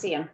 see him.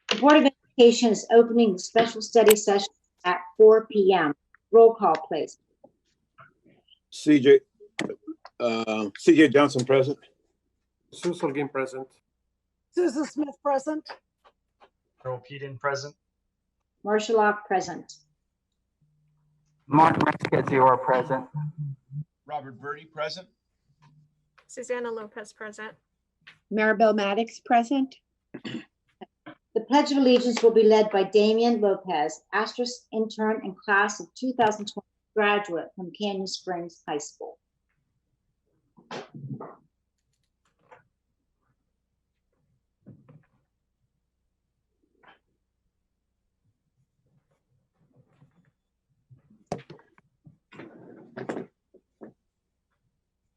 The Board of Education is opening the special study session at 4 p.m. Roll call, please. CJ Johnson present. Susan Holguin present. Susan Smith present. Earl Peden present. Marcia Locke present. Mark Mescazor present. Robert Verdi present. Susanna Lopez present. Maribel Maddox present. The Pledge of Allegiance will be led by Damian Lopez, Asterisk intern and class of 2020 graduate from Canyon Springs High School.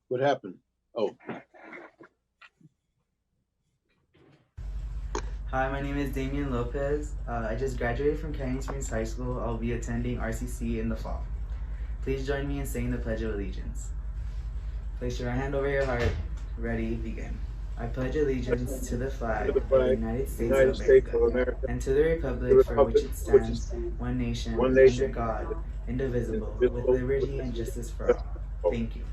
What happened? Oh, Hi, my name is Damian Lopez. I just graduated from Canyon Springs High School. I'll be attending RCC in the fall. Please join me in saying the Pledge of Allegiance. Place your right hand over your heart. Ready, begin. I pledge allegiance to the flag of the United States of America and to the republic for which it stands, one nation, under God, indivisible, with liberty and justice for all. Thank you.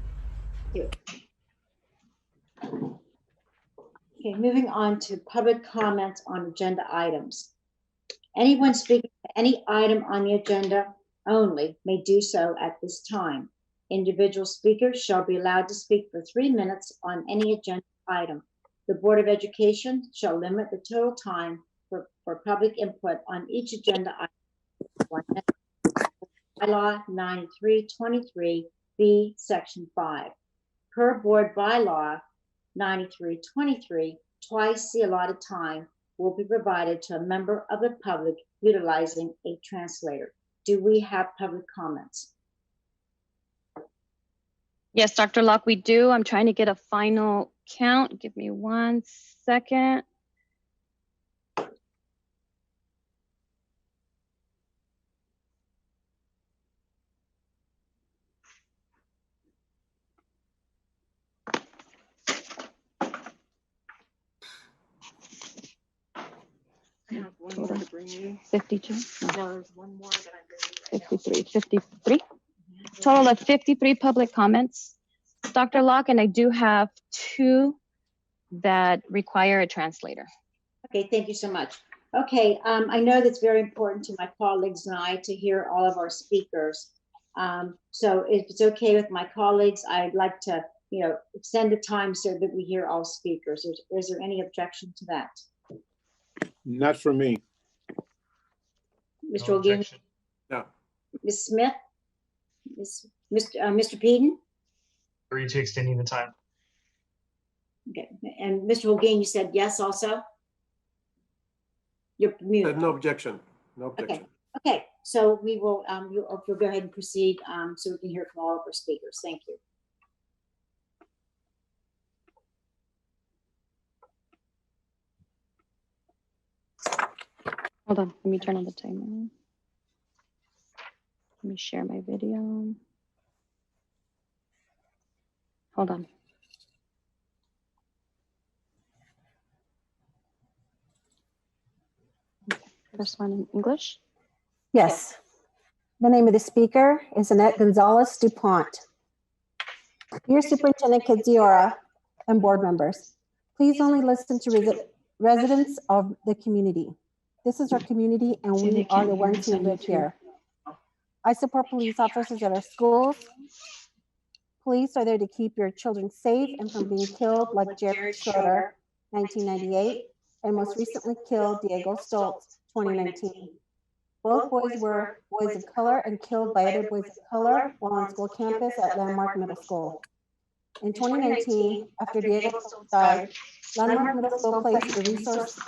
Okay, moving on to public comments on agenda items. Anyone speaking to any item on the agenda only may do so at this time. Individual speakers shall be allowed to speak for 3 minutes on any agenda item. The Board of Education shall limit the total time for public input on each agenda item to 1 minute. Bylaw 9323B, Section 5. Per Board Bylaw 9323, twice the allotted time will be provided to a member of the public utilizing a translator. Do we have public comments? Yes, Dr. Locke, we do. I'm trying to get a final count. Give me 1 second. I have one more to bring you. 52? No, there's one more that I'm bringing. 53. Total of 53 public comments, Dr. Locke, and I do have 2 that require a translator. Okay, thank you so much. Okay, I know that's very important to my colleagues and I to hear all of our speakers. So if it's okay with my colleagues, I'd like to, extend the time so that we hear all speakers. Is there any objection to that? not for me. Mr. No Holguin? objection. No. Ms. Smith? Mr. Peden? Agree to extending the time. Okay, and Mr. Holguin, you said yes also? You're muted. No objection. No objection. Okay, so we will, you'll go ahead and proceed so we can hear from all of our speakers. Thank you. Hold on, let me turn on the timer. Let me share my video. Hold on. Okay, first one in English. Yes. The name of the speaker is Annette Gonzalez DuPont. Dear Superintendent Kadziora and board members, please only listen to residents of the community. This is our community and we are the ones who live here. I support police officers at our schools. Police are there to keep your children safe and from being killed like Jared Schroeder 1998, and most recently killed Diego Stoltz, 2019. Both boys were boys of color and killed by other boys of color while on school campus at Landmark Middle School. In 2019, after Diego Stoltz died, Landmark Middle School placed a resource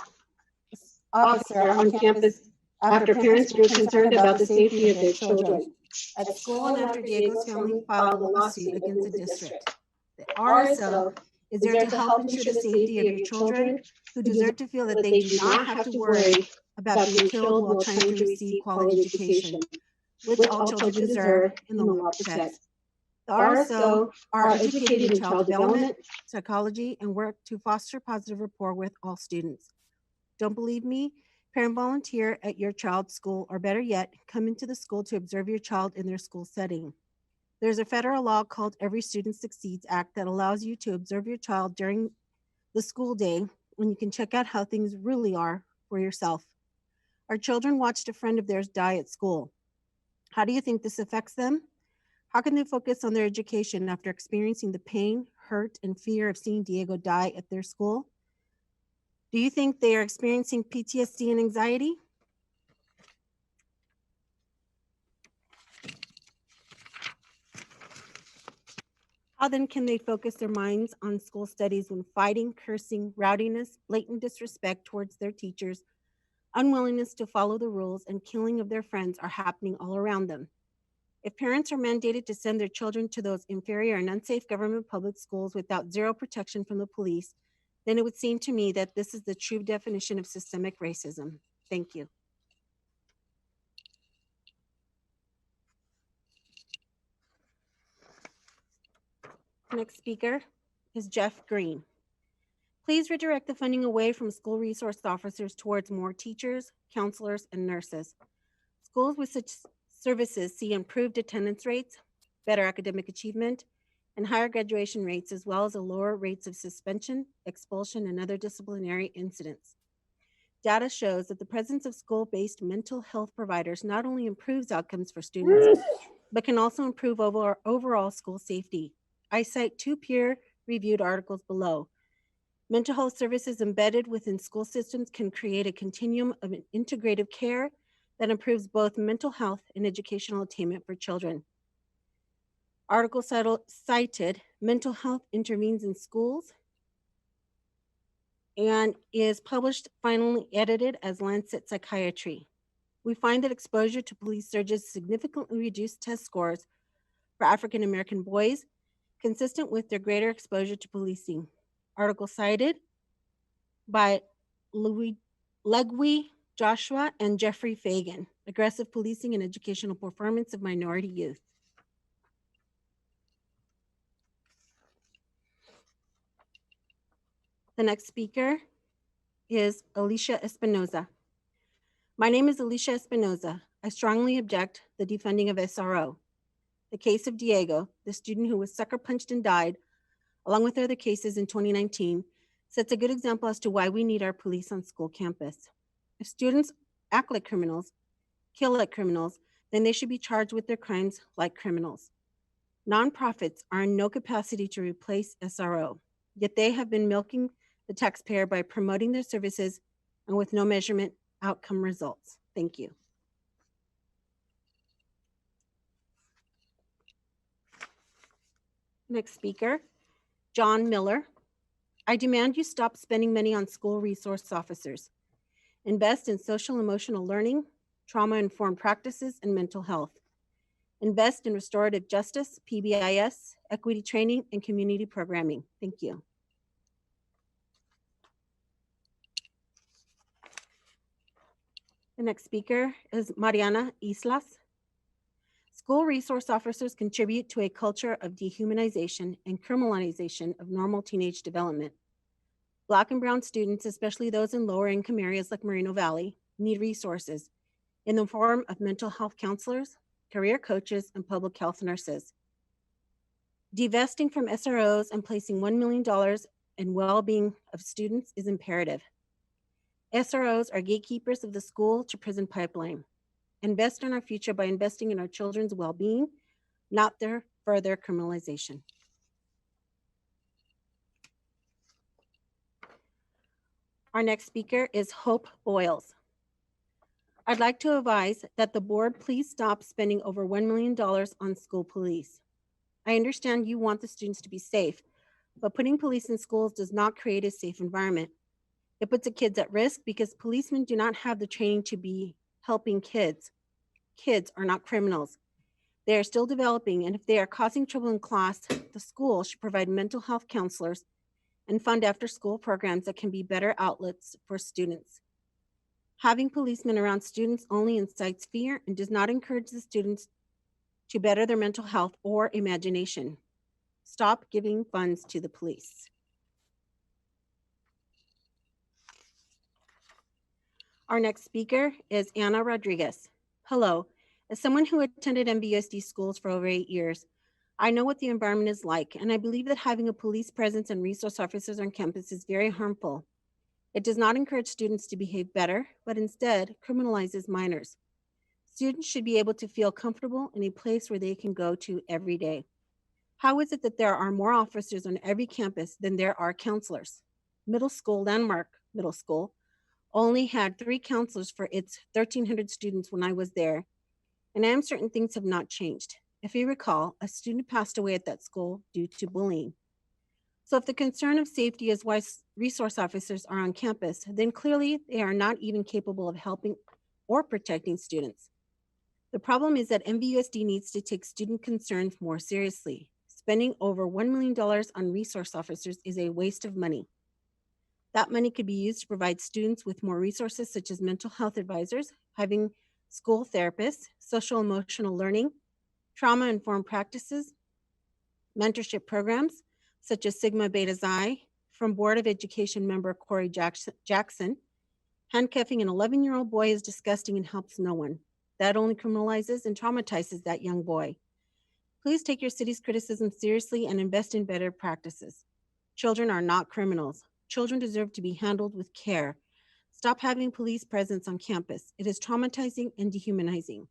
officer on campus after parents grew concerned about the safety of their children at school and after Diego's family filed a lawsuit against the district. The RSO is there to help ensure the safety of your children who deserve to feel that they do not have to worry about being killed while trying to receive quality education, which all children deserve and the law protects. The RSO are educated in child development, psychology, and work to foster positive rapport with all students. Don't believe me? Parent volunteer at your child's school, or better yet, come into the school to observe your child in their school setting. There's a federal law called Every Student Succeeds Act that allows you to observe your child during the school day, and you can check out how things really are for yourself. Our children watched a friend of theirs die at school. How do you think this affects them? How can they focus on their education after experiencing the pain, hurt, and fear of seeing Diego die at their school? Do you think they are experiencing PTSD and anxiety? How then can they focus their minds on school studies when fighting, cursing, rowdiness, blatant disrespect towards their teachers, unwillingness to follow the rules, and killing of their friends are happening all around them? If parents are mandated to send their children to those inferior and unsafe government public schools without zero protection from the police, then it would seem to me that this is the true definition of systemic racism. Thank you. Next speaker is Jeff Green. Please redirect the funding away from school resource officers towards more teachers, counselors, and nurses. Schools with such services see improved attendance rates, better academic achievement, and higher graduation rates, as well as lower rates of suspension, expulsion, and other disciplinary incidents. Data shows that the presence of school-based mental health providers not only improves outcomes for students, but can also improve overall school safety. I cite 2 peer-reviewed articles below. Mental health services embedded within school systems can create a continuum of integrative care that improves both mental health and educational attainment for children. Article cited Mental Health Intervenes in Schools and is published, finally edited as Lancet Psychiatry. We find that exposure to police surges significantly reduced test scores for African American boys, consistent with their greater exposure to policing. Article cited by Legwe Joshua and Jeffrey Fagan, Aggressive Policing and Educational Performance of Minority Youth. The next speaker is Alicia Espinoza. My name is Alicia Espinoza. I strongly object the defunding of SRO. The case of Diego, the student who was sucker punched and died, along with other cases in 2019, sets a good example as to why we need our police on school campus. If students act like criminals, kill like criminals, then they should be charged with their crimes like criminals. Nonprofits are in no capacity to replace SRO, yet they have been milking the taxpayer by promoting their services and with no measurement outcome results. Thank you. Next speaker, John Miller. I demand you stop spending money on school resource officers. Invest in social emotional learning, trauma-informed practices, and mental health. Invest in restorative justice, PBIS, equity training, and community programming. Thank you. The next speaker is Mariana Islas. School resource officers contribute to a culture of dehumanization and criminalization of normal teenage development. Black and brown students, especially those in lower income areas like Moreno Valley, need resources in the form of mental health counselors, career coaches, and public health nurses. Divesting from SROs and placing $1 million in well-being of students is imperative. SROs are gatekeepers of the school to prison pipeline. Invest in our future by investing in our children's well-being, not their further criminalization. Our next speaker is Hope Boyles. I'd like to advise that the board please stop spending over $1 million on school police. I understand you want the students to be safe, but putting police in schools does not create a safe environment. It puts the kids at risk because policemen do not have the training to be helping kids. Kids are not criminals. They are still developing, and if they are causing trouble in class, the school should provide mental health counselors and fund after-school programs that can be better outlets for students. Having policemen around students only incites fear and does not encourage the students to better their mental health or imagination. Stop giving funds to the police. Our next speaker is Anna Rodriguez. Hello. As someone who attended MVUSD schools for over 8 years, I know what the environment is like, and I believe that having a police presence and resource officers on campus is very harmful. It does not encourage students to behave better, but instead criminalizes minors. Students should be able to feel comfortable in a place where they can go to every day. How is it that there are more officers on every campus than there are counselors? Middle school, Landmark Middle School, only had 3 counselors for its 1,300 students when I was there, and I am certain things have not changed. If you recall, a student passed away at that school due to bullying. So if the concern of safety is why resource officers are on campus, then clearly they are not even capable of helping or protecting students. The problem is that MVUSD needs to take student concerns more seriously. Spending over $1 million on resource officers is a waste of money. That money could be used to provide students with more resources such as mental health advisors, having school therapists, social emotional learning, trauma-informed practices, mentorship programs such as Sigma Beta Xi from Board of Education member Corey Jackson. Handcuffing an 11-year-old boy is disgusting and helps no one. That only criminalizes and traumatizes that young boy. Please take your city's criticism seriously and invest in better practices. Children are not criminals. Children deserve to be handled with care. Stop having police presence on campus. It is traumatizing and dehumanizing.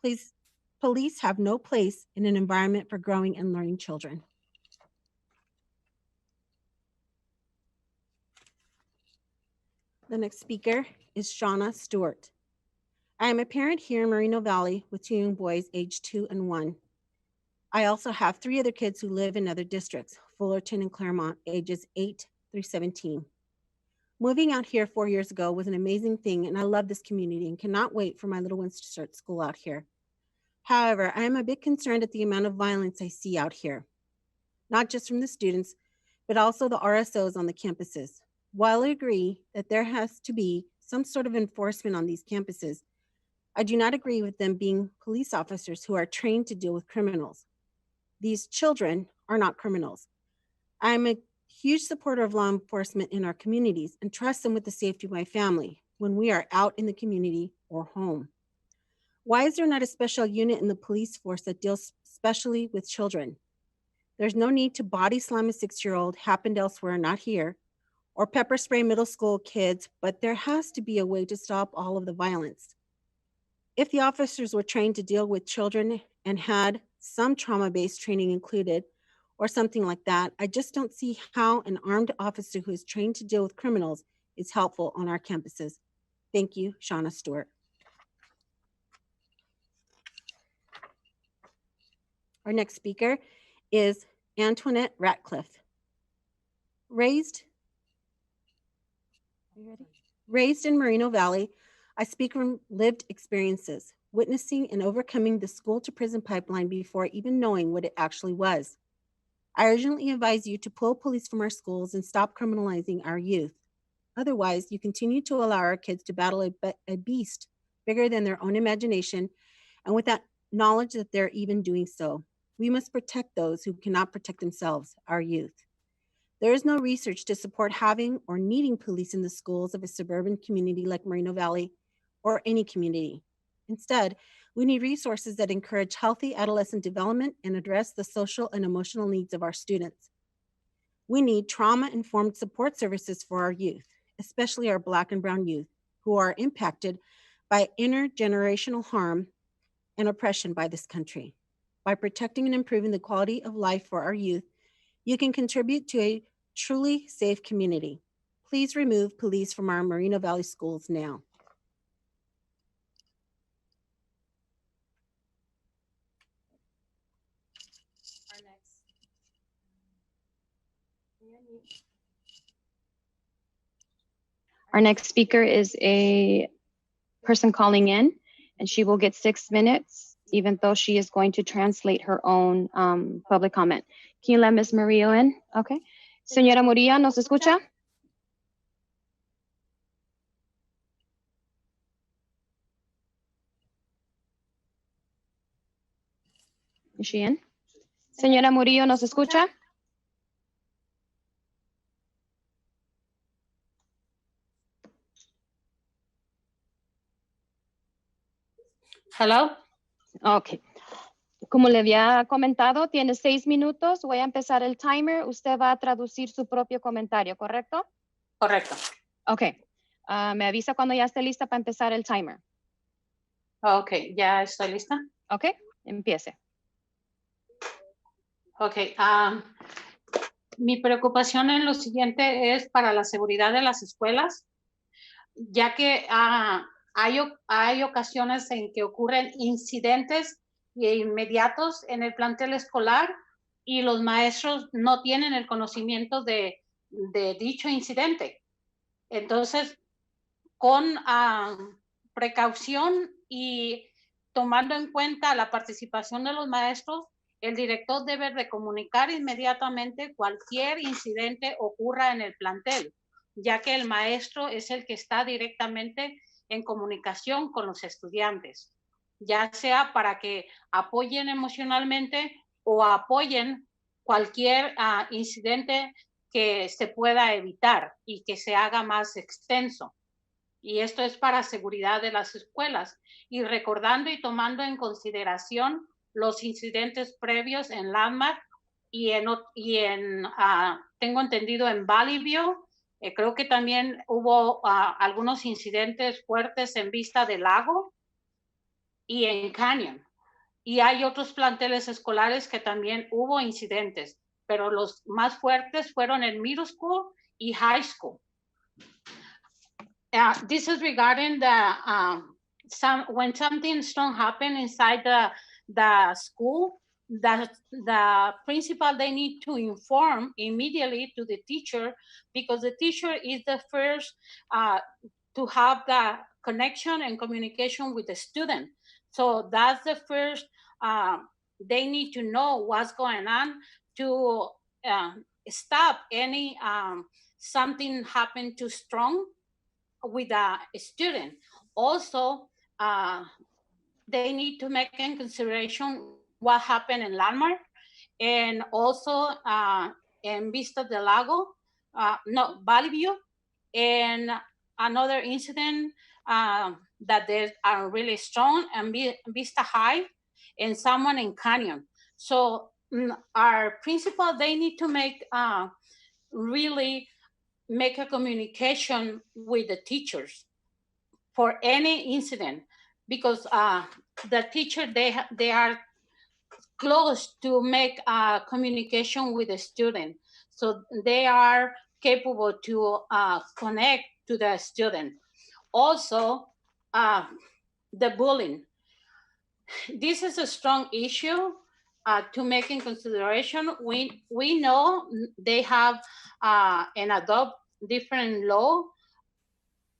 Please, police have no place in an environment for growing and learning children. The next speaker is Shauna Stewart. I am a parent here in Moreno Valley with 2 young boys aged 2 and 1. I also have 3 other kids who live in other districts, Fullerton and Claremont, ages 8 through 17. Moving out here 4 years ago was an amazing thing, and I love this community and cannot wait for my little ones to start school out here. However, I am a bit concerned at the amount of violence I see out here, not just from the students, but also the RSOs on the campuses. While I agree that there has to be some sort of enforcement on these campuses, I do not agree with them being police officers who are trained to deal with criminals. These children are not criminals. I'm a huge supporter of law enforcement in our communities and trust them with the safety of my family when we are out in the community or home. Why is there not a special unit in the police force that deals specially with children? There's no need to body slam a 6-year-old, happened elsewhere, not here, or pepper spray middle school kids, but there has to be a way to stop all of the violence. If the officers were trained to deal with children and had some trauma-based training included or something like that, I just don't see how an armed officer who is trained to deal with criminals is helpful on our campuses. Thank you, Shauna Stewart. Our next speaker is Antoinette Ratcliffe. Raised in Moreno Valley, I speak from lived experiences, witnessing and overcoming the school to prison pipeline before even knowing what it actually was. I urgently advise you to pull police from our schools and stop criminalizing our youth. Otherwise, you continue to allow our kids to battle a beast bigger than their own imagination and without knowledge that they're even doing so. We must protect those who cannot protect themselves, our youth. There is no research to support having or needing police in the schools of a suburban community like Moreno Valley or any community. Instead, we need resources that encourage healthy adolescent development and address the social and emotional needs of our students. We need trauma-informed support services for our youth, especially our Black and Brown youth, who are impacted by intergenerational harm and oppression by this country. By protecting and improving the quality of life for our youth, you can contribute to a truly safe community. Please remove police from our Moreno Valley schools now. Our next speaker is a person calling in, and she will get 6 minutes, even though she is going to translate her own public comment. Can you let Ms. Murillo in? Okay. Señora Murillo, ¿nos escucha? Is she in? Señora Murillo, ¿nos escucha? Hello. Ok. Como le había comentado, tiene 6 minutos. Voy a empezar el timer. Usted va a traducir su propio comentario, ¿correcto? Correcto. Ok. Me avisa cuando ya esté lista para empezar el timer. Ok, ya estoy lista. Ok, empiece. Ok. Mi preocupación en lo siguiente es para la seguridad de las escuelas, ya que hay ocasiones en que ocurren incidentes inmediatos en el plantel escolar y los maestros no tienen el conocimiento de dicho incidente. Entonces, con precaución y tomando en cuenta la participación de los maestros, el director debe de comunicar inmediatamente cualquier incidente ocurra en el plantel, ya que el maestro es el que está directamente en comunicación con los estudiantes, ya sea para que apoyen emocionalmente o apoyen cualquier incidente que se pueda evitar y que se haga más extenso. Y esto es para seguridad de las escuelas. Y recordando y tomando en consideración los incidentes previos en Landmark y tengo entendido en Valley View, creo que también hubo algunos incidentes fuertes en Vista del Lago y en Canyon. Y hay otros planteles escolares que también hubo incidentes, pero los más fuertes fueron en middle school y high school. This is regarding the when something strong happened inside the school, the principal, they need to inform immediately to the teacher, because the teacher is the first to have the connection and communication with the student. So that's the first, they need to know what's going on to stop any something happen too strong with a student. Also, they need to make in consideration what happened in Landmark and also in Vista del Lago, Valley View, and another incident that they are really strong, and Vista High, and someone in Canyon. So our principal, they need to make really make a communication with the teachers for any incident, because the teacher, they are close to make a communication with the student. So they are capable to connect to the student. Also, the bullying. This is a strong issue to make in consideration. We know they have and adopt different law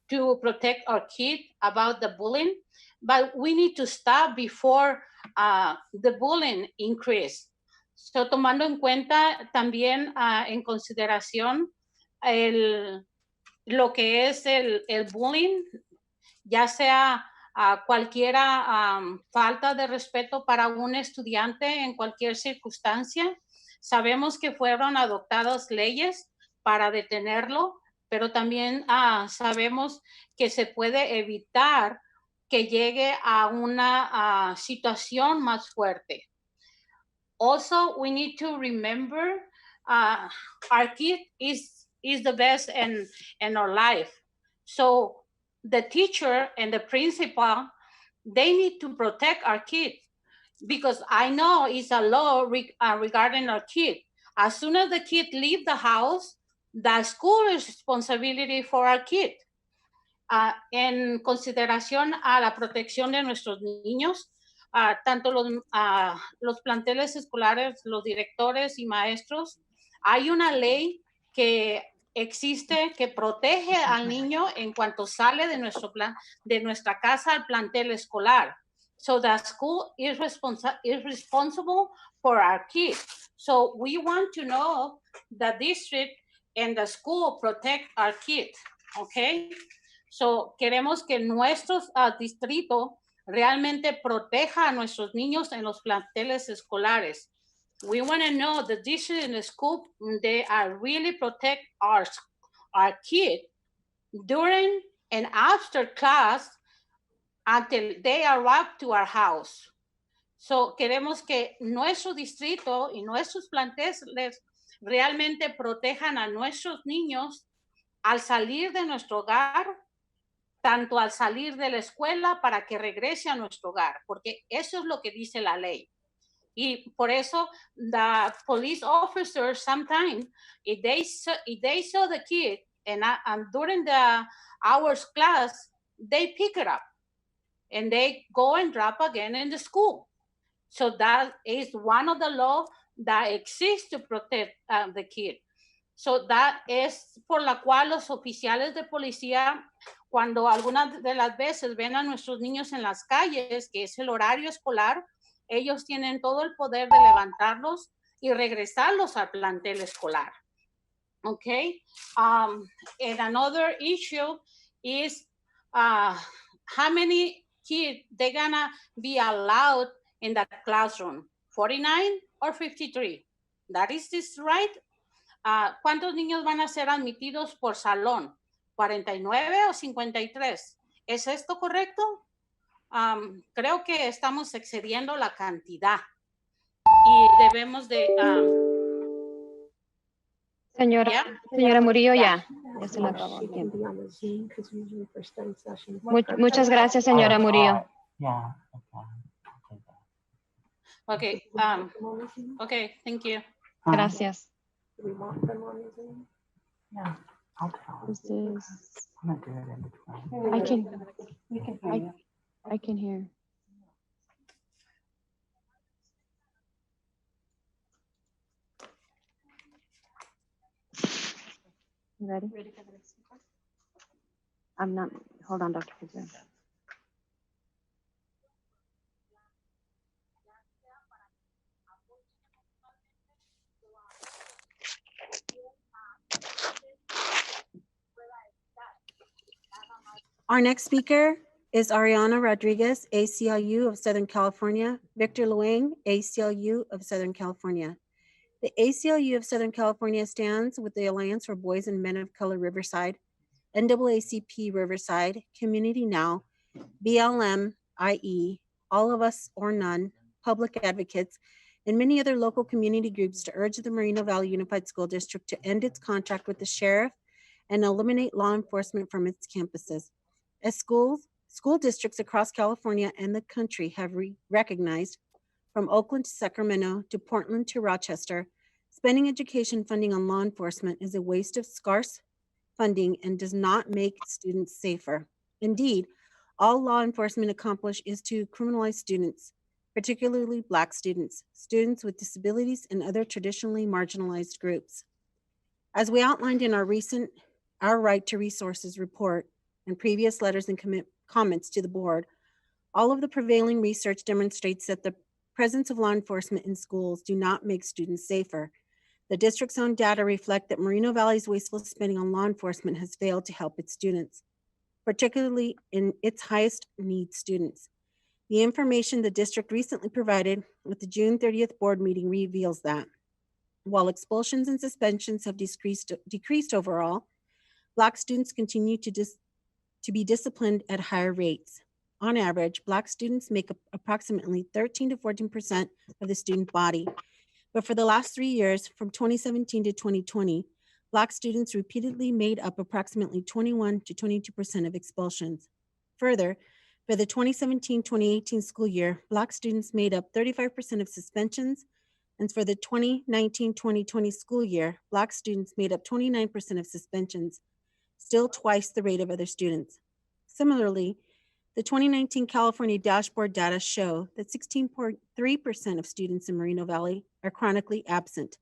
to protect our kids about the bullying, but we need to stop before the bullying increase. So, tomando en cuenta también en consideración lo que es el bullying, ya sea cualquiera falta de respeto para un estudiante en cualquier circunstancia. Sabemos que fueron adoptadas leyes para detenerlo, pero también sabemos que se puede evitar que llegue a una situación más fuerte. Also, we need to remember our kid is the best in our life. So the teacher and the principal, they need to protect our kid, because I know it's a law regarding our kid. As soon as the kid leave the house, the school is responsibility for our kid. En consideración a la protección de nuestros niños, tanto los planteles escolares, los directores y maestros, hay una ley que existe que protege al niño en cuanto sale de nuestra casa al plantel escolar. So the school is responsible for our kids. So we want to know the district and the school protect our kids, okay? So queremos que nuestro distrito realmente proteja a nuestros niños en los planteles escolares. We want to know the district and the school, they are really protect our kid during and after class until they arrive to our house. So queremos que nuestro distrito y nuestros planteles realmente protejan a nuestros niños al salir de nuestro hogar, tanto al salir de la escuela para que regrese a nuestro hogar, porque eso es lo que dice la ley. Y por eso, the police officers sometimes, if they saw the kid and during the hours class, they pick it up and they go and drop again in the school. So that is one of the laws that exists to protect the kid. So that es por la cual los oficiales de policía, cuando algunas de las veces ven a nuestros niños en las calles, que es el horario escolar, ellos tienen todo el poder de levantarlos y regresarlos al plantel escolar. Okay. And another issue is how many kids they're gonna be allowed in that classroom, 49 or 53? That is this right? ¿Cuántos niños van a ser admitidos por salón? ¿49 o 53? ¿Es esto correcto? Creo que estamos excediendo la cantidad y debemos de... Señora Murillo, ya se la acabó el tiempo. Muchas gracias, señora Murillo. Okay, okay, thank you. Gracias. I can hear. You ready? I'm not, hold on, Dr. Kazan. Our next speaker is Ariana Rodriguez, ACLU of Southern California, Victor Luang, ACLU of Southern California. The ACLU of Southern California stands with the Alliance for Boys and Men of Color Riverside, NAACP Riverside, Community Now, BLM, IE, All of Us or None, Public Advocates, and many other local community groups to urge the Moreno Valley Unified School District to end its contract with the sheriff and eliminate law enforcement from its campuses. As school districts across California and the country have recognized, from Oakland to Sacramento to Portland to Rochester, spending education funding on law enforcement is a waste of scarce funding and does not make students safer. Indeed, all law enforcement accomplish is to criminalize students, particularly Black students, students with disabilities, and other traditionally marginalized groups. As we outlined in our recent Our Right to Resources report and previous letters and comments to the board, all of the prevailing research demonstrates that the presence of law enforcement in schools do not make students safer. The district's own data reflect that Moreno Valley's wasteful spending on law enforcement has failed to help its students, particularly in its highest need students. The information the district recently provided with the June 30th board meeting reveals that while expulsions and suspensions have decreased overall, Black students continue to be disciplined at higher rates. On average, Black students make up approximately 13 to 14% of the student body. But for the last 3 years, from 2017 to 2020, Black students repeatedly made up approximately 21 to 22% of expulsions. Further, for the 2017-2018 school year, Black students made up 35% of suspensions, And for the 2019-2020 school year, Black students made up 29% of suspensions, still twice the rate of other students. Similarly, the 2019 California dashboard data show that 16.3% of students in Moreno Valley are chronically absent,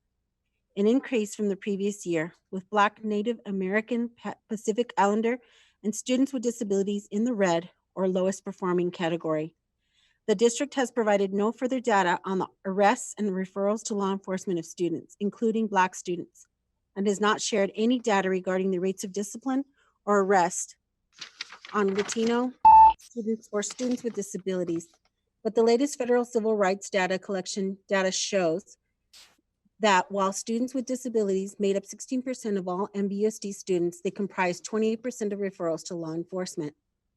an increase from the previous year, with Black, Native American, Pacific Islander, and students with disabilities in the red or lowest performing category. The district has provided no further data on the arrests and referrals to law enforcement of students, including Black students, and has not shared any data regarding the rates of discipline or arrest on Latino students or students with disabilities. But the latest federal civil rights data collection data shows that while students with disabilities made up 16% of all MVUSD students, they comprise 28% of referrals to law enforcement.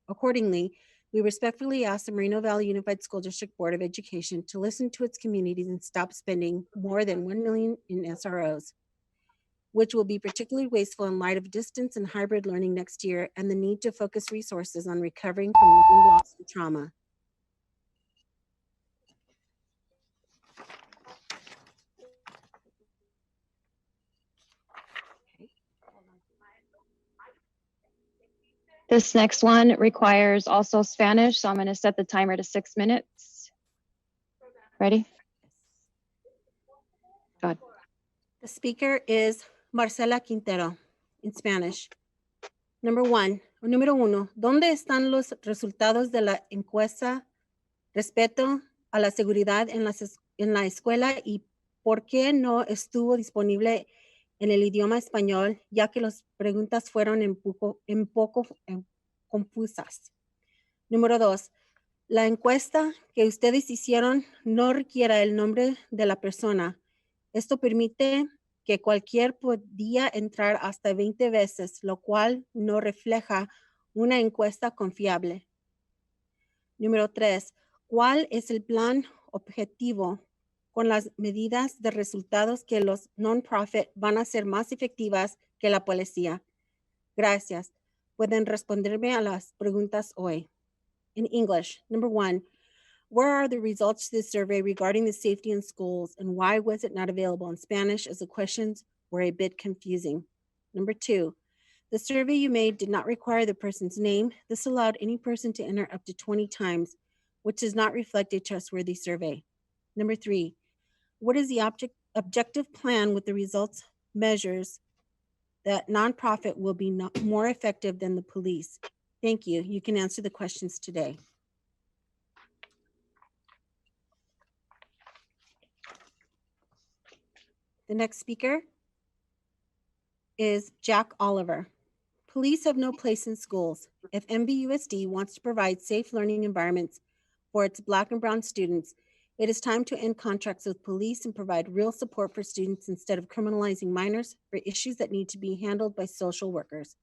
Accordingly, we respectfully ask the Moreno Valley Unified School District Board of Education to listen to its communities and stop spending more than $1 million in SROs, which will be particularly wasteful in light of distance and hybrid learning next year and the need to focus resources on recovering from learning loss and trauma. This next one requires also Spanish, so I'm going to set the timer to 6 minutes. Ready? Go ahead. The speaker is Marcela Quintero in Spanish. Número uno, ¿dónde están los resultados de la encuesta respecto a la seguridad en la escuela y por qué no estuvo disponible en el idioma español, ya que las preguntas fueron un poco confusas? Número dos, la encuesta que ustedes hicieron no requiere el nombre de la persona. Esto permite que cualquier podía entrar hasta 20 veces, lo cual no refleja una encuesta confiable. Número 3. ¿Cuál es el plan objetivo con las medidas de resultados que los non-profit van a ser más efectivas que la policía? Gracias. Pueden responderme a las preguntas hoy. In English, number 1. Where are the results to this survey regarding the safety in schools, and why was it not available in Spanish, as the questions were a bit confusing? Number 2, the survey you made did not require the person's name. This allowed any person to enter up to 20 times, which does not reflect a trustworthy survey. Number 3, what is the objective plan with the results measures that nonprofit will be more effective than the police? Thank you. You can answer the questions today. The next speaker is Jack Oliver. Police have no place in schools. If MVUSD wants to provide safe learning environments for its Black and Brown students, it is time to end contracts with police and provide real support for students instead of criminalizing minors for issues that need to be handled by social workers.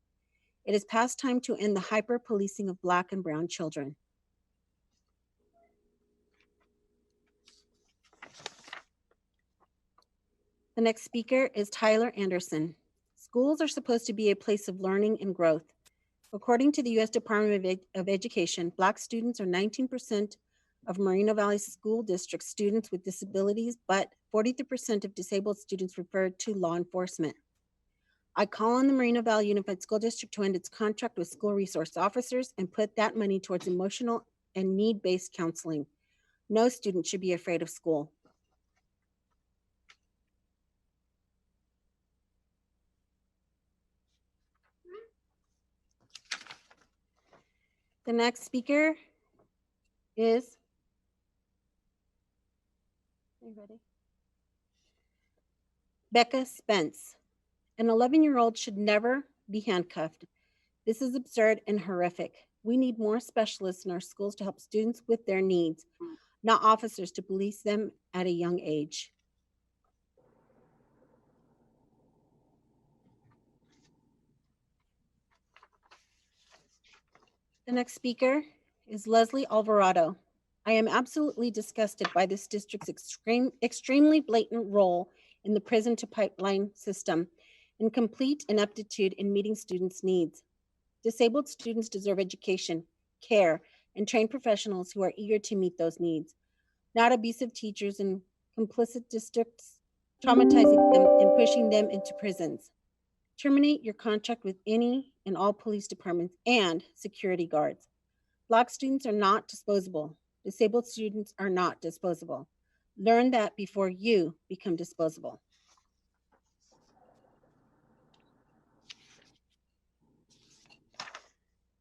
It is past time to end the hyper-policing of Black and Brown children. The next speaker is Tyler Anderson. Schools are supposed to be a place of learning and growth. According to the U.S. Department of Education, Black students are 19% of Moreno Valley School District students with disabilities, but 43% of disabled students referred to law enforcement. I call on the Moreno Valley Unified School District to end its contract with school resource officers and put that money towards emotional and need-based counseling. No student should be afraid of school. The next speaker is, are you ready? Becca Spence. An 11-year-old should never be handcuffed. This is absurd and horrific. We need more specialists in our schools to help students with their needs, not officers to police them at a young age. The next speaker is Leslie Alvarado. I am absolutely disgusted by this district's extremely blatant role in the prison to pipeline system and complete ineptitude in meeting students' needs. Disabled students deserve education, care, and trained professionals who are eager to meet those needs, not abusive teachers and complicit districts, traumatizing them and pushing them into prisons. Terminate your contract with any and all police departments and security guards. Black students are not disposable. Disabled students are not disposable. Learn that before you become disposable.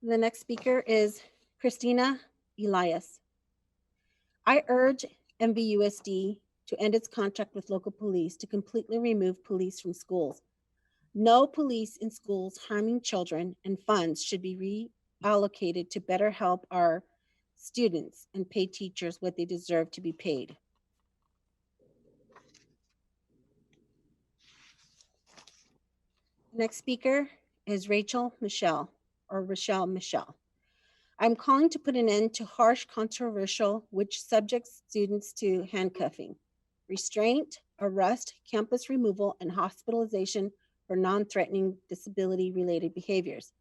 The next speaker is Christina Elias. I urge MVUSD to end its contract with local police to completely remove police from schools. No police in schools harming children, and funds should be reallocated to better help our students and pay teachers what they deserve to be paid. Next speaker is Rachel Michelle. I'm calling to put an end to harsh, controversial, which subjects students to handcuffing, restraint, arrest, campus removal, and hospitalization for non-threatening disability-related behaviors.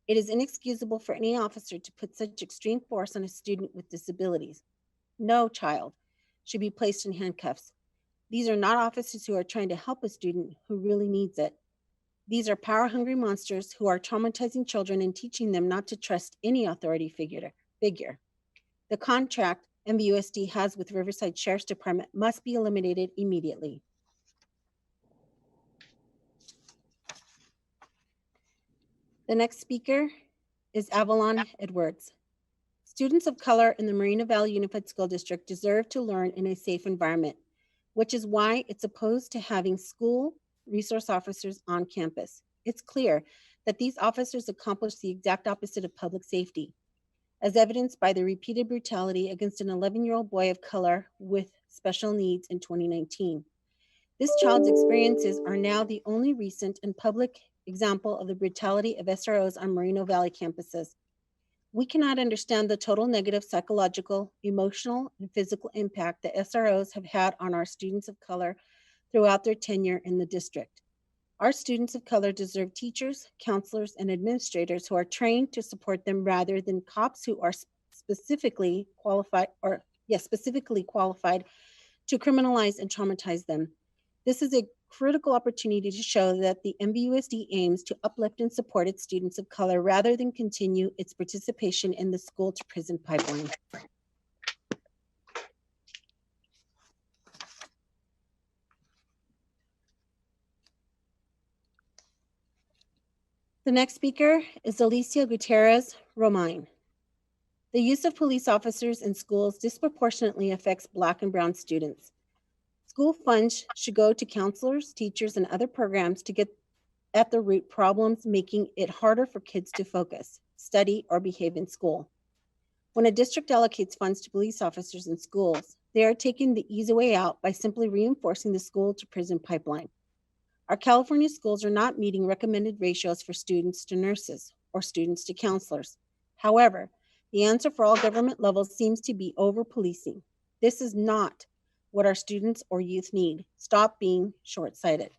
It is inexcusable for any officer to put such extreme force on a student with disabilities. No child should be placed in handcuffs. These are not officers who are trying to help a student who really needs it. These are power-hungry monsters who are traumatizing children and teaching them not to trust any authority figure. The contract MVUSD has with Riverside Sheriff's Department must be eliminated immediately. The next speaker is Avalon Edwards. Students of color in the Moreno Valley Unified School District deserve to learn in a safe environment, which is why it's opposed to having school resource officers on campus. It's clear that these officers accomplish the exact opposite of public safety, as evidenced by the repeated brutality against an 11-year-old boy of color with special needs in 2019. This child's experiences are now the only recent and public example of the brutality of SROs on Moreno Valley campuses. We cannot understand the total negative psychological, emotional, and physical impact that SROs have had on our students of color throughout their tenure in the district. Our students of color deserve teachers, counselors, and administrators who are trained to support them rather than cops who are specifically qualified to criminalize and traumatize them. This is a critical opportunity to show that the MVUSD aims to uplift and support its students of color rather than continue its participation in the school to prison pipeline. The next speaker is Alicia Gutierrez Romine. The use of police officers in schools disproportionately affects Black and Brown students. School funds should go to counselors, teachers, and other programs to get at the root problems, making it harder for kids to focus, study, or behave in school. When a district allocates funds to police officers in schools, they are taking the easy way out by simply reinforcing the school to prison pipeline. Our California schools are not meeting recommended ratios for students to nurses or students to counselors. However, the answer for all government levels seems to be over-policing. This is not what our students or youth need. Stop being short-sighted.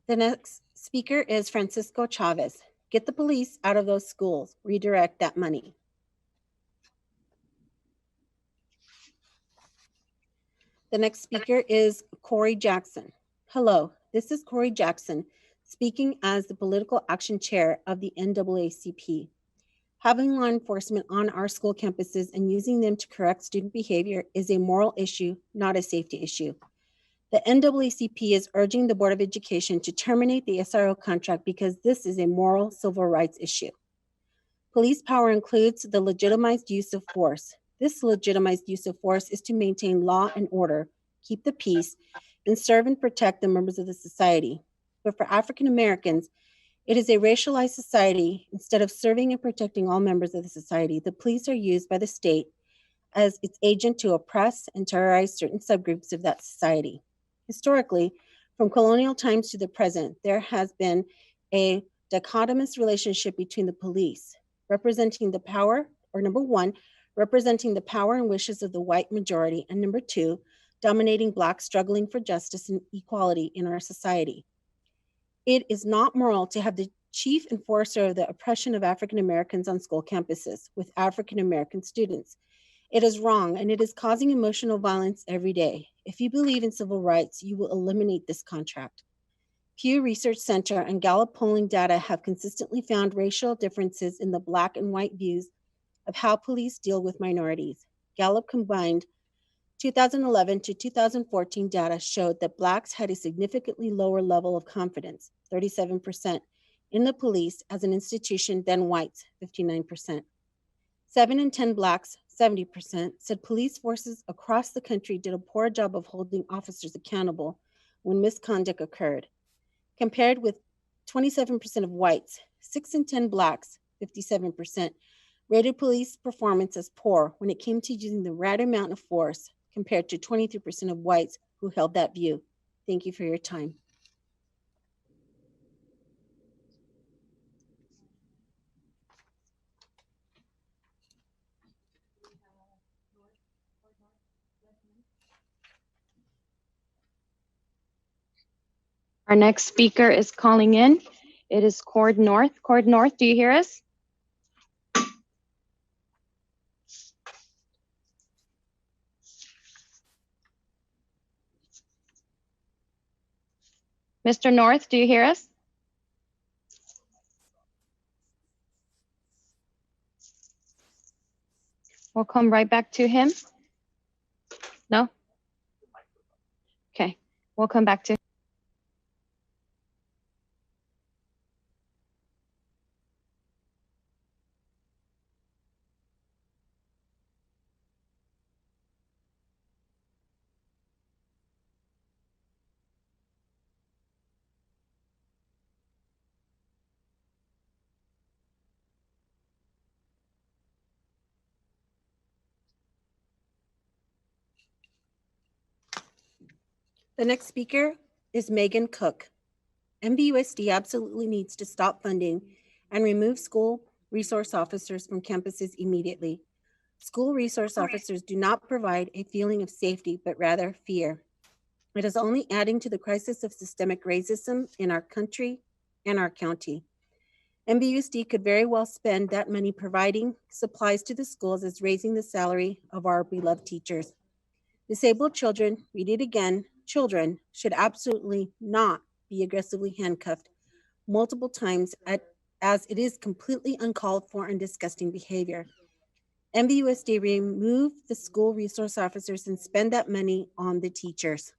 The next speaker is Francisco Chavez. Get the police out of those schools. Redirect that money. The next speaker is Corey Jackson. Hello, this is Corey Jackson, speaking as the Political Action Chair of the NAACP. Having law enforcement on our school campuses and using them to correct student behavior is a moral issue, not a safety issue. The NAACP is urging the Board of Education to terminate the SRO contract because this is a moral civil rights issue. Police power includes the legitimized use of force. This legitimized use of force is to maintain law and order, keep the peace, and serve and protect the members of the society. But for African Americans, it is a racialized society. Instead of serving and protecting all members of the society, the police are used by the state as its agent to oppress and terrorize certain subgroups of that society. Historically, from colonial times to the present, there has been a dichotomous relationship between the police, representing the power, or number one, representing the power and wishes of the white majority, and number two, dominating Blacks struggling for justice and equality in our society. It is not moral to have the chief enforcer of the oppression of African Americans on school campuses with African American students. It is wrong, and it is causing emotional violence every day. If you believe in civil rights, you will eliminate this contract. Pew Research Center and Gallup polling data have consistently found racial differences in the Black and white views of how police deal with minorities. Gallup combined 2011 to 2014 data showed that Blacks had a significantly lower level of confidence, 37%, in the police as an institution than whites, 59%. 7 in 10 Blacks, 70%, said police forces across the country did a poor job of holding officers accountable when misconduct occurred. Compared with 27% of whites, 6 in 10 Blacks, 57%, rated police performance as poor when it came to using the right amount of force, compared to 23% of whites who held that view. Thank you for your time. Our next speaker is calling in. It is Cord North. Cord North, do you hear us? Mr. North, do you hear us? We'll come right back to him. No? Okay, we'll come back to him. The next speaker is Megan Cook. MVUSD absolutely needs to stop funding and remove school resource officers from campuses immediately. School resource officers do not provide a feeling of safety, but rather fear. It is only adding to the crisis of systemic racism in our country and our county. MVUSD could very well spend that money providing supplies to the schools as raising the salary of our beloved teachers. Disabled children, read it again, children should absolutely not be aggressively handcuffed multiple times as it is completely uncalled for and disgusting behavior. MVUSD remove the school resource officers and spend that money on the teachers.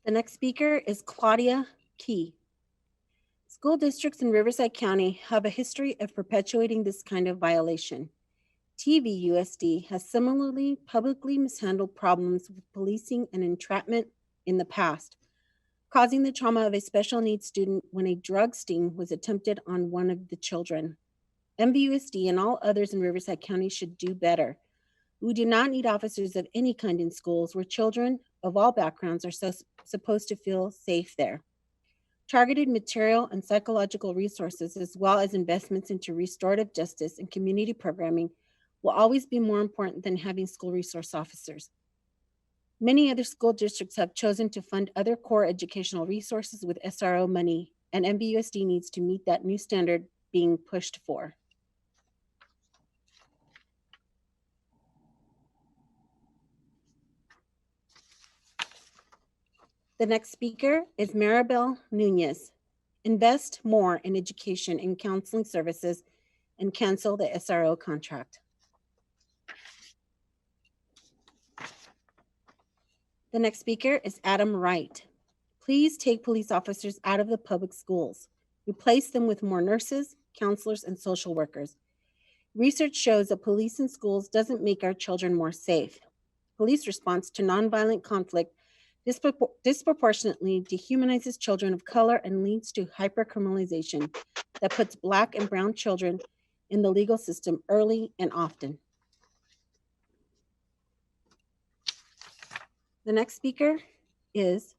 The next speaker is Claudia Key. School districts in Riverside County have a history of perpetuating this kind of violation. TVUSD has similarly publicly mishandled problems with policing and entrapment in the past, causing the trauma of a special needs student when a drug sting was attempted on one of the children. MVUSD and all others in Riverside County should do better. We do not need officers of any kind in schools where children of all backgrounds are supposed to feel safe there. Targeted material and psychological resources, as well as investments into restorative justice and community programming, will always be more important than having school resource officers. Many other school districts have chosen to fund other core educational resources with SRO money, and MVUSD needs to meet that new standard being pushed for. The next speaker is Maribel Nunez. Invest more in education and counseling services and cancel the SRO contract. The next speaker is Adam Wright. Please take police officers out of the public schools. Replace them with more nurses, counselors, and social workers. Research shows that police in schools doesn't make our children more safe. Police response to nonviolent conflict disproportionately dehumanizes children of color and leads to hypercriminalization that puts Black and brown children in the legal system early and often. The next speaker is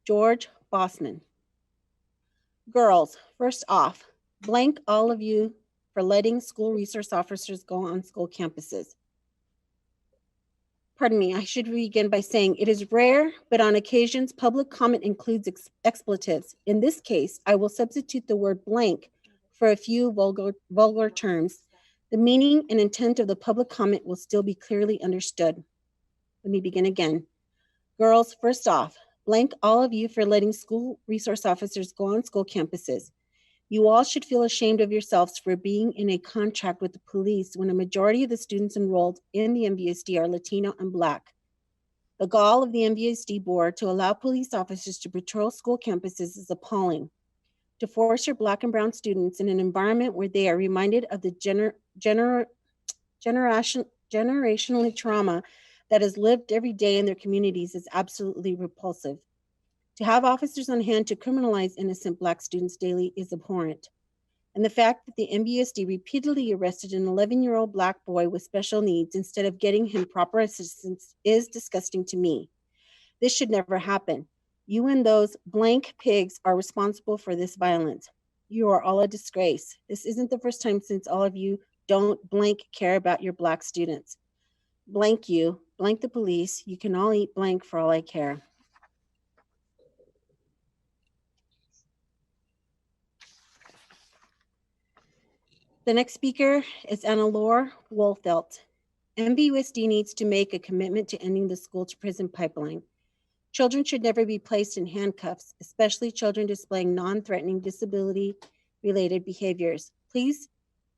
George Bossman. Girls, first off, blank all of you for letting school resource officers go on school campuses. pardon me, I should begin by saying it is rare, but on occasions, public comment includes expletives. In this case, I will substitute the word blank for a few vulgar terms. The meaning and intent of the public comment will still be clearly understood. Let me begin again. Girls, first off, blank all of you for letting school resource officers go on school campuses. You all should feel ashamed of yourselves for being in a contract with the police when a majority of the students enrolled in the MVUSD are Latino and Black. The gall of the MVUSD board to allow police officers to patrol school campuses is appalling. To force your Black and brown students in an environment where they are reminded of the generationally trauma that is lived every day in their communities is absolutely repulsive. To have officers on hand to criminalize innocent Black students daily is abhorrent. And the fact that the MVUSD repeatedly arrested an 11-year-old Black boy with special needs instead of getting him proper assistance is disgusting to me. This should never happen. You and those blank pigs are responsible for this violence. You are all a disgrace. This isn't the first time since all of you don't blank care about your Black students. Blank you, blank the police. You can all eat blank for all I care. The next speaker is Anna-Laure Wolfelt. MVUSD needs to make a commitment to ending the school to prison pipeline. Children should never be placed in handcuffs, especially children displaying non-threatening disability-related behaviors. Please,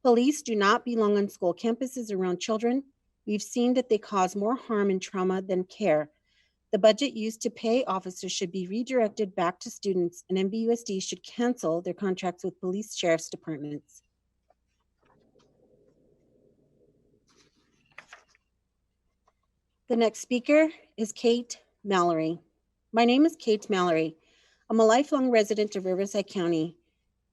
police do not belong on school campuses around children. We've seen that they cause more harm and trauma than care. The budget used to pay officers should be redirected back to students, and MVUSD should cancel their contracts with police sheriff's departments. The next speaker is Kate Mallory. My name is Kate Mallory. I'm a lifelong resident of Riverside County,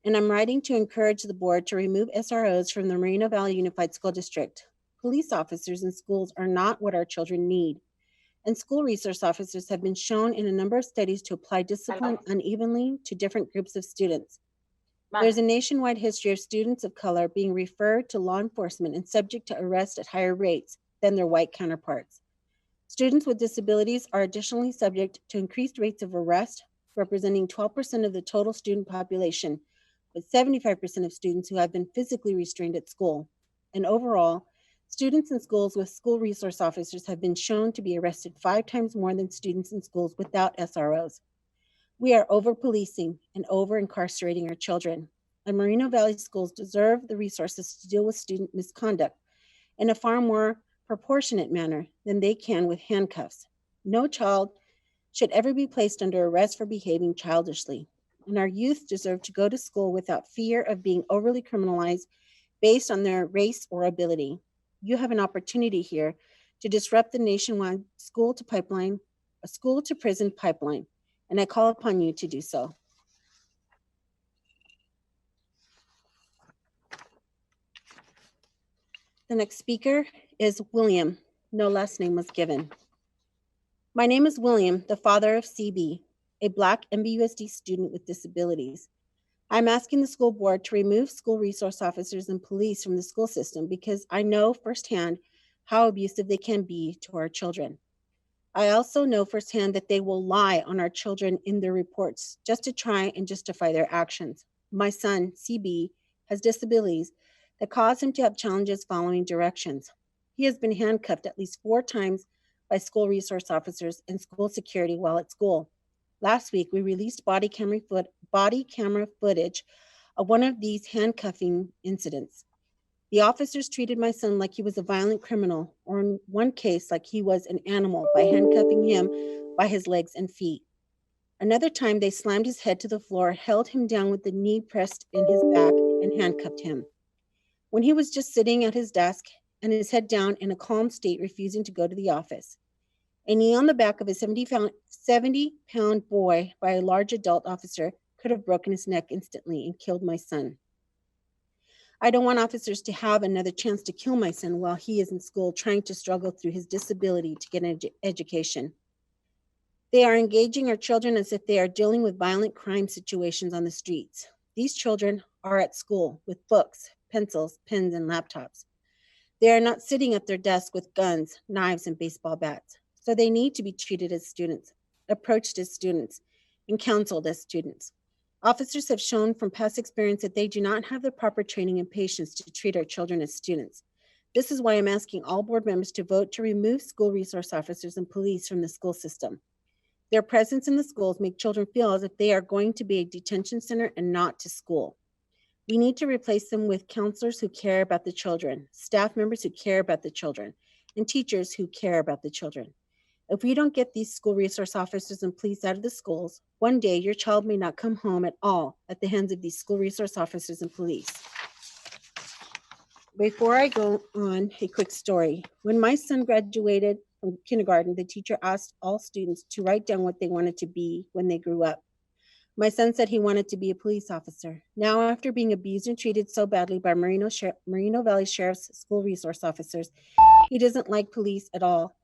and I'm writing to encourage the board to remove SROs from the Moreno Valley Unified School District. Police officers in schools are not what our children need, and school resource officers have been shown in a number of studies to apply discipline unevenly to different groups of students. There's a nationwide history of students of color being referred to law enforcement and subject to arrest at higher rates than their white counterparts. Students with disabilities are additionally subject to increased rates of arrest, representing 12% of the total student population, with 75% of students who have been physically restrained at school. And overall, students in schools with school resource officers have been shown to be arrested 5 times more than students in schools without SROs. We are over-policing and over-incarcerating our children, and Moreno Valley schools deserve the resources to deal with student misconduct in a far more proportionate manner than they can with handcuffs. No child should ever be placed under arrest for behaving childishly, and our youth deserve to go to school without fear of being overly criminalized based on their race or ability. You have an opportunity here to disrupt the nationwide school to prison pipeline, and I call upon you to do so. The next speaker is William. No last name was given. My name is William, the father of CB, a Black MVUSD student with disabilities. I'm asking the school board to remove school resource officers and police from the school system because I know firsthand how abusive they can be to our children. I also know firsthand that they will lie on our children in their reports just to try and justify their actions. My son, CB, has disabilities that cause him to have challenges following directions. He has been handcuffed at least 4 times by school resource officers and school security while at school. Last week, we released body camera footage of one of these handcuffing incidents. The officers treated my son like he was a violent criminal, or in one case, like he was an animal by handcuffing him by his legs and feet. Another time, they slammed his head to the floor, held him down with the knee pressed in his back, and handcuffed him. When he was just sitting at his desk and his head down in a calm state, refusing to go to the office. A knee on the back of a 70-pound boy by a large adult officer could have broken his neck instantly and killed my son. I don't want officers to have another chance to kill my son while he is in school trying to struggle through his disability to get an education. They are engaging our children as if they are dealing with violent crime situations on the streets. These children are at school with books, pencils, pens, and laptops. They are not sitting at their desk with guns, knives, and baseball bats. So they need to be treated as students, approached as students, and counseled as students. Officers have shown from past experience that they do not have the proper training and patience to treat our children as students. This is why I'm asking all board members to vote to remove school resource officers and police from the school system. Their presence in the schools make children feel as if they are going to be a detention center and not to school. We need to replace them with counselors who care about the children, staff members who care about the children, and teachers who care about the children. If we don't get these school resource officers and police out of the schools, one day your child may not come home at all at the hands of these school resource officers and police. Before I go on, a quick story. When my son graduated from kindergarten, the teacher asked all students to write down what they wanted to be when they grew up. My son said he wanted to be a police officer. Now, after being abused and treated so badly by Merino Valley Sheriff's school resource officers, he doesn't like police at all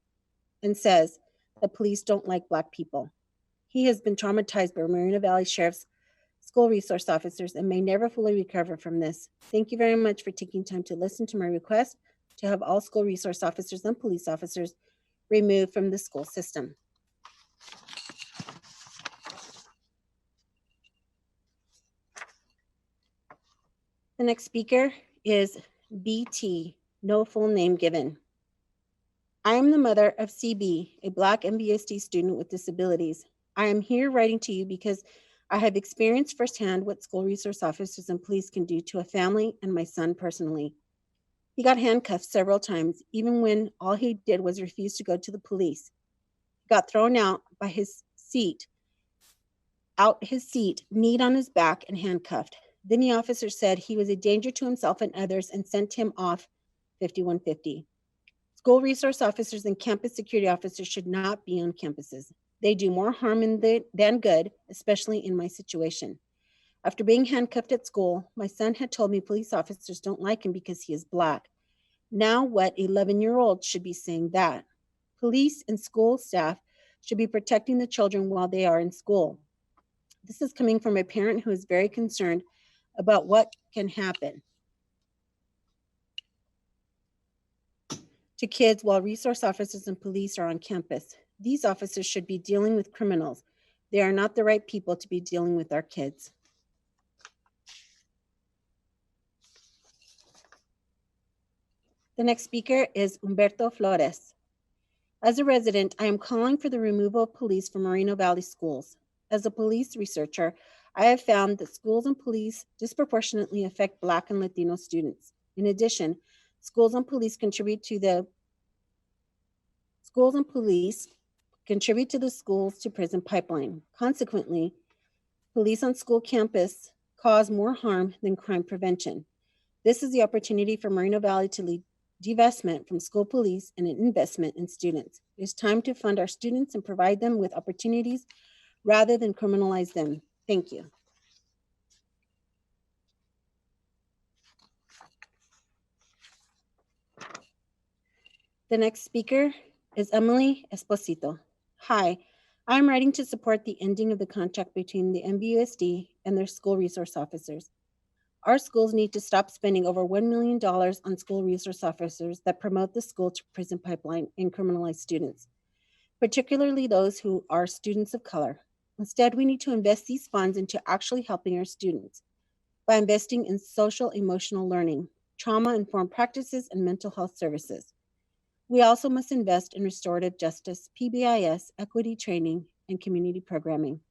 and says that police don't like Black people. He has been traumatized by Merino Valley Sheriff's school resource officers and may never fully recover from this. Thank you very much for taking time to listen to my request to have all school resource officers and police officers removed from the school system. The next speaker is BT, no full name given. I am the mother of CB, a Black MVUSD student with disabilities. I am here writing to you because I have experienced firsthand what school resource officers and police can do to a family and my son personally. He got handcuffed several times, even when all he did was refuse to go to the police. He got thrown out by his seat, kneed on his back and handcuffed. Then the officer said he was a danger to himself and others and sent him off 5150. School resource officers and campus security officers should not be on campuses. They do more harm than good, especially in my situation. After being handcuffed at school, my son had told me police officers don't like him because he is Black. Now what 11-year-old should be saying that? Police and school staff should be protecting the children while they are in school. This is coming from a parent who is very concerned about what can happen to kids while resource officers and police are on campus. These officers should be dealing with criminals. They are not the right people to be dealing with our kids. The next speaker is Humberto Flores. As a resident, I am calling for the removal of police from Moreno Valley schools. As a police researcher, I have found that schools and police disproportionately affect Black and Latino students. In addition, schools and police contribute to the schools to prison pipeline. Consequently, police on school campus cause more harm than crime prevention. This is the opportunity for Moreno Valley to lead divestment from school police and an investment in students. It is time to fund our students and provide them with opportunities rather than criminalize them. Thank you. The next speaker is Emily Esposito. Hi, I'm writing to support the ending of the contract between the MVUSD and their school resource officers. Our schools need to stop spending over $1 million on school resource officers that promote the school to prison pipeline and criminalize students, particularly those who are students of color. Instead, we need to invest these funds into actually helping our students by investing in social emotional learning, trauma-informed practices, and mental health services. We also must invest in restorative justice, PBIS, equity training, and community programming.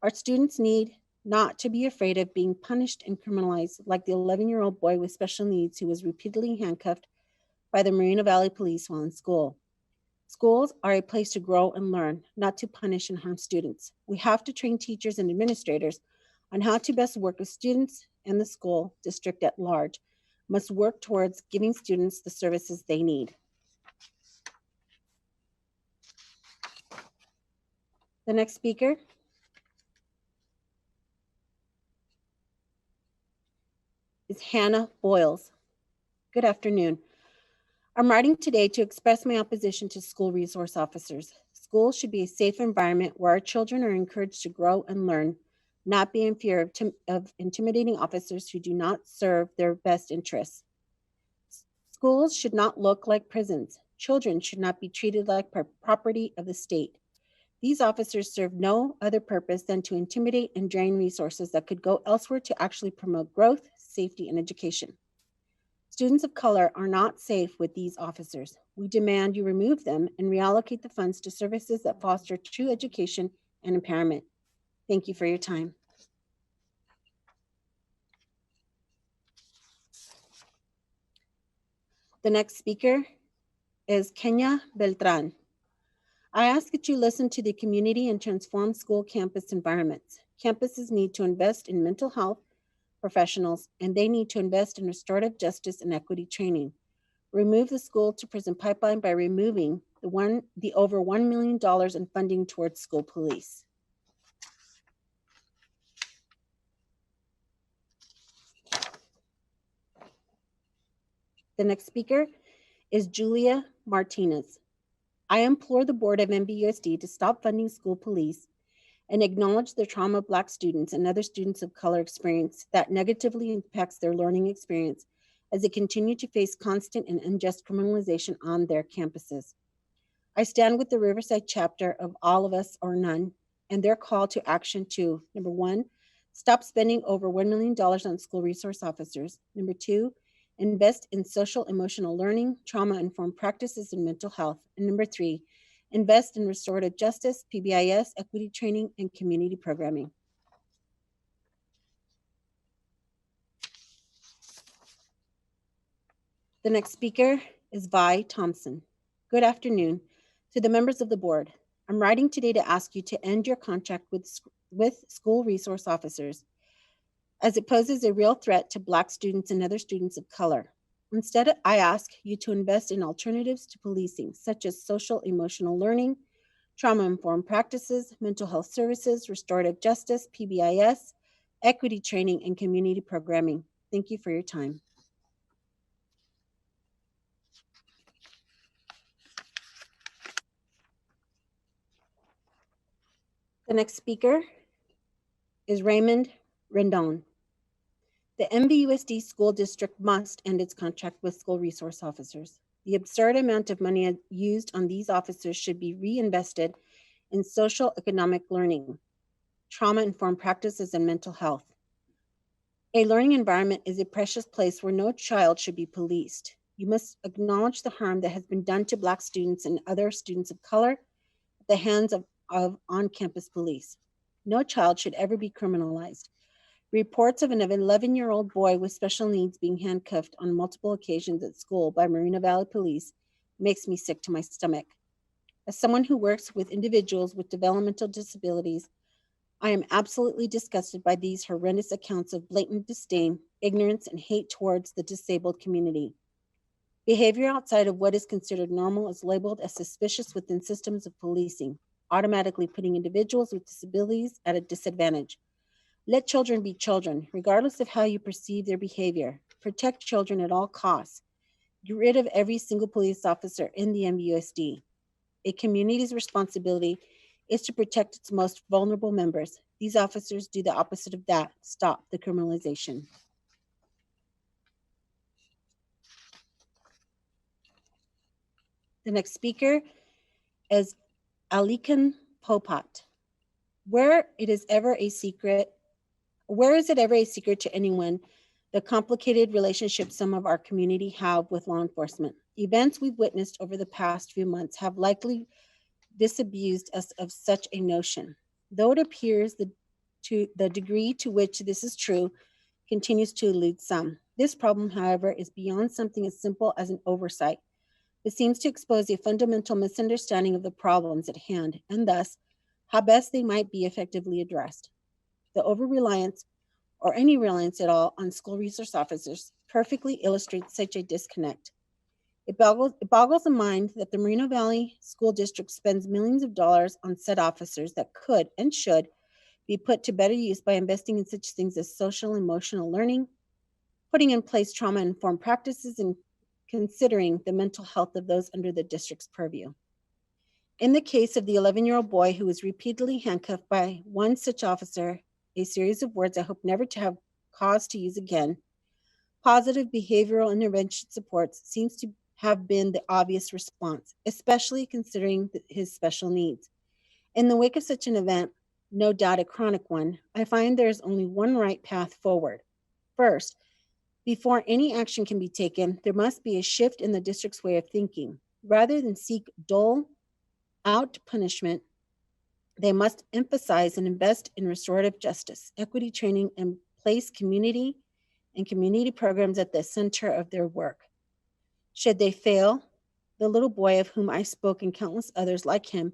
Our students need not to be afraid of being punished and criminalized like the 11-year-old boy with special needs who was repeatedly handcuffed by the Moreno Valley Police while in school. Schools are a place to grow and learn, not to punish and harm students. We have to train teachers and administrators on how to best work with students, and the school district at large must work towards giving students the services they need. The next speaker is Hannah Boyles. Good afternoon. I'm writing today to express my opposition to school resource officers. Schools should be a safe environment where our children are encouraged to grow and learn, not be in fear of intimidating officers who do not serve their best interests. Schools should not look like prisons. Children should not be treated like property of the state. These officers serve no other purpose than to intimidate and drain resources that could go elsewhere to actually promote growth, safety, and education. Students of color are not safe with these officers. We demand you remove them and reallocate the funds to services that foster true education and empowerment. Thank you for your time. The next speaker is Kenya Beltran. I ask that you listen to the community and transform school campus environments. Campuses need to invest in mental health professionals, and they need to invest in restorative justice and equity training. Remove the school to prison pipeline by removing the over $1 million in funding towards school police. The next speaker is Julia Martinez. I implore the board of MVUSD to stop funding school police and acknowledge the trauma Black students and other students of color experience that negatively impacts their learning experience as they continue to face constant and unjust criminalization on their campuses. I stand with the Riverside chapter of All of Us or None and their call to action to, number one, stop spending over $1 million on school resource officers. Number two, invest in social emotional learning, trauma-informed practices, and mental health. And number three, invest in restorative justice, PBIS, equity training, and community programming. The next speaker is Vi Thompson. Good afternoon to the members of the board. I'm writing today to ask you to end your contract with school resource officers, as it poses a real threat to Black students and other students of color. Instead, I ask you to invest in alternatives to policing, such as social emotional learning, trauma-informed practices, mental health services, restorative justice, PBIS, equity training, and community programming. Thank you for your time. The next speaker is Raymond Rendon. The MVUSD school district must end its contract with school resource officers. The absurd amount of money used on these officers should be reinvested in social economic learning, trauma-informed practices, and mental health. A learning environment is a precious place where no child should be policed. You must acknowledge the harm that has been done to Black students and other students of color at the hands of on-campus police. No child should ever be criminalized. Reports of an 11-year-old boy with special needs being handcuffed on multiple occasions at school by Moreno Valley Police makes me sick to my stomach. As someone who works with individuals with developmental disabilities, I am absolutely disgusted by these horrendous accounts of blatant disdain, ignorance, and hate towards the disabled community. Behavior outside of what is considered normal is labeled as suspicious within systems of policing, automatically putting individuals with disabilities at a disadvantage. Let children be children, regardless of how you perceive their behavior. Protect children at all costs. Get rid of every single police officer in the MVUSD. A community's responsibility is to protect its most vulnerable members. These officers do the opposite of that. Stop the criminalization. The next speaker is Alikan Popat. Where is it ever a secret to anyone the complicated relationship some of our community have with law enforcement? Events we've witnessed over the past few months have likely disabused us of such a notion. Though it appears the degree to which this is true continues to elude some. This problem, however, is beyond something as simple as an oversight. It seems to expose a fundamental misunderstanding of the problems at hand, and thus, how best they might be effectively addressed. The over-reliance, or any reliance at all, on school resource officers perfectly illustrates such a disconnect. It boggles the mind that the Moreno Valley School District spends millions of dollars on said officers that could and should be put to better use by investing in such things as social and emotional learning, putting in place trauma-informed practices, and considering the mental health of those under the district's purview. In the case of the 11-year-old boy who was repeatedly handcuffed by one such officer, a series of words I hope never to have cause to use again, Positive behavioral intervention supports seems to have been the obvious response, especially considering his special needs. In the wake of such an event, no doubt a chronic one, I find there is only one right path forward. First, before any action can be taken, there must be a shift in the district's way of thinking. Rather than seek dole out punishment, they must emphasize and invest in restorative justice, equity training, and place community and community programs at the center of their work. Should they fail, the little boy of whom I spoke and countless others like him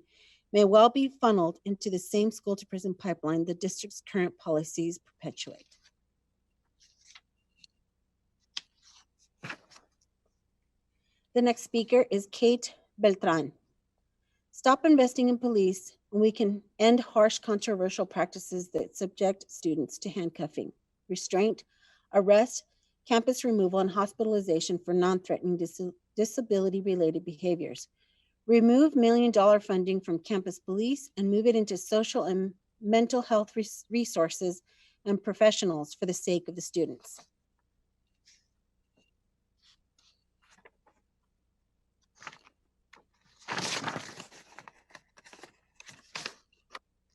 may well be funneled into the same school to prison pipeline the district's current policies perpetuate. The next speaker is Kate Beltran. Stop investing in police, and we can end harsh, controversial practices that subject students to handcuffing, restraint, arrest, campus removal, and hospitalization for non-threatening disability-related behaviors. Remove million-dollar funding from campus police and move it into social and mental health resources and professionals for the sake of the students.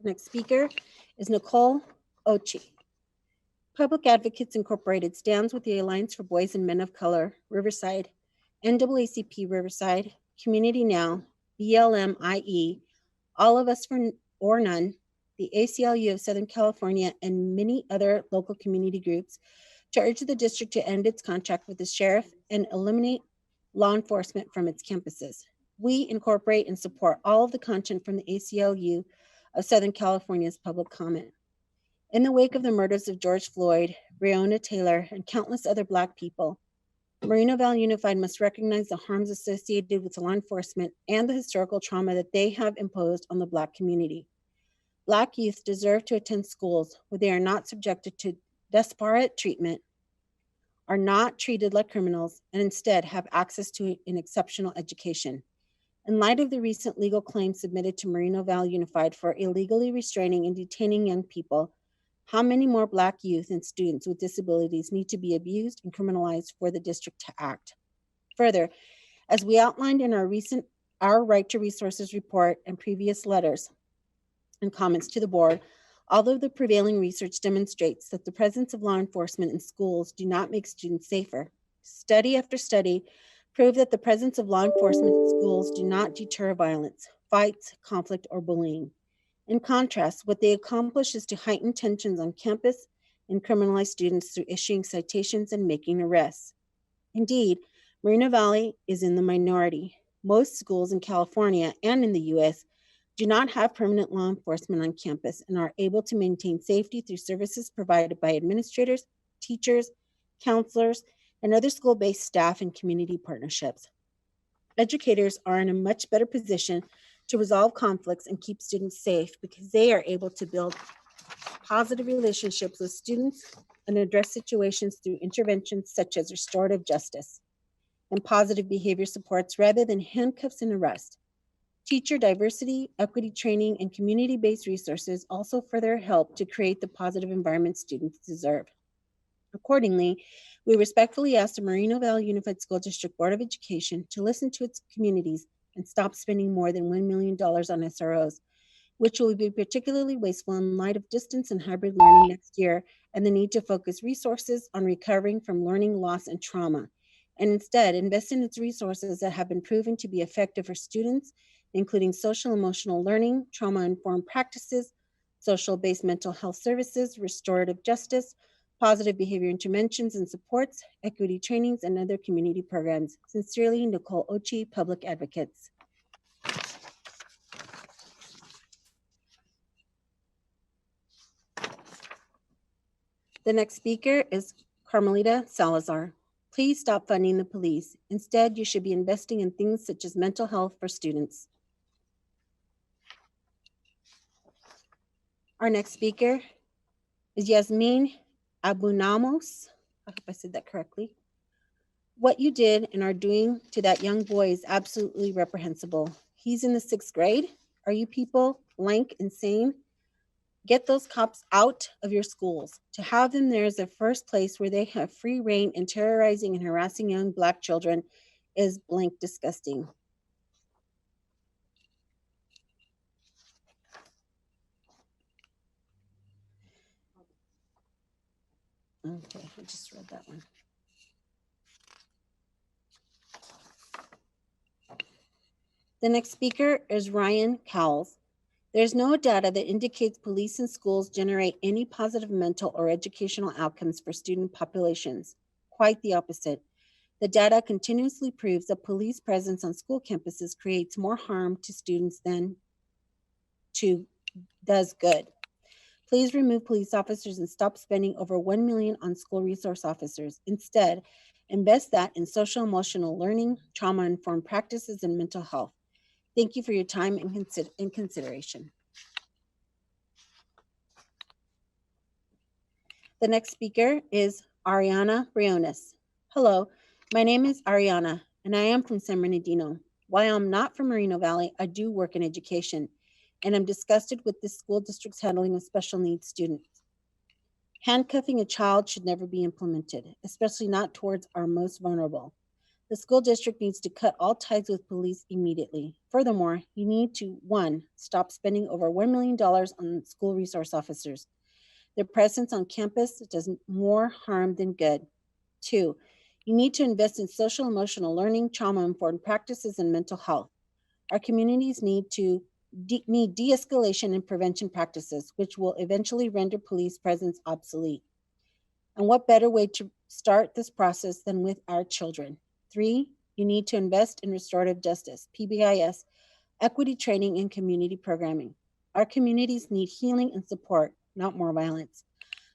The next speaker is Nicole Ochi. Public Advocates Incorporated stands with the Alliance for Boys and Men of Color, Riverside, NAACP Riverside, Community Now, BLMIE, All of Us or None, the ACLU of Southern California, and many other local community groups to urge the district to end its contract with the sheriff and eliminate law enforcement from its campuses. We incorporate and support all of the content from the ACLU of Southern California's public comment. In the wake of the murders of George Floyd, Breonna Taylor, and countless other Black people, Moreno Valley Unified must recognize the harms associated with law enforcement and the historical trauma that they have imposed on the Black community. Black youth deserve to attend schools where they are not subjected to disparate treatment, are not treated like criminals, and instead have access to an exceptional education. In light of the recent legal claims submitted to Moreno Valley Unified for illegally restraining and detaining young people, how many more Black youth and students with disabilities need to be abused and criminalized for the district to act? Further, as we outlined in our Right to Resources report and previous letters and comments to the board, although the prevailing research demonstrates that the presence of law enforcement in schools do not make students safer, study after study prove that the presence of law enforcement in schools do not deter violence, fights, conflict, or bullying. In contrast, what they accomplish is to heighten tensions on campus and criminalize students through issuing citations and making arrests. Indeed, Moreno Valley is in the minority. Most schools in California and in the US do not have permanent law enforcement on campus and are able to maintain safety through services provided by administrators, teachers, counselors, and other school-based staff and community partnerships. Educators are in a much better position to resolve conflicts and keep students safe because they are able to build positive relationships with students and address situations through interventions such as restorative justice and positive behavior supports rather than handcuffs and arrest. Teacher diversity, equity training, and community-based resources also further help to create the positive environment students deserve. Accordingly, we respectfully ask the Moreno Valley Unified School District Board of Education to listen to its communities and stop spending more than $1 million on SROs, which will be particularly wasteful in light of distance and hybrid learning next year and the need to focus resources on recovering from learning loss and trauma, and instead invest in its resources that have been proven to be effective for students, including social emotional learning, trauma-informed practices, social-based mental health services, restorative justice, positive behavior interventions and supports, equity trainings, and other community programs. Sincerely, Nicole Ochi, Public Advocates. The next speaker is Carmelita Salazar. Please stop funding the police. Instead, you should be investing in things such as mental health for students. Our next speaker is Yasmin Abunamos. I hope I said that correctly. What you did and are doing to that young boy is absolutely reprehensible. He's in the 6th grade. Are you people blank insane? Get those cops out of your schools. To have them there is the first place where they have free reign in terrorizing and harassing young Black children is blank disgusting. Okay, I just read that one. The next speaker is Ryan Cowles. There's no data that indicates police and schools generate any positive mental or educational outcomes for student populations. Quite the opposite. The data continuously proves that police presence on school campuses creates more harm to students than does good. Please remove police officers and stop spending over $1 million on school resource officers. Instead, invest that in social emotional learning, trauma-informed practices, and mental health. Thank you for your time and consideration. The next speaker is Ariana Briones. Hello, my name is Ariana, and I am from San Bernardino. While I'm not from Moreno Valley, I do work in education, and I'm disgusted with this school district's handling of special needs students. Handcuffing a child should never be implemented, especially not towards our most vulnerable. The school district needs to cut all ties with police immediately. Furthermore, you need to, 1, stop spending over $1 million on school resource officers. Their presence on campus does more harm than good. 2, you need to invest in social emotional learning, trauma-informed practices, and mental health. Our communities need de-escalation and prevention practices, which will eventually render police presence obsolete. And what better way to start this process than with our children? 3, you need to invest in restorative justice, PBIS, equity training, and community programming. Our communities need healing and support, not more violence.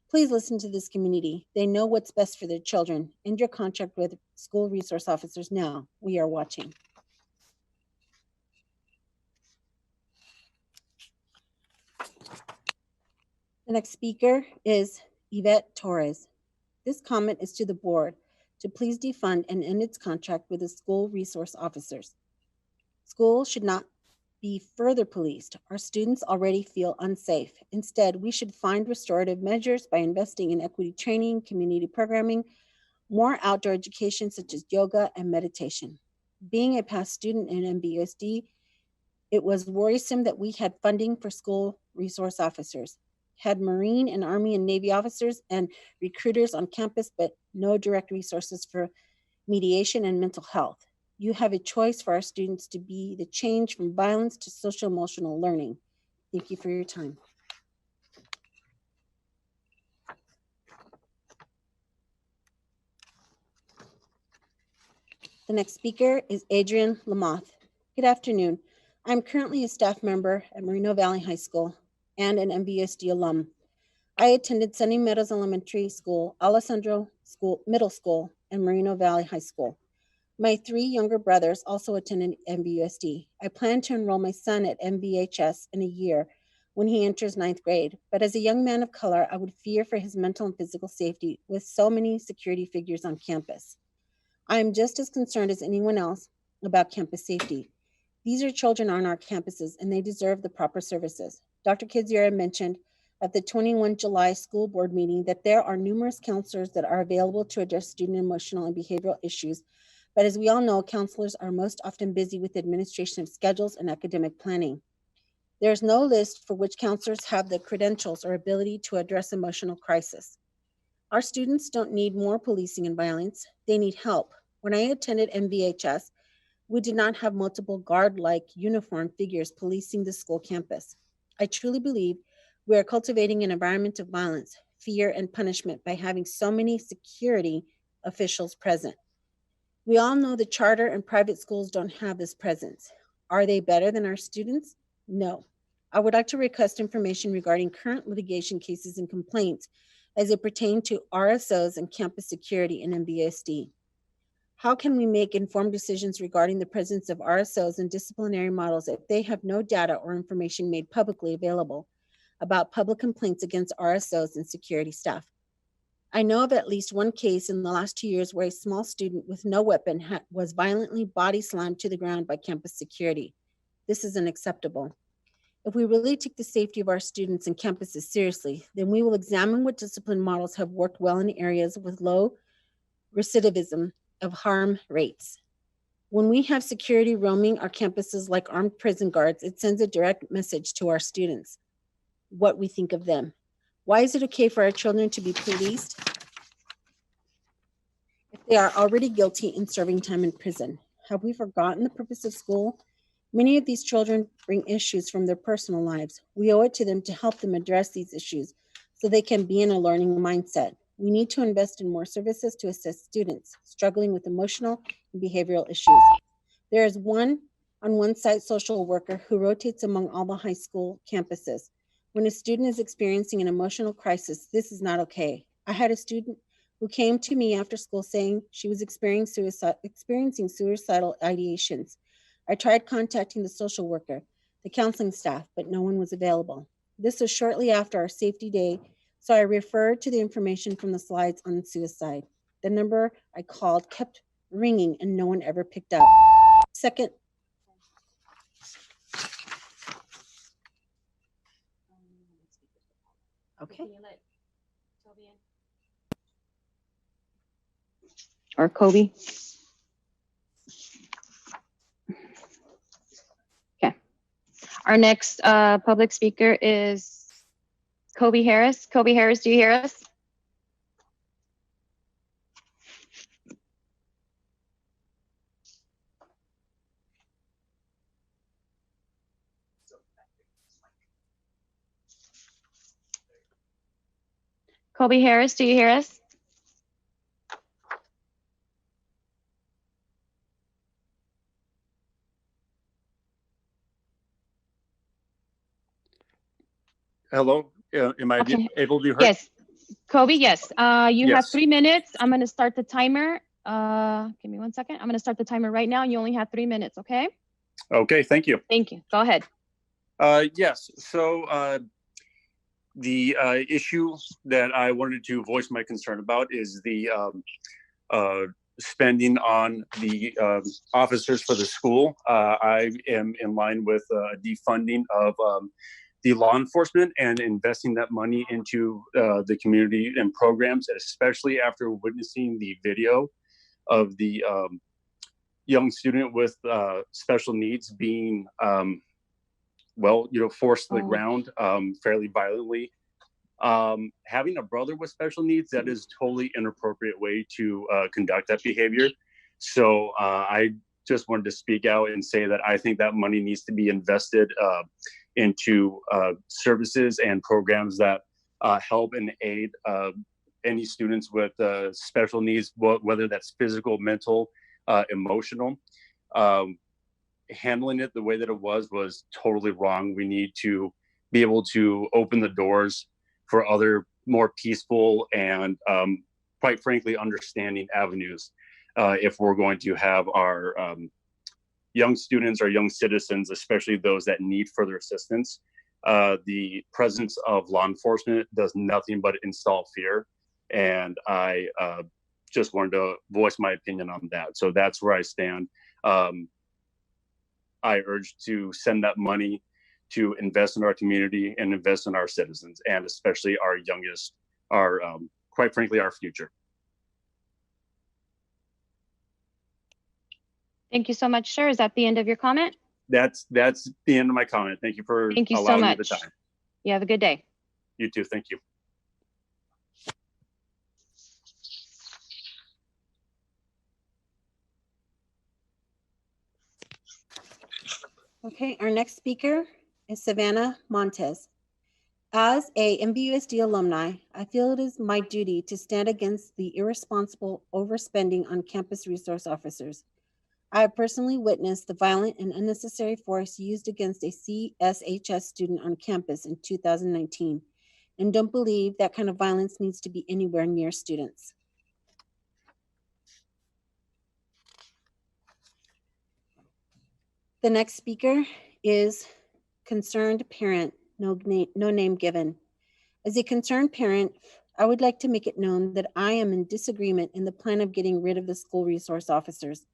Please listen to this community. They know what's best for their children. End your contract with school resource officers now. We are watching. The next speaker is Yvette Torres. This comment is to the board to please defund and end its contract with the school resource officers. Schools should not be further policed. Our students already feel unsafe. Instead, we should find restorative measures by investing in equity training, community programming, more outdoor education such as yoga and meditation. Being a past student in MVUSD, it was worrisome that we had funding for school resource officers, had Marine and Army and Navy officers and recruiters on campus, but no direct resources for mediation and mental health. You have a choice for our students to be the change from violence to social emotional learning. Thank you for your time. The next speaker is Adrian Lamoth. Good afternoon. I'm currently a staff member at Moreno Valley High School and an MVUSD alum. I attended Sunny Meadows Elementary School, Alessandro Middle School, and Moreno Valley High School. My 3 younger brothers also attended MVUSD. I plan to enroll my son at MVHS in a year when he enters 9th grade, but as a young man of color, I would fear for his mental and physical safety with so many security figures on campus. I am just as concerned as anyone else about campus safety. These are children on our campuses and they deserve the proper services. Dr. Kidziora mentioned at the 21 July school board meeting that there are numerous counselors that are available to address student emotional and behavioral issues. But as we all know, counselors are most often busy with the administration of schedules and academic planning. There is no list for which counselors have the credentials or ability to address emotional crisis. Our students don't need more policing and violence, they need help. When I attended MVHS, we did not have multiple guard-like uniform figures policing the school campus. I truly believe we are cultivating an environment of violence, fear, and punishment by having so many security officials present. We all know the charter and private schools don't have this presence. Are they better than our students? No. I would like to request information regarding current litigation cases and complaints as it pertains to RSOs and campus security in MVUSD. How can we make informed decisions regarding the presence of RSOs and disciplinary models if they have no data or information made publicly available about public complaints against RSOs and security staff? I know of at least one case in the last 2 years where a small student with no weapon was violently body slammed to the ground by campus security. This is unacceptable. If we really take the safety of our students and campuses seriously, then we will examine what discipline models have worked well in areas with low recidivism of harm rates. When we have security roaming our campuses like armed prison guards, it sends a direct message to our students what we think of them. Why is it okay for our children to be policed if they are already guilty and serving time in prison? Have we forgotten the purpose of school? Many of these children bring issues from their personal lives. We owe it to them to help them address these issues so they can be in a learning mindset. We need to invest in more services to assist students struggling with emotional and behavioral issues. There is one on-one site social worker who rotates among all the high school campuses. When a student is experiencing an emotional crisis, this is not okay. I had a student who came to me after school saying she was experiencing suicidal ideations. I tried contacting the social worker, the counseling staff, but no one was available. This was shortly after our safety day, so I referred to the information from the slides on suicide. The number I called kept ringing and no one ever picked up. Second, okay. Or Kobe. Okay. Our next public speaker is Kobe Harris. Kobe Harris, do you hear us? Kobe Harris, do you hear us? Hello, am I Okay. able to be heard? Yes. Kobe, yes. You have Yes. 3 minutes. I'm going to start the timer. Give me 1 second. I'm going to start the timer right now. You only have 3 minutes, okay? Okay, thank you. Thank you. Go ahead. Yes, so the issue that I wanted to voice my concern about is the spending on the officers for the school. I am in line with defunding of the law enforcement and investing that money into the community and programs, especially after witnessing the video of the young student with special needs being, forced to the ground fairly violently. Having a brother with special needs, that is totally inappropriate way to conduct that behavior. So I just wanted to speak out and say that I think that money needs to be invested into services and programs that help and aid any students with special needs, whether that's physical, mental, emotional. Handling it the way that it was totally wrong. We need to be able to open the doors for other more peaceful and quite frankly understanding avenues if we're going to have our young students or young citizens, especially those that need further assistance. The presence of law enforcement does nothing but install fear, and I just wanted to voice my opinion on that. So that's where I stand. I urge to send that money to invest in our community and invest in our citizens, and especially our youngest, our quite frankly, our future. Thank you so much, sir. Is that the end of your comment? That's the end of my comment. Thank you for Thank you so allowing me much. the time. You have a good day. You too. Thank you. Okay, our next speaker is Savannah Montez. As a MVUSD alumni, I feel it is my duty to stand against the irresponsible overspending on campus resource officers. I have personally witnessed the violent and unnecessary force used against a CSHS student on campus in 2019, and don't believe that kind of violence needs to be anywhere near students. The next speaker is concerned parent, no name given. As a concerned parent, I would like to make it known that I am in disagreement in the plan of getting rid of the school resource officers.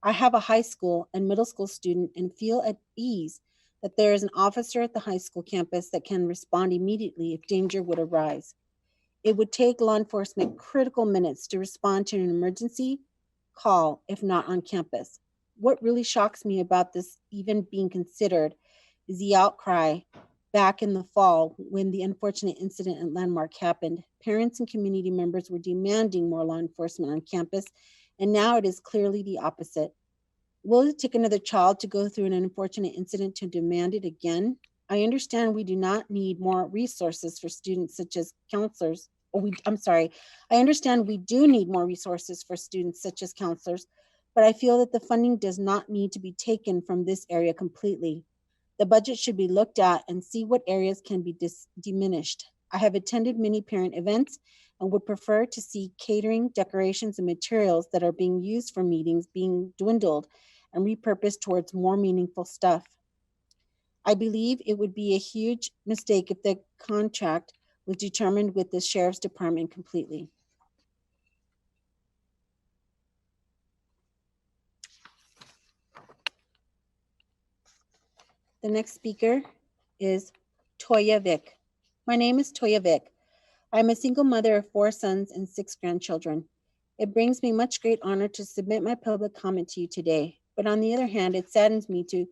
I have a high school and middle school student and feel at ease that there is an officer at the high school campus that can respond immediately if danger would arise. It would take law enforcement critical minutes to respond to an emergency call if not on campus. What really shocks me about this even being considered is the outcry back in the fall when the unfortunate incident at Landmark happened. Parents and community members were demanding more law enforcement on campus, and now it is clearly the opposite. Will it take another child to go through an unfortunate incident to demand it again? I understand we do not need more resources for students such as counselors. I understand we do need more resources for students such as counselors, but I feel that the funding does not need to be taken from this area completely. The budget should be looked at and see what areas can be diminished. I have attended many parent events and would prefer to see catering, decorations, and materials that are being used for meetings being dwindled and repurposed towards more meaningful stuff. I believe it would be a huge mistake if the contract was determined with the Sheriff's Department completely. The next speaker is Toya Vick. My name is Toya Vick. I'm a single mother of 4 sons and 6 grandchildren. It brings me much great honor to submit my public comment to you today, but on the other hand, it saddens me to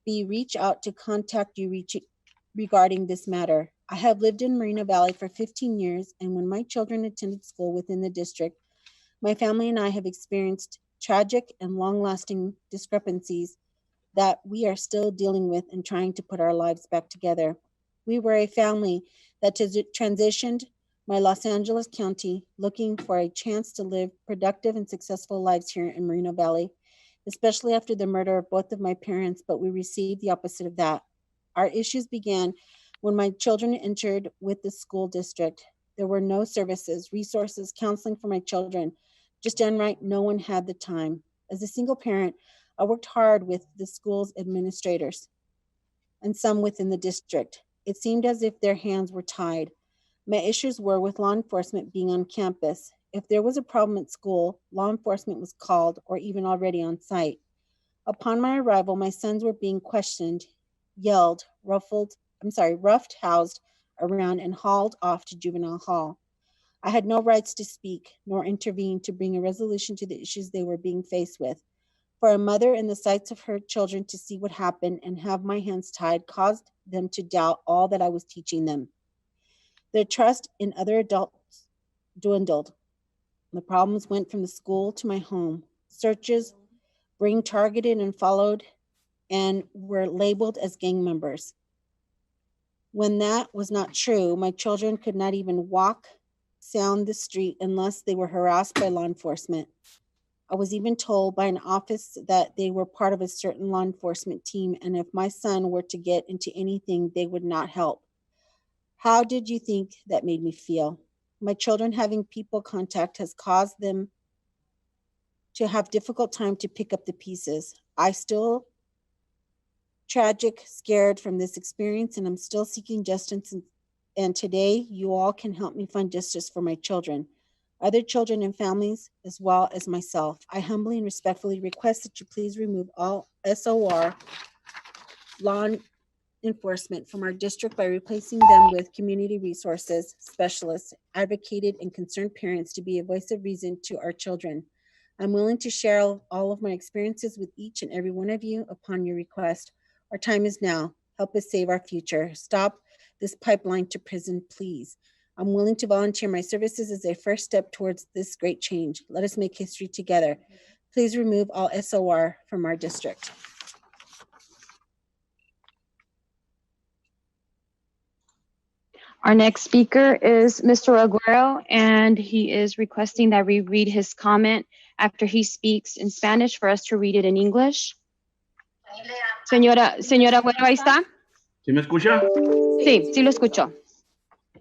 be reached out to contact you regarding this matter. I have lived in Moreno Valley for 15 years, and when my children attended school within the district, my family and I have experienced tragic and long-lasting discrepancies that we are still dealing with and trying to put our lives back together. We were a family that transitioned my Los Angeles County looking for a chance to live productive and successful lives here in Moreno Valley, especially after the murder of both of my parents, but we received the opposite of that. Our issues began when my children entered with the school district. There were no services, resources, counseling for my children. Just downright, no one had the time. As a single parent, I worked hard with the school's administrators and some within the district. It seemed as if their hands were tied. My issues were with law enforcement being on campus. If there was a problem at school, law enforcement was called or even already on site. Upon my arrival, my sons were being questioned, yelled, roughed, housed around, and hauled off to juvenile hall. I had no rights to speak nor intervene to bring a resolution to the issues they were being faced with. For a mother in the sights of her children to see what happened and have my hands tied caused them to doubt all that I was teaching them. Their trust in other adults dwindled. The problems went from the school to my home. Searches being targeted and followed and were labeled as gang members. When that was not true, my children could not even walk down the street unless they were harassed by law enforcement. I was even told by an office that they were part of a certain law enforcement team, and if my son were to get into anything, they would not help. How did you think that made me feel? My children having people contact has caused them to have difficult time to pick up the pieces. I still tragic, scared from this experience, and I'm still seeking justice. And today, you all can help me find justice for my children, other children and families, as well as myself. I humbly and respectfully request that you please remove all SOR law enforcement from our district by replacing them with community resources specialists, advocated, and concerned parents to be a voice of reason to our children. I'm willing to share all of my experiences with each and every one of you upon your request. Our time is now. Help us save our future. Stop this pipeline to prison, please. I'm willing to volunteer my services as a first step towards this great change. Let us make history together. Please remove all SOR from our district. Our next speaker is Mr. Aguero, and he is requesting that we read his comment after he speaks in Spanish for us to read it in English. Señora Aguero, ahí está. ¿Sí me escucha? Sí, sí lo escucho.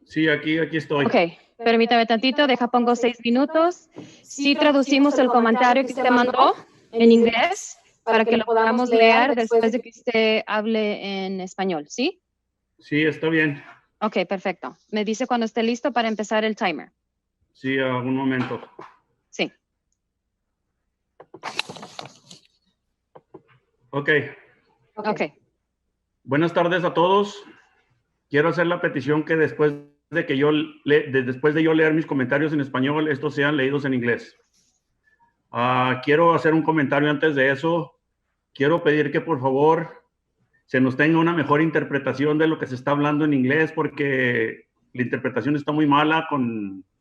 Sí, aquí estoy. Ok, permítame tantito, deja pongo 6 minutos. Sí traducimos el comentario que usted mandó en inglés para que lo podamos leer después de que usted hable en español, ¿sí? Sí, está bien. Ok, perfecto. Me dice cuando esté listo para empezar el timer. Sí, un momento. Sí. Ok. Ok. Buenas tardes a todos. Quiero hacer la petición que después de yo leer mis comentarios en español, estos sean leídos en inglés. Quiero hacer un comentario antes de eso. Quiero pedir que por favor se nos tenga una mejor interpretación de lo que se está hablando en inglés, porque la interpretación está muy mala,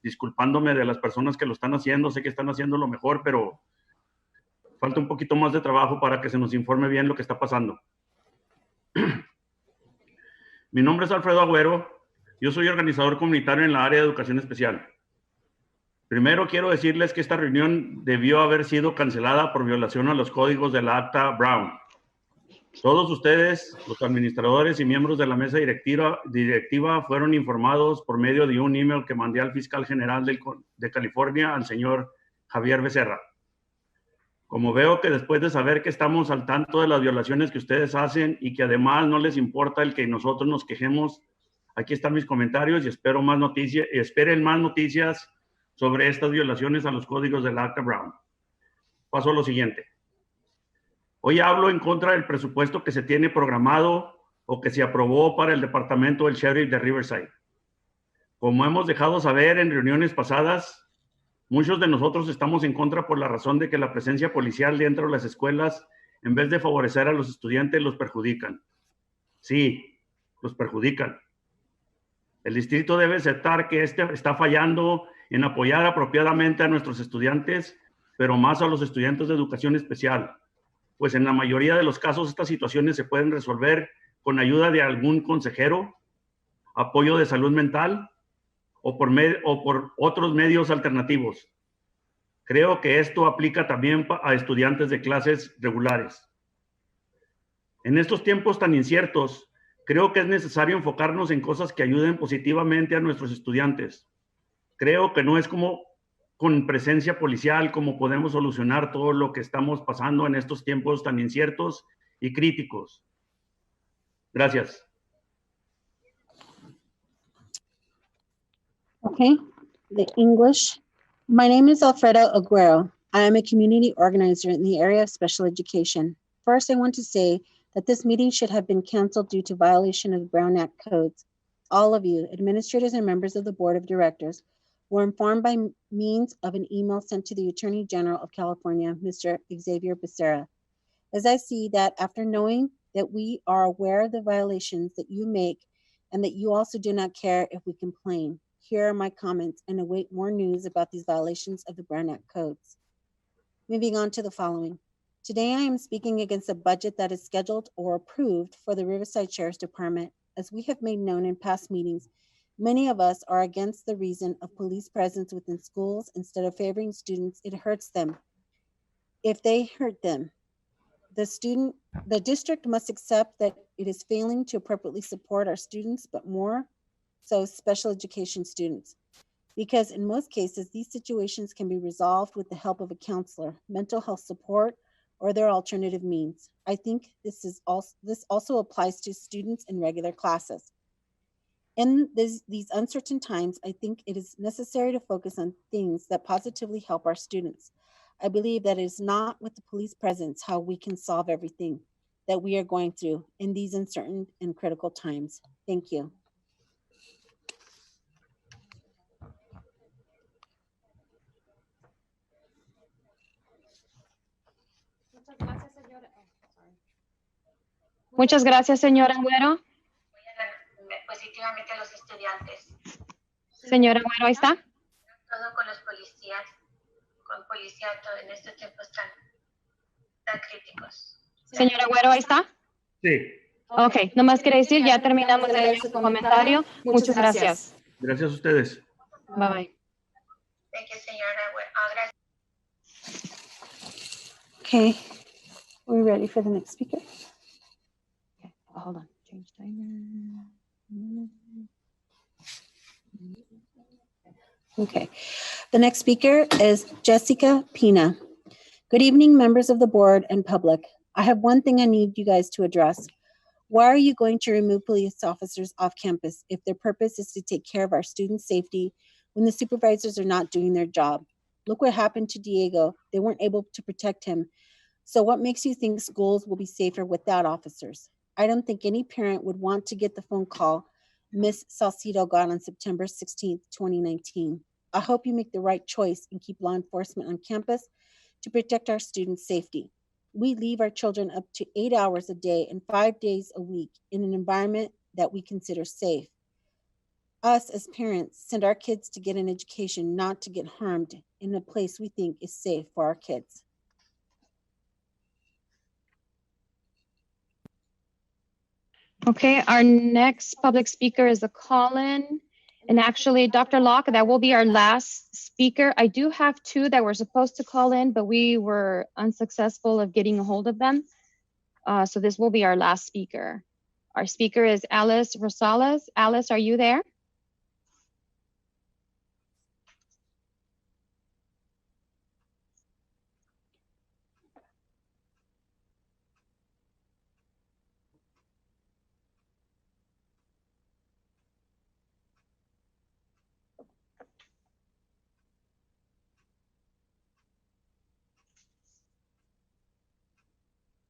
disculpándome de las personas que lo están haciendo. Sé que están haciendo lo mejor, pero falta un poquito más de trabajo para que se nos informe bien lo que está pasando. Mi nombre es Alfredo Agüero. Yo soy organizador comunitario en la área de educación especial. Primero quiero decirles que esta reunión debió haber sido cancelada por violación a los códigos de la Acta Brown. Todos ustedes, los administradores y miembros de la mesa directiva fueron informados por medio de un email que mandé al fiscal general de California, al señor Javier Becerra. Como veo que después de saber que estamos al tanto de las violaciones que ustedes hacen y que además no les importa el que nosotros nos quejemos, aquí están mis comentarios y esperen más noticias sobre estas violaciones a los códigos del Acta Brown. Paso a lo siguiente. Hoy hablo en contra del presupuesto que se tiene programado o que se aprobó para el departamento del sheriff de Riverside. Como hemos dejado saber en reuniones pasadas, muchos de nosotros estamos en contra por la razón de que la presencia policial dentro de las escuelas, en vez de favorecer a los estudiantes, los perjudican. Sí, los perjudican. El distrito debe aceptar que está fallando en apoyar apropiadamente a nuestros estudiantes, pero más a los estudiantes de educación especial, pues en la mayoría de los casos estas situaciones se pueden resolver con ayuda de algún consejero, apoyo de salud mental o por otros medios alternativos. Creo que esto aplica también a estudiantes de clases regulares. En estos tiempos tan inciertos, creo que es necesario enfocarnos en cosas que ayuden positivamente a nuestros estudiantes. Creo que no es como con presencia policial como podemos solucionar todo lo que estamos pasando en estos tiempos tan inciertos y críticos. Gracias. Okay, the English. My name is Alfredo Aguero. I am a community organizer in the area of special education. First, I want to say that this meeting should have been canceled due to violation of the Brown Act codes. All of you, administrators and members of the board of directors, were informed by means of an email sent to the Attorney General of California, Mr. Xavier Becerra. As I see that after knowing that we are aware of the violations that you make and that you also do not care if we complain, here are my comments and await more news about these violations of the Brown Act codes. Moving on to the following. Today I am speaking against a budget that is scheduled or approved for the Riverside Sheriff's Department. As we have made known in past meetings, many of us are against the reason of police presence within schools. Instead of favoring students, it hurts them. If they hurt them, the district must accept that it is failing to appropriately support our students, but more so special education students. Because in most cases, these situations can be resolved with the help of a counselor, mental health support, or their alternative means. I think this also applies to students in regular classes. In these uncertain times, I think it is necessary to focus on things that positively help our students. I believe that it is not with the police presence how we can solve everything that we are going through in these uncertain and critical times. Thank you. Muchas gracias, señora Agüero. Positivamente a los estudiantes. Señora Agüero, ¿ahí está? Todo con los policías, con policía todo en estos tiempos tan críticos. Señora Agüero, ¿ahí está? Sí. Ok, nomás quiere decir, ya terminamos de leer su comentario. Muchas gracias. Gracias a ustedes. Bye bye. Thank you, señora. Gracias. Okay, we're ready for the next speaker. Okay, hold on. Change timer. Okay, the next speaker is Jessica Pina. Good evening, members of the board and public. I have one thing I need you guys to address. Why are you going to remove police officers off campus if their purpose is to take care of our students' safety when the supervisors are not doing their job? Look what happened to Diego. They weren't able to protect him. So what makes you think schools will be safer without officers? I don't think any parent would want to get the phone call Miss Salcido got on September 16th, 2019. I hope you make the right choice and keep law enforcement on campus to protect our students' safety. We leave our children up to 8 hours a day and 5 days a week in an environment that we consider safe. Us as parents send our kids to get an education, not to get harmed in a place we think is safe for our kids. Okay, our next public speaker is a call-in. And actually, Dr. Locke, that will be our last speaker. I do have two that were supposed to call in, but we were unsuccessful of getting a hold of them. So this will be our last speaker. Our speaker is Alice Rosales. Alice, are you there?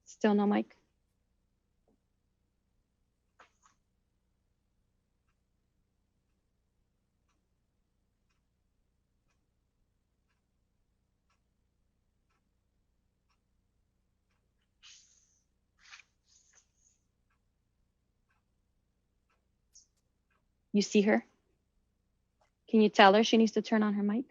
Still no mic. You see her? Can you tell her she needs to turn on her mic?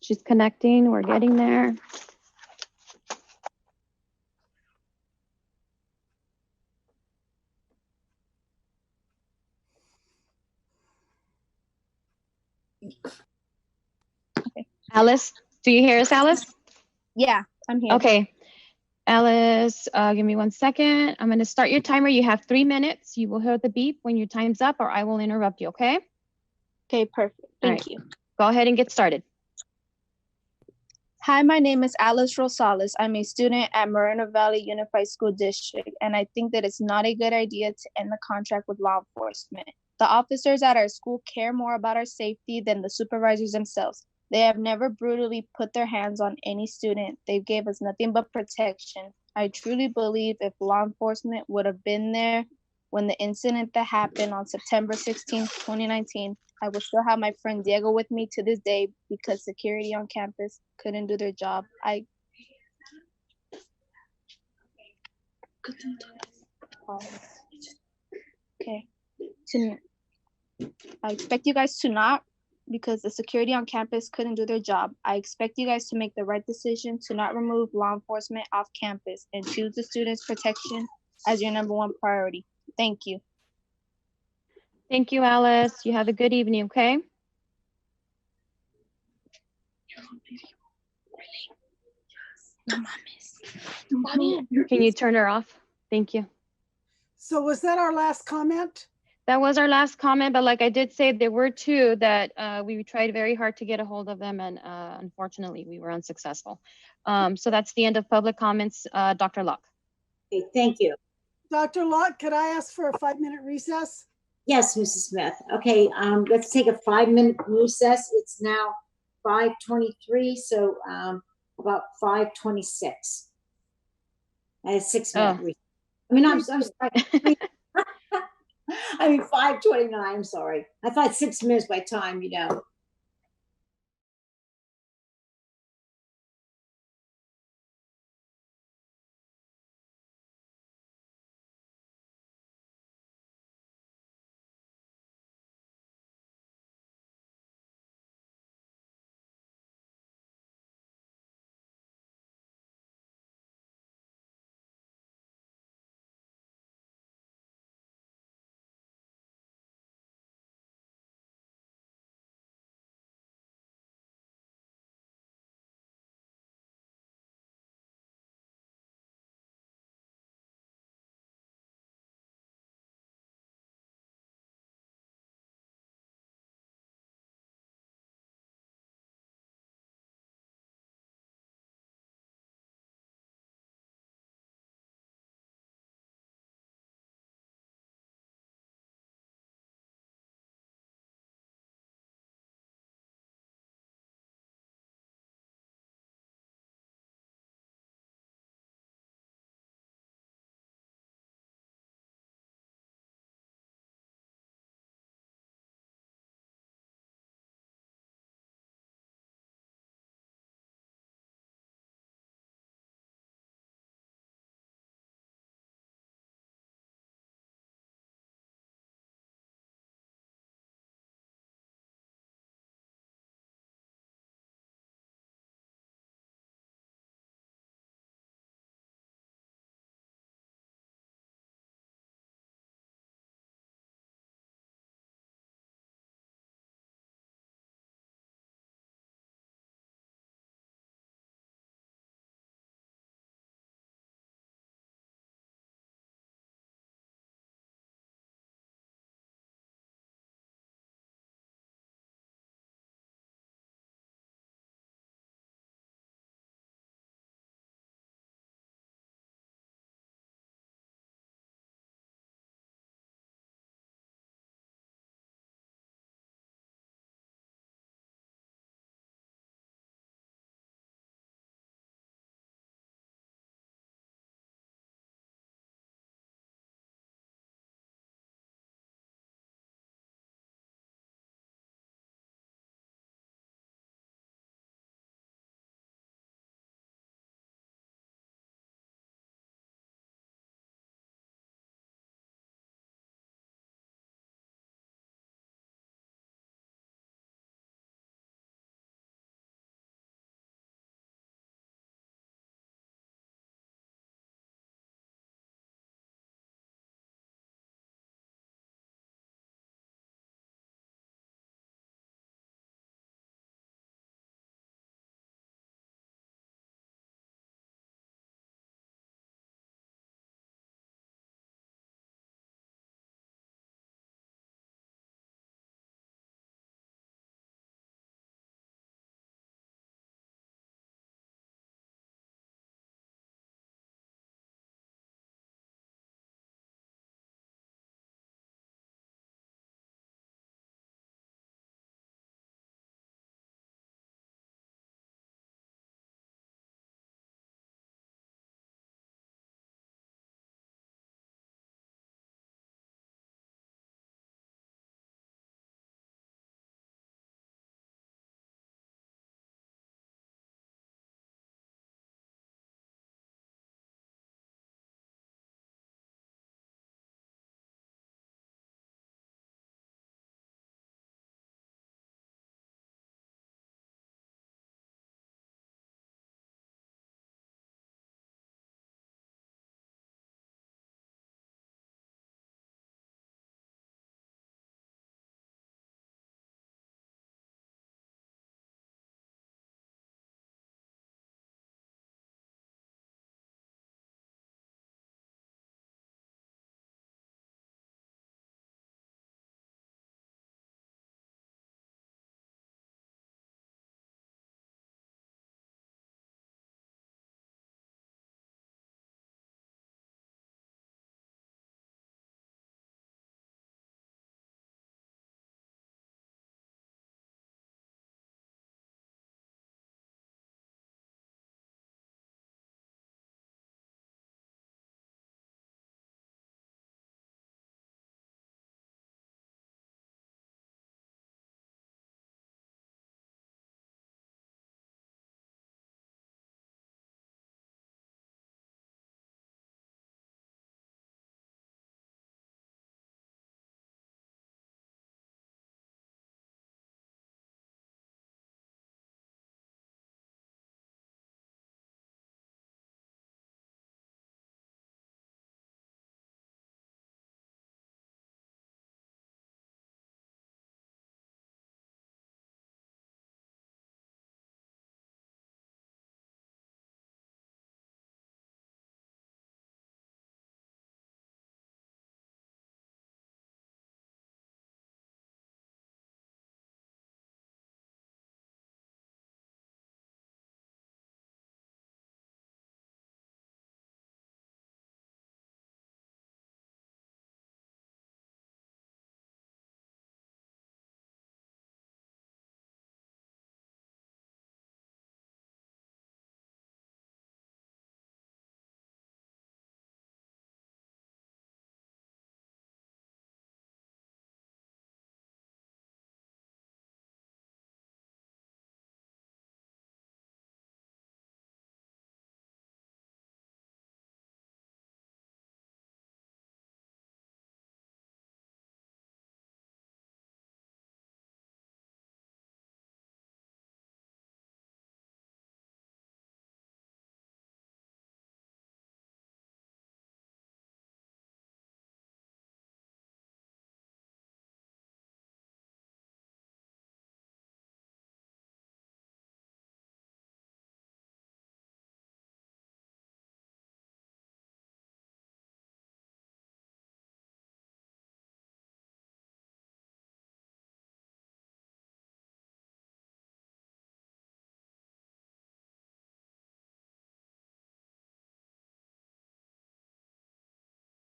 She's connecting, we're getting there. Okay. Alice, do you hear us, Alice? Yeah, I'm here. Okay. Alice, give me 1 second. I'm going to start your timer. You have 3 minutes. You will hear the beep when your time's up, or I will interrupt you, okay? Okay, perfect. Thank right. you. Go ahead and get started. Hi, my name is Alice Rosales. I'm a student at Moreno Valley Unified School District, and I think that it's not a good idea to end the contract with law enforcement. The officers at our school care more about our safety than the supervisors themselves. They have never brutally put their hands on any student. They gave us nothing but protection. I truly believe if law enforcement would have been there when the incident that happened on September 16th, 2019, I would still have my friend Diego with me to this day because security on campus couldn't do their job. Okay. I expect you guys to not, because the security on campus couldn't do their job. I expect you guys to make the right decision to not remove law enforcement off campus and choose the students' protection as your #1 priority. Thank you. Thank you, Alice. You have a good evening, okay? Can you turn her off? Thank you. So was that our last comment? That was our last comment, but like I did say, there were two that we tried very hard to get a hold of them, and unfortunately, we were unsuccessful. So that's the end of public comments. Dr. Locke. Okay, thank you. Dr. Locke, could I ask for a 5-minute recess? Yes, Mrs. Smith. Okay, let's take a 5-minute recess. It's now 5:23, so about 5:26. And a 6-minute recess. I mean, I'm sorry. I mean, 5:29, I'm sorry. I thought 6 minutes by time, you know.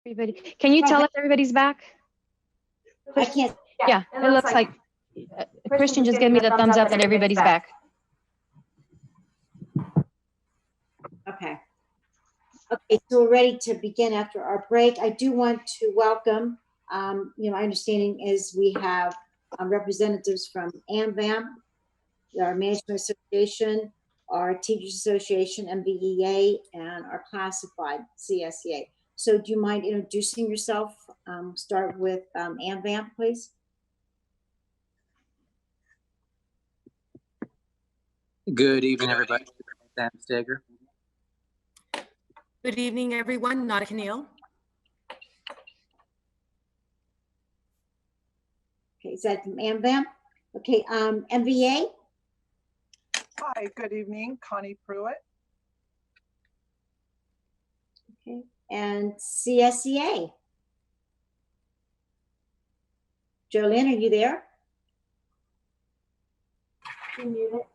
Everybody, can you tell if everybody's back? I can't. Yeah, it looks like Christian just gave me the thumbs up that everybody's back. Okay. Okay, so we're ready to begin after our break. I do want to welcome, my understanding is we have representatives from AMVAM, our Management Association, our Teachers Association, MVEA, and our classified CSEA. So do you mind introducing yourself? Start with AMVAM, please. Good evening, everybody. Sam Steger. Good evening, everyone. Nada Camille. Okay, is that from AMVAM? Okay, MVA? Hi, good evening. Connie Pruitt. Okay, and CSEA? Jolene, are you there? You mute it.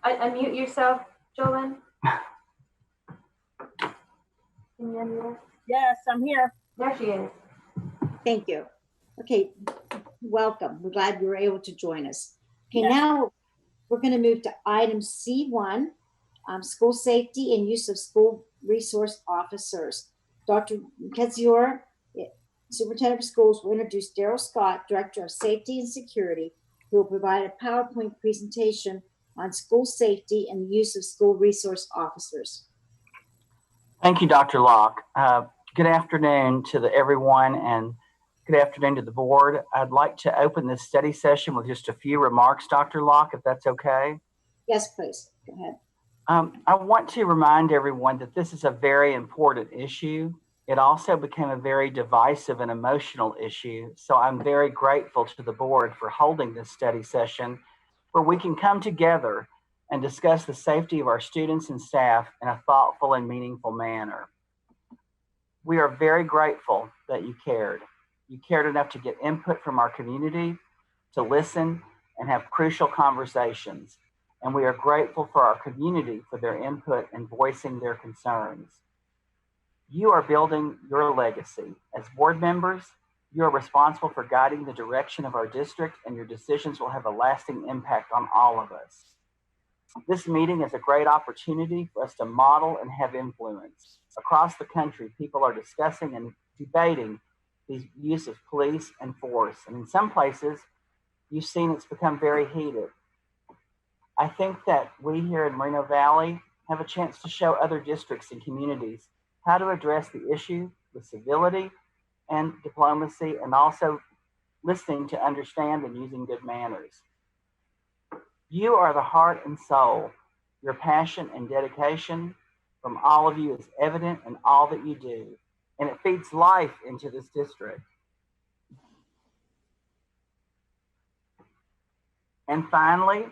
Unmute yourself, Jolene. Can you unmute her? Yes, I'm here. There she is. Thank you. Okay, welcome. We're glad you were able to join us. Okay, Yes. now we're going to move to item C1, school safety and use of school resource officers. Dr. Keziora, Superintendent of Schools, will introduce Daryl Scott, Director of Safety and Security, who will provide a PowerPoint presentation on school safety and the use of school resource officers. Thank you, Dr. Locke. Good afternoon to everyone, and good afternoon to the board. I'd like to open this study session with just a few remarks, Dr. Locke, if that's okay. Yes, please. Go ahead. I want to remind everyone that this is a very important issue. It also became a very divisive and emotional issue. So I'm very grateful to the board for holding this study session where we can come together and discuss the safety of our students and staff in a thoughtful and meaningful manner. We are very grateful that you cared. You cared enough to get input from our community, to listen and have crucial conversations. And we are grateful for our community for their input and voicing their concerns. You are building your legacy. As board members, you are responsible for guiding the direction of our district, and your decisions will have a lasting impact on all of us. This meeting is a great opportunity for us to model and have influence. Across the country, people are discussing and debating the use of police and force. And in some places, you've seen it's become very heated. I think that we here in Moreno Valley have a chance to show other districts and communities how to address the issue with civility and diplomacy, and also listening to understand and using good manners. You are the heart and soul. Your passion and dedication from all of you is evident in all that you do, and it feeds life into this district. And finally,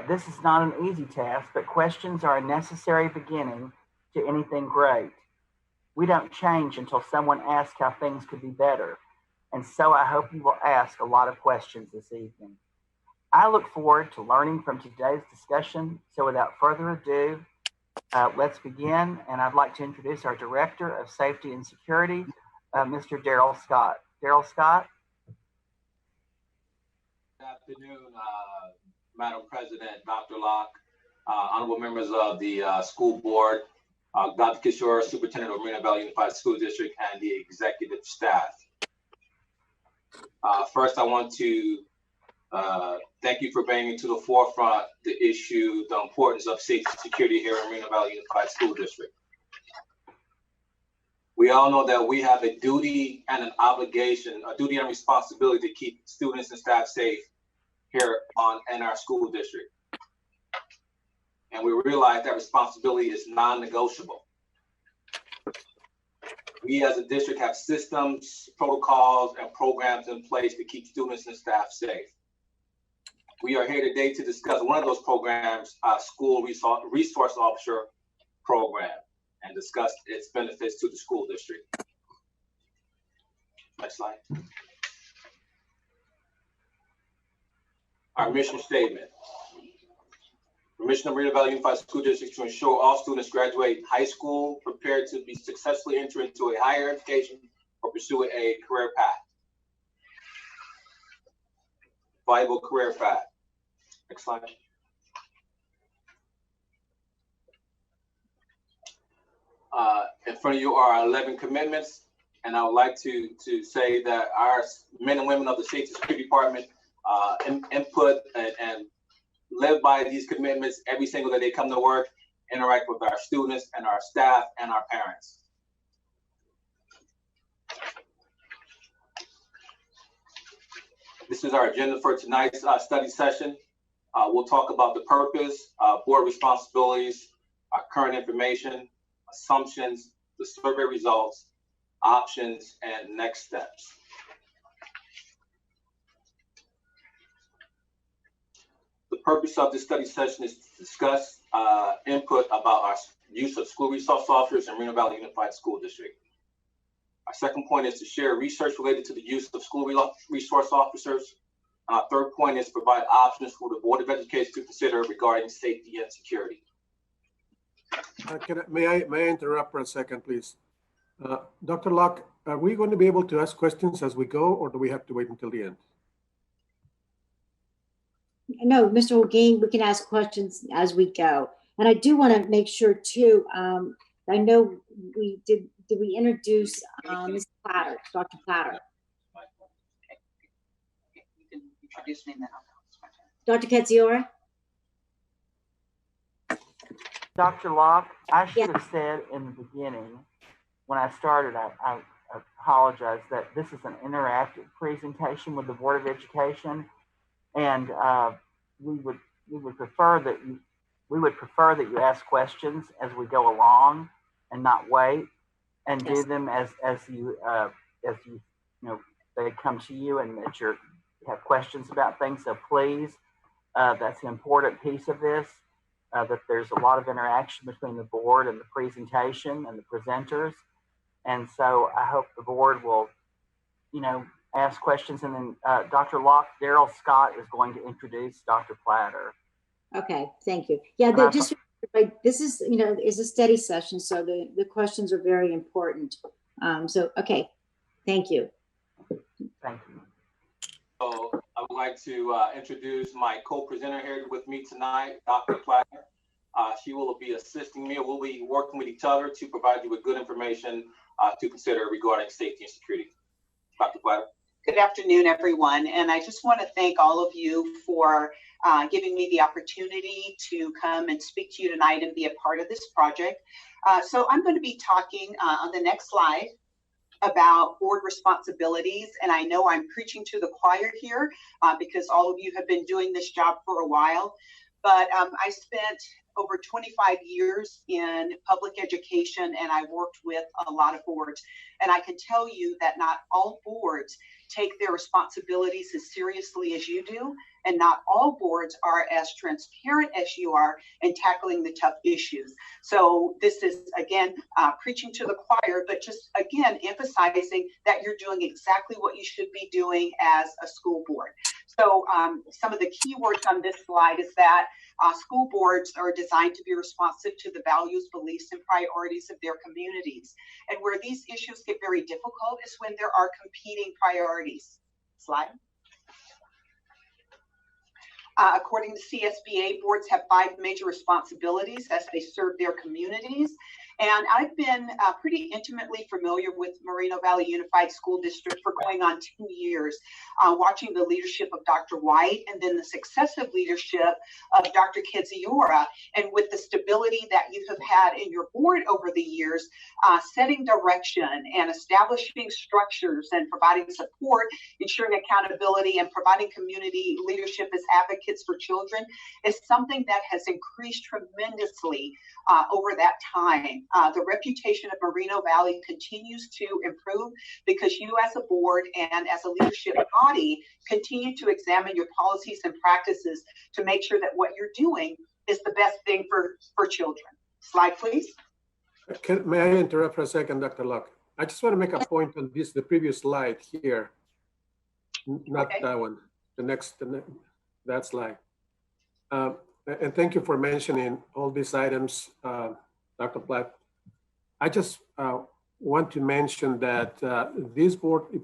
this is not an easy task, but questions are a necessary beginning to anything great. We don't change until someone asks how things could be better. And so I hope you will ask a lot of questions this evening. I look forward to learning from today's discussion. So without further ado, let's begin. And I'd like to introduce our Director of Safety and Security, Mr. Daryl Scott. Daryl Scott. Good afternoon, Madam President, Dr. Locke, honorable members of the school board, Dr. Kishore, Superintendent of Moreno Valley Unified School District, and the executive staff. First, I want to thank you for bringing to the forefront the issue, the importance of safety and security here in Moreno Valley Unified School District. We all know that we have a duty and an obligation, a duty and responsibility to keep students and staff safe here in our school district. And we realize that responsibility is non-negotiable. We as a district have systems, protocols, and programs in place to keep students and staff safe. We are here today to discuss one of those programs, our School Resource Officer Program, and discuss its benefits to the school district. Next slide. Our mission statement. Mission of Marina Valley Unified School District to ensure all students graduate high school prepared to be successfully enter into a higher education or pursue a career path. Viable career path. Next slide. In front of you are 11 commitments, and I would like to say that our men and women of the Safety and Security Department input and live by these commitments every single day they come to work, interact with our students and our staff and our parents. This is our agenda for tonight's study session. We'll talk about the purpose, board responsibilities, our current information, assumptions, the survey results, options, and next steps. The purpose of this study session is to discuss input about our use of school resource officers in Reno Valley Unified School District. Our second point is to share research related to the use of school resource officers. Our third point is to provide options for the Board of Education to consider regarding safety and security. May I interrupt for a second, please? Dr. Locke, are we going to be able to ask questions as we go, or do we have to wait until the end? No, Mr. Holguin, we can ask questions as we go. And I do want to make sure too, I know we did we introduce Ms. Platter, Dr. Platter? You can introduce me now. Dr. Ketziora? Dr. Locke, I should have said in the beginning, when I started, I apologize that this is an interactive presentation with the Board of Education, and we would prefer that you ask questions as we go along and not wait, and do them as you know they come to you and that you have questions about things. So please, that's an important piece of this. That there's a lot of interaction between the board and the presentation and the presenters. And so I hope the board will, ask questions. And then Dr. Locke, Daryl Scott is going to introduce Dr. Platter. Okay, thank you. Yeah, just this is, is a study session, so the questions are very important. Okay, thank you. Thank you. So I would like to introduce my co-presenter here with me tonight, Dr. Platter. She will be assisting me. We'll be working with each other to provide you with good information to consider regarding safety and security. Dr. Platter. Good afternoon, everyone. And I just want to thank all of you for giving me the opportunity to come and speak to you tonight and be a part of this project. So I'm going to be talking on the next slide about board responsibilities. And I know I'm preaching to the choir here because all of you have been doing this job for a while. But I spent over 25 years in public education, and I worked with a lot of boards. And I can tell you that not all boards take their responsibilities as seriously as you do, and not all boards are as transparent as you are in tackling the tough issues. So this is, again, preaching to the choir, but just, again, emphasizing that you're doing exactly what you should be doing as a school board. So some of the key words on this slide is that school boards are designed to be responsive to the values, beliefs, and priorities of their communities. And where these issues get very difficult is when there are competing priorities. Slide. According to CSBA, boards have 5 major responsibilities as they serve their communities. And I've been pretty intimately familiar with Moreno Valley Unified School District for going on 10 years, watching the leadership of Dr. White and then the successive leadership of Dr. Ketziora. And with the stability that you have had in your board over the years, setting direction and establishing structures and providing support, ensuring accountability, and providing community leadership as advocates for children is something that has increased tremendously over that time. The reputation of Moreno Valley continues to improve because you as a board and as a leadership body continue to examine your policies and practices to make sure that what you're doing is the best thing for children. Slide, please. May I interrupt for a second, Dr. Locke? I just want to make a point on the previous slide here. Not that one, that slide. and thank you for mentioning all these items, Dr. Platt. I just want to mention that this board, if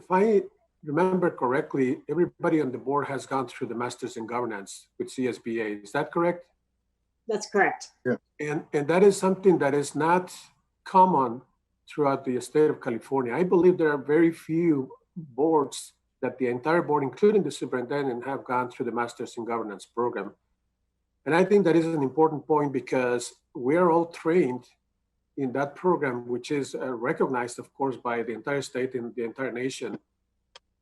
I remember correctly, everybody on the board has gone through the Masters in Governance with CSBA. Is that correct? That's correct. And that is something that is not common throughout the state of California. I believe there are very few boards that the entire board, including the superintendent, have gone through the Masters in Governance program. And I think that is an important point because we are all trained in that program, which is recognized, of course, by the entire state and the entire nation.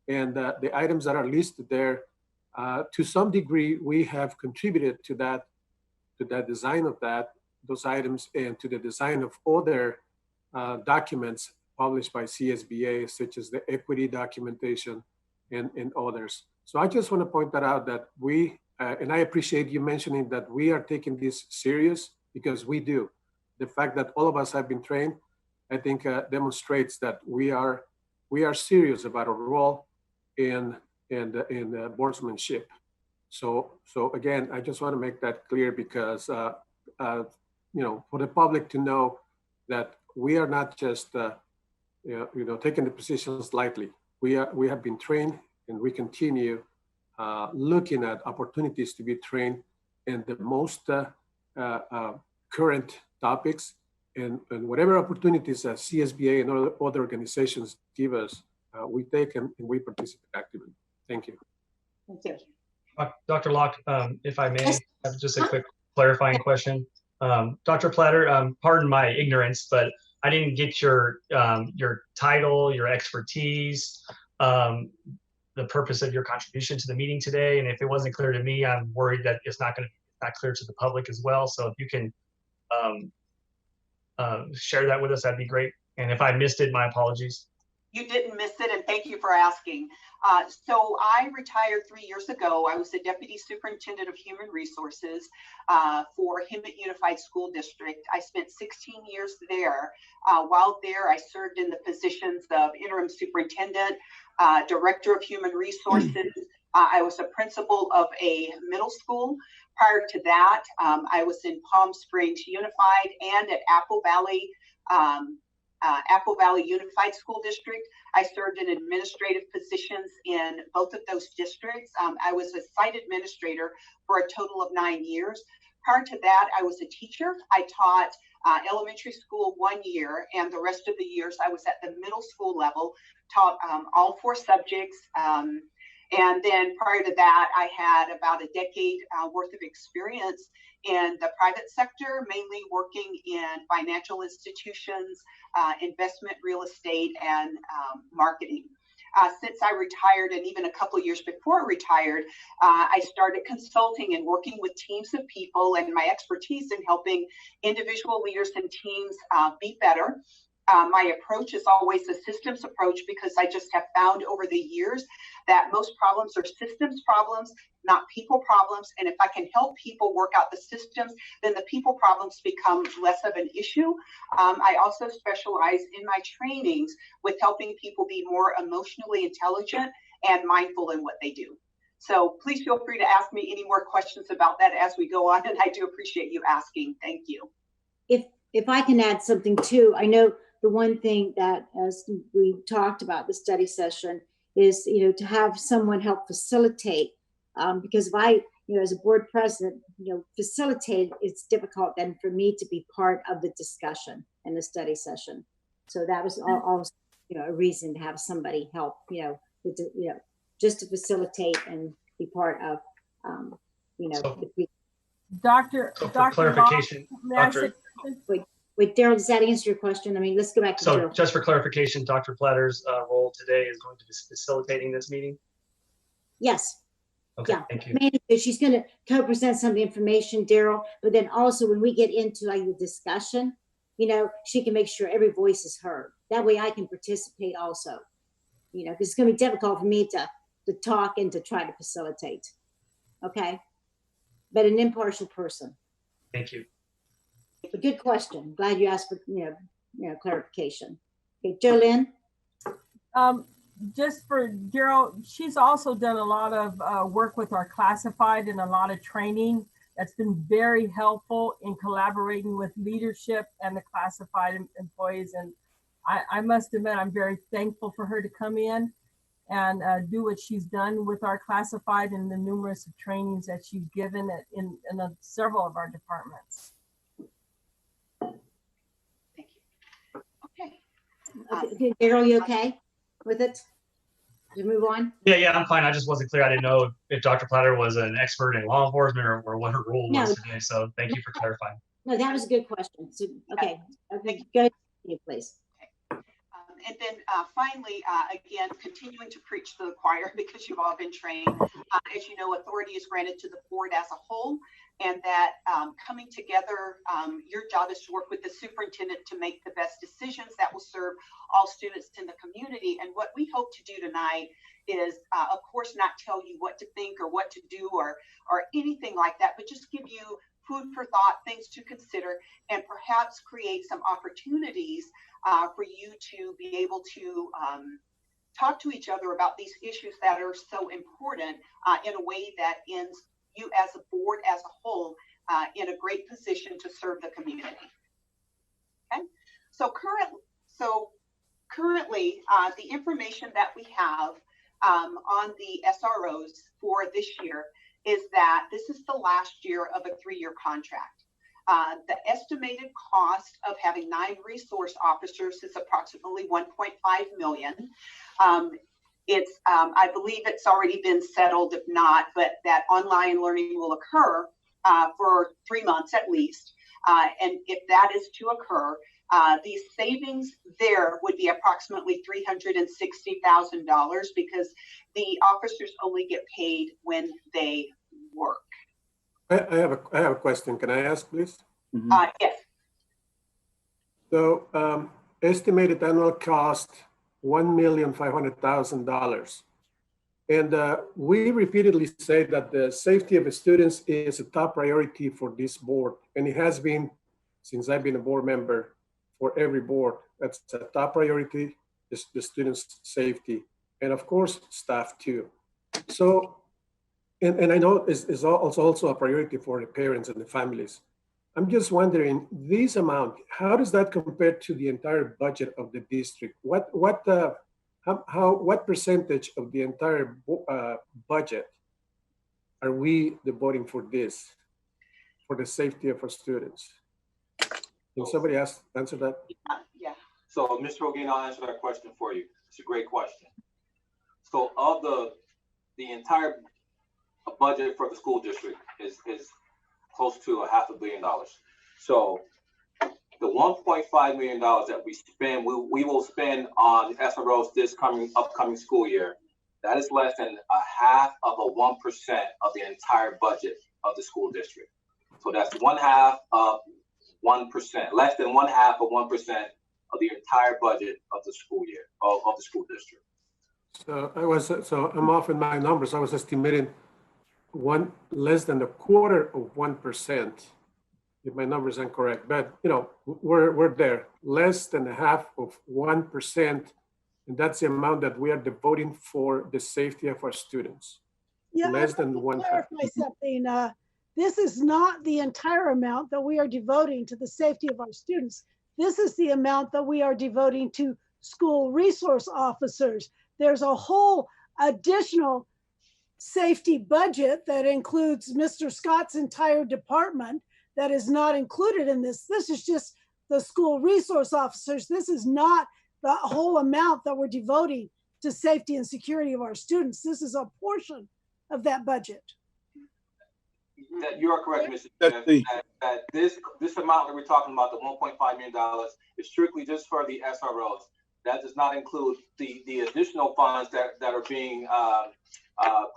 And the items that are listed there, to some degree, we have contributed to that design of those items and to the design of other documents published by CSBA, such as the equity documentation and others. So I just want to point that out that we, and I appreciate you mentioning that we are taking this serious because we do. The fact that all of us have been trained, I think demonstrates that we are serious about our role in boardsmanship. So again, I just want to make that clear because for the public to know that we are not just taking the positions lightly. We have been trained, and we continue looking at opportunities to be trained in the most current topics, and whatever opportunities that CSBA and other organizations give us, we take and we participate actively. Thank you. Thank you. Dr. Locke, if I may, have just a quick clarifying question. Dr. Platter, pardon my ignorance, but I didn't get your title, your expertise, the purpose of your contribution to the meeting today. And if it wasn't clear to me, I'm worried that it's not clear to the public as well. So if you can share that with us, that'd be great. And if I missed it, my apologies. You didn't miss it, and thank you for asking. So I retired 3 years ago. I was the Deputy Superintendent of Human Resources for Hemet Unified School District. I spent 16 years there. While there, I served in the positions of Interim Superintendent, Director of Human Resources. I was a principal of a middle school. Prior to that, I was in Palm Springs Unified and at Apple Valley Unified School District. I served in administrative positions in both of those districts. I was a site administrator for a total of 9 years. Prior to that, I was a teacher. I taught elementary school 1 year, and the rest of the years I was at the middle school level, taught all 4 subjects. And then prior to that, I had about a decade worth of experience in the private sector, mainly working in financial institutions, investment real estate, and marketing. Since I retired, and even a couple of years before I retired, I started consulting and working with teams of people, and my expertise in helping individual leaders and teams be better. My approach is always a systems approach because I just have found over the years that most problems are systems problems, not people problems. And if I can help people work out the systems, then the people problems become less of an issue. I also specialize in my trainings with helping people be more emotionally intelligent and mindful in what they do. So please feel free to ask me any more questions about that as we go on. And I do appreciate you asking. Thank you. If I can add something too, I know the one thing that, as we talked about the study session, is to have someone help facilitate, because if I as a board president facilitate, it's difficult then for me to be part of the discussion and the study session. So that was also a reason to have somebody help just to facilitate and be part of Dr. clarification, Wait, Daryl, does that answer your question? I mean, let's go back to Daryl. Just for clarification, Dr. Platter's role today is going to be facilitating this meeting? Yes. Okay, yeah. Thank you. Mainly, she's going to co-present some of the information, Daryl, but then also when we get into like the discussion, she can make sure every voice is heard. That way I can participate also, because it's going to be difficult for me to talk and to try to facilitate. Okay. But an impartial person. Thank you. A good question. Glad you asked for clarification. Okay, Jolynn. Just for Daryl, she's also done a lot of work with our classified and a lot of training That's been very helpful in collaborating with leadership and the classified employees. And I must admit, I'm very thankful for her to come in and do what she's done with our classified and the numerous trainings that she's given in several of our departments. Okay, Daryl, you okay with it? You move on? Yeah, I'm fine. I just wasn't clear. I didn't know if Dr. Platter was an expert in law enforcement or what her role was today. So thank you for clarifying. No, that was a good question. So, okay, go ahead, please. And then finally, again, continuing to preach to the choir because you've all been trained. As you know, authority is granted to the board as a whole, and that coming together, your job is to work with the superintendent to make the best decisions that will serve all students in the community. And what we hope to do tonight is, of course, not tell you what to think or what to do or anything like that, but just give you food for thought, things to consider, and perhaps create some opportunities for you to be able to talk to each other about these issues that are so important in a way that ends you as a board as a whole in a great position to serve the community. Okay, so currently the information that we have on the SROs for this year is that this is the last year of a 3-year contract. The estimated cost of having 9 resource officers is approximately $1.5 million. I believe it's already been settled, if not, but that online learning will occur for 3 months at least. And if that is to occur, the savings there would be approximately $360,000 because the officers only get paid when they work. I have a question. Can I ask, please? Yes. So estimated annual cost, $1,500,000. And we repeatedly say that the safety of the students is a top priority for this board. And it has been since I've been a board member for every board. That's a top priority, is the students' safety. And of course, staff too. So, and I know it's also a priority for the parents and the families. I'm just wondering, this amount, how does that compare to the entire budget of the district? What percentage of the entire budget are we devoting for this, for the safety of our students? Can somebody answer that? Yeah. So, Mr. Rogaine, I'll answer that question for you. It's a great question. So, of the entire budget for the school district is close to $500 million. So the $1.5 million that we spend, we will spend on SROs this upcoming school year. That is less than 1/2 of 1% of the entire budget of the school district. So that's 1/2 of 1%, less than 1/2 of 1% of the entire budget of the school year of the school district. So I'm off in my numbers. I was estimating less than 1/4 of 1%, if my numbers are correct. But you know, we're there, less than 1/2 of 1%, and that's the amount that we are devoting for the safety of our students. Yeah, less than 1/2. Clarify something. This is not the entire amount that we are devoting to the safety of our students. This is the amount that we are devoting to school resource officers. There's a whole additional safety budget that includes Mr. Scott's entire department that is not included in this. This is just the school resource officers. This is not the whole amount that we're devoting to safety and security of our students. This is a portion of that budget. That you are correct, Mr. Smith, that this amount that we're talking about, the $1.5 million, is strictly just for the SROs. That does not include the additional funds that are being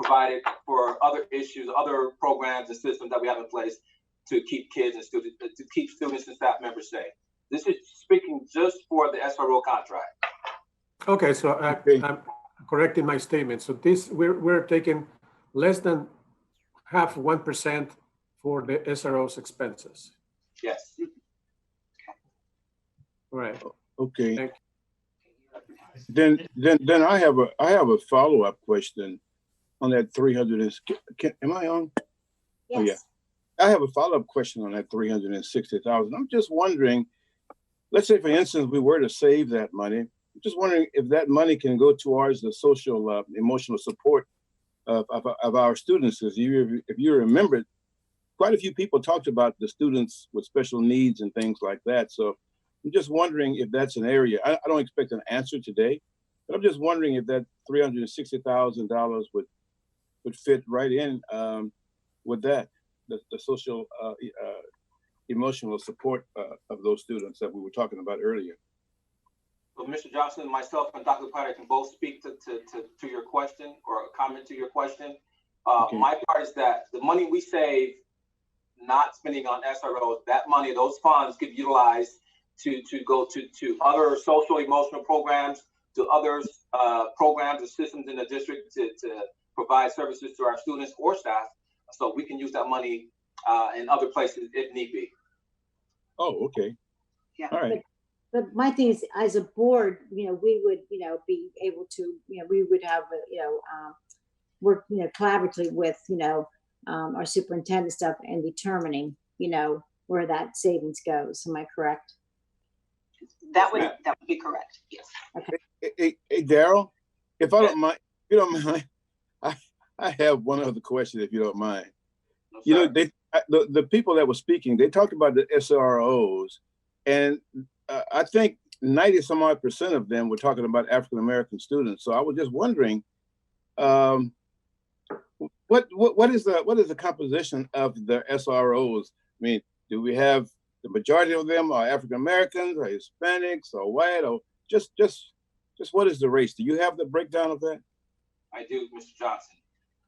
provided for other issues, other programs and systems that we have in place to keep kids and students and staff members safe. This is speaking just for the SRO contract. Okay, so I'm correcting my statement. So this we're taking less than 1/2 of 1% for the SRO's expenses. Yes. All right. Okay. Thank you. Then I have a follow-up question on that 300. Am I on? Yes. Oh yeah. I have a follow-up question on that 360,000. I'm just wondering, let's say for instance, we were to save that money. I'm just wondering if that money can go towards the social, emotional support of our students. Because if you remember, quite a few people talked about the students with special needs and things like that. So I'm just wondering if that's an area. I don't expect an answer today, but I'm just wondering if that $360,000 would fit right in with that, the social emotional support of those students that we were talking about earlier. So Mr. Johnson, myself, and Dr. Platter can both speak to your question or comment to your question. Okay. My part is that the money we save, not spending on SROs, that money, those funds get utilized to go to other social emotional programs, to other programs and systems in the district to provide services to our students or staff. So we can use that money in other places if need be. Oh, okay. Yeah. All right. But my thing is, as a board, we would, be able to, we would have, work, collaboratively with, our superintendent stuff and determining, where that savings goes. Am I correct? That would be correct. Yes. Okay. Hey, Daryl, if I don't mind, if you don't mind, I have one other question, if you don't mind. No, the people that were speaking, they talked about the SROs, and I think 90% of them were talking about African American students. So I was just wondering, what is the composition of the SROs? I mean, do we have the majority of them are African Americans, or Hispanics, or white, or just what is the race? Do you have the breakdown of that? I do, Mr. Johnson.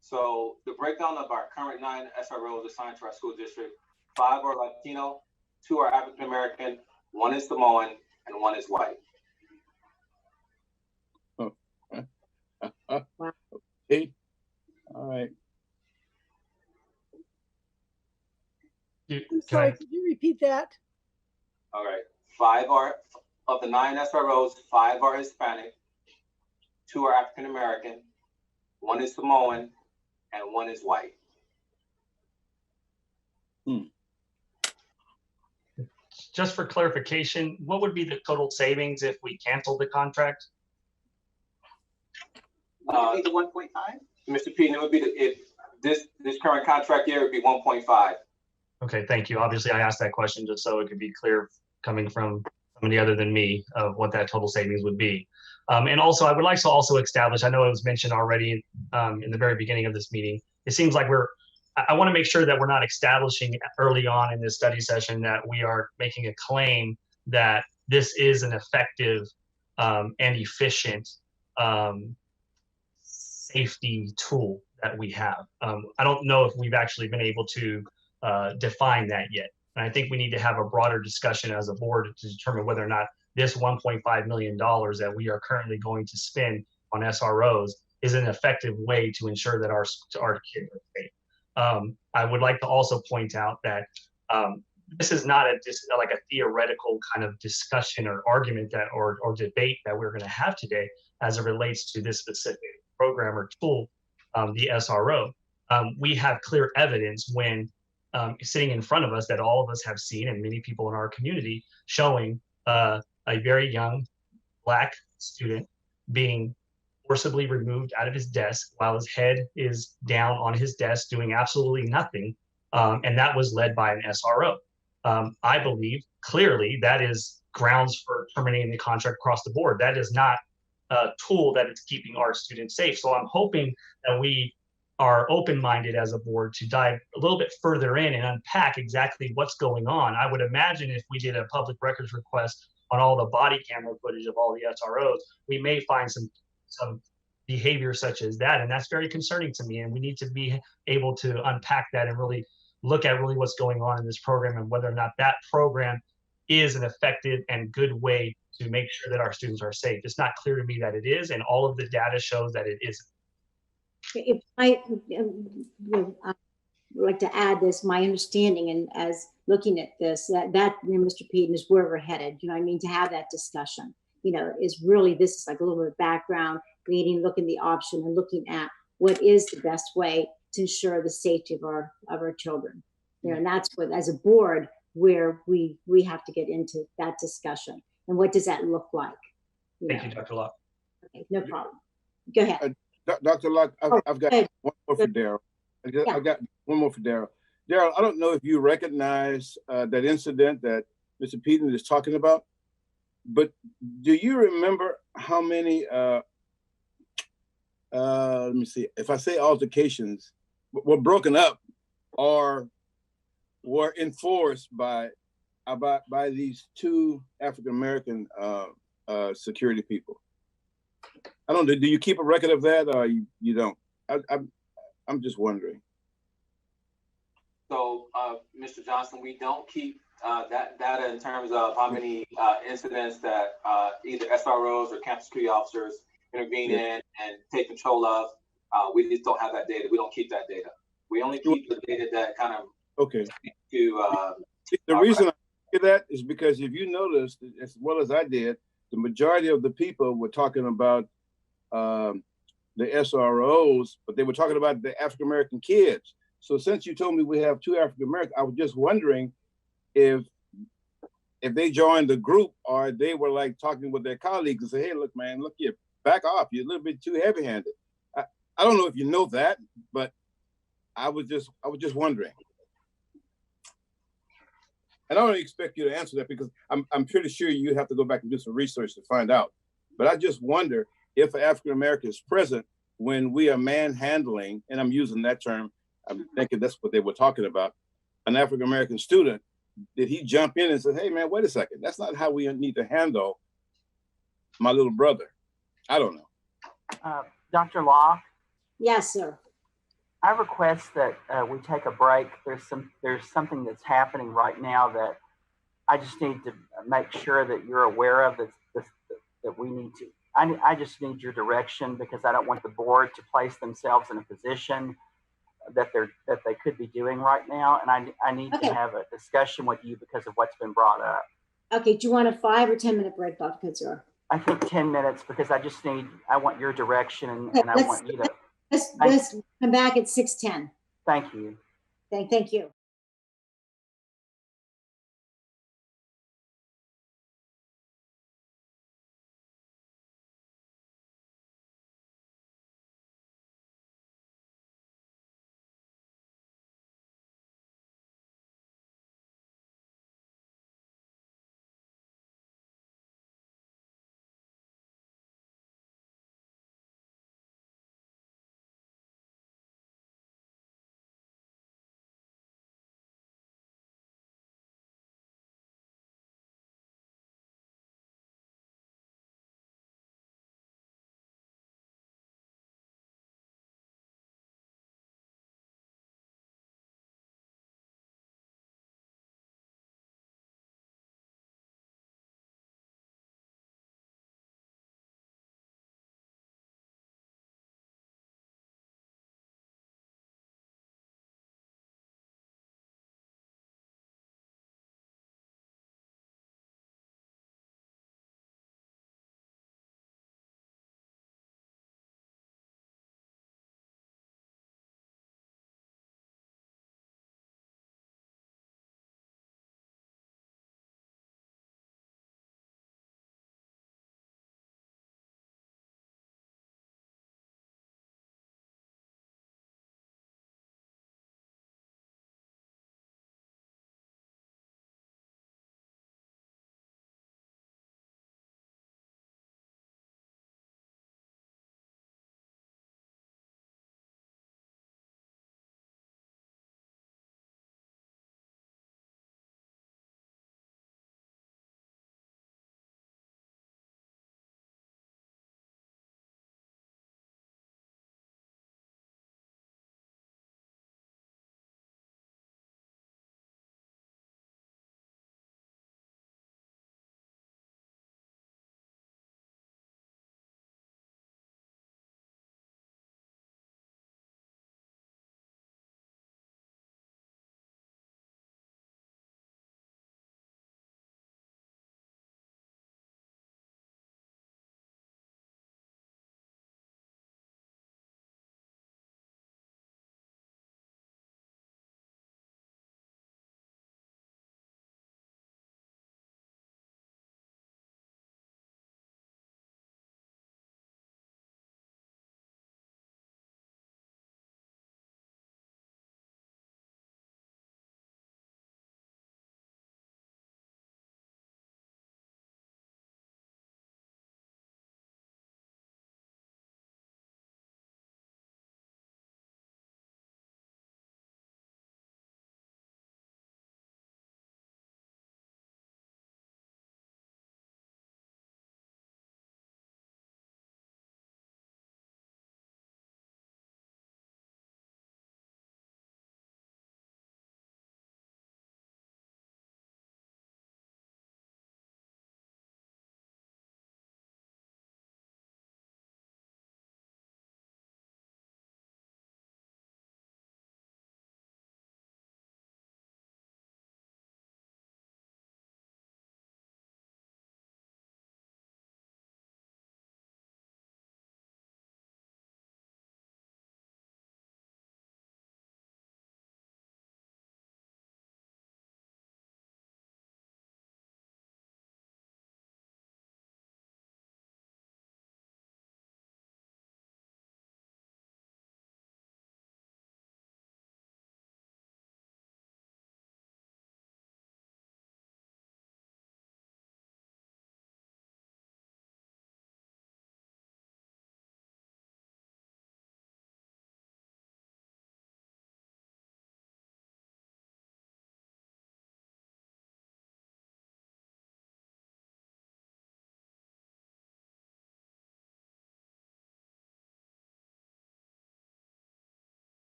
So the breakdown of our current 9 SROs assigned to our school district, 5 are Latino, 2 are African American, 1 is Samoan, and 1 is white. Oh. Okay. All right. I'm sorry, could you repeat that? All right. 5 are, of the 9 SROs, 5 are Hispanic, 2 are African American, 1 is Samoan, and 1 is white. Just for clarification, what would be the total savings if we canceled the contract? Would it be the 1.5? Mr. Peden, it would be if this current contract year would be 1.5. Okay, thank you. Obviously, I asked that question just so it could be clear coming from somebody other than me of what that total savings would be. And also, I would like to also establish, I know it was mentioned already in the very beginning of this meeting, it seems like I want to make sure that we're not establishing early on in this study session that we are making a claim that this is an effective and efficient safety tool that we have. I don't know if we've actually been able to define that yet. And I think we need to have a broader discussion as a board to determine whether or not this $1.5 million that we are currently going to spend on SROs is an effective way to ensure that our kids are safe. I would like to also point out that this is not like a theoretical kind of discussion or argument that or debate that we're going to have today as it relates to this specific program or tool, the SRO. We have clear evidence when sitting in front of us that all of us have seen, and many people in our community, showing a very young Black student being forcibly removed out of his desk while his head is down on his desk doing absolutely nothing. And that was led by an SRO. I believe clearly that is grounds for terminating the contract across the board. That is not a tool that is keeping our students safe. So I'm hoping that we are open-minded as a board to dive a little bit further in and unpack exactly what's going on. I would imagine if we did a public records request on all the body camera footage of all the SROs, we may find some behavior such as that. And that's very concerning to me. And we need to be able to unpack that and really look at really what's going on in this program and whether or not that program is an effective and good way to make sure that our students are safe. It's not clear to me that it is, and all of the data shows that it isn't. If I would like to add this, my understanding and as looking at this, that Mr. Peden, is where we're headed. You know what I mean? To have that discussion, is really, this is like a little bit of background, looking at the option and looking at what is the best way to ensure the safety of our children. And that's what, as a board, where we have to get into that discussion. And what does that look like? Thank you, Dr. Locke. Okay, no problem. Go ahead. Dr. Locke, I've got one more for Daryl. I got one more for Daryl. Daryl, I don't know if you recognize that incident that Mr. Peden is talking about, but do you remember how many, let me see, if I say altercations, were broken up or were enforced by these two African-American security people? I don't know, do you keep a record of that or you don't? I'm just wondering. So, Mr. Johnson, we don't keep that data in terms of how many incidents that either SROs or campus security officers intervene in and take control of. We just don't have that data. We don't keep that data. We only keep the data that kind of to. The reason I say that is because if you noticed, as well as I did, the majority of the people were talking about the SROs, but they were talking about the African American kids. So since you told me we have two African American, I was just wondering if they joined the group or they were like talking with their colleagues and say, "Hey, look, man, look here, back off. You're a little bit too heavy-handed." I don't know if you know that, but I was just wondering. And I don't expect you to answer that because I'm pretty sure you have to go back and do some research to find out. But I just wonder if an African American is present when we are manhandling, and I'm using that term, I'm thinking that's what they were talking about, an African American student. Did he jump in and say, "Hey, man, wait a second, that's not how we need to handle my little brother"? I don't know. Dr. Locke? Yes, sir. I request that we take a break. There's something that's happening right now that I just need to make sure that you're aware of, that we need to. I just need your direction because I don't want the board to place themselves in a position that they could be doing right now, and I need to have a discussion with you because of what's been brought up. Okay, do you want a 5 or 10 minute break, Dr. Katsura? I think 10 minutes because I want your direction and I want you to. Let's come back at 6:10. Thank you. Thank you.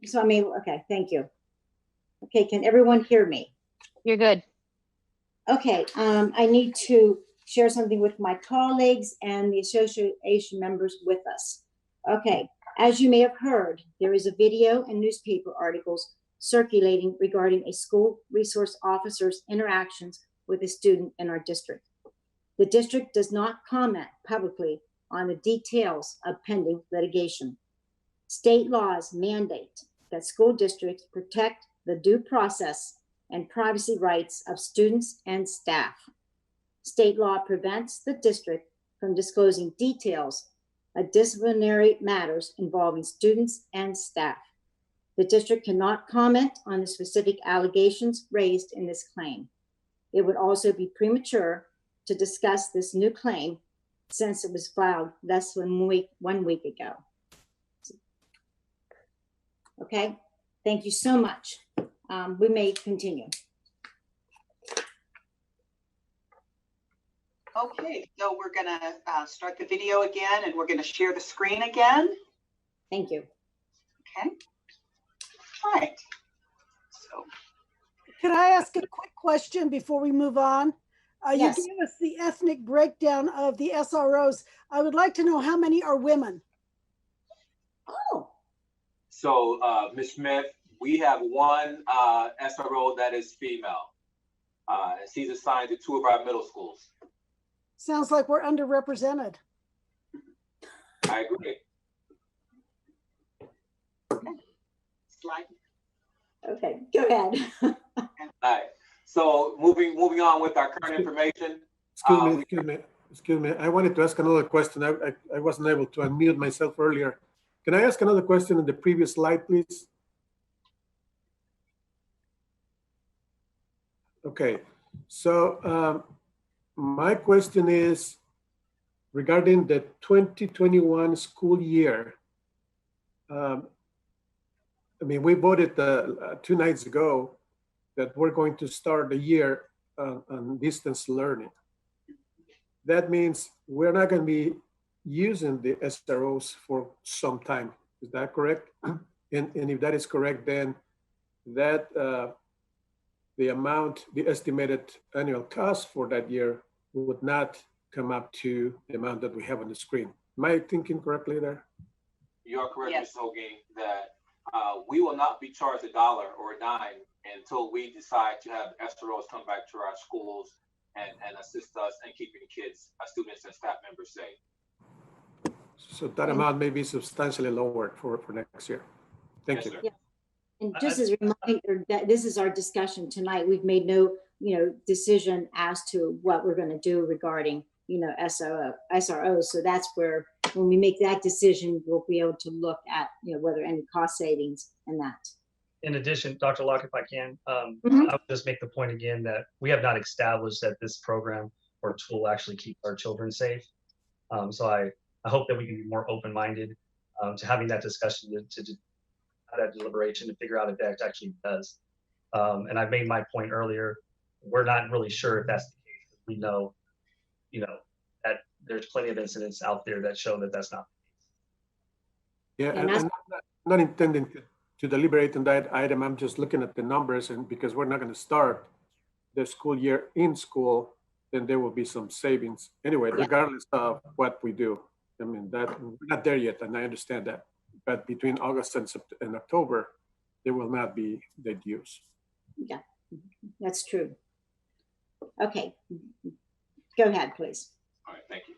So I mean, okay, thank you. Okay, can everyone hear me? You're good. Okay, I need to share something with my colleagues and the association members with us. Okay, as you may have heard, there is a video and newspaper articles circulating regarding a school resource officer's interactions with a student in our district. The district does not comment publicly on the details of pending litigation. State laws mandate that school districts protect the due process and privacy rights of students and staff. State law prevents the district from disclosing details of disciplinary matters involving students and staff. The district cannot comment on the specific allegations raised in this claim. It would also be premature to discuss this new claim since it was filed less than 1 week ago. Okay, thank you so much. We may continue. Okay, so we're gonna start the video again and we're gonna share the screen again. Thank you. Okay, all right. So, Can I ask a quick question before we move on? Yes. You gave us the ethnic breakdown of the SROs. I would like to know how many are women. Oh. So, Ms. Smith, we have one SRO that is female. She's assigned to 2 of our middle schools. Sounds like we're underrepresented. I agree. slide. Okay, go ahead. All right. So moving on with our current information. Excuse me. I wanted to ask another question. I wasn't able to unmute myself earlier. Can I ask another question in the previous slide, please? Okay. So my question is regarding the 2021 school year. I mean, we voted 2 nights ago that we're going to start the year on distance learning. That means we're not going to be using the SROs for some time. Is that correct? And if that is correct, then that the estimated annual cost for that year would not come up to the amount that we have on the screen. Am I thinking correctly there? You are correct, Yes. Ms. Hogan, that we will not be charged $1 or a dime until we decide to have SROs come back to our schools and assist us in keeping kids, students, and staff members safe. So that amount may be substantially lower for next year. Thank you. Yeah. And just as a reminder that this is our discussion tonight, we've made no, decision as to what we're going to do regarding, SROs. So that's where, when we make that decision, we'll be able to look at, whether any cost savings and that. In addition, Dr. Locke, if I can, I would just make the point again that we have not established that this program or tool actually keeps our children safe. So I hope that we can be more open-minded to having that discussion, to have that deliberation to figure out if that actually does. And I made my point earlier, we're not really sure if that's the case. We know, that there's plenty of incidents out there that show that that's not the case. Yeah, and I'm not intending to deliberate on that item. I'm just looking at the numbers, and because we're not going to start the school year in school, then there will be some savings anyway, regardless of what we do. I mean, that we're not there yet, and I understand that. But between August and October, there will not be the use. Yeah, that's true. Okay, go ahead, please. All right, thank you.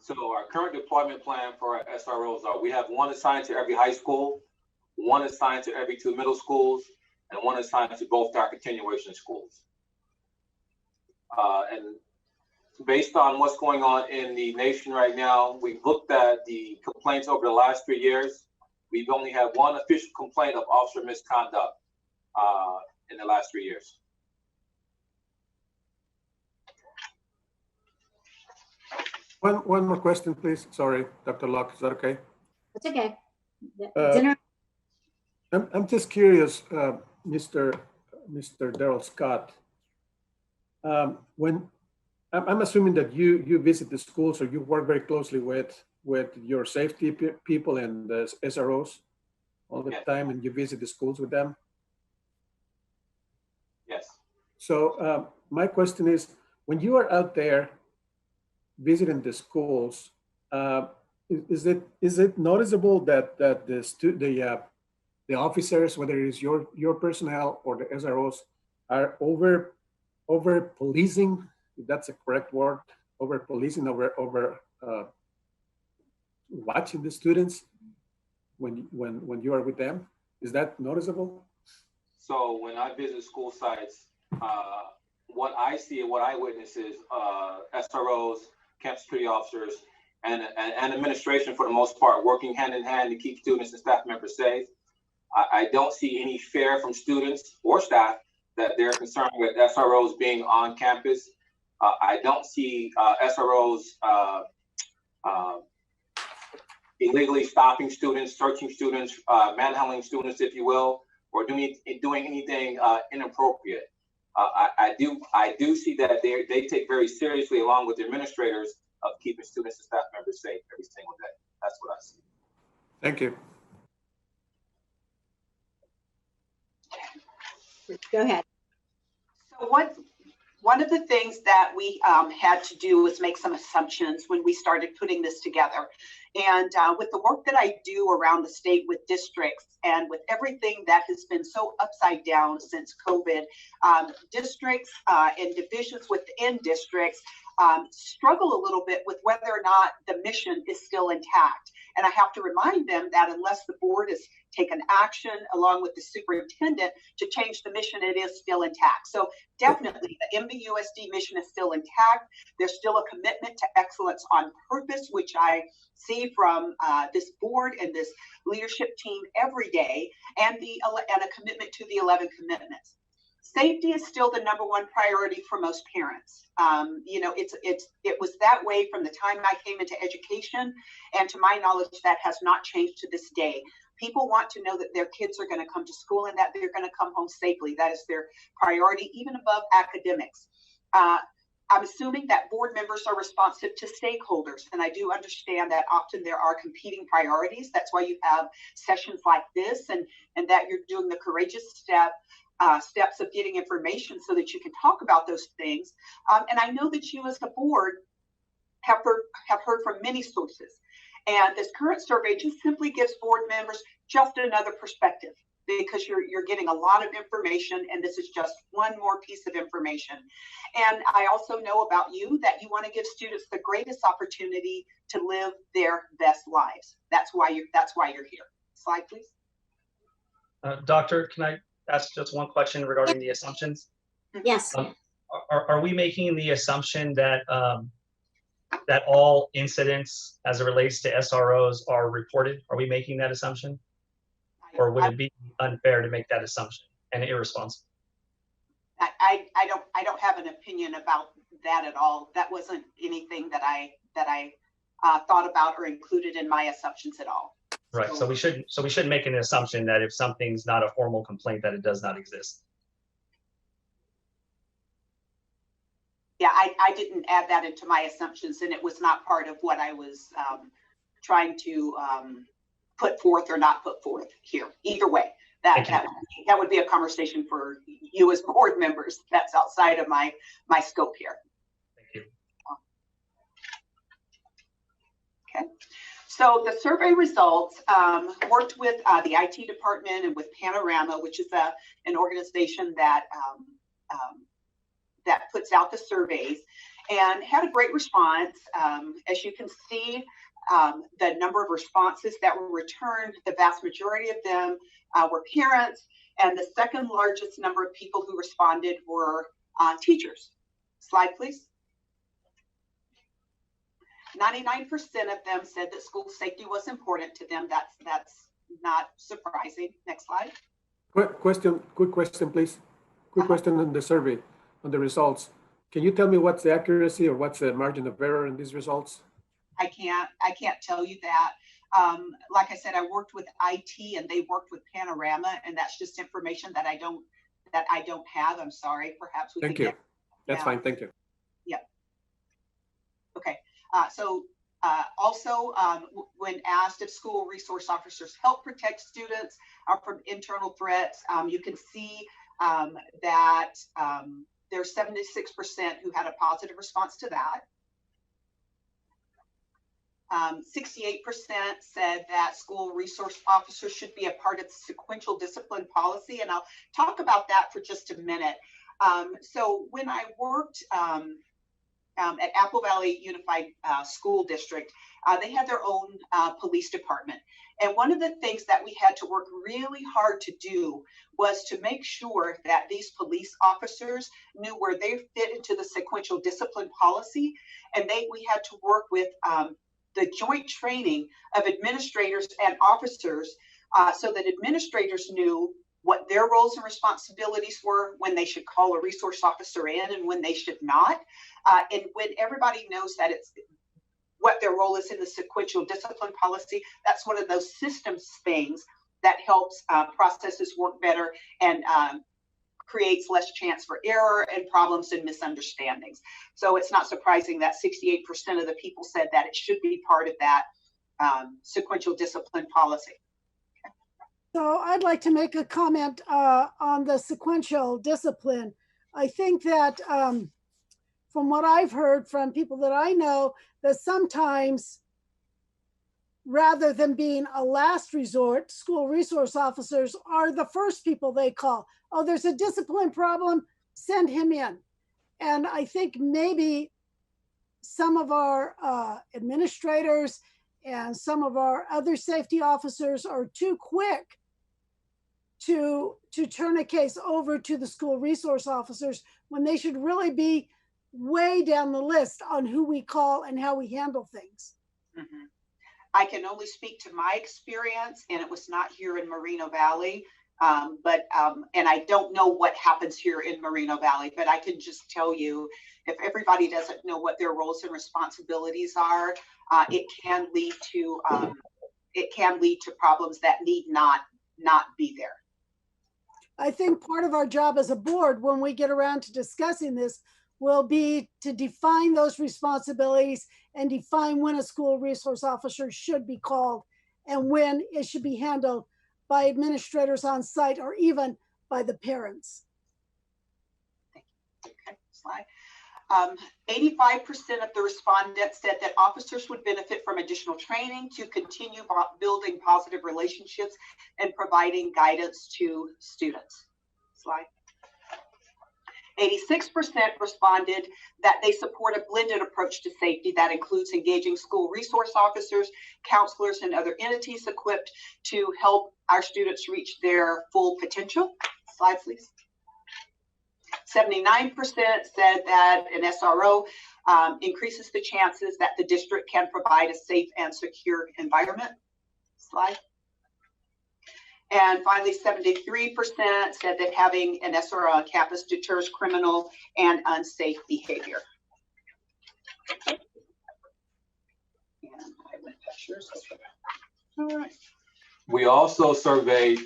So our current deployment plan for our SROs are, we have 1 assigned to every high school, 1 assigned to every 2 middle schools, and 1 assigned to both our continuation schools. And based on what's going on in the nation right now, we've looked at the complaints over the last 3 years. We've only had 1 official complaint of officer misconduct in the last 3 years. One more question, please. Sorry, Dr. Locke, is that okay? That's okay. Dinner. I'm just curious, Mr. Darrell Scott. When I'm assuming that you visit the schools or you work very closely with your safety people and the SROs all the Yes. time, and you visit the schools with them? Yes. So my question is, when you are out there visiting the schools, is it noticeable that the officers, whether it is your personnel or the SROs, are over policing, if that's a correct word, over policing, over watching the students when you are with them? Is that noticeable? So when I visit school sites, what I see and what I witness is SROs, camp security officers, and administration for the most part working hand in hand to keep students and staff members safe. I don't see any fear from students or staff that they're concerned with SROs being on campus. I don't see SROs illegally stopping students, searching students, manhandling students, if you will, or doing anything inappropriate. I do see that they take very seriously, along with the administrators, of keeping students and staff members safe every single day. That's what I see. Thank you. Go ahead. So one of the things that we had to do was make some assumptions when we started putting this together. And with the work that I do around the state with districts and with everything that has been so upside down since COVID, districts and divisions within districts struggle a little bit with whether or not the mission is still intact. And I have to remind them that unless the board has taken action along with the superintendent to change the mission, it is still intact. So definitely the MVUSD mission is still intact. There's still a commitment to excellence on purpose, which I see from this board and this leadership team every day, and a commitment to the 11 commitments. Safety is still the #1 priority for most parents. You know, it was that way from the time I came into education, and to my knowledge, that has not changed to this day. People want to know that their kids are going to come to school and that they're going to come home safely. That is their priority, even above academics. I'm assuming that board members are responsive to stakeholders, and I do understand that often there are competing priorities. That's why you have sessions like this, and that you're doing the courageous steps of getting information so that you can talk about those things. And I know that you as a board have heard from many sources. And this current survey just simply gives board members just another perspective, because you're getting a lot of information, and this is just one more piece of information. And I also know about you that you want to give students the greatest opportunity to live their best lives. That's why you're here. Slide, please. Doctor, can I ask just one question regarding the assumptions? Yes. Are we making the assumption that that all incidents as it relates to SROs are reported? Are we making that assumption? Or would it be unfair to make that assumption and irresponsible? I don't have an opinion about that at all. That wasn't anything that I thought about or included in my assumptions at all. Right. So we shouldn't make an assumption that if something's not a formal complaint that it does not exist. Yeah, I didn't add that into my assumptions, and it was not part of what I was trying to put forth or not put forth here. Either way, that would be a conversation for you as board members. That's outside of my scope here. Thank you. Okay. So the survey results worked with the IT department and with Panorama, which is an organization that that puts out the surveys, and had a great response. As you can see, the number of responses that were returned, the vast majority of them were parents, and the second largest number of people who responded were teachers. Slide, please. 99% of them said that school safety was important to them. That's not surprising. Next slide. Quick question, please. Quick question on the survey, on the results. Can you tell me what's the accuracy or what's the margin of error in these results? I can't tell you that. Like I said, I worked with IT and they worked with Panorama, and that's just information that I don't have. I'm sorry. Perhaps we Thank can you. get, That's yeah. fine. Thank you. Yeah. Okay. So When asked if school resource officers help protect students from internal threats, you can see that there's 76% who had a positive response to that. 68% said that school resource officers should be a part of the sequential discipline policy, and I'll talk about that for just a minute. So when I worked at Apple Valley Unified School District, they had their own police department. And one of the things that we had to work really hard to do was to make sure that these police officers knew where they fit into the sequential discipline policy. And we had to work with the joint training of administrators and officers so that administrators knew what their roles and responsibilities were, when they should call a resource officer in and when they should not. And when everybody knows that it's what their role is in the sequential discipline policy, that's one of those systems things that helps processes work better and creates less chance for error and problems and misunderstandings. So it's not surprising that 68% of the people said that it should be part of that sequential discipline policy. So I'd like to make a comment on the sequential discipline. I think that from what I've heard from people that I know, that sometimes rather than being a last resort, school resource officers are the first people they call. Oh, there's a discipline problem, send him in. And I think maybe some of our administrators and some of our other safety officers are too quick to turn a case over to the school resource officers when they should really be way down the list on who we call and how we handle things. Mm-hmm. I can only speak to my experience, and it was not here in Moreno Valley, and I don't know what happens here in Moreno Valley, but I can just tell you, if everybody doesn't know what their roles and responsibilities are, it can lead to problems that need not be there. I think part of our job as a board, when we get around to discussing this, will be to define those responsibilities and define when a school resource officer should be called and when it should be handled by administrators on site or even by the parents. Okay, slide. 85% of the respondents said that officers would benefit from additional training to continue building positive relationships and providing guidance to students. Slide. 86% responded that they support a blended approach to safety that includes engaging school resource officers, counselors, and other entities equipped to help our students reach their full potential. Slide, please. 79% said that an SRO increases the chances that the district can provide a safe and secure environment. Slide. And finally, 73% said that having an SRO on campus deters criminal and unsafe behavior. And I went past yours. All right. We also surveyed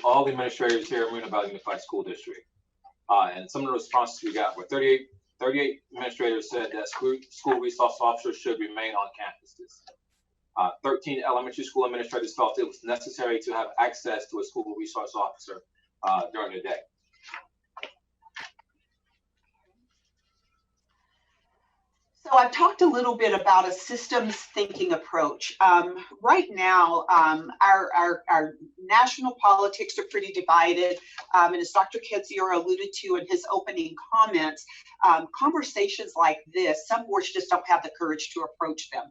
all the administrators here at Moreno Valley Unified School District. And some of the responses we got were 38 administrators said that school resource officers should remain on campuses. 13 elementary school administrators felt it was necessary to have access to a school resource officer during the day. So I've talked a little bit about a systems thinking approach. Right now, our national politics are pretty divided. And as Dr. Kedziora alluded to in his opening comments, conversations like this, some boards just don't have the courage to approach them.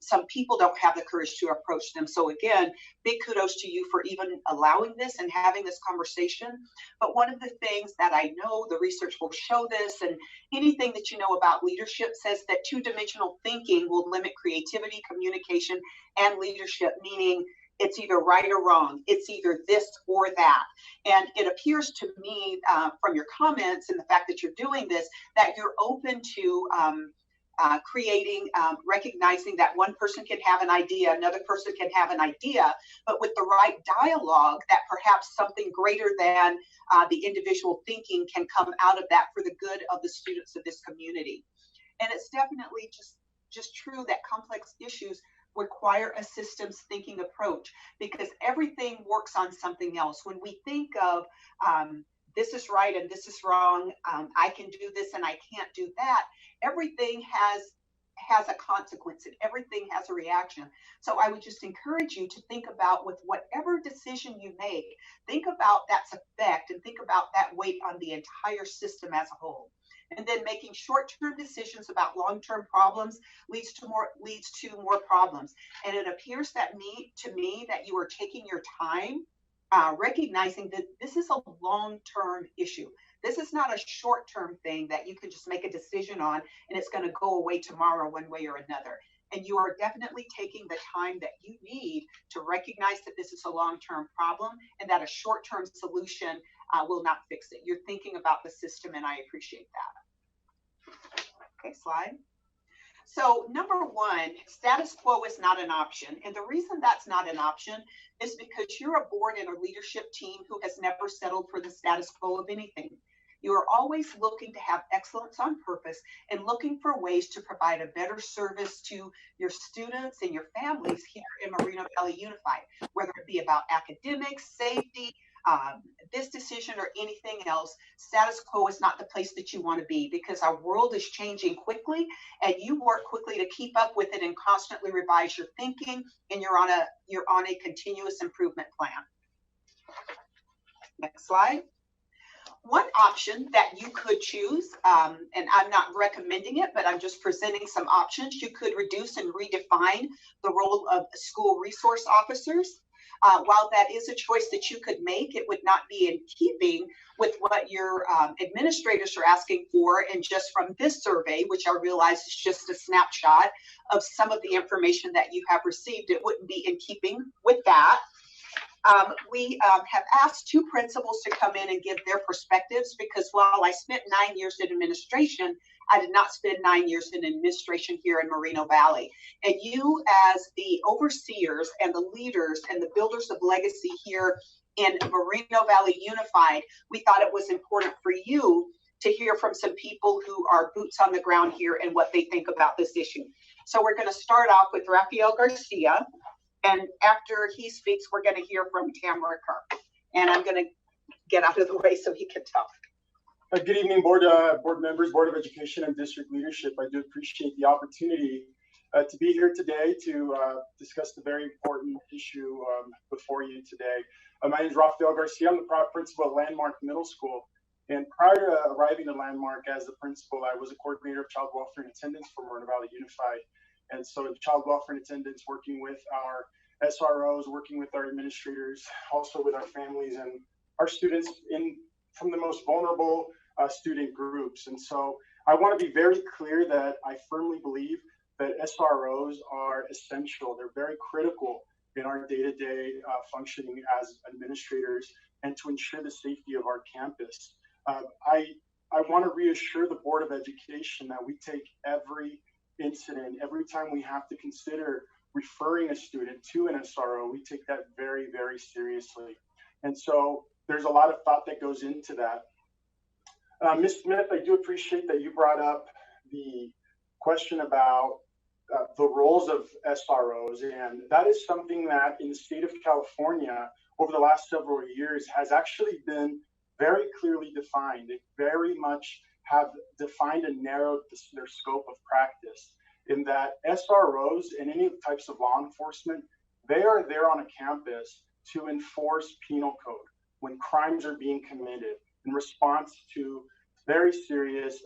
Some people don't have the courage to approach them. So again, big kudos to you for even allowing this and having this conversation. But one of the things that I know the research will show this, and anything that you know about leadership says that two-dimensional thinking will limit creativity, communication, and leadership, meaning it's either right or wrong. It's either this or that. And it appears to me from your comments and the fact that you're doing this, that you're open to recognizing that one person can have an idea, another person can have an idea, but with the right dialogue, that perhaps something greater than the individual thinking can come out of that for the good of the students of this community. And it's definitely just just true that complex issues require a systems thinking approach, because everything works on something else. When we think of this is right and this is wrong, I can do this and I can't do that, everything has a consequence and everything has a reaction. So I would just encourage you to think about, with whatever decision you make, think about that's effect and think about that weight on the entire system as a whole. And then making short-term decisions about long-term problems leads to more problems. And it appears to me that you are taking your time, recognizing that this is a long-term issue. This is not a short-term thing that you can just make a decision on and it's going to go away tomorrow one way or another. And you are definitely taking the time that you need to recognize that this is a long-term problem and that a short-term solution will not fix it. You're thinking about the system, and I appreciate that. Okay, slide. So number one, status quo is not an option. And the reason that's not an option is because you're a board and a leadership team who has never settled for the status quo of anything. You are always looking to have excellence on purpose and looking for ways to provide a better service to your students and your families here in Moreno Valley Unified, whether it be about academics, safety, this decision or anything else. Status quo is not the place that you want to be, because our world is changing quickly and you work quickly to keep up with it and constantly revise your thinking, and you're on a continuous improvement plan. Next slide. One option that you could choose, and I'm not recommending it, but I'm just presenting some options. You could reduce and redefine the role of school resource officers. While that is a choice that you could make, it would not be in keeping with what your administrators are asking for. And just from this survey, which I realize is just a snapshot of some of the information that you have received, it wouldn't be in keeping with that. We have asked two principals to come in and give their perspectives, because while I spent 9 years in administration, I did not spend 9 years in administration here in Moreno Valley. And you, as the overseers and the leaders and the builders of legacy here in Moreno Valley Unified, we thought it was important for you to hear from some people who are boots on the ground here and what they think about this issue. So we're going to start off with Rafael Garcia. And after he speaks, we're going to hear from Tamara Carp. And I'm going to get out of the way so he can talk. Good evening, board members, Board of Education, and district leadership. I do appreciate the opportunity to be here today to discuss the very important issue before you today. My name is Rafael Garcia. I'm the proud principal at Landmark Middle School. And prior to arriving at Landmark as the principal, I was a coordinator of child welfare and attendance for Moreno Valley Unified. And so child welfare and attendance, working with our SROs, working with our administrators, also with our families and our students from the most vulnerable student groups. And so I want to be very clear that I firmly believe that SROs are essential. They're very critical in our day-to-day functioning as administrators and to ensure the safety of our campus. I want to reassure the Board of Education that we take every incident, every time we have to consider referring a student to an SRO, we take that very, very seriously. And so there's a lot of thought that goes into that. Ms. Smith, I do appreciate that you brought up the question about the roles of SROs. And that is something that in the state of California over the last several years has actually been very clearly defined. They very much have defined and narrowed their scope of practice, in that SROs and any types of law enforcement, they are there on a campus to enforce penal code when crimes are being committed in response to very serious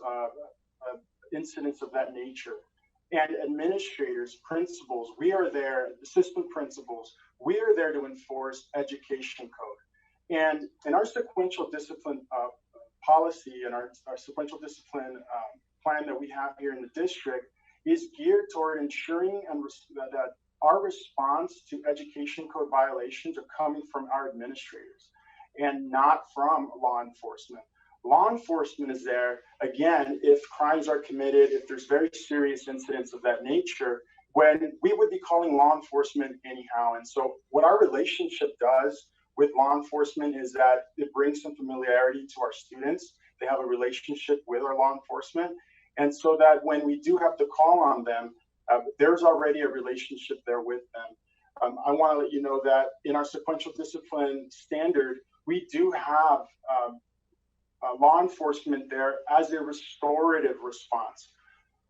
incidents of that nature. And administrators, principals, we are there, assistant principals, we are there to enforce education code. And in our sequential discipline policy and our sequential discipline plan that we have here in the district is geared toward ensuring that our response to education code violations are coming from our administrators and not from law enforcement. Law enforcement is there, again, if crimes are committed, if there's very serious incidents of that nature, when we would be calling law enforcement anyhow. And so what our relationship does with law enforcement is that it brings some familiarity to our students. They have a relationship with our law enforcement. And so that when we do have to call on them, There's already a relationship there with them. I want to let you know that in our sequential discipline standard, we do have law enforcement there as a restorative response.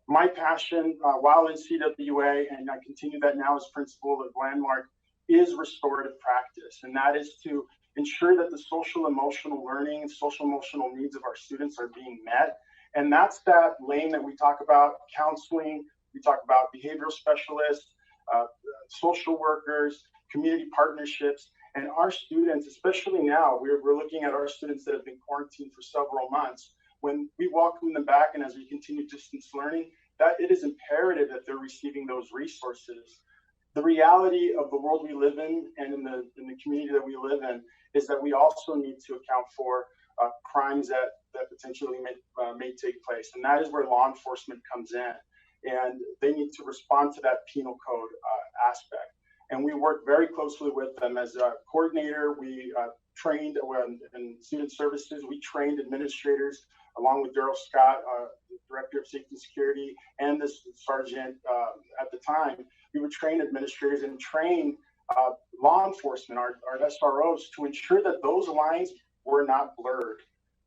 My passion while in CWA, and I continue that now as principal of Landmark, is restorative practice. And that is to ensure that the social emotional learning, social emotional needs of our students are being met. And that's that lane that we talk about, counseling, we talk about behavioral specialists, social workers, community partnerships, and our students, especially now, we're looking at our students that have been quarantined for several months. When we welcome them back and as we continue distance learning, that it is imperative that they're receiving those resources. The reality of the world we live in and in the community that we live in is that we also need to account for crimes that potentially may take place. And that is where law enforcement comes in. And they need to respond to that penal code aspect. And we work very closely with them. As a coordinator, we trained in student services, we trained administrators along with Daryl Scott, the Director of Safety and Security, and the sergeant at the time. We would train administrators and train law enforcement, our SROs, to ensure that those lines were not blurred.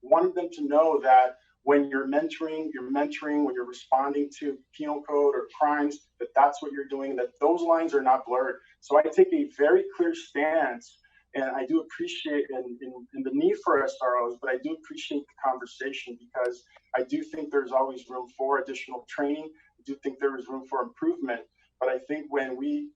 Wanted them to know that when you're mentoring, when you're responding to penal code or crimes, that's what you're doing, that those lines are not blurred. So I take a very clear stance, and I do appreciate in the need for SROs, but I do appreciate the conversation because I do think there's always room for additional training. I do think there is room for improvement, but I think when we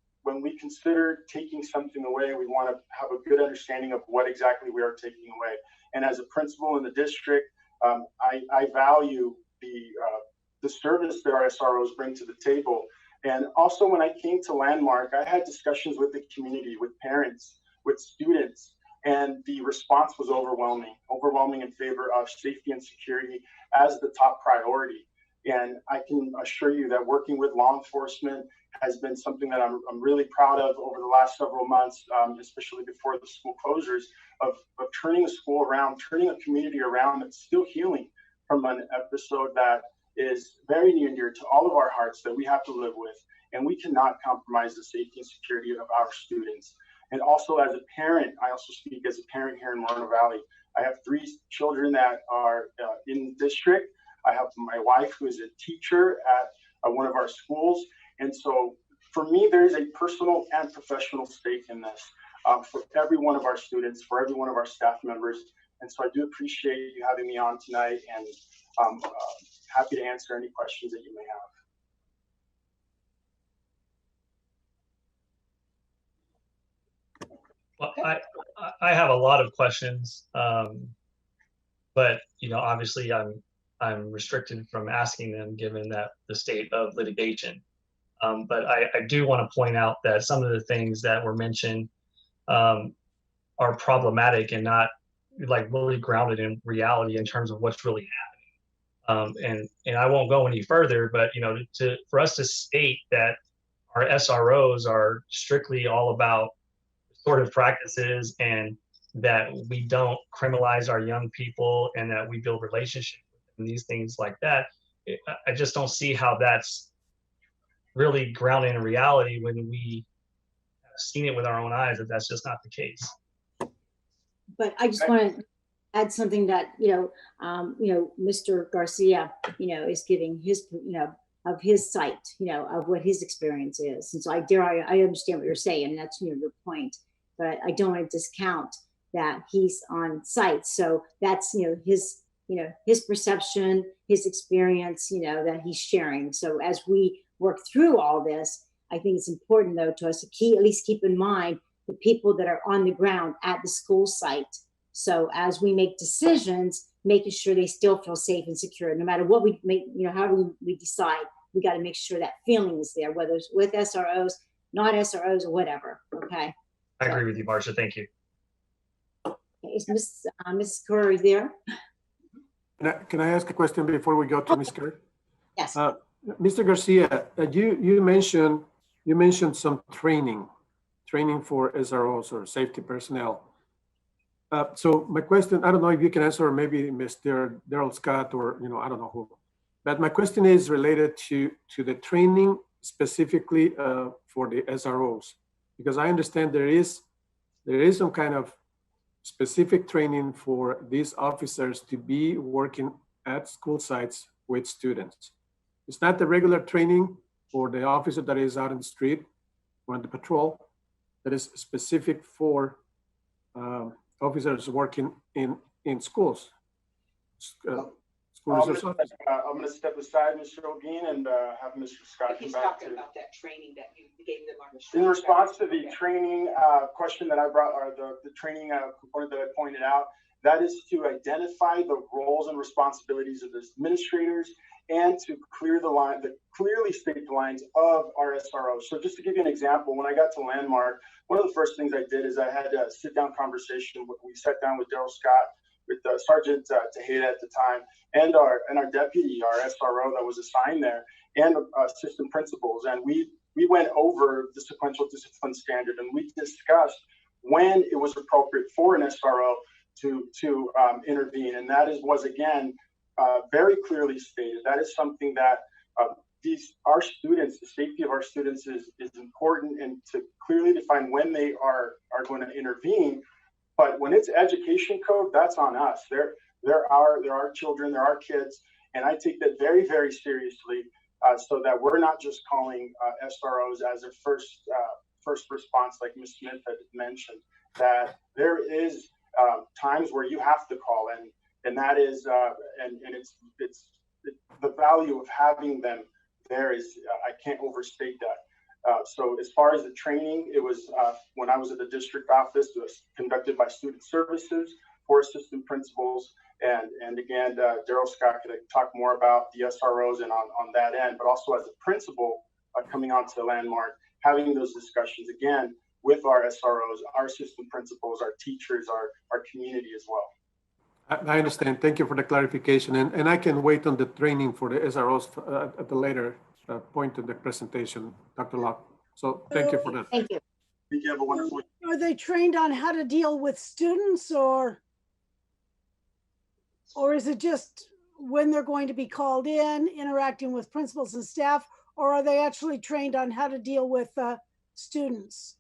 consider taking something away, we want to have a good understanding of what exactly we are taking away. And as a principal in the district, I value the service that our SROs bring to the table. And also when I came to Landmark, I had discussions with the community, with parents, with students, and the response was overwhelming in favor of safety and security as the top priority. And I can assure you that working with law enforcement has been something that I'm really proud of over the last several months, especially before the school closures, of turning a school around, turning a community around that's still healing from an episode that is very near and dear to all of our hearts that we have to live with. And we cannot compromise the safety and security of our students. And also as a parent, I also speak as a parent here in Moreno Valley. I have 3 children that are in the district. I have my wife who is a teacher at one of our schools. And so for me, there is a personal and professional stake in this for every one of our students, for every one of our staff members. And so I do appreciate you having me on tonight, and I'm happy to answer any questions that you may have. Well, I have a lot of questions, but obviously I'm restricted from asking them given that the state of litigation. But I do want to point out that some of the things that were mentioned are problematic and not like really grounded in reality in terms of what's really happening. And I won't go any further, but for us to state that our SROs are strictly all about restorative practices and that we don't criminalize our young people and that we build relationships and these things like that, I just don't see how that's really grounded in reality when we have seen it with our own eyes that that's just not the case. But I just want to add something that Mr. Garcia is giving his of his sight of what his experience is. And so I understand what you're saying, and that's your point, but I don't want to discount that he's on site. So that's his perception, his experience that he's sharing. So as we work through all this, I think it's important though to us to at least keep in mind the people that are on the ground at the school site. So as we make decisions, making sure they still feel safe and secure, no matter what we make, however we decide, we got to make sure that feeling is there, whether it's with SROs, not SROs, or whatever. Okay. I agree with you, Marcia. Thank you. Is Mrs. Curry there? Can I ask a question before we go to Ms. Curry? Yes. Mr. Garcia, you mentioned some training for SROs or safety personnel. So my question, I don't know if you can answer, or maybe Mr. Daryl Scott, or I don't know who. But my question is related to the training specifically for the SROs? Because I understand there is some kind of specific training for these officers to be working at school sites with students. It's not the regular training for the officer that is out in the street or on the patrol, that is specific for officers working in schools. I'm going to step aside, Mr. Holguin, and have Mr. Scott come back to about that training that you gave them. In response to the training question that I brought, or the training component that I pointed out, that is to identify the roles and responsibilities of the administrators and to clearly state the lines of our SROs. So just to give you an example, when I got to Landmark, one of the first things I did is I had a sit-down conversation. We sat down with Daryl Scott, with Sergeant Tejeda at the time, and our deputy, our SRO that was assigned there, and assistant principals. And we went over the sequential discipline standard, and we discussed when it was appropriate for an SRO to intervene. And that was again very clearly stated. That is something that our students, the safety of our students is important, and to clearly define when they are going to intervene. But when it's education code, that's on us. There are children, there are kids, and I take that very, very seriously, so that we're not just calling SROs as a first response, like Ms. Smith had mentioned. That there is times where you have to call, and that is and it's the value of having them there is I can't overstate that. So as far as the training, it was when I was at the district office, it was conducted by student services for assistant principals. And again, Daryl Scott could talk more about the SROs and on that end, but also as a principal coming onto the Landmark, having those discussions again with our SROs, our assistant principals, our teachers, our community as well. I understand. Thank you for the clarification. And I can wait on the training for the SROs at the later point in the presentation, Dr. Locke. So thank you for that. Thank you. Thank you. Have a wonderful. Are they trained on how to deal with students, or is it just when they're going to be called in, interacting with principals and staff, or are they actually trained on how to deal with students?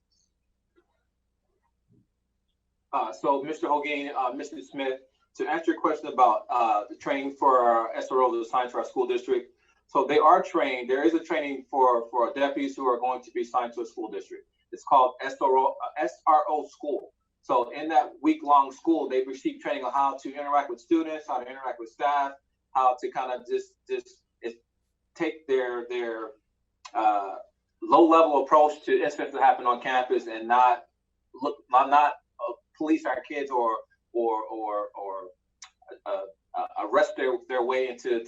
So Mr. Holguin, Mr. Smith, to answer your question about the training for our SROs assigned to our school district. So they are trained. There is a training for deputies who are going to be assigned to a school district. It's called SRO school. So in that week-long school, they receive training on how to interact with students, how to interact with staff, how to kind of just take their low-level approach to incidents that happen on campus and not police our kids or arrest their way into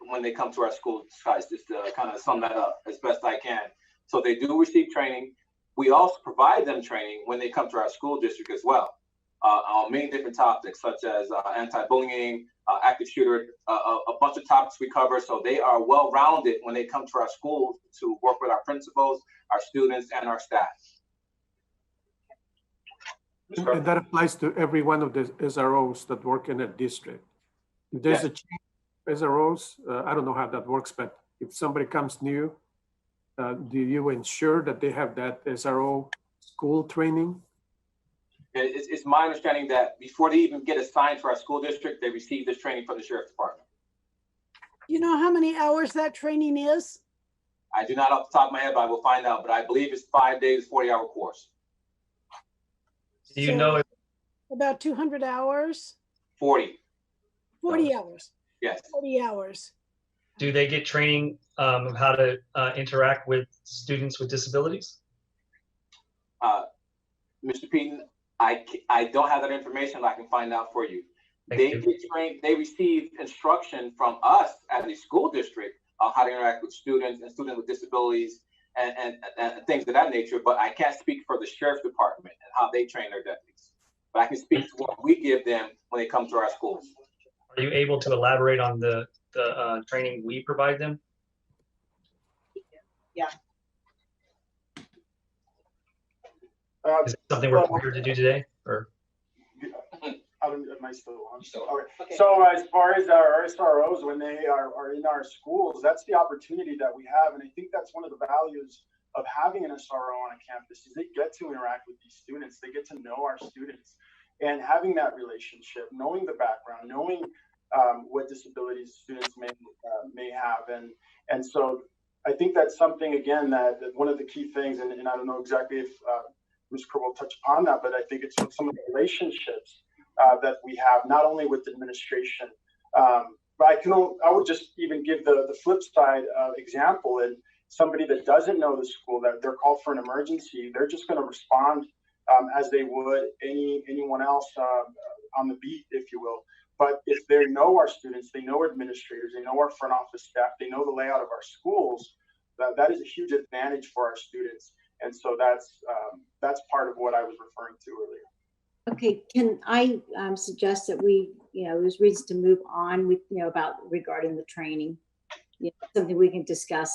when they come to our school sites, just to kind of sum that up as best I can. So they do receive training. We also provide them training when they come to our school district as well, on many different topics, such as anti-bullying, active shooter, a bunch of topics we cover. So they are well-rounded when they come to our schools to work with our principals, our students, and our staff. And that applies to every one of the SROs that work in a district. If there's a change of SROs, I don't know how that works, but if somebody comes new, do you ensure that they have that SRO school training? It's my understanding that before they even get assigned to our school district, they receive this training from the Sheriff's Department. You know how many hours that training is? I do not off the top of my head, but I will find out. But I believe it's 5 days, 40-hour course. Do you know if about 200 hours? 40. 40 hours. Yes. 40 hours. do they get training of how to interact with students with disabilities? Mr. Peyton, I don't have that information, but I can find out for you. They get trained, they receive instruction from us as a school district on how to interact with students and students with disabilities and things of that nature, but I can't speak for the Sheriff's Department and how they train their deputies. But I can speak to what we give them when they come to our schools. Are you able to elaborate on the training we provide them? Yeah. Is it something we're prepared to do today, or? I am I still on? All right. Okay. So as far as our SROs, when they are in our schools, that's the opportunity that we have. And I think that's one of the values of having an SRO on a campus is they get to interact with these students. They get to know our students and having that relationship, knowing the background, knowing what disabilities students may have. And so I think that's something, again, that one of the key things, and I don't know exactly if Ms. Kerr will touch upon that, but I think it's some of the relationships that we have, not only with the administration, but I would just even give the flip side example. And somebody that doesn't know the school, that they're called for an emergency, they're just going to respond as they would anyone else on the beat, if you will. But if they know our students, they know administrators, they know our front office staff, they know the layout of our schools, that is a huge advantage for our students. And so that's part of what I was referring to earlier. Okay, can I suggest that we, there's reasons to move on with, about regarding the training, something we can discuss,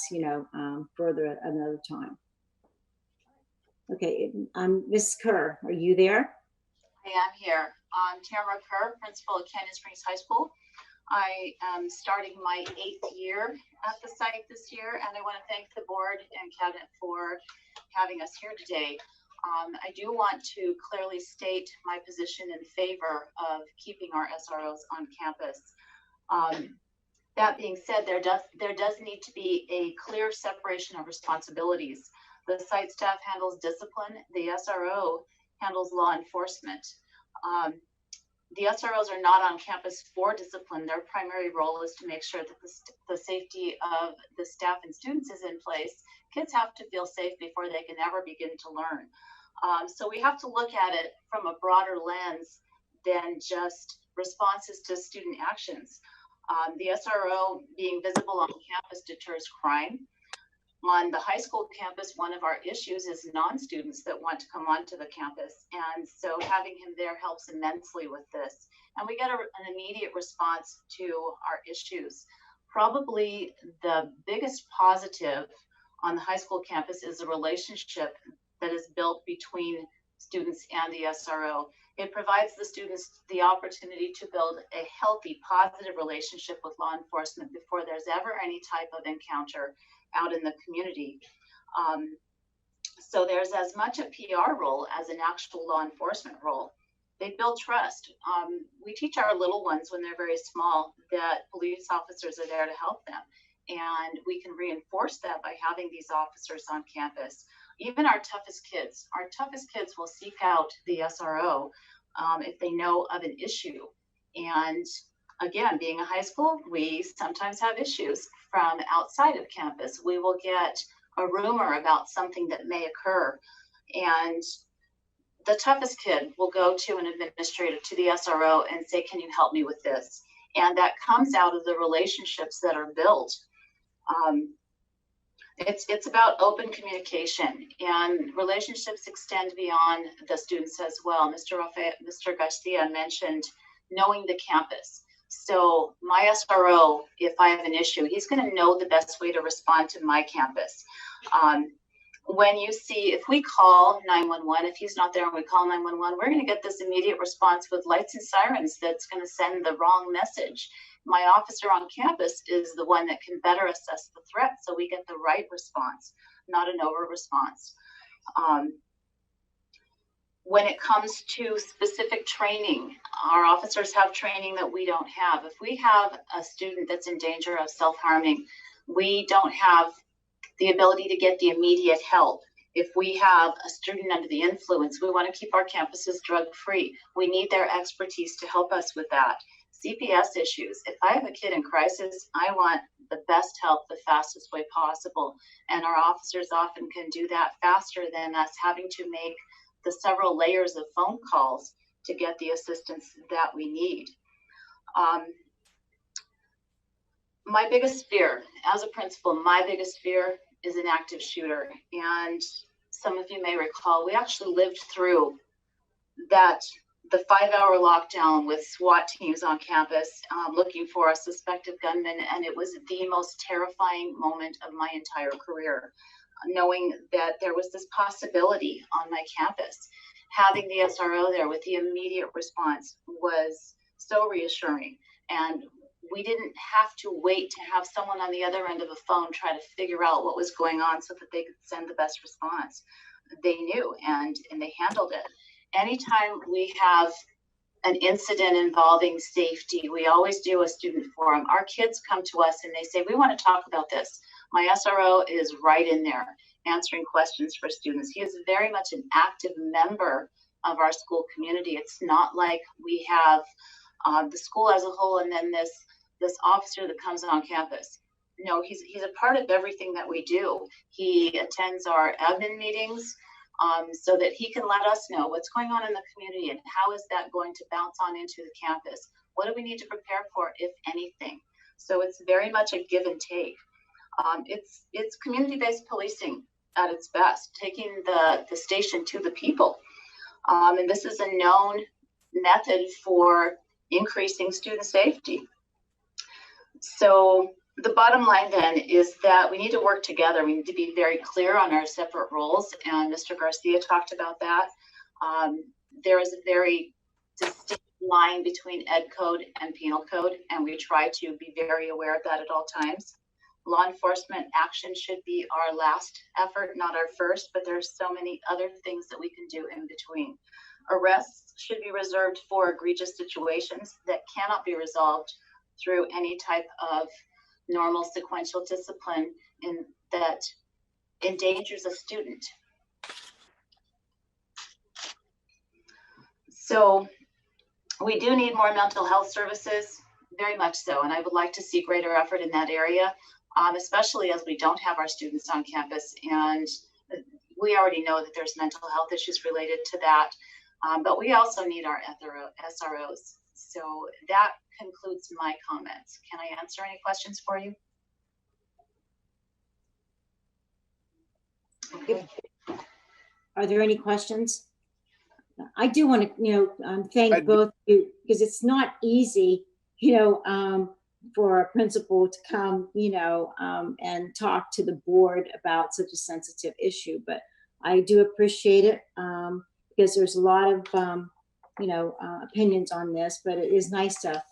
further at another time. Okay, Ms. Kerr, are you there? I am here. I'm Tamara Kerr, principal at Canyon Springs High School. I am starting my 8th year at the site this year, and I want to thank the board and cabinet for having us here today. I do want to clearly state my position in favor of keeping our SROs on campus. That being said, there does need to be a clear separation of responsibilities. The site staff handles discipline. The SRO handles law enforcement. The SROs are not on campus for discipline. Their primary role is to make sure that the safety of the staff and students is in place. Kids have to feel safe before they can ever begin to learn. So we have to look at it from a broader lens than just responses to student actions. The SRO being visible on campus deters crime. On the high school campus, one of our issues is non-students that want to come onto the campus. And so having him there helps immensely with this. And we get an immediate response to our issues. Probably the biggest positive on the high school campus is the relationship that is built between students and the SRO. It provides the students the opportunity to build a healthy, positive relationship with law enforcement before there's ever any type of encounter out in the community. So there's as much a PR role as an actual law enforcement role. They build trust. We teach our little ones when they're very small that police officers are there to help them. And we can reinforce that by having these officers on campus. Even our toughest kids will seek out the SRO if they know of an issue. And again, being a high school, we sometimes have issues from outside of campus. We will get a rumor about something that may occur, and the toughest kid will go to an administrator, to the SRO, and say, can you help me with this? And that comes out of the relationships that are built. It's about open communication, and relationships extend beyond the students as well. Mr. Garcia mentioned knowing the campus. So my SRO, if I have an issue, he's going to know the best way to respond to my campus. When you see, if we call 911, if he's not there and we call 911, we're going to get this immediate response with lights and sirens that's going to send the wrong message. My officer on campus is the one that can better assess the threat so we get the right response, not an over response. When it comes to specific training, our officers have training that we don't have. If we have a student that's in danger of self-harming, we don't have the ability to get the immediate help. If we have a student under the influence, we want to keep our campuses drug-free. We need their expertise to help us with that. CPS issues. If I have a kid in crisis, I want the best help the fastest way possible. And our officers often can do that faster than us having to make the several layers of phone calls to get the assistance that we need. My biggest fear, as a principal, my biggest fear is an active shooter. And some of you may recall, we actually lived through that, the 5-hour lockdown with SWAT teams on campus looking for a suspected gunman. And it was the most terrifying moment of my entire career. knowing that there was this possibility on my campus. Having the SRO there with the immediate response was so reassuring. And we didn't have to wait to have someone on the other end of a phone try to figure out what was going on so that they could send the best response. They knew and they handled it. Anytime we have an incident involving safety, we always do a student forum. Our kids come to us and they say, we want to talk about this. My SRO is right in there answering questions for students. He is very much an active member of our school community. It's not like we have the school as a whole and then this officer that comes on campus. No, he's a part of everything that we do. He attends our admin meetings so that he can let us know what's going on in the community and how is that going to bounce on into the campus. What do we need to prepare for, if anything? So it's very much a give and take. It's community-based policing at its best, taking the station to the people. And this is a known method for increasing student safety. So the bottom line then is that we need to work together. We need to be very clear on our separate roles, and Mr. Garcia talked about that. There is a very distinct line between ed code and penal code, and we try to be very aware of that at all times. Law enforcement action should be our last effort, not our first, but there's so many other things that we can do in between. Arrests should be reserved for egregious situations that cannot be resolved through any type of normal sequential discipline that endangers a student. So we do need more mental health services, very much so, and I would like to see greater effort in that area, especially as we don't have our students on campus, and we already know that there's mental health issues related to that, but we also need our SROs. So that concludes my comments. Can I answer any questions for you? Okay. Are there any questions? I do want to, thank both of you, because it's not easy, for a principal to come, and talk to the board about such a sensitive issue. But I do appreciate it because there's a lot of, opinions on this. But it is nice to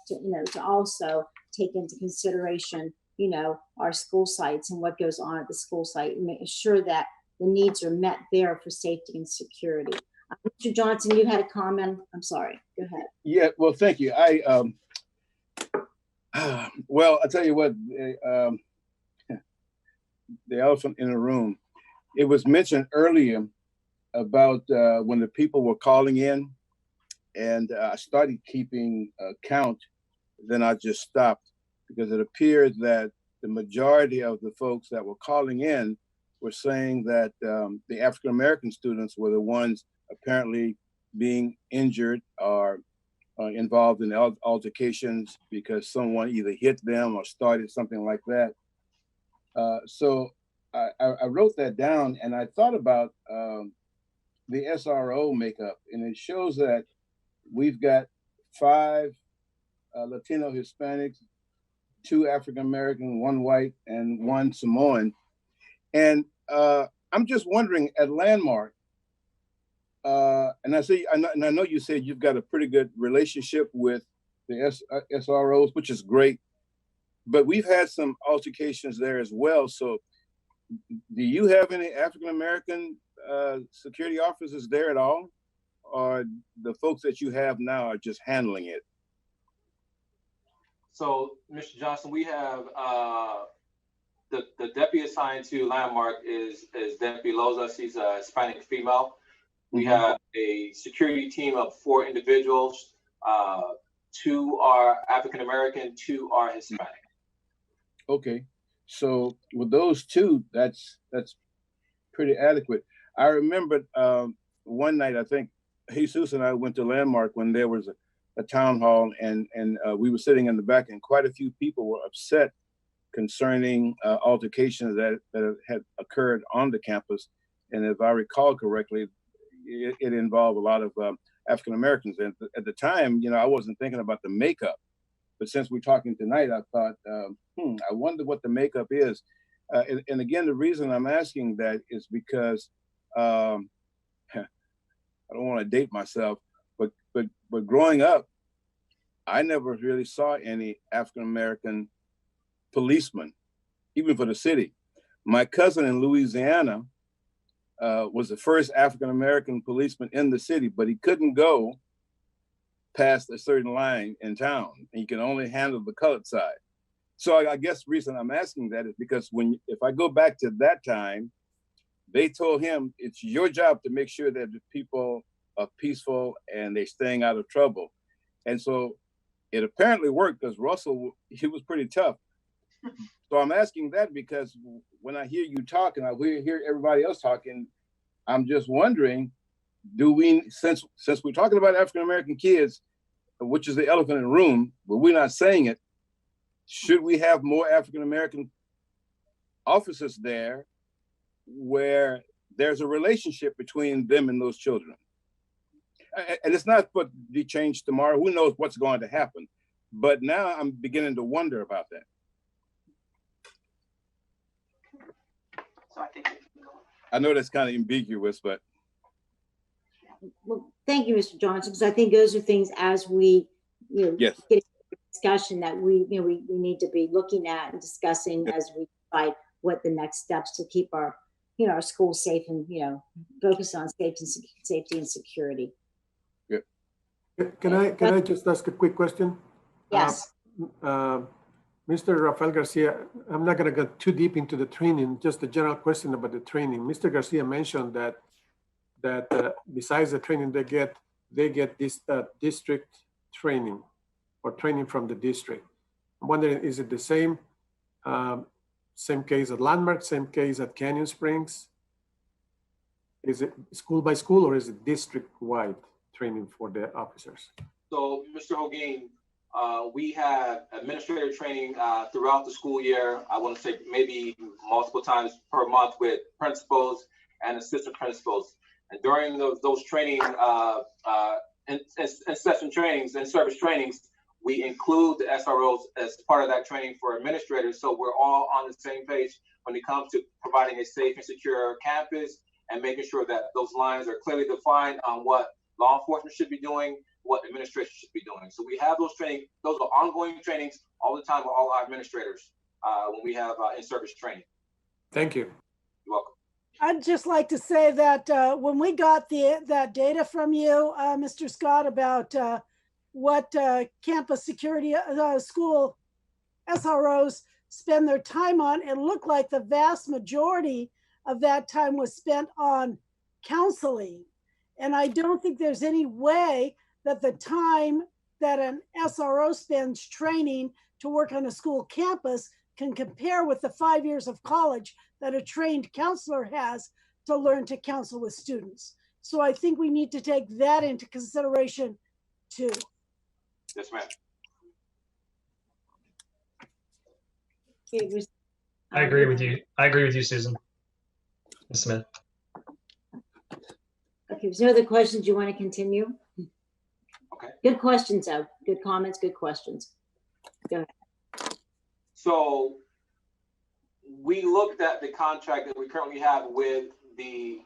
also take into consideration, our school sites and what goes on at the school site, and make sure that the needs are met there for safety and security. Mr. Johnson, you had a comment. I'm sorry. Go ahead. Yeah, well, thank you. Well, I'll tell you what, the elephant in the room, it was mentioned earlier about when the people were calling in, and I started keeping count, then I just stopped, because it appeared that the majority of the folks that were calling in were saying that the African-American students were the ones apparently being injured or involved in altercations because someone either hit them or started something like that. So I wrote that down, and I thought about the SRO makeup, and it shows that we've got 5 Latino Hispanics, 2 African-American, 1 white, and 1 Samoan. And I'm just wondering, at Landmark, and I know you said you've got a pretty good relationship with the SROs, which is great, but we've had some altercations there as well. So do you have any African-American security officers there at all? Or the folks that you have now are just handling it? So, Mr. Johnson, we have the deputy assigned to Landmark is Deputy Loza. She's a Hispanic female. We have a security team of 4 individuals. 2 are African American, 2 are Hispanic. Okay, so with those 2, that's pretty adequate. I remember one night, I think Jesus and I went to Landmark when there was a town hall, and we were sitting in the back, and quite a few people were upset concerning altercations that had occurred on the campus. And if I recall correctly, it involved a lot of African Americans. And at the time, I wasn't thinking about the makeup, but since we're talking tonight, I thought, I wonder what the makeup is. And again, the reason I'm asking that is because I don't want to date myself, but growing up, I never really saw any African-American policemen, even for the city. My cousin in Louisiana was the first African-American policeman in the city, but he couldn't go past a certain line in town, and he can only handle the colored side. So I guess the reason I'm asking that is because if I go back to that time, they told him it's your job to make sure that the people are peaceful and they're staying out of trouble. And so it apparently worked because Russell, he was pretty tough. So I'm asking that because when I hear you talk and I hear everybody else talking, I'm just wondering, do we, since we're talking about African-American kids, which is the elephant in the room, but we're not saying it, should we have more African-American officers there where there's a relationship between them and those children? And it's not for the change tomorrow. Who knows what's going to happen? But now I'm beginning to wonder about that. So I think I know that's kind of ambiguous, but. Well, thank you, Mr. Johnson, because I think those are things as we, yes, get a discussion that we need to be looking at and discussing as we decide what the next steps to keep our, our schools safe and, focus on safety and security. Yeah. Can I just ask a quick question? Yes. Mr. Rafael Garcia, I'm not going to go too deep into the training, just a general question about the training. Mr. Garcia mentioned that besides the training they get this district training or training from the district. I'm wondering, is it the same case at Landmark, same case at Canyon Springs? Is it school by school or is it district-wide training for the officers? So, Mr. Hogan, we have administrative training throughout the school year. I want to say maybe multiple times per month with principals and assistant principals. And during those training, in session trainings and service trainings, we include the SROs as part of that training for administrators. So we're all on the same page when it comes to providing a safe and secure campus and making sure that those lines are clearly defined on what law enforcement should be doing, what administration should be doing. So we have those training, those are ongoing trainings all the time with all our administrators when we have in-service training. Thank you. You're welcome. I'd just like to say that when we got that data from you, Mr. Scott, about what campus security school SROs spend their time on, it looked like the vast majority of that time was spent on counseling. And I don't think there's any way that the time that an SRO spends training to work on a school campus can compare with the 5 years of college that a trained counselor has to learn to counsel with students. So I think we need to take that into consideration too. Yes, ma'am. I agree with you. I agree with you, Susan. Ms. Smith. Okay, there's no other questions. You want to continue? Okay. Good questions, though. Good comments, good questions. Go ahead. So we looked at the contract that we currently have with the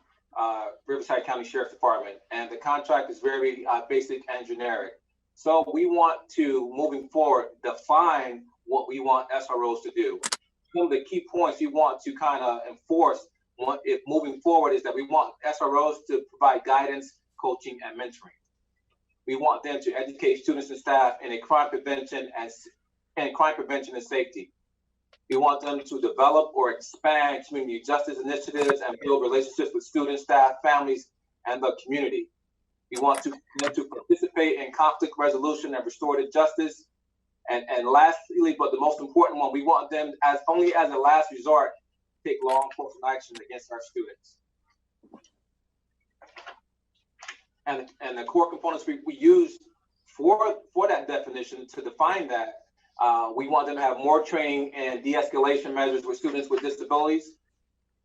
Riverside County Sheriff's Department, and the contract is very basic and generic. So we want to, moving forward, define what we want SROs to do. Some of the key points we want to kind of enforce if moving forward is that we want SROs to provide guidance, coaching, and mentoring. We want them to educate students and staff in crime prevention and safety. We want them to develop or expand community justice initiatives and build relationships with students, staff, families, and the community. We want them to participate in conflict resolution and restorative justice. And lastly, but the most important one, we want them only as a last resort to take law enforcement action against our students. And the core components we use for that definition to define that, we want them to have more training in de-escalation measures with students with disabilities.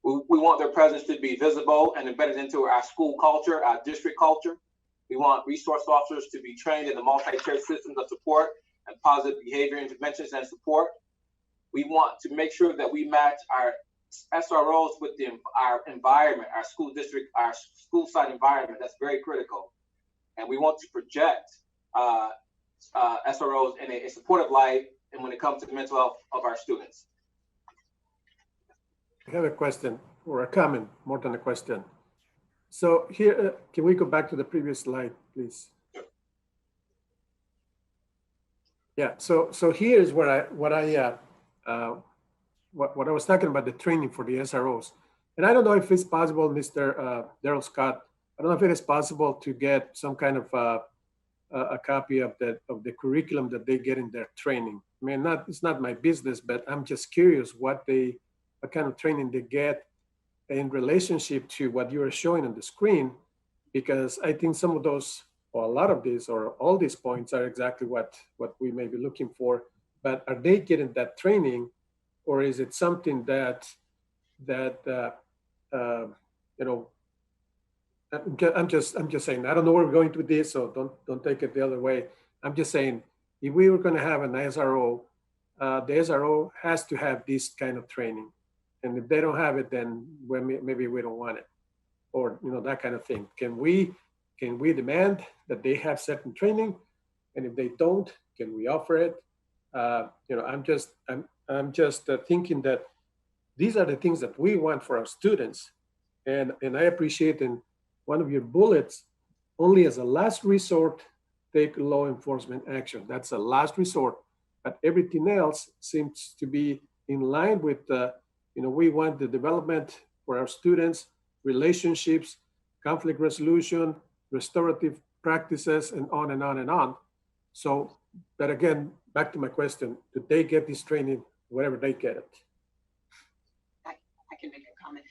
We want their presence to be visible and embedded into our school culture, our district culture. We want resource officers to be trained in the multi-tiered systems of support and positive behavior interventions and support. We want to make sure that we match our SROs with our environment, our school district, our school site environment. That's very critical. And we want to project SROs in a supportive light, and when it comes to the mental health of our students. I have a question or a comment more than a question. So here, can we go back to the previous slide, please? Yeah. So here's what I was talking about, the training for the SROs, and I don't know if it's possible, Mr. Daryl Scott. I don't know if it is possible to get some kind of a copy of the curriculum that they get in their training. I mean, it's not my business, but I'm just curious what kind of training they get in relationship to what you are showing on the screen, because I think some of those, or a lot of these, or all these points are exactly what we may be looking for. But are they getting that training, or is it something that you know? I'm just saying, I don't know where we're going with this, so don't take it the other way. I'm just saying, if we were going to have an SRO, the SRO has to have this kind of training, and if they don't have it, then maybe we don't want it, or that kind of thing. Can we demand that they have certain training, and if they don't, can we offer it? I'm just thinking that these are the things that we want for our students, and I appreciate in one of your bullets, only as a last resort, take law enforcement action. That's a last resort, but everything else seems to be in line with we want the development for our students, relationships, conflict resolution, restorative practices, and on and on and on. So, but again, back to my question, do they get this training wherever they get it? I can make a comment.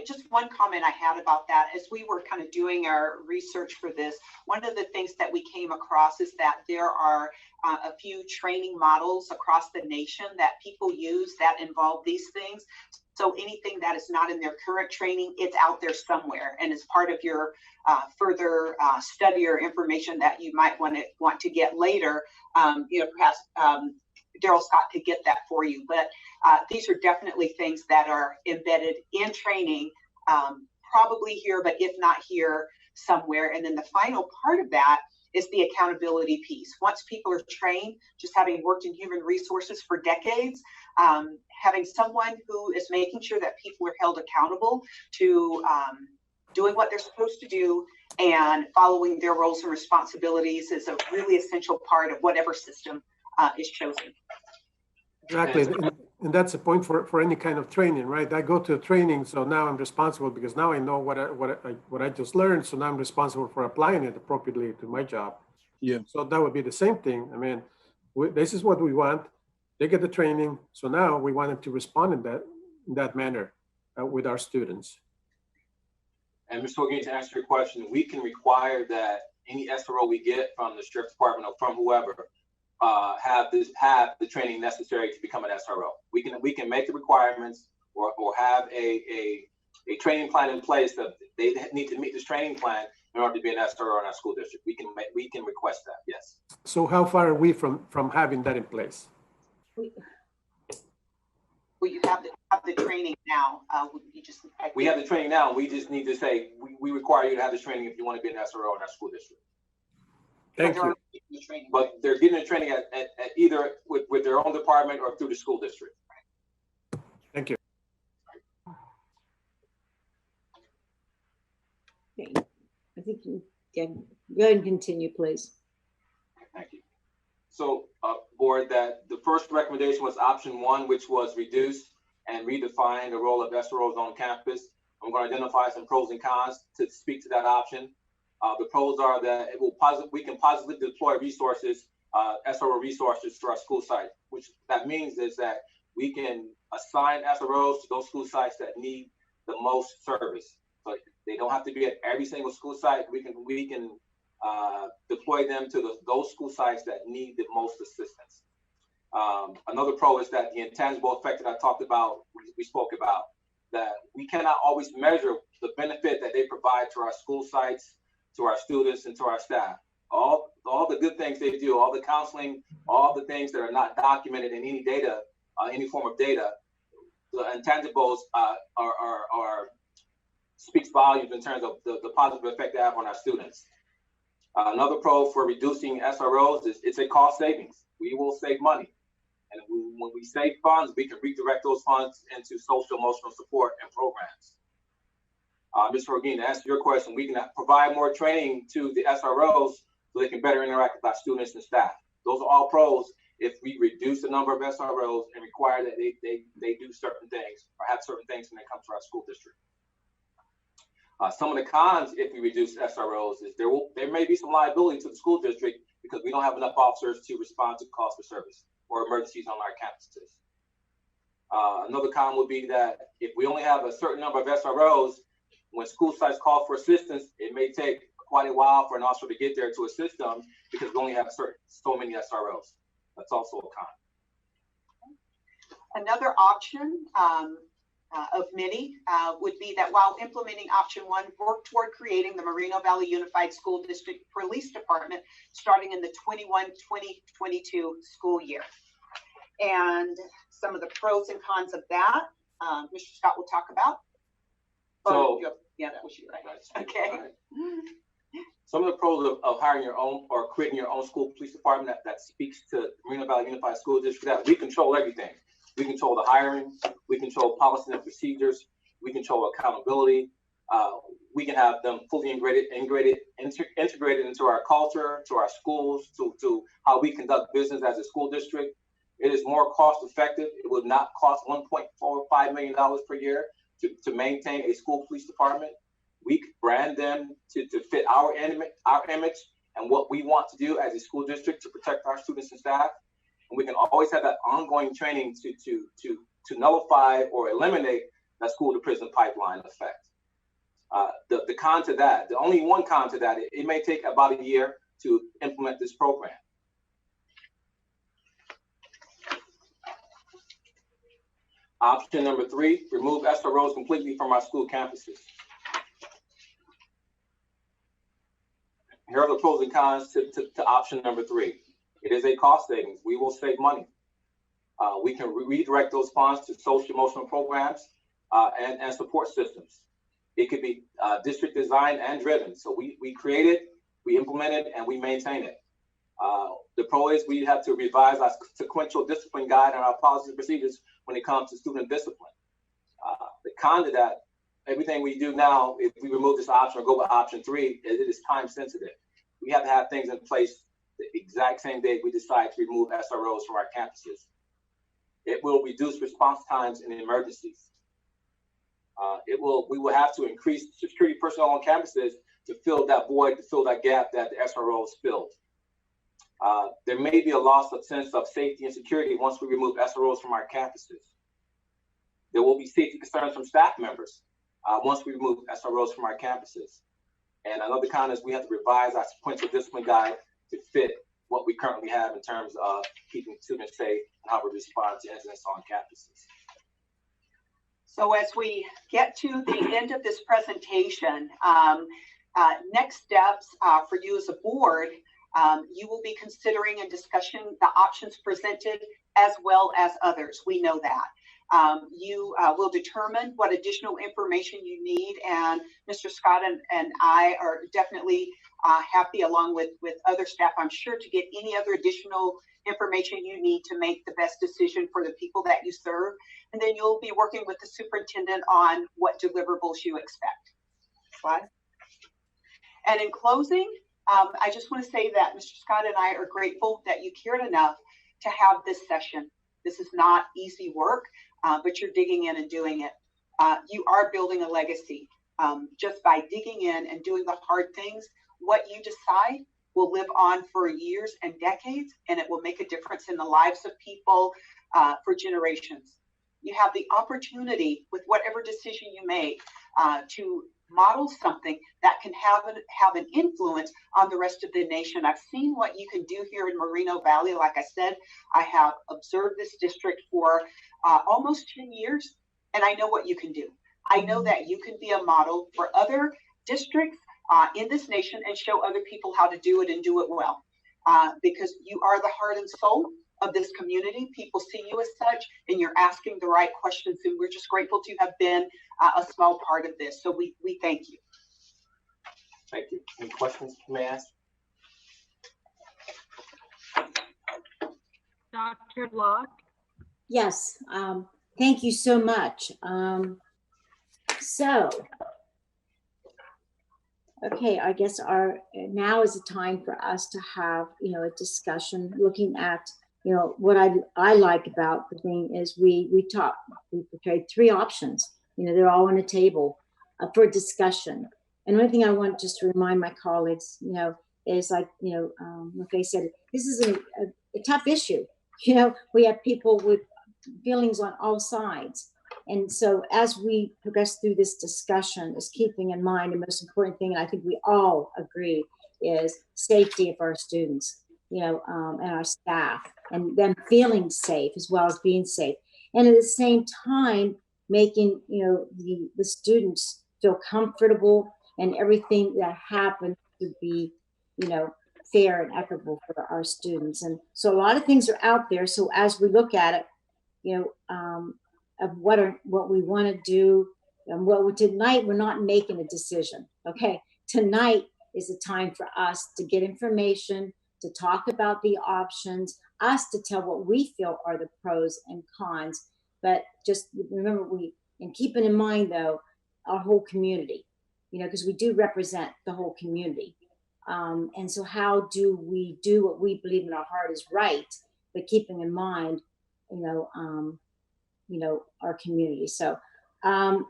Just one comment I had about that, as we were kind of doing our research for this, one of the things that we came across is that there are a few training models across the nation that people use that involve these things. So anything that is not in their current training, it's out there somewhere, and as part of your further study or information that you might want to get later, perhaps Daryl Scott could get that for you. But these are definitely things that are embedded in training, probably here, but if not here, somewhere. And then the final part of that is the accountability piece. Once people are trained, just having worked in human resources for decades, having someone who is making sure that people are held accountable to doing what they're supposed to do and following their roles and responsibilities is a really essential part of whatever system is chosen. Exactly, and that's a point for any kind of training, right? I go to a training, so now I'm responsible because now I know what I just learned, so now I'm responsible for applying it appropriately to my job. Yeah. So that would be the same thing. I mean, this is what we want. They get the training, so now we want them to respond in that manner with our students. And Mr. O'Gee, to answer your question, we can require that any SRO we get from the Sheriff's Department or from whoever have the training necessary to become an SRO. We can make the requirements or have a training plan in place that they need to meet this training plan in order to be an SRO in our school district. We can request that, yes. So how far are we from having that in place? Well, you have the training now. We have the training now. We just need to say we require you to have this training if you want to be an SRO in our school district. Thank you. But they're getting the training at either with their own department or through the school district. Thank you. Okay. I think you can go ahead and continue, please. Thank you. So, board, that the first recommendation was option 1, which was reduce and redefine the role of SROs on campus. I'm going to identify some pros and cons to speak to that option. The pros are that we can positively deploy resources, SRO resources to our school site, which that means is that we can assign SROs to those school sites that need the most service. So they don't have to be at every single school site. We can deploy them to those school sites that need the most assistance. Another pro is that the intangible effect that I talked about, we spoke about, that we cannot always measure the benefit that they provide to our school sites, to our students, and to our staff. All the good things they do, all the counseling, all the things that are not documented in any data, any form of data, intangibles are speaks volumes in terms of the positive effect they have on our students. Another pro for reducing SROs is it's a cost savings. We will save money. And when we save funds, we can redirect those funds into social emotional support and programs. Ms. Rogin, to answer your question, we can provide more training to the SROs so they can better interact with our students and staff. Those are all pros if we reduce the number of SROs and require that they do certain things or have certain things when they come to our school district. Some of the cons, if we reduce SROs, is there may be some liability to the school district because we don't have enough officers to respond to calls for service or emergencies on our campuses. Another con would be that if we only have a certain number of SROs, when school sites call for assistance, it may take quite a while for an officer to get there to assist them because we only have so many SROs. That's also a con. Another option of many would be that while implementing option 1, work toward creating the Moreno Valley Unified School District Police Department starting in the 21-2022 school year. And some of the pros and cons of that, Mr. Scott will talk about. So, yeah, that was you, right? Okay. Right. Some of the pros of hiring your own or creating your own school police department that speaks to Moreno Valley Unified School District, that we control everything. We control the hiring, we control policies and procedures, we control accountability. We can have them fully integrated into our culture, to our schools, to how we conduct business as a school district. It is more cost effective. It would not cost $1.45 million per year to maintain a school police department. We brand them to fit our image and what we want to do as a school district to protect our students and staff. And we can always have that ongoing training to nullify or eliminate that school to prison pipeline effect. The con to that, the only one con to that, it may take about a year to implement this program. Option number 3, remove SROs completely from our school campuses. Here are the pros and cons to option number 3. It is a cost savings. We will save money. We can redirect those funds to social emotional programs and support systems. It could be district designed and driven. So we create it, we implement it, and we maintain it. The pro is we have to revise our sequential discipline guide and our policies and procedures when it comes to student discipline. The con to that, everything we do now, if we remove this option or go with option 3, it is time sensitive. We have to have things in place the exact same day we decide to remove SROs from our campuses. It will reduce response times in emergencies. We will have to increase security personnel on campuses to fill that void, to fill that gap that the SROs filled. There may be a loss of sense of safety and security once we remove SROs from our campuses. There will be safety concerns from staff members once we remove SROs from our campuses. And another con is we have to revise our sequential discipline guide to fit what we currently have in terms of keeping students safe and how we respond to incidents on campuses. So as we get to the end of this presentation, next steps for you as a board, you will be considering and discussing the options presented as well as others. We know that. You will determine what additional information you need, and Mr. Scott and I are definitely happy, along with other staff, I'm sure, to get any other additional information you need to make the best decision for the people that you serve. And then you'll be working with the superintendent on what deliverables you expect. Slide. And in closing, I just want to say that Mr. Scott and I are grateful that you cared enough to have this session. This is not easy work, but you're digging in and doing it. You are building a legacy. Just by digging in and doing the hard things, what you decide will live on for years and decades, and it will make a difference in the lives of people for generations. You have the opportunity with whatever decision you make to model something that can have an influence on the rest of the nation. I've seen what you can do here in Moreno Valley. Like I said, I have observed this district for almost 10 years, and I know what you can do. I know that you can be a model for other districts in this nation and show other people how to do it and do it well, because you are the heart and soul of this community. People see you as such, and you're asking the right questions, and we're just grateful to have been a small part of this. So we thank you. Thank you. Any questions you may ask? Dr. Locke? Yes, thank you so much. Okay, I guess now is the time for us to have, a discussion looking at, what I like about the thing is we portrayed 3 options, they're all on the table for discussion. And one thing I want just to remind my colleagues, is like, like I said, this is a tough issue. We have people with feelings on all sides. And so as we progress through this discussion, is keeping in mind the most important thing, and I think we all agree, is safety of our students, and our staff, and them feeling safe as well as being safe. And at the same time, making, the students feel comfortable and everything that happens to be, fair and equitable for our students. And so a lot of things are out there. So as we look at it, of what we want to do, and tonight we're not making a decision. Okay, tonight is the time for us to get information, to talk about the options, us to tell what we feel are the pros and cons. But just remember, and keeping in mind though, our whole community, because we do represent the whole community. And so how do we do what we believe in our heart is right, but keeping in mind, our community. So now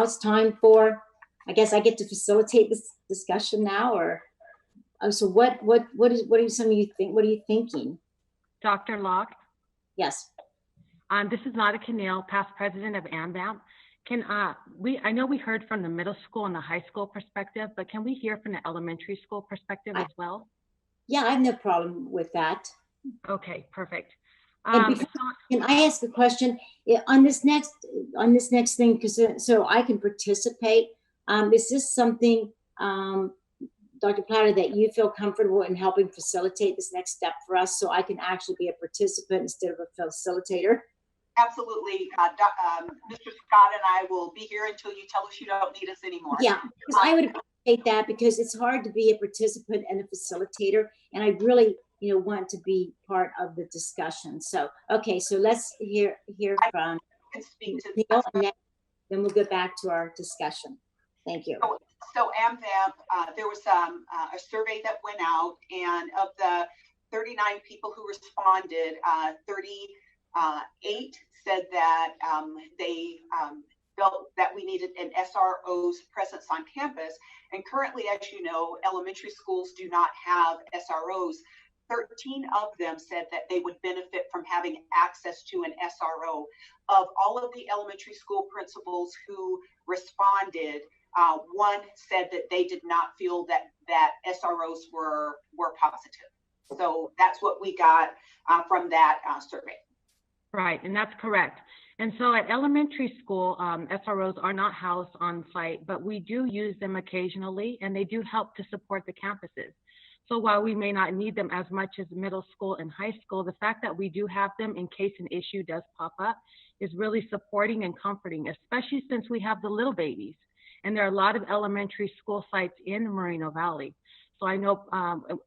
it's time for, I guess I get to facilitate this discussion now, or so what do some of you think? What are you thinking? Dr. Locke? Yes. This is Nada Canale, past president of AMVAMP. I know we heard from the middle school and the high school perspective, but can we hear from the elementary school perspective as well? Yeah, I have no problem with that. Okay, perfect. Can I ask a question on this next thing? Because so I can participate. Is this something, Dr. Platter, that you feel comfortable in helping facilitate this next step for us, so I can actually be a participant instead of a facilitator? Absolutely. Mr. Scott and I will be here until you tell us you don't need us anymore. Yeah, because I would appreciate that, because it's hard to be a participant and a facilitator, and I really, want to be part of the discussion. So, okay, so let's hear from Neil, and then we'll go back to our discussion. Thank you. So AMVAMP, there was a survey that went out, and of the 39 people who responded, 38 said that they felt that we needed an SRO's presence on campus. And currently, as you know, elementary schools do not have SROs. 13 of them said that they would benefit from having access to an SRO. Of all of the elementary school principals who responded, one said that they did not feel that SROs were positive. So that's what we got from that survey. Right, and that's correct. And so at elementary school, SROs are not housed on site, but we do use them occasionally, and they do help to support the campuses. So while we may not need them as much as middle school and high school, the fact that we do have them in case an issue does pop up is really supporting and comforting, especially since we have the little babies. And there are a lot of elementary school sites in Moreno Valley. So I know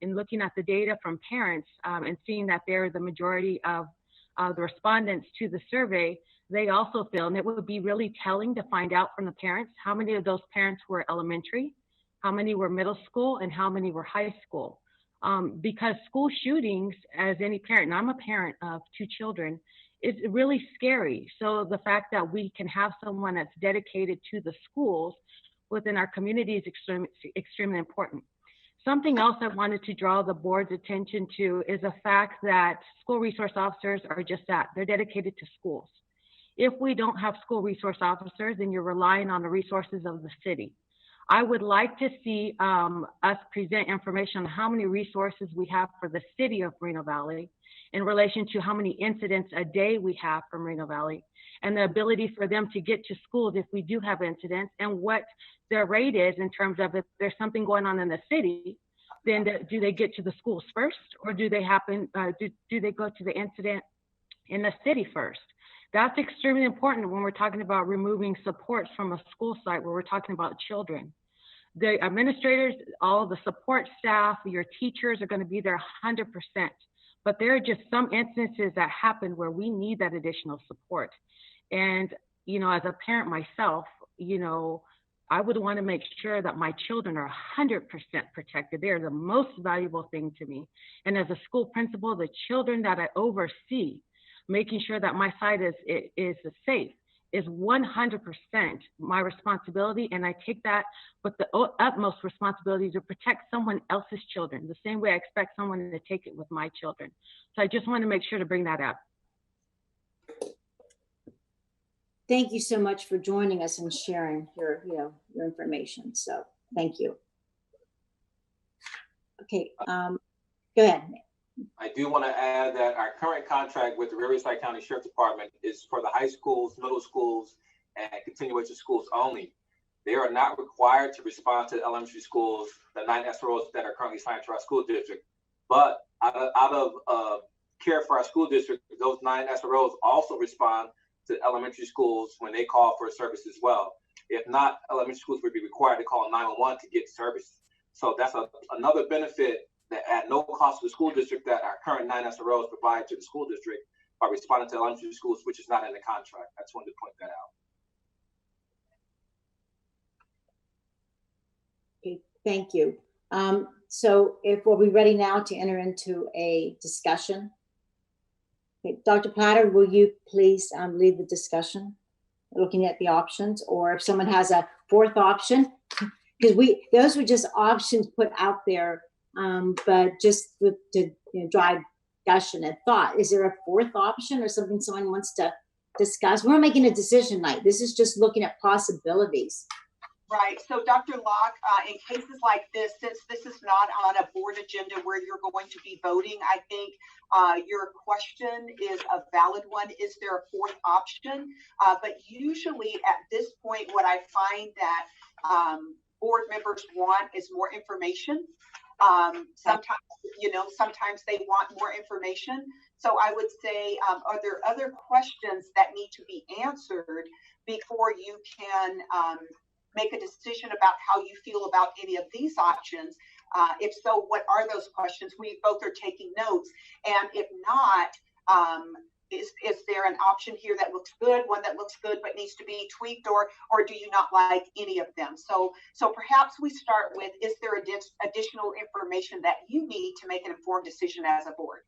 in looking at the data from parents and seeing that they're the majority of the respondents to the survey, they also feel, and it would be really telling to find out from the parents how many of those parents were elementary, how many were middle school, and how many were high school. Because school shootings, as any parent, and I'm a parent of 2 children, is really scary. So the fact that we can have someone that's dedicated to the schools within our community is extremely important. Something else I wanted to draw the board's attention to is the fact that school resource officers are just that, they're dedicated to schools. If we don't have school resource officers, then you're relying on the resources of the city. I would like to see us present information on how many resources we have for the city of Moreno Valley in relation to how many incidents a day we have for Moreno Valley, and the ability for them to get to schools if we do have incidents, and what their rate is in terms of if there's something going on in the city, then do they get to the schools first, or do they happen, do they go to the incident in the city first? That's extremely important when we're talking about removing supports from a school site where we're talking about children. The administrators, all the support staff, your teachers are going to be there 100%. But there are just some instances that happen where we need that additional support. And, you know, as a parent myself, you know, I would want to make sure that my children are 100% protected. They're the most valuable thing to me. And as a school principal, the children that I oversee, making sure that my site is safe is 100% my responsibility. And I take that with the utmost responsibility to protect someone else's children, the same way I expect someone to take it with my children. So I just want to make sure to bring that up. Thank you so much for joining us and sharing your, your information. So thank you. Okay, go ahead. I do want to add that our current contract with the Riverside County Sheriff's Department is for the high schools, middle schools, and continuation schools only. They are not required to respond to the elementary schools, the 9 SROs that are currently signed to our school district. But out of care for our school district, those 9 SROs also respond to elementary schools when they call for service as well. If not, elementary schools would be required to call 911 to get service. So that's another benefit that at no cost to the school district that our current 9 SROs provide to the school district by responding to elementary schools, which is not in the contract. I just wanted to point that out. Okay, thank you. So if we'll be ready now to enter into a discussion. Okay, Dr. Platter, will you please lead the discussion, looking at the options, or if someone has a fourth option, because those were just options put out there, but just to drive discussion and thought. Is there a fourth option or something someone wants to discuss? We're not making a decision tonight. This is just looking at possibilities. Right. So Dr. Locke, in cases like this, since this is not on a board agenda where you're going to be voting, I think your question is a valid one. Is there a fourth option? But usually at this point, what I find that board members want is more information. Sometimes, sometimes they want more information. So I would say, are there other questions that need to be answered before you can make a decision about how you feel about any of these options? If so, what are those questions? We both are taking notes. And if not, is there an option here that looks good, one that looks good but needs to be tweaked, or do you not like any of them? So perhaps we start with, is there additional information that you need to make an informed decision as a board?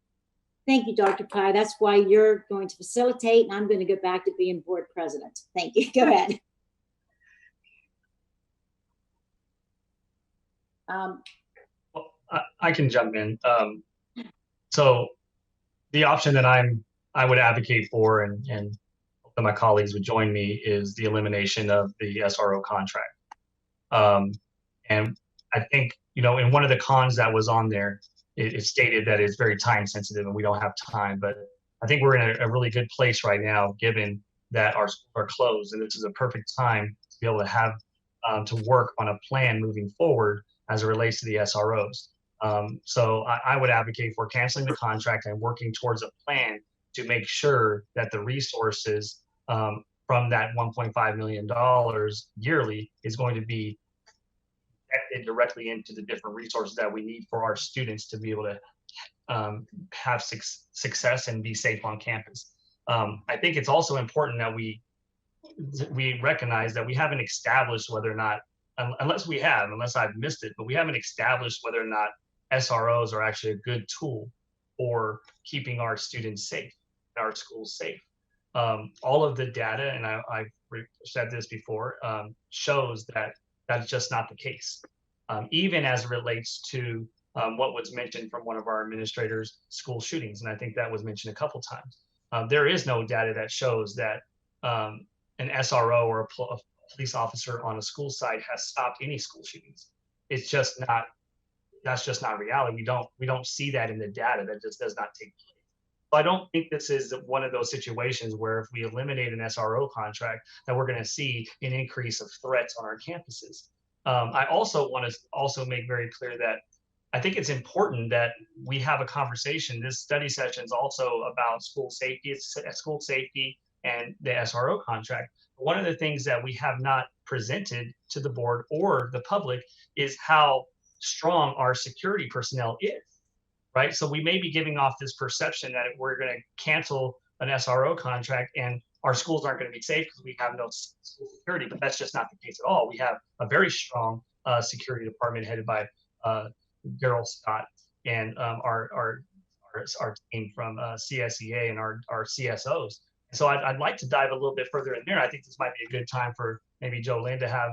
Thank you, Dr. Pye. That's why you're going to facilitate, and I'm going to go back to being board president. Thank you. Go ahead. Well, I can jump in. So the option that I would advocate for, and that my colleagues would join me, is the elimination of the SRO contract. And I think, in one of the cons that was on there, it stated that it's very time sensitive and we don't have time. But I think we're in a really good place right now, given that our schools are closed, and this is a perfect time to be able to have to work on a plan moving forward as it relates to the SROs. So I would advocate for canceling the contract and working towards a plan to make sure that the resources from that $1.5 million yearly is going to be connected directly into the different resources that we need for our students to be able to have success and be safe on campus. I think it's also important that we recognize that we haven't established whether or not, unless I've missed it, but we haven't established whether or not SROs are actually a good tool for keeping our students safe, our schools safe. All of the data, and I've said this before, shows that that's just not the case. Even as it relates to what was mentioned from one of our administrators, school shootings, and I think that was mentioned a couple times. There is no data that shows that an SRO or a police officer on a school site has stopped any school shootings. It's just not, that's just not reality. We don't see that in the data. That just does not take place. So I don't think this is one of those situations where if we eliminate an SRO contract, that we're going to see an increase of threats on our campuses. I also want to make very clear that I think it's important that we have a conversation. This study session is also about school safety. It's school safety and the SRO contract. One of the things that we have not presented to the board or the public is how strong our security personnel is, right? So we may be giving off this perception that we're going to cancel an SRO contract and our schools aren't going to be safe because we have no school security, but that's just not the case at all. We have a very strong security department headed by Daryl Scott and our team from CSEA and our CSOs. So I'd like to dive a little bit further in there. I think this might be a good time for maybe Jolene to have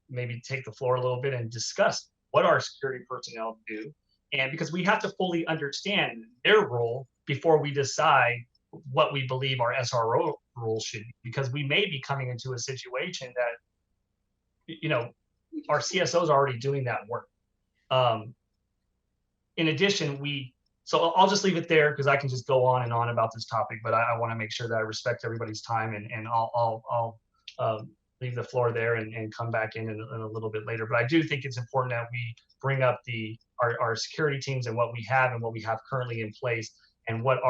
maybe take the floor a little bit and discuss what our security personnel do. And because we have to fully understand their role before we decide what we believe our SRO role should be, because we may be coming into a situation that, you know, our CSOs are already doing that work. In addition, so I'll just leave it there because I can just go on and on about this topic, but I want to make sure that I respect everybody's time, and I'll leave the floor there and come back in a little bit later. But I do think it's important that we bring up our security teams and what we have currently in place, and what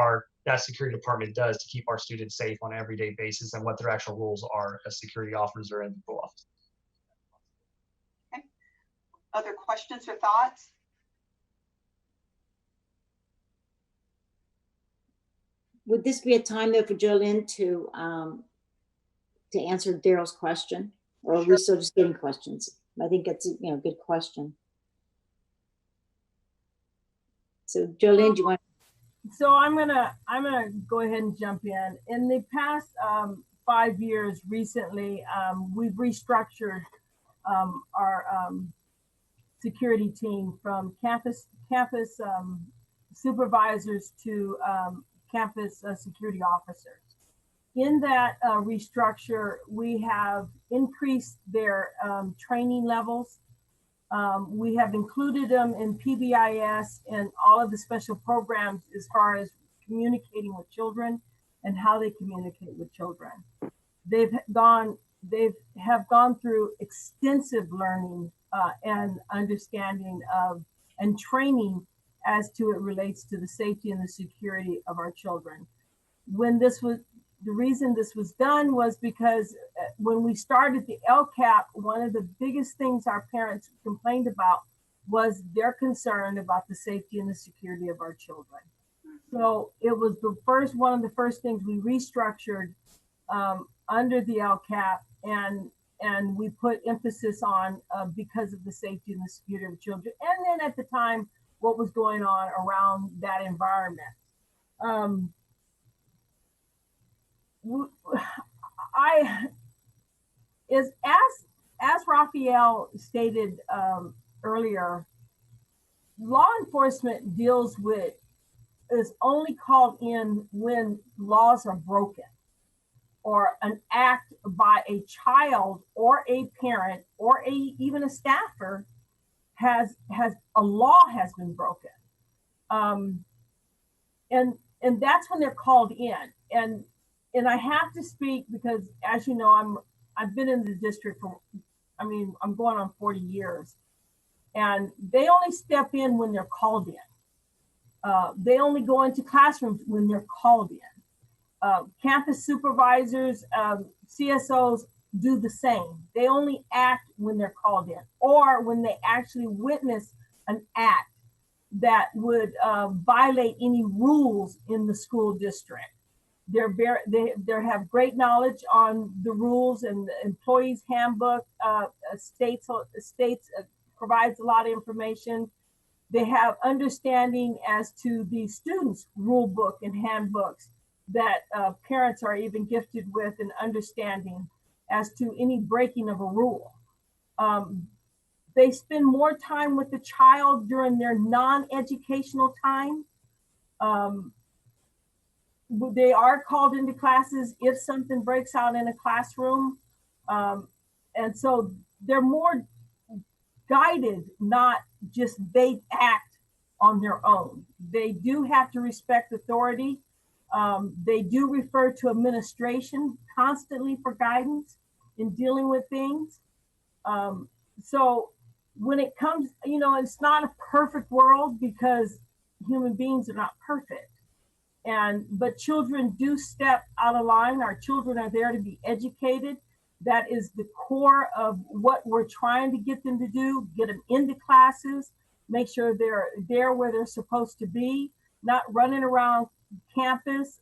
that security department does to keep our students safe on an everyday basis, and what their actual roles are as security officers and patrol officers. Okay. Other questions or thoughts? Would this be a time though for Jolene to answer Daryl's question, or are we still just getting questions? I think it's a good question. So Jolene, do you want? So I'm gonna go ahead and jump in. In the past 5 years, recently, we've restructured our security team from campus supervisors to campus security officers. In that restructure, we have increased their training levels. We have included them in PBIS and all of the special programs as far as communicating with children and how they communicate with children. They have gone through extensive learning and understanding of and training as to it relates to the safety and the security of our children. The reason this was done was because when we started the LCAP, one of the biggest things our parents complained about was their concern about the safety and the security of our children. So it was one of the first things we restructured under the LCAP, and we put emphasis on because of the safety and the security of children. And then at the time, what was going on around that environment. As Raphael stated earlier, law enforcement is only called in when laws are broken, or an act by a child or a parent or even a staffer a law has been broken. And that's when they're called in. And I have to speak because, as you know, I've been in the district I'm going on 40 years, and they only step in when they're called in. They only go into classrooms when they're called in. Campus supervisors, CSOs do the same. They only act when they're called in, or when they actually witness an act that would violate any rules in the school district. They have great knowledge on the rules, and the employees handbook states provides a lot of information. They have understanding as to the students' rule book and handbooks that parents are even gifted with, and understanding as to any breaking of a rule. They spend more time with the child during their non-educational time. They are called into classes if something breaks out in a classroom. And so they're more guided, not just they act on their own. They do have to respect authority. They do refer to administration constantly for guidance in dealing with things. So when it comes, you know, it's not a perfect world because human beings are not perfect. But children do step out of line. Our children are there to be educated. That is the core of what we're trying to get them to do, get them into classes, make sure they're there where they're supposed to be, not running around campus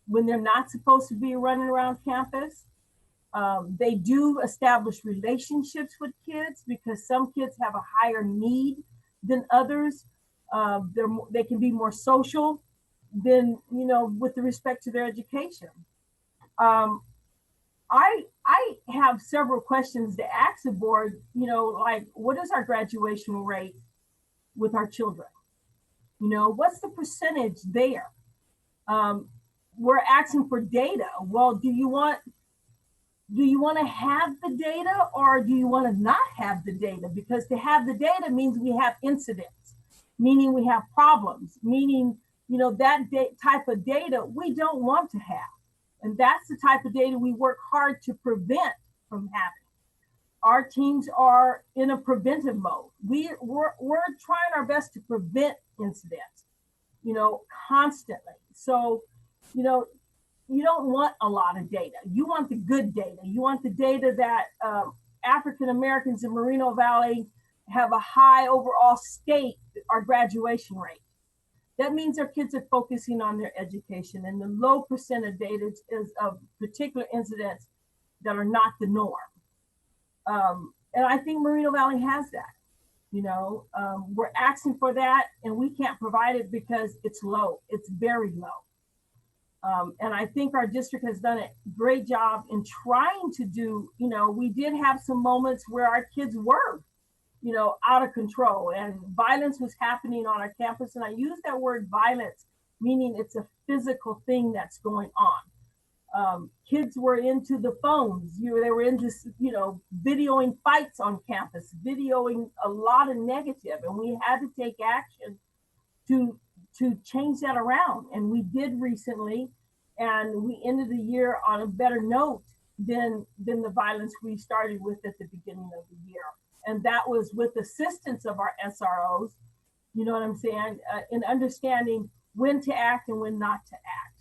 when they're not supposed to be running around campus. They do establish relationships with kids because some kids have a higher need than others. They can be more social than, you know, with respect to their education. I have several questions to ask the board, you know, like what is our graduation rate with our children? You know, what's the percentage there? We're asking for data. Well, do you want to have the data or do you want to not have the data? Because to have the data means we have incidents, meaning we have problems, meaning, you know, that type of data we don't want to have. And that's the type of data we work hard to prevent from having. Our teams are in a preventive mode. We're trying our best to prevent incidents, you know, constantly. So, you know, you don't want a lot of data. You want the good data. You want the data that African Americans in Moreno Valley have a high overall state, our graduation rate. That means our kids are focusing on their education, and the low percent of data is of particular incidents that are not the norm. And I think Moreno Valley has that. You know, we're asking for that, and we can't provide it because it's low. It's very low. And I think our district has done a great job in trying to do, you know, we did have some moments where our kids were, you know, out of control and violence was happening on our campus. And I use that word violence, meaning it's a physical thing that's going on. Kids were into the phones, they were into, you know, videoing fights on campus, videoing a lot of negative, and we had to take action to change that around. And we did recently, and we ended the year on a better note than the violence we started with at the beginning of the year. And that was with assistance of our SROs, you know what I'm saying, in understanding when to act and when not to act.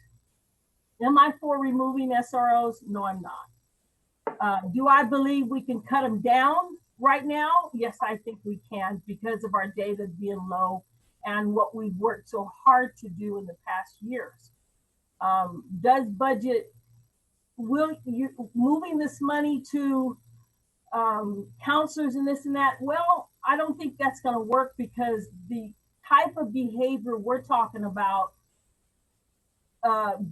Am I for removing SROs? No, I'm not. Do I believe we can cut them down right now? Yes, I think we can because of our data being low and what we've worked so hard to do in the past years. Does budget, will you moving this money to counselors and this and that? Well, I don't think that's going to work because the type of behavior we're talking about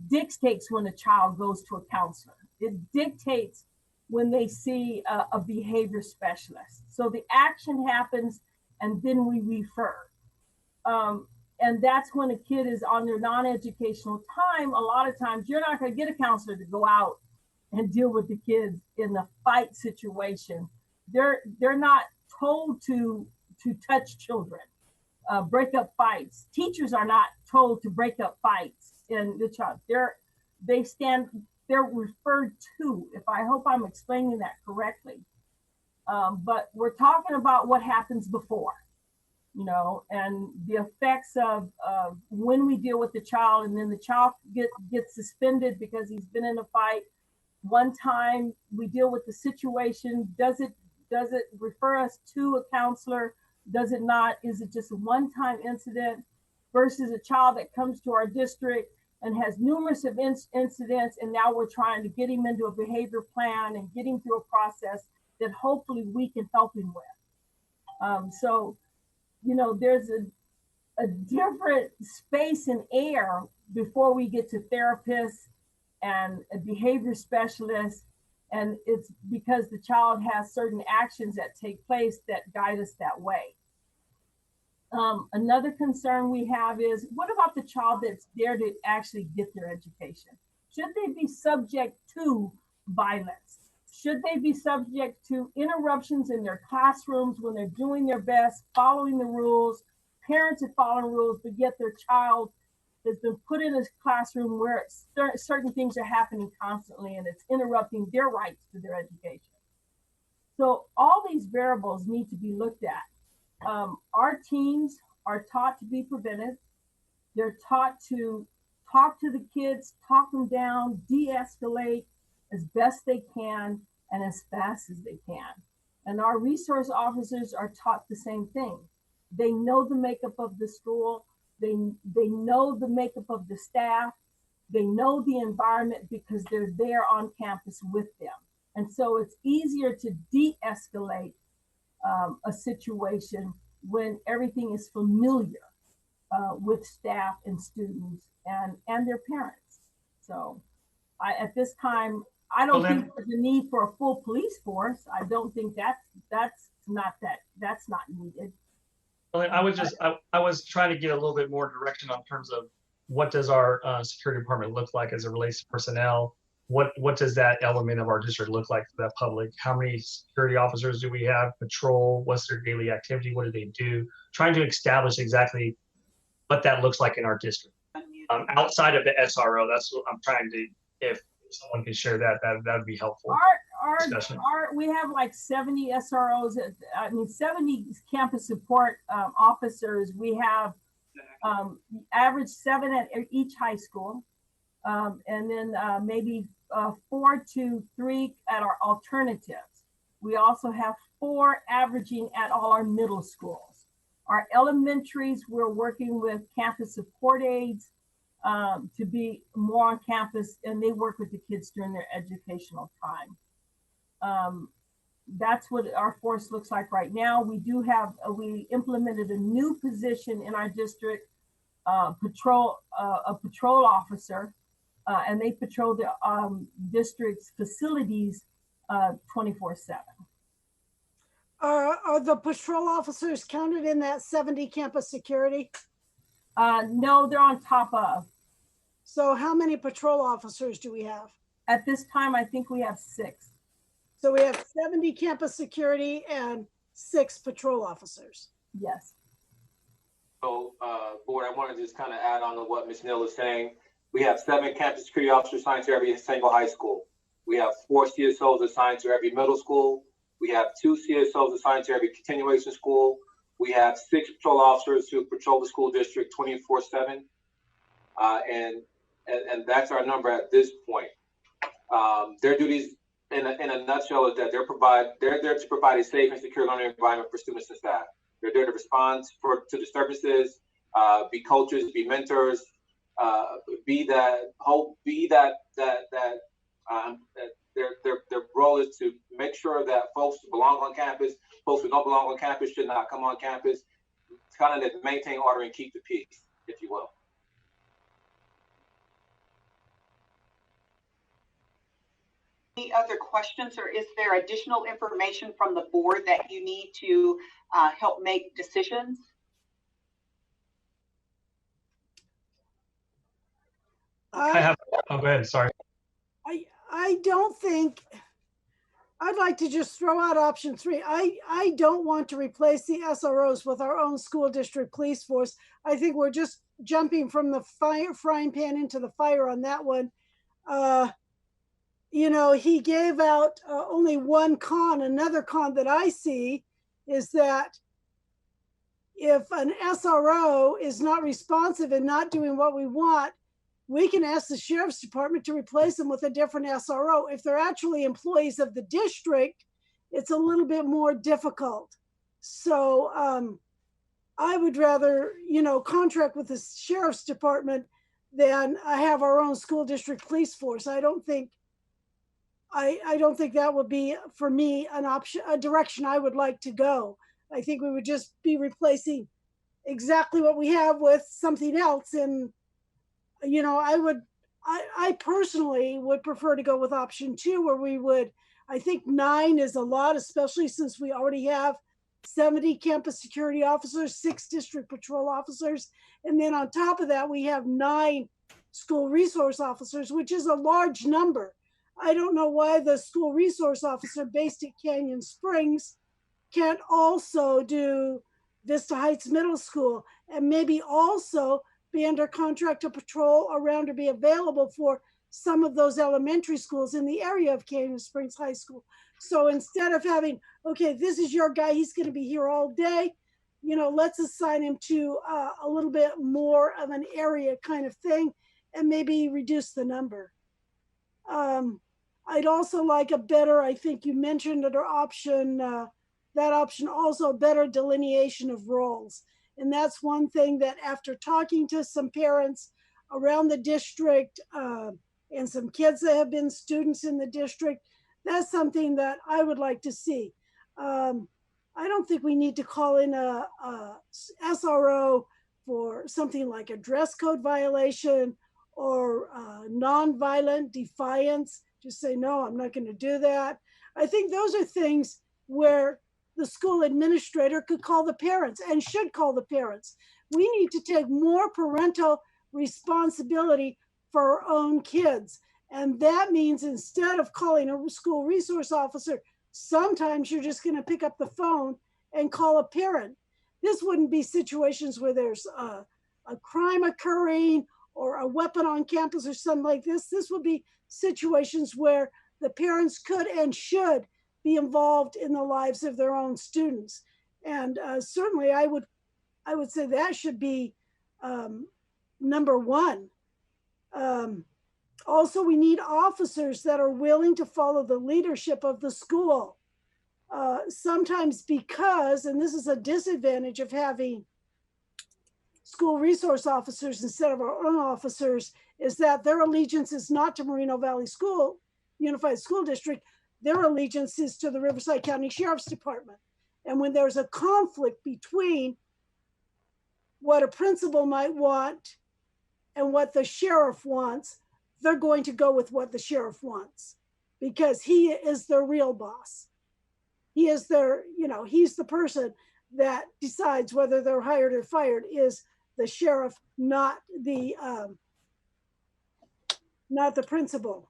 dictates when a child goes to a counselor. It dictates when they see a behavior specialist. So the action happens and then we refer. And that's when a kid is on their non-educational time. A lot of times you're not going to get a counselor to go out and deal with the kids in the fight situation. They're not told to touch children, break up fights. Teachers are not told to break up fights in the child. They're referred to, I hope I'm explaining that correctly. But we're talking about what happens before, you know, and the effects of when we deal with the child and then the child gets suspended because he's been in a fight. One time we deal with the situation. Does it refer us to a counselor? Does it not? Is it just a one-time incident versus a child that comes to our district and has numerous of incidents, and now we're trying to get him into a behavior plan and get him through a process that hopefully we can help him with. So, you know, there's a different space and air before we get to therapists and a behavior specialist. And it's because the child has certain actions that take place that guide us that way. Another concern we have is, what about the child that's there to actually get their education? Should they be subject to violence? Should they be subject to interruptions in their classrooms when they're doing their best, following the rules? Parents are following rules, but yet their child has been put in a classroom where certain things are happening constantly and it's interrupting their rights to their education. So all these variables need to be looked at. Our teams are taught to be preventive. They're taught to talk to the kids, talk them down, de-escalate as best they can and as fast as they can. And our resource officers are taught the same thing. They know the makeup of the school. They know the makeup of the staff. They know the environment because they're there on campus with them. And so it's easier to de-escalate a situation when everything is familiar with staff and students and their parents. So at this time, I don't think there's a need for a full police force. I don't think that's not needed. Well, I was trying to get a little bit more direction on terms of what does our security department look like as it relates to personnel? What does that element of our district look like for that public? How many security officers do we have? Patrol? What's their daily activity? What do they do? Trying to establish exactly what that looks like in our district. Outside of the SRO, that's what I'm trying to, if someone can share that would be helpful. We have like 70 SROs, 70 campus support officers. We have average 7 at each high school. And then maybe 4 to 3 at our alternatives. We also have 4 averaging at all our middle schools. Our elementaries, we're working with campus support aides to be more on campus, and they work with the kids during their educational time. That's what our force looks like right now. We do have, we implemented a new position in our district, a patrol officer, and they patrol the district's facilities 24/7. Are the patrol officers counted in that 70 campus security? No, they're on top of. So how many patrol officers do we have? At this time, I think we have 6. So we have 70 campus security and 6 patrol officers. Yes. So, board, I want to just kind of add on to what Ms. Neal is saying. We have 7 campus security officers assigned to every single high school. We have 4 CSOs assigned to every middle school. We have 2 CSOs assigned to every continuation school. We have 6 patrol officers who patrol the school district 24/7. And that's our number at this point. Their duties in a nutshell is that they're there to provide a safe and secure learning environment for students and staff. They're there to respond to disturbances, be coaches, be mentors, their role is to make sure that folks who belong on campus, folks who don't belong on campus should not come on campus, kind of maintain order and keep the peace, if you will. Any other questions, or is there additional information from the board that you need to help make decisions? Oh, go ahead, sorry. I don't think, I'd like to just throw out option 3. I don't want to replace the SROs with our own school district police force. I think we're just jumping from the frying pan into the fire on that one. You know, he gave out only one con. Another con that I see is that if an SRO is not responsive and not doing what we want, we can ask the sheriff's department to replace them with a different SRO. If they're actually employees of the district, it's a little bit more difficult. So I would rather, you know, contract with the sheriff's department than have our own school district police force. I don't think that would be, for me, an option, a direction I would like to go. I think we would just be replacing exactly what we have with something else. And, you know, I personally would prefer to go with option 2, where we would, I think 9 is a lot, especially since we already have 70 campus security officers, 6 district patrol officers. And then on top of that, we have 9 school resource officers, which is a large number. I don't know why the school resource officer based at Canyon Springs can't also do Vista Heights Middle School, and maybe also be under contract to patrol around or be available for some of those elementary schools in the area of Canyon Springs High School. So instead of having, okay, this is your guy, he's going to be here all day, you know, let's assign him to a little bit more of an area kind of thing and maybe reduce the number. I'd also like a better, I think you mentioned another option, that option also better delineation of roles. And that's one thing that after talking to some parents around the district and some kids that have been students in the district, that's something that I would like to see. I don't think we need to call in a SRO for something like a dress code violation or nonviolent defiance. Just say, no, I'm not going to do that. I think those are things where the school administrator could call the parents and should call the parents. We need to take more parental responsibility for our own kids. And that means instead of calling a school resource officer, sometimes you're just going to pick up the phone and call a parent. This wouldn't be situations where there's a crime occurring or a weapon on campus or something like this. This would be situations where the parents could and should be involved in the lives of their own students. And certainly I would say that should be number one. Also, we need officers that are willing to follow the leadership of the school. Sometimes because, and this is a disadvantage of having school resource officers instead of our own officers, is that their allegiance is not to Moreno Valley School, Unified School District, their allegiance is to the Riverside County Sheriff's Department. And when there's a conflict between what a principal might want and what the sheriff wants, they're going to go with what the sheriff wants because he is their real boss. He is their, you know, he's the person that decides whether they're hired or fired is the sheriff, not the principal.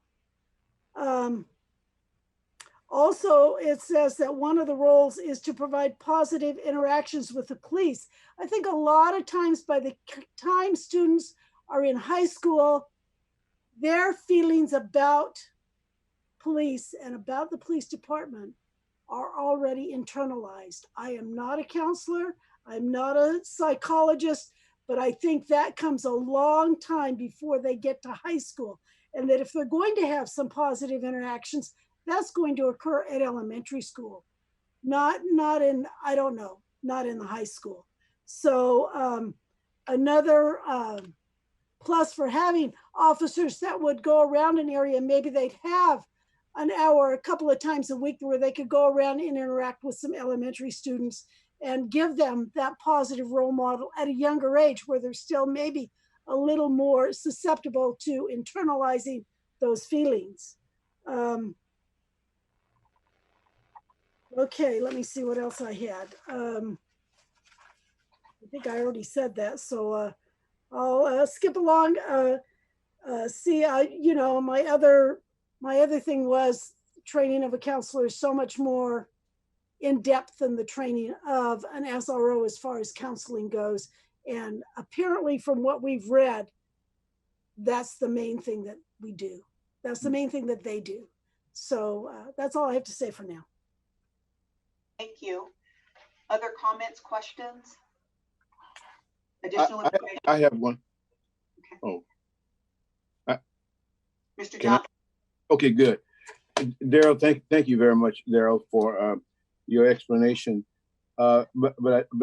Also, it says that one of the roles is to provide positive interactions with the police. I think a lot of times by the time students are in high school, their feelings about police and about the police department are already internalized. I am not a counselor, I'm not a psychologist, but I think that comes a long time before they get to high school. And that if they're going to have some positive interactions, that's going to occur at elementary school, not in, I don't know, not in the high school. So another plus for having officers that would go around an area, maybe they'd have an hour a couple of times a week where they could go around and interact with some elementary students and give them that positive role model at a younger age where they're still maybe a little more susceptible to internalizing those feelings. Okay, let me see what else I had. I think I already said that, so I'll skip along. You know, my other thing was training of a counselor is so much more in depth than the training of an SRO as far as counseling goes. And apparently from what we've read, that's the main thing that we do. That's the main thing that they do. So that's all I have to say for now. Thank you. Other comments, questions? Additional information? I have one. Okay. Oh. Mr. Johnson? Okay, good. Daryl, thank you very much, Daryl, for your explanation. But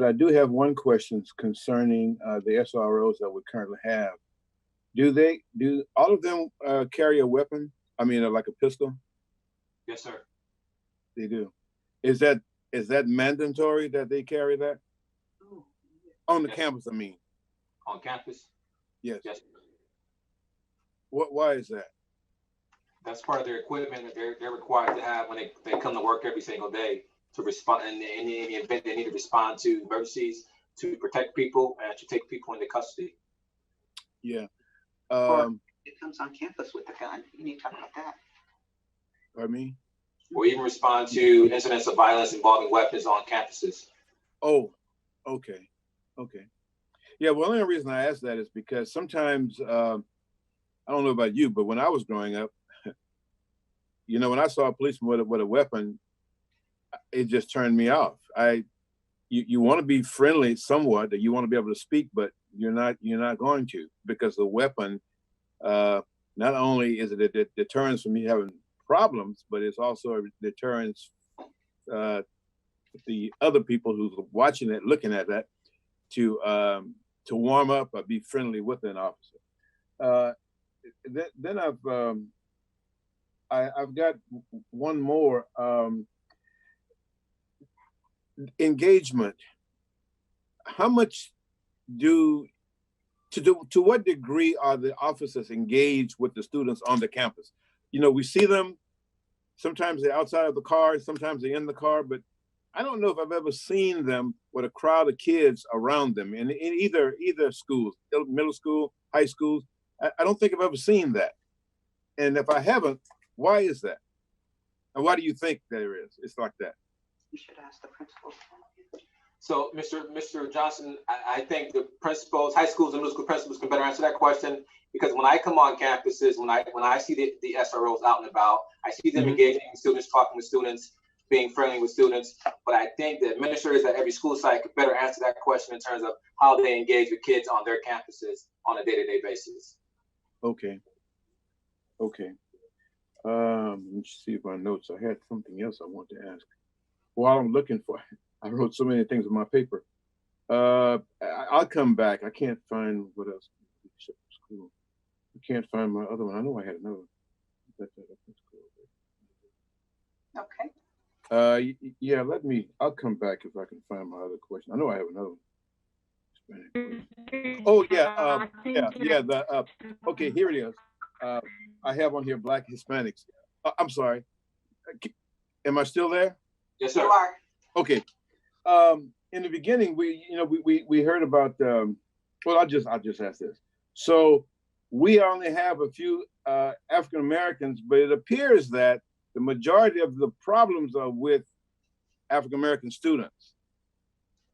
I do have one question concerning the SROs that we currently have. Do all of them carry a weapon? I mean, like a pistol? Yes, sir. They do. Is that mandatory that they carry that? On the campus, I mean. On campus? Yes. Yes. Why is that? That's part of their equipment that they're required to have when they come to work every single day to respond in any event they need to respond to emergencies, to protect people, and to take people into custody. Yeah. Or it comes on campus with a gun. You need to talk about that. Pardon me? Or even respond to incidents of violence involving weapons on campuses. Oh, okay. Okay. Yeah, well, the only reason I ask that is because sometimes I don't know about you, but when I was growing up, you know, when I saw a policeman with a weapon, it just turned me off. You want to be friendly somewhat, that you want to be able to speak, but you're not going to, because the weapon, not only is it a deterrence from you having problems, but it's also a deterrence the other people who's watching it, looking at that, to warm up or be friendly with an officer. Then I've got one more. Engagement. How much to what degree are the officers engaged with the students on the campus? You know, we see them, sometimes they're outside of the car, sometimes they're in the car, but I don't know if I've ever seen them with a crowd of kids around them in either schools, middle school, high schools. I don't think I've ever seen that. And if I haven't, why is that? And why do you think there is? It's like that. You should ask the principal. So, Mr. Johnson, I think the principals, high schools and middle school principals can better answer that question, because when I come on campuses, when I see the SROs out and about, I see them engaging students, talking with students, being friendly with students. But I think the administrators at every school site could better answer that question in terms of how they engage with kids on their campuses on a day-to-day basis. Okay. Okay. Let me see my notes. I had something else I want to ask. While I'm looking for it, I wrote so many things on my paper. I'll come back. I can't find what else. School. I can't find my other one. I know I had another one. Okay. Yeah, I'll come back if I can find my other question. I know I have another one. Oh yeah, okay, here it is. I have on here Black Hispanics. I'm sorry. Am I still there? Yes, sir. You are. Okay. In the beginning, we heard about. Well, I'll just ask this. So we only have a few African Americans, but it appears that the majority of the problems are with African American students.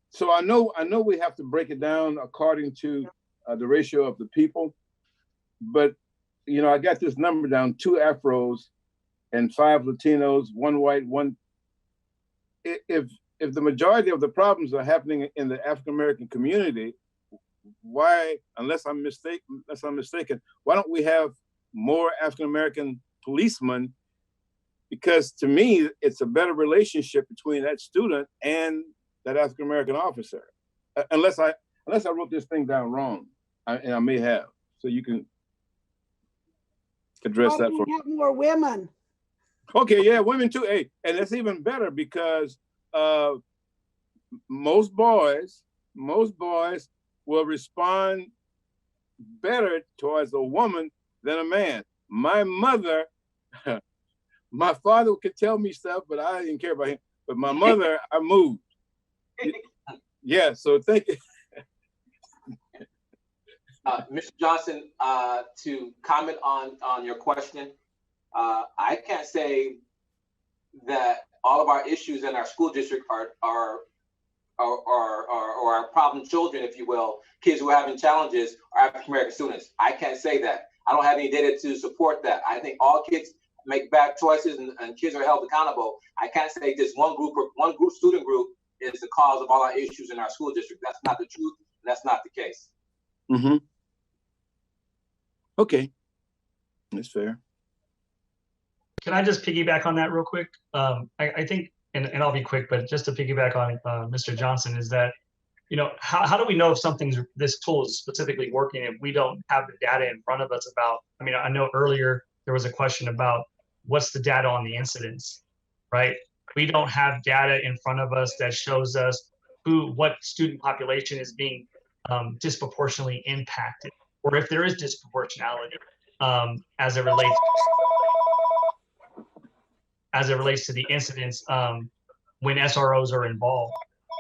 So I know we have to break it down according to the ratio of the people, but you know, I got this number down: 2 Afros and 5 Latinos, 1 white, 1. If the majority of the problems are happening in the African American community, why, unless I'm mistaken, why don't we have more African American policemen? Because to me, it's a better relationship between that student and that African American officer. Unless I wrote this thing down wrong, and I may have. So you can address that for me. Have more women. Okay, yeah, women too. Hey, and it's even better because most boys will respond better towards a woman than a man. My mother, my father could tell me stuff, but I didn't care about him. But my mother, I moved. Yeah, so thank you. Mr. Johnson, to comment on your question, I can't say that all of our issues in our school district are our problem children, if you will, kids who are having challenges are African American students. I can't say that. I don't have any data to support that. I think all kids make bad choices and kids are held accountable. I can't say just one student group is the cause of all our issues in our school district. That's not the truth. And that's not the case. Mm-hmm. Okay, that's fair. Can I just piggyback on that real quick? I think, and I'll be quick, but just to piggyback on Mr. Johnson, is that, you know, how do we know if this tool is specifically working if we don't have the data in front of us about, I mean, I know earlier there was a question about what's the data on the incidents, right? We don't have data in front of us that shows us what student population is being disproportionately impacted, or if there is disproportionality as it relates to the incidents when SROs are involved.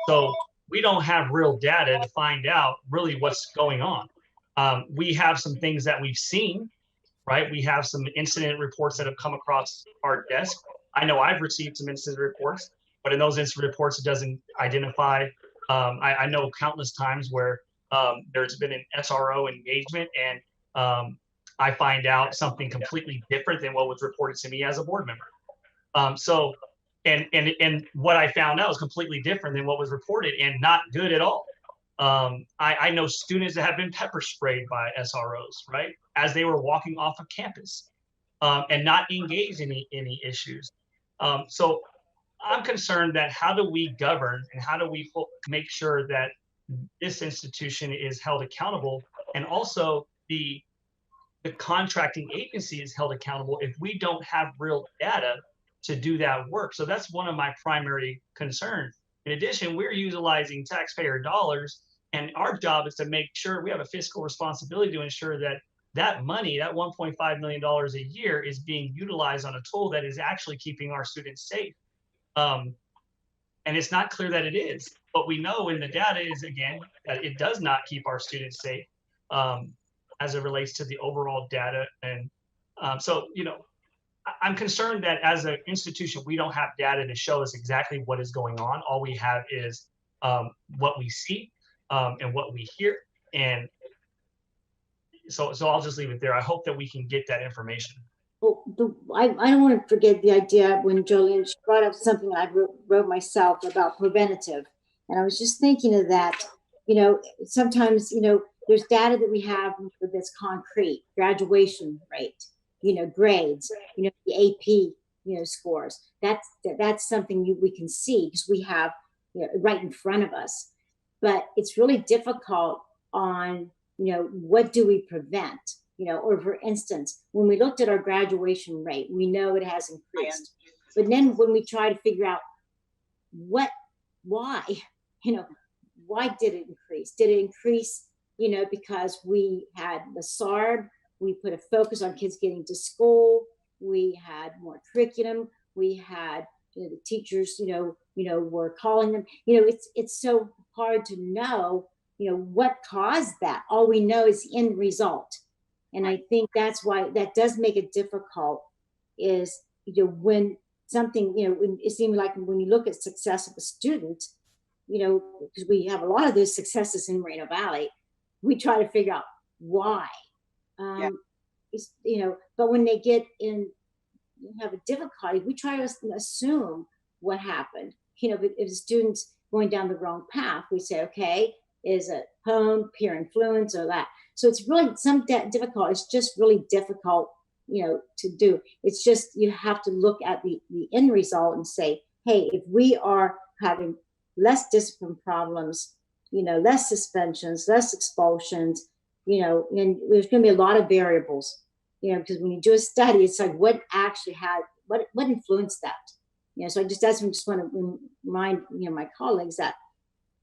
So we don't have real data to find out really what's going on. We have some things that we've seen, right? We have some incident reports that have come across our desk. I know I've received some incident reports, but in those incident reports, it doesn't identify. I know countless times where there's been an SRO engagement and I find out something completely different than what was reported to me as a board member. And what I found out was completely different than what was reported and not good at all. I know students that have been pepper sprayed by SROs, right, as they were walking off of campus, and not engaged in any issues. So I'm concerned that how do we govern and how do we make sure that this institution is held accountable, and also the contracting agency is held accountable if we don't have real data to do that work. So that's one of my primary concerns. In addition, we're utilizing taxpayer dollars, and our job is to make sure we have a fiscal responsibility to ensure that that money, that $1.5 million a year, is being utilized on a tool that is actually keeping our students safe. And it's not clear that it is. What we know in the data is, again, that it does not keep our students safe as it relates to the overall data. And so, you know, I'm concerned that as an institution, we don't have data to show us exactly what is going on. All we have is what we see and what we hear. And so I'll just leave it there. I hope that we can get that information. Well, I don't want to forget the idea when Jolene brought up something I wrote myself about preventative. And I was just thinking of that, you know, sometimes, you know, there's data that we have that's concrete, graduation rate, you know, grades, you know, the AP, you know, scores. That's something we can see because we have, you know, right in front of us. But it's really difficult on, you know, what do we prevent? You know, or for instance, when we looked at our graduation rate, we know it has increased. But then when we try to figure out why, you know, why did it increase? Did it increase, you know, because we had the SARB, we put a focus on kids getting to school, we had more curriculum, we had, you know, the teachers, you know, were calling them, you know, it's so hard to know, you know, what caused that. All we know is the end result. And I think that's why that does make it difficult is, you know, when something, you know, when it seems like when you look at success of a student, you know, because we have a lot of those successes in Moreno Valley, we try to figure out why. You know, but when they get in, have a difficulty, we try to assume what happened. You know, if the student's going down the wrong path, we say, okay, is it home, peer influence, or that? So it's really some difficult. It's just really difficult, you know, to do. It's just you have to look at the end result and say, hey, if we are having less discipline problems, you know, less suspensions, less expulsions, you know, and there's going to be a lot of variables, you know, because when you do a study, it's like what actually had what influenced that, you know. So I just want to remind, you know, my colleagues that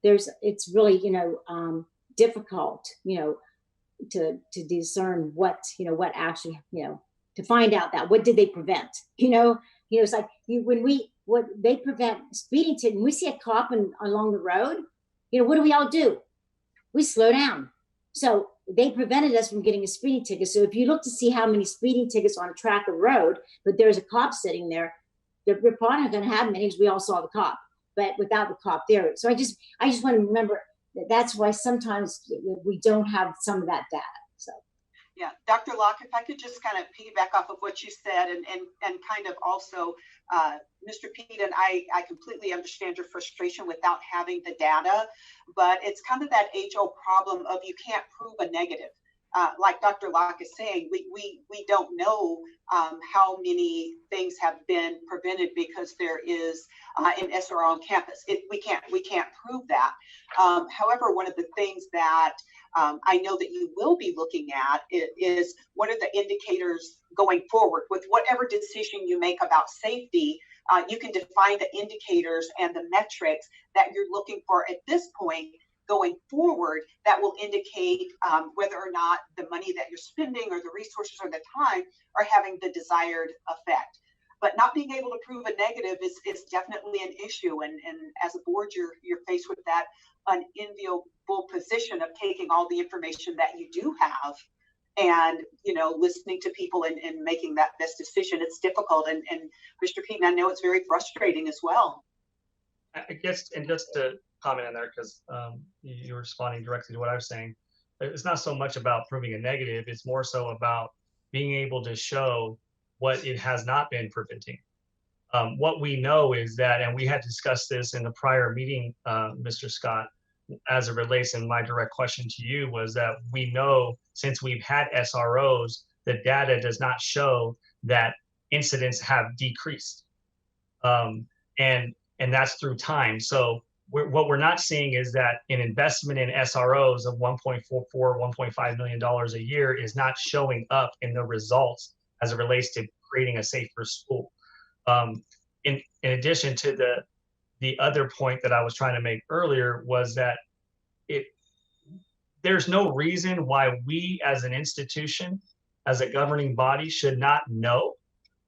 it's really, you know, difficult, you know, to discern what, you know, what actually, you know, to find out that what did they prevent, you know, it's like what they prevent speeding ticket. When we see a cop along the road, you know, what do we all do? We slow down. So they prevented us from getting a speeding ticket. So if you look to see how many speeding tickets on a track of road, but there's a cop sitting there, they're probably not going to have many because we all saw the cop, but without the cop there. So I just want to remember that's why sometimes we don't have some of that data. So, yeah, Dr. Locke, if I could just kind of piggyback off of what you said and kind of also, Mr. Pete, and I completely understand your frustration without having the data, but it's kind of that age-old problem of you can't prove a negative. Like Dr. Locke is saying, we don't know how many things have been prevented because there is an SRO on campus. We can't prove that. However, one of the things that I know that you will be looking at is what are the indicators going forward with whatever decision you make about safety. You can define the indicators and the metrics that you're looking for at this point going forward that will indicate whether or not the money that you're spending or the resources or the time are having the desired effect. But not being able to prove a negative is definitely an issue. And as a board, you're faced with that unenviable position of taking all the information that you do have and, you know, listening to people and making that best decision. It's difficult. And Mr. Pete, I know it's very frustrating as well. I guess, and just to comment on there, because you're responding directly to what I was saying, it's not so much about proving a negative, it's more so about being able to show what it has not been preventing. What we know is that, and we had discussed this in the prior meeting, Mr. Scott, as it relates, and my direct question to you was that we know since we've had SROs, the data does not show that incidents have decreased. And that's through time. So what we're not seeing is that an investment in SROs of $1.44, $1.5 million a year is not showing up in the results as it relates to creating a safer school. In addition to the other point that I was trying to make earlier was that there's no reason why we as an institution, as a governing body, should not know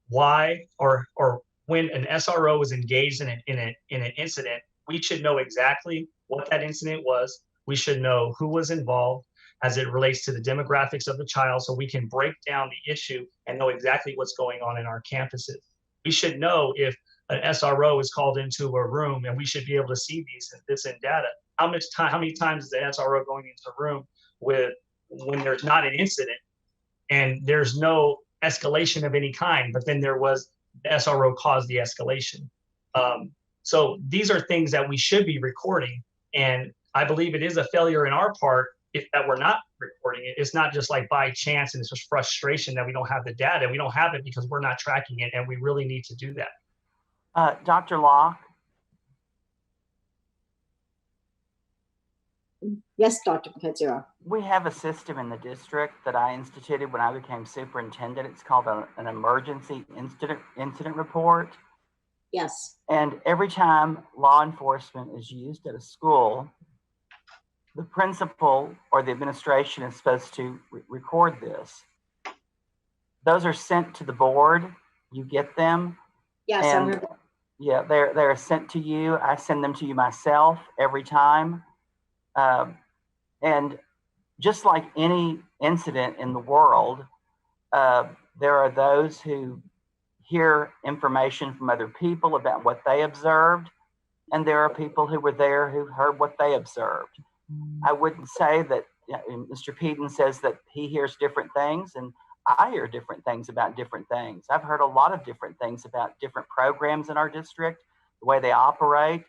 why or when an SRO is engaged in an incident, we should know exactly what that incident was. We should know who was involved as it relates to the demographics of the child, so we can break down the issue and know exactly what's going on in our campuses. We should know if an SRO is called into a room, and we should be able to see this in data. How many times is the SRO going into a room when there's not an incident and there's no escalation of any kind, but then there was the SRO caused the escalation. So these are things that we should be recording, and I believe it is a failure in our part that we're not recording it. It's not just like by chance and it's just frustration that we don't have the data. We don't have it because we're not tracking it, and we really need to do that. Dr. Locke? Yes, Dr. Kadzira. We have a system in the district that I instituted when I became superintendent. It's called an emergency incident report. Yes. And every time law enforcement is used at a school, the principal or the administration is supposed to record this. Those are sent to the board. You get them. Yes, and I heard that. Yeah, they're sent to you. I send them to you myself every time. And just like any incident in the world, there are those who hear information from other people about what they observed, and there are people who were there who heard what they observed. I wouldn't say that Mr. Peden says that he hears different things, and I hear different things about different things. I've heard a lot of different things about different programs in our district, the way they operate,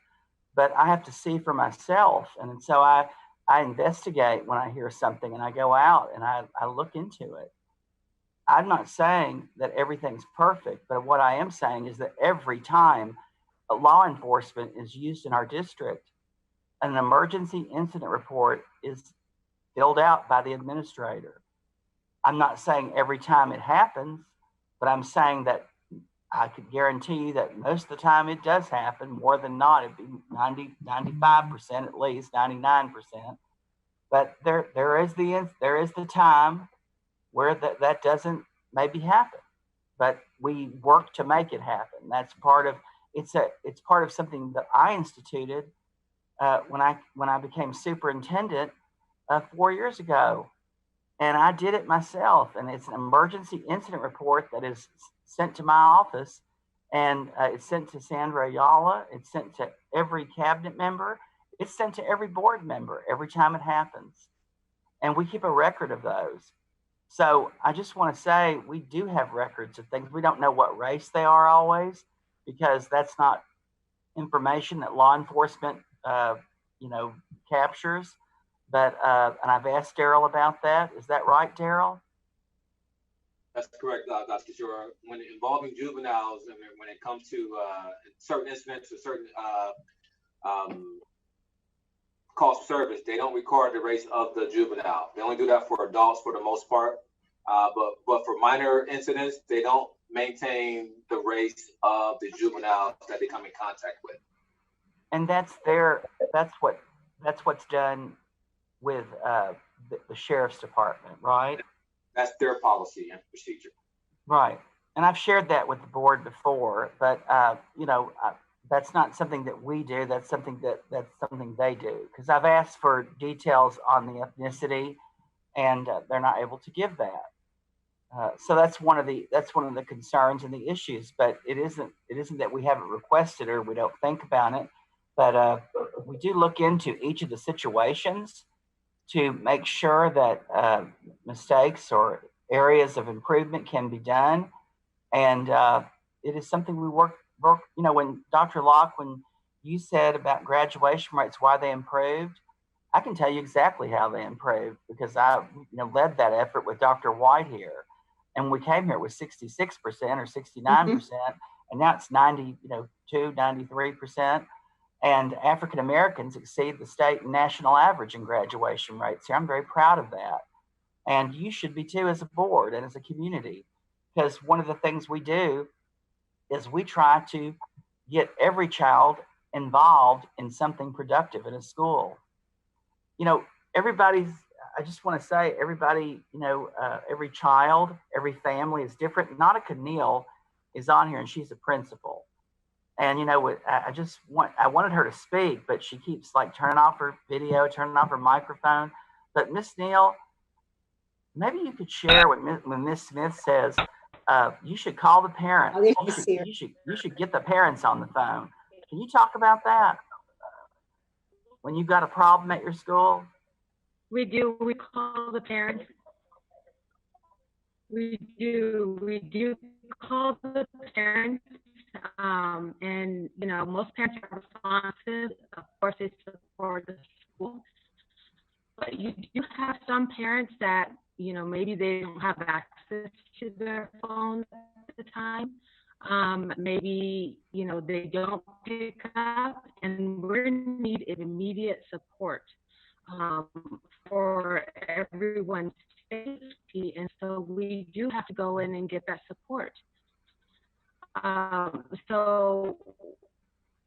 but I have to see for myself. And so I investigate when I hear something, and I go out and I look into it. I'm not saying that everything's perfect, but what I am saying is that every time a law enforcement is used in our district, an emergency incident report is filled out by the administrator. I'm not saying every time it happens, but I'm saying that I could guarantee you that most of the time it does happen. More than not, it'd be 95% at least, 99%. But there is the time where that doesn't maybe happen, but we work to make it happen. That's part of it's part of something that I instituted when I became superintendent 4 years ago, and I did it myself. And it's an emergency incident report that is sent to my office, and it's sent to Sandra Ayala. It's sent to every cabinet member. It's sent to every board member every time it happens, and we keep a record of those. So I just want to say we do have records of things. We don't know what race they are always, because that's not information that law enforcement, captures. But and I've asked Daryl about that. Is that right, Daryl? That's correct, Dr. Shura. When involving juveniles, and when it comes to certain incidents or certain calls for service, they don't record the race of the juvenile. They only do that for adults for the most part. But for minor incidents, they don't maintain the race of the juveniles that they come in contact with. And that's what's done with the sheriff's department, right? That's their policy and procedure. Right. And I've shared that with the board before, but that's not something that we do. That's something they do. Because I've asked for details on the ethnicity, and they're not able to give that. So that's one of the concerns and the issues. But it isn't that we haven't requested or we don't think about it. But we do look into each of the situations to make sure that mistakes or areas of improvement can be done. And it is something we work, you know, when Dr. Locke, when you said about graduation rates, why they improved, I can tell you exactly how they improved because I, you know, led that effort with Dr. White here. And we came here with 66% or 69%, and now it's 93%. And African Americans exceed the state and national average in graduation rates here. I'm very proud of that. And you should be too as a board and as a community, because one of the things we do is we try to get every child involved in something productive in a school. You know, I just want to say everybody, you know, every child, every family is different. Nada Keneal is on here and she's a principal. And, you know, I wanted her to speak, but she keeps like turning off her video, turning off her microphone. But Miss Neal, maybe you could share when Miss Smith says, you should call the parents. You should get the parents on the phone. Can you talk about that? When you've got a problem at your school? We do. We call the parents. We do call the parents. And, you know, most parents are responsive. Of course, they support the school. But you do have some parents that, you know, maybe they don't have access to their phone at the time. Maybe, you know, they don't pick up, and we're in need of immediate support for everyone's safety. And so we do have to go in and get that support. So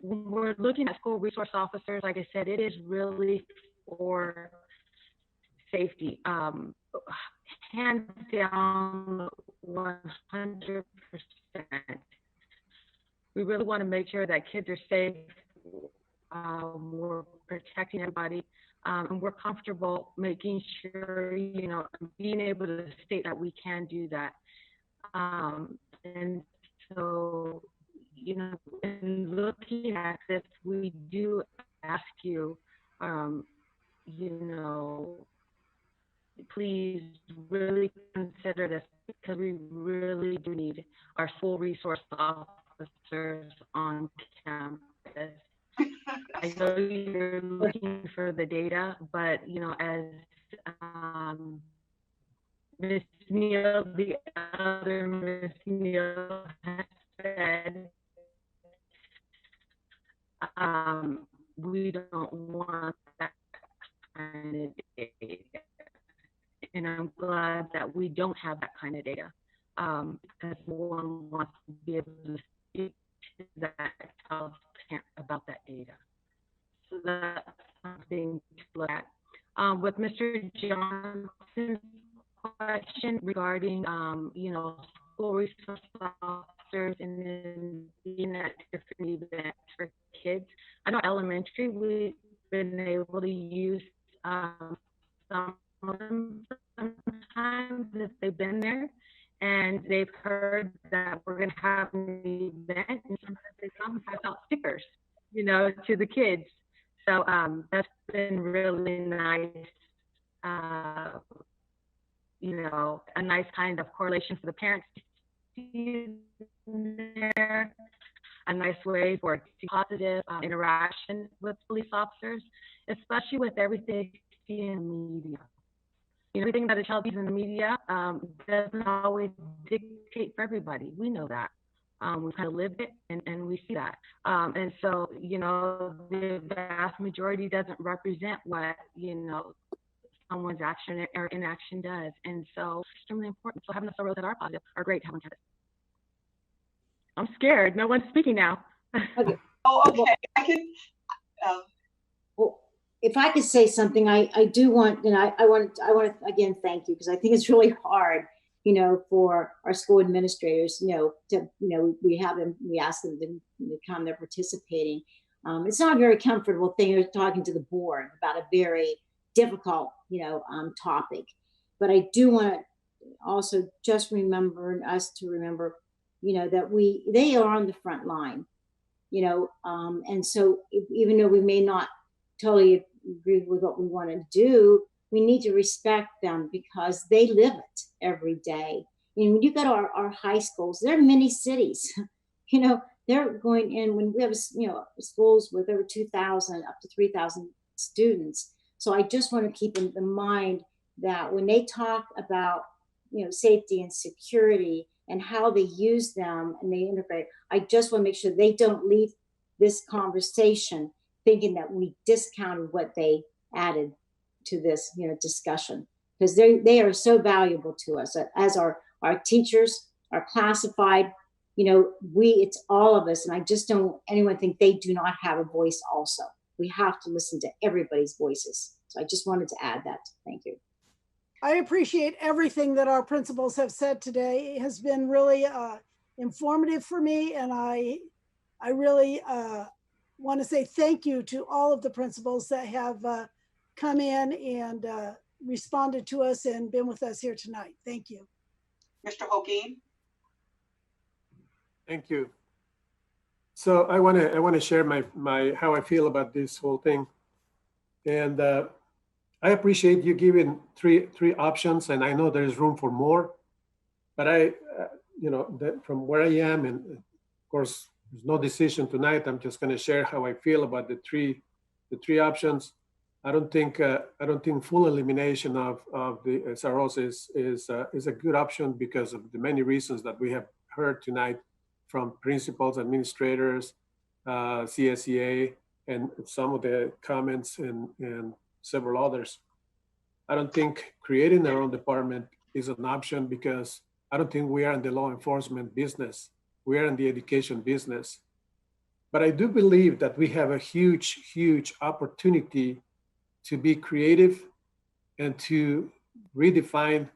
when we're looking at school resource officers, like I said, it is really for safety. Hands down, 100%. We really want to make sure that kids are safe. We're protecting everybody, and we're comfortable making sure, you know, being able to state that we can do that. And so, you know, in looking at this, we do ask you, you know, please really consider this, because we really do need our school resource officers on campus. I know you're looking for the data, but, you know, as Ms. Neal, the other Ms. Neal has said, we don't want that kind of data. And I'm glad that we don't have that kind of data, because no one wants to be able to speak to that, tell parents about that data. So that's something to look at. With Mr. Johnson's question regarding, you know, school resource officers and then being at different events for kids. I know elementary, we've been able to use some of them sometimes if they've been there and they've heard that we're going to have an event, and sometimes they come and pass out stickers, you know, to the kids. So that's been really nice, you know, a nice kind of correlation for the parents to see there, a nice way for positive interaction with police officers, especially with everything you see in the media. You know, everything that a child sees in the media doesn't always dictate for everybody. We know that. We kind of live it, and we see that. And so, you know, the vast majority doesn't represent what, you know, someone's action or inaction does. And so it's extremely important. So having the roles that are positive are great to have on campus. I'm scared. No one's speaking now. Okay. Oh, okay. I can. Well, if I could say something, I do want, and I want to again thank you, because I think it's really hard, you know, for our school administrators, you know, to, you know, we ask them to come, they're participating. It's not a very comfortable thing. You're talking to the board about a very difficult, you know, topic. But I do want to also just remember us to remember, you know, that they are on the front line, you know, and so even though we may not totally agree with what we want to do, we need to respect them because they live it. every day. And when you go to our high schools, they're mini cities. You know, they're going in when we have, you know, schools with over 2,000 up to 3,000 students. So I just want to keep in mind that when they talk about, you know, safety and security and how they use them and they integrate, I just want to make sure they don't leave this conversation thinking that we discounted what they added to this, you know, discussion, because they are so valuable to us as our teachers are classified. You know, it's all of us, and I just don't want anyone think they do not have a voice also. We have to listen to everybody's voices. So I just wanted to add that. Thank you. I appreciate everything that our principals have said today. It has been really informative for me, and I really want to say thank you to all of the principals that have come in and responded to us and been with us here tonight. Thank you. Mr. Holguin. Thank you. So I want to share my how I feel about this whole thing, and I appreciate you giving three options, and I know there is room for more, but you know, from where I am, and of course there's no decision tonight. I'm just going to share how I feel about the three options. I don't think full elimination of the SROs is a good option because of the many reasons that we have heard tonight from principals, administrators, CSEA, and some of the comments and several others. I don't think creating our own department is an option because I don't think we are in the law enforcement business. We are in the education business. But I do believe that we have a huge opportunity to be creative and to redefine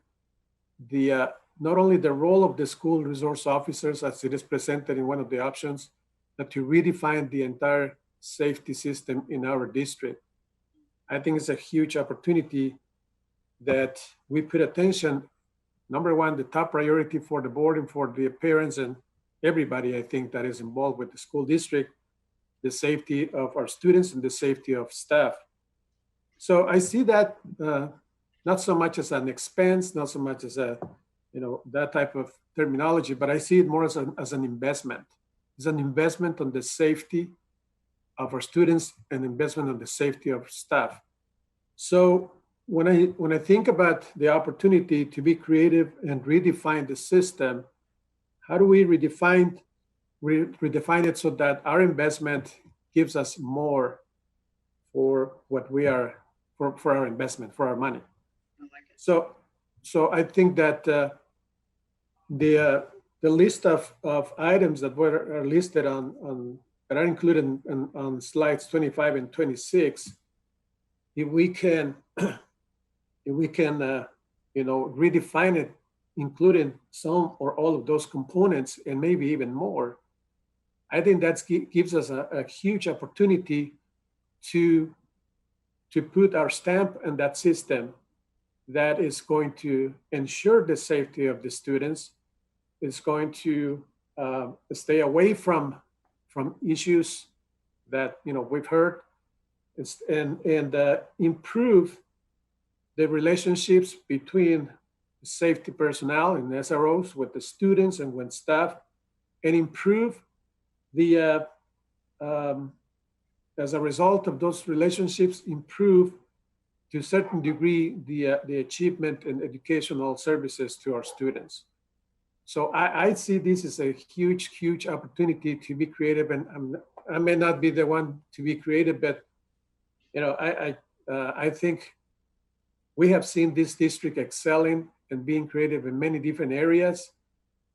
the not only the role of the school resource officers as it is presented in one of the options, but to redefine the entire safety system in our district. I think it's a huge opportunity that we put attention. Number one, the top priority for the board and for the parents and everybody, I think, that is involved with the school district, the safety of our students and the safety of staff. So I see that not so much as an expense, not so much as a, you know, that type of terminology, but I see it more as an investment. It's an investment on the safety of our students and investment on the safety of staff. So when I think about the opportunity to be creative and redefine the system, how do we redefine it so that our investment gives us more for what we are, for our investment, for our money? So I think that the list of items that are listed on that are included on slides 25 and 26, if we can you know, redefine it, including some or all of those components and maybe even more, I think that gives us a huge opportunity to put our stamp on that system that is going to ensure the safety of the students, is going to stay away from issues that, you know, we've heard, and improve the relationships between safety personnel and SROs with the students and with staff, and improve the as a result of those relationships, improve to a certain degree the achievement and educational services to our students. So I see this as a huge opportunity to be creative, and I may not be the one to be creative, but you know, I think we have seen this district excelling and being creative in many different areas,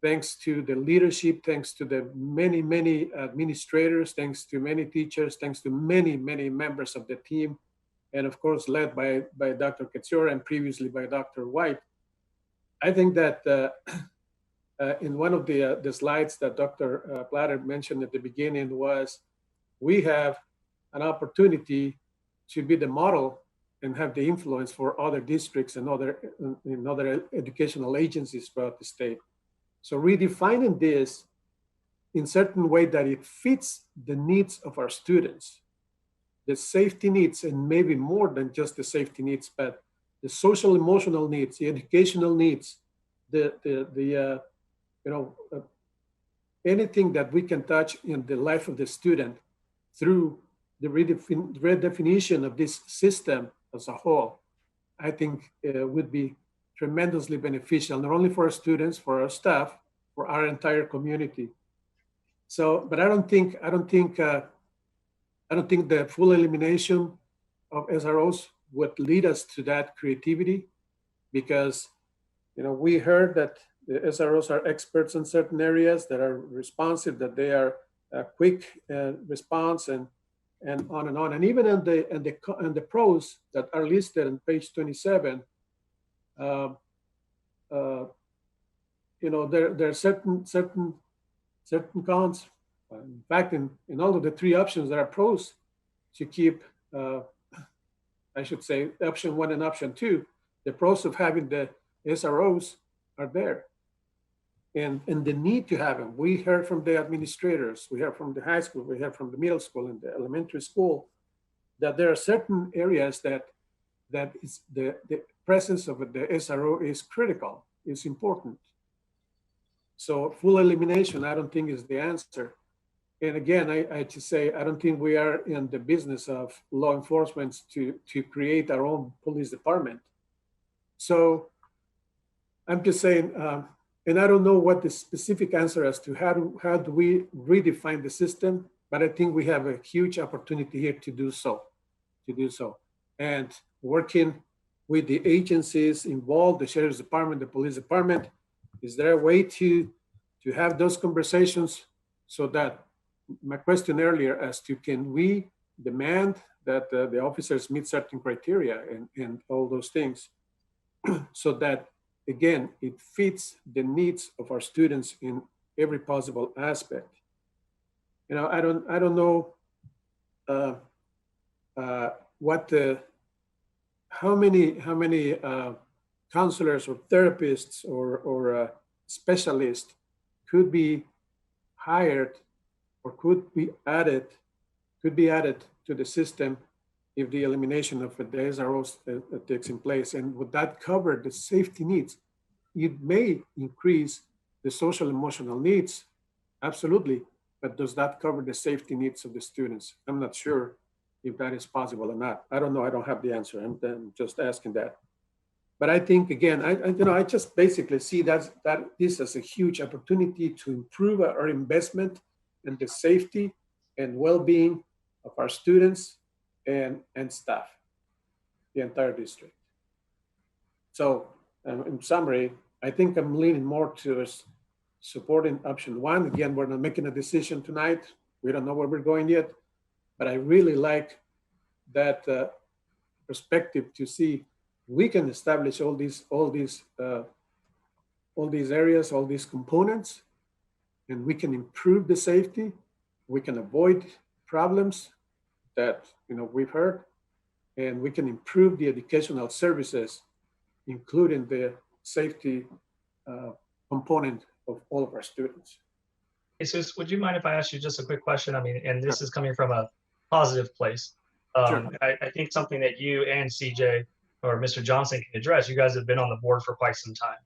thanks to the leadership, thanks to the many administrators, thanks to many teachers, thanks to many members of the team, and of course led by Dr. Katsura and previously by Dr. White. I think that in one of the slides that Dr. Platter mentioned at the beginning was, we have an opportunity to be the model and have the influence for other districts and other educational agencies throughout the state. So redefining this in certain way that it fits the needs of our students, the safety needs, and maybe more than just the safety needs, but the social emotional needs, the educational needs anything that we can touch in the life of the student through the redefinition of this system as a whole, I think would be tremendously beneficial, not only for our students, for our staff, for our entire community. So, but I don't think the full elimination of SROs would lead us to that creativity, because we heard that the SROs are experts in certain areas, that are responsive, that they are quick response, and on and on. And even in the pros that are listed on page 27, there are certain cons. In fact, in all of the three options, there are pros to keep, I should say, option 1 and option 2. The pros of having the SROs are there. And the need to have them. We heard from the administrators, we heard from the high school, we heard from the middle school and the elementary school, that there are certain areas that is the presence of the SRO is critical, is important. So full elimination, I don't think is the answer. And again, I just say, I don't think we are in the business of law enforcement to create our own police department. So I'm just saying, and I don't know what the specific answer as to how do we redefine the system, but I think we have a huge opportunity here to do so. And working with the agencies involved, the sheriff's department, the police department, is there a way to have those conversations so that my question earlier as to can we demand that the officers meet certain criteria and all those things so that, again, it fits the needs of our students in every possible aspect. I don't know how many counselors or therapists or specialists could be hired or could be added to the system if the elimination of the SROs takes in place. And would that cover the safety needs? It may increase the social emotional needs, absolutely, but does that cover the safety needs of the students? I'm not sure if that is possible or not. I don't know, I don't have the answer. I'm just asking that. But I think, again, I just basically see that this as a huge opportunity to improve our investment in the safety and well-being of our students and staff, the entire district. So in summary, I think I'm leaning more towards supporting option 1. Again, we're not making a decision tonight. We don't know where we're going yet, but I really like that perspective to see we can establish all these areas, all these components, and we can improve the safety. We can avoid problems that we've heard, and we can improve the educational services, including the safety component of all of our students. Jesus, would you mind if I ask you just a quick question? I mean, and this is coming from a positive place. Sure. I think something that you and CJ or Mr. Johnson can address. You guys have been on the board for quite some time.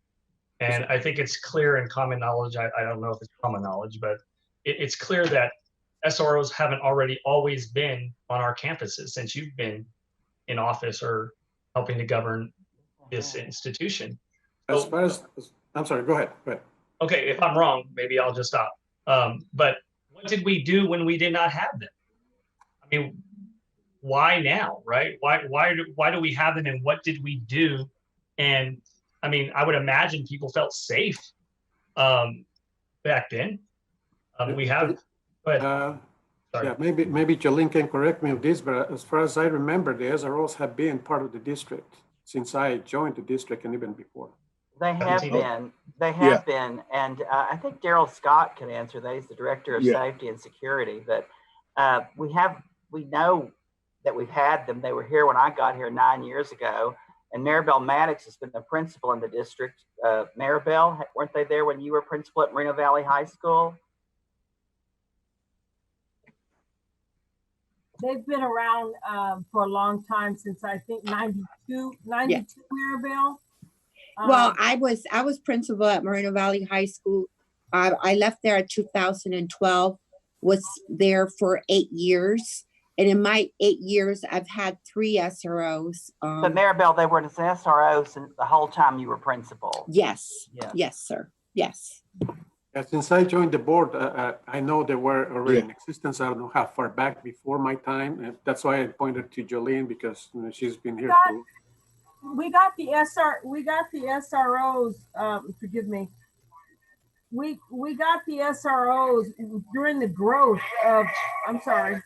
And I think it's clear in common knowledge, I don't know if it's common knowledge, but it's clear that SROs haven't always been on our campuses since you've been in office or helping to govern this institution. As far as, I'm sorry, go ahead. Okay, if I'm wrong, maybe I'll just stop. But what did we do when we did not have them? I mean, why now, right? Why do we have them, and what did we do? And I mean, I would imagine people felt safe back then. We have, but yeah, maybe Jolene can correct me with this, but as far as I remember, the SROs have been part of the district since I joined the district and even before. They have been. They have been, and I think Daryl Scott can answer that. He's the director of safety and security. But we know that we've had them. They were here when I got here 9 years ago, and Maribel Maddox has been the principal in the district. Maribel, weren't they there when you were principal at Moreno Valley High School? They've been around for a long time, since I think 92, Maribel. Well, I was principal at Moreno Valley High School. I left there in 2012, was there for 8 years. And in my 8 years, I've had 3 SROs. But Maribel, they were SROs and the whole time you were principal. Yes. Yeah. Yes, sir. Yes. Yeah, since I joined the board, I know they were already in existence. I don't know how far back before my time. And that's why I pointed to Jolene, because she's been here for. We got the SROs, forgive me. We got the SROs during the growth of, I'm sorry.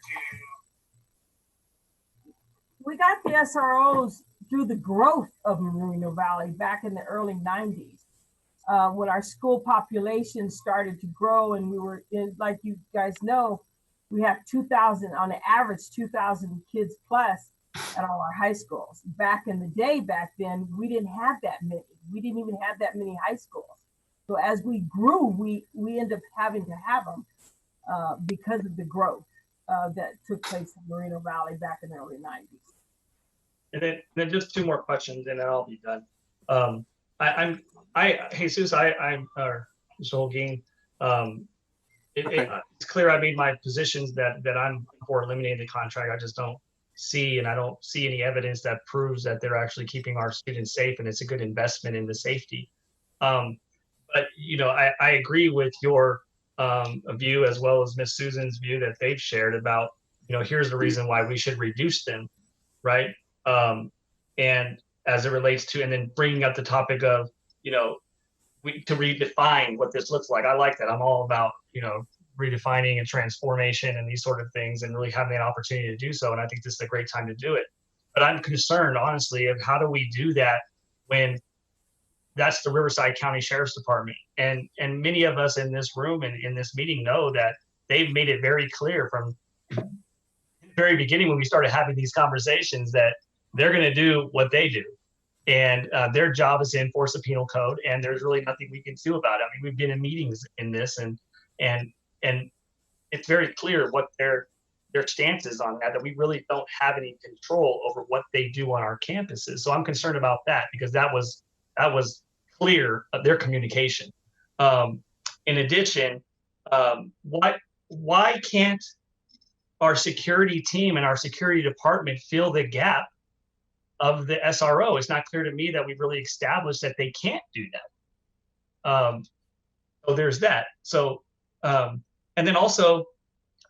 We got the SROs through the growth of Moreno Valley back in the early 90s. When our school population started to grow, and we were in, like you guys know, we have 2,000, on an average, 2,000 kids plus at all our high schools. Back in the day, back then, we didn't have that many. We didn't even have that many high schools. So as we grew, we ended up having to have them because of the growth that took place in Moreno Valley back in the early 90s. And then just 2 more questions, and then I'll be done. Jesus, I'm Mr. Holguin. It's clear I made my positions that I'm for eliminating the contract. I just don't see, and I don't see any evidence that proves that they're actually keeping our students safe, and it's a good investment in the safety. But you know, I agree with your view, as well as Miss Susan's view that they've shared about, you know, here's the reason why we should reduce them, right? And as it relates to, and then bringing up the topic of, you know, to redefine what this looks like. I like that. I'm all about, you know, redefining and transformation and these sort of things, and really having an opportunity to do so. And I think this is a great time to do it. But I'm concerned, honestly, of how do we do that when that's the Riverside County Sheriff's Department. And many of us in this room and in this meeting know that they've made it very clear from the very beginning when we started having these conversations that they're going to do what they do. And their job is to enforce the penal code, and there's really nothing we can do about it. I mean, we've been in meetings in this, and it's very clear what their stance is on that we really don't have any control over what they do on our campuses. So I'm concerned about that, because that was clear of their communication. In addition, why can't our security team and our security department fill the gap of the SRO? It's not clear to me that we've really established that they can't do that. So there's that. So, and then also,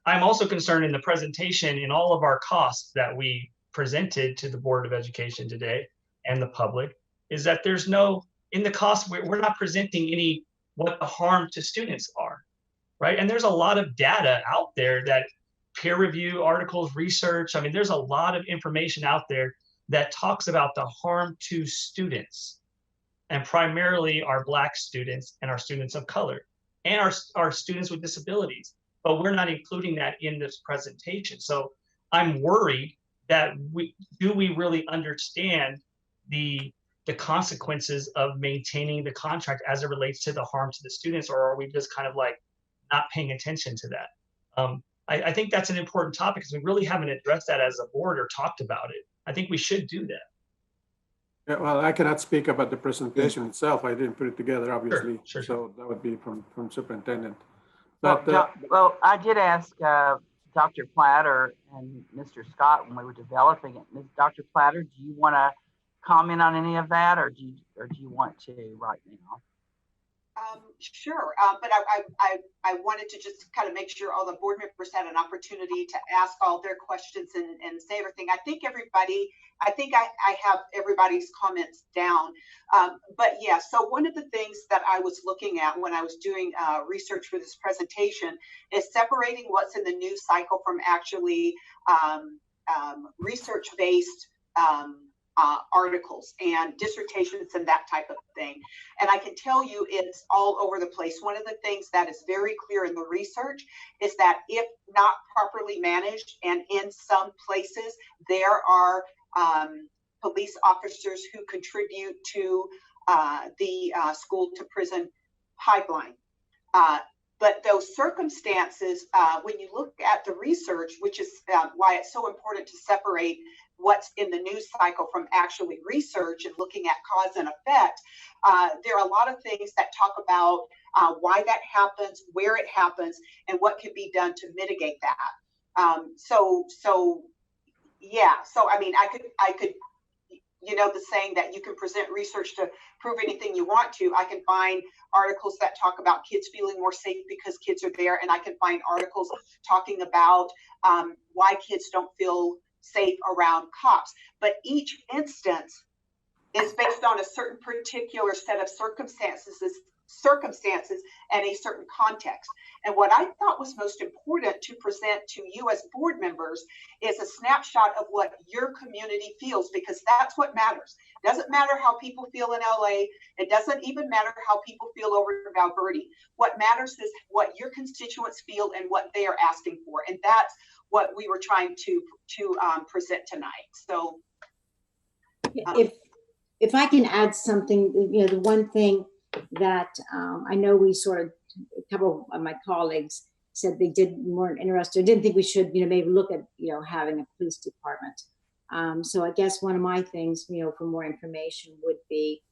I'm also concerned in the presentation, in all of our costs that we presented to the Board of Education today and the public, is that there's no, in the cost, we're not presenting any, what the harm to students are, right? And there's a lot of data out there, that peer review articles, research, I mean, there's a lot of information out there that talks about the harm to students, and primarily our Black students and our students of color and our students with disabilities. But we're not including that in this presentation. So I'm worried that we really understand the consequences of maintaining the contract as it relates to the harm to the students, or are we just kind of like not paying attention to that? I think that's an important topic, because we really haven't addressed that as a board or talked about it. I think we should do that. Yeah, well, I cannot speak about the presentation itself. I didn't put it together, obviously. Sure. So that would be from superintendent. But, well, I did ask Dr. Platter and Mr. Scott when we were developing it. Dr. Platter, do you want to comment on any of that, or do you want to right now? Sure, but I wanted to just kind of make sure all the board members had an opportunity to ask all their questions and say everything. I think I have everybody's comments down. But yeah, so one of the things that I was looking at when I was doing research for this presentation is separating what's in the news cycle from actually research-based articles and dissertations and that type of thing. And I can tell you it's all over the place. One of the things that is very clear in the research is that if not properly managed, and in some places there are police officers who contribute to the school to prison pipeline. But those circumstances, when you look at the research, which is why it's so important to separate what's in the news cycle from actually research and looking at cause and effect, there are a lot of things that talk about why that happens, where it happens, and what can be done to mitigate that. Yeah, so I mean, I could, you know, the saying that you can present research to prove anything you want to. I can find articles that talk about kids feeling more safe because kids are there, and I can find articles talking about why kids don't feel safe around cops. But each instance is based on a certain particular set of circumstances and a certain context. And what I thought was most important to present to you as board members is a snapshot of what your community feels, because that's what matters. It doesn't matter how people feel in LA. It doesn't even matter how people feel over in Val Verde. What matters is what your constituents feel and what they are asking for. And that's what we were trying to present tonight. So if I can add something, you know, the one thing that I know we sort of, a couple of my colleagues said they weren't interested, didn't think we should, you know, maybe look at, you know, having a police department. So I guess one of my things, you know, for more information would be,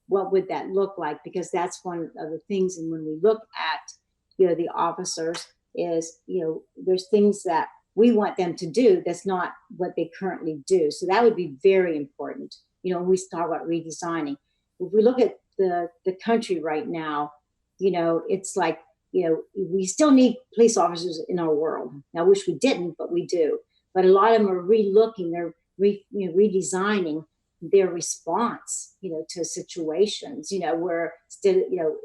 what would that look like? Because that's one of the things, and when we look at, you know, the officers is, you know, there's things that we want them to do that's not what they currently do. So that would be very important. You know, when we talk about redesigning. If we look at the country right now, you know, it's like, you know, we still need police officers in our world. Now, I wish we didn't, but we do. But a lot of them are relooking, they're redesigning their response, you know, to situations, you know, where still, you know,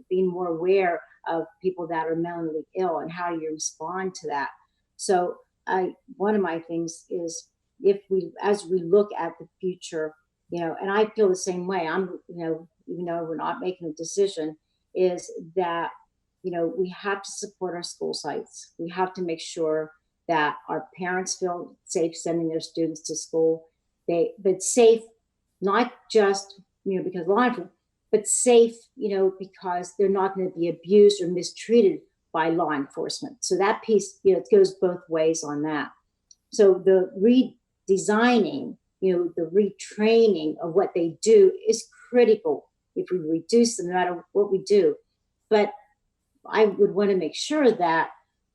being more aware of people that are mentally ill and how you respond to that. So one of my things is, as we look at the future, you know, and I feel the same way. I'm, you know, even though we're not making a decision, is that, you know, we have to support our school sites. We have to make sure that our parents feel safe sending their students to school. But safe, not just, you know, because law enforcement, but safe, you know, because they're not going to be abused or mistreated by law enforcement. So that piece, you know, it goes both ways on that. So the redesigning, you know, the retraining of what they do is critical if we reduce them, no matter what we do. But I would want to make sure that,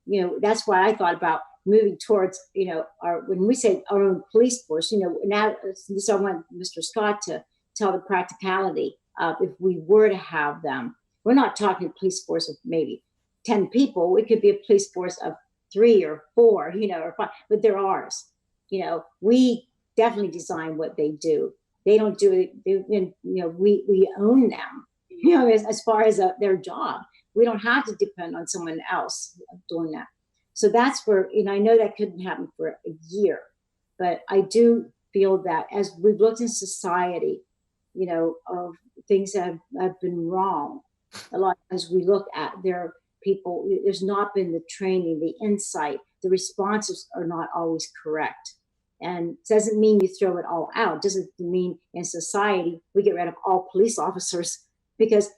you know, that's why I thought about moving towards, you know, when we say our own police force, you know, now so I want Mr. Scott to tell the practicality of if we were to have them. We're not talking a police force of maybe 10 people. It could be a police force of 3 or 4, you know, or 5, but they're ours. You know, we definitely design what they do. They don't do it, you know, we own them, you know, as far as their job. We don't have to depend on someone else doing that. So that's where, you know, I know that couldn't happen for a year, but I do feel that as we've looked in society, you know, of things that have been wrong, a lot as we look at their people, there's not been the training, the insight, the responses are not always correct. And it doesn't mean you throw it all out. It doesn't mean in society we get rid of all police officers, because,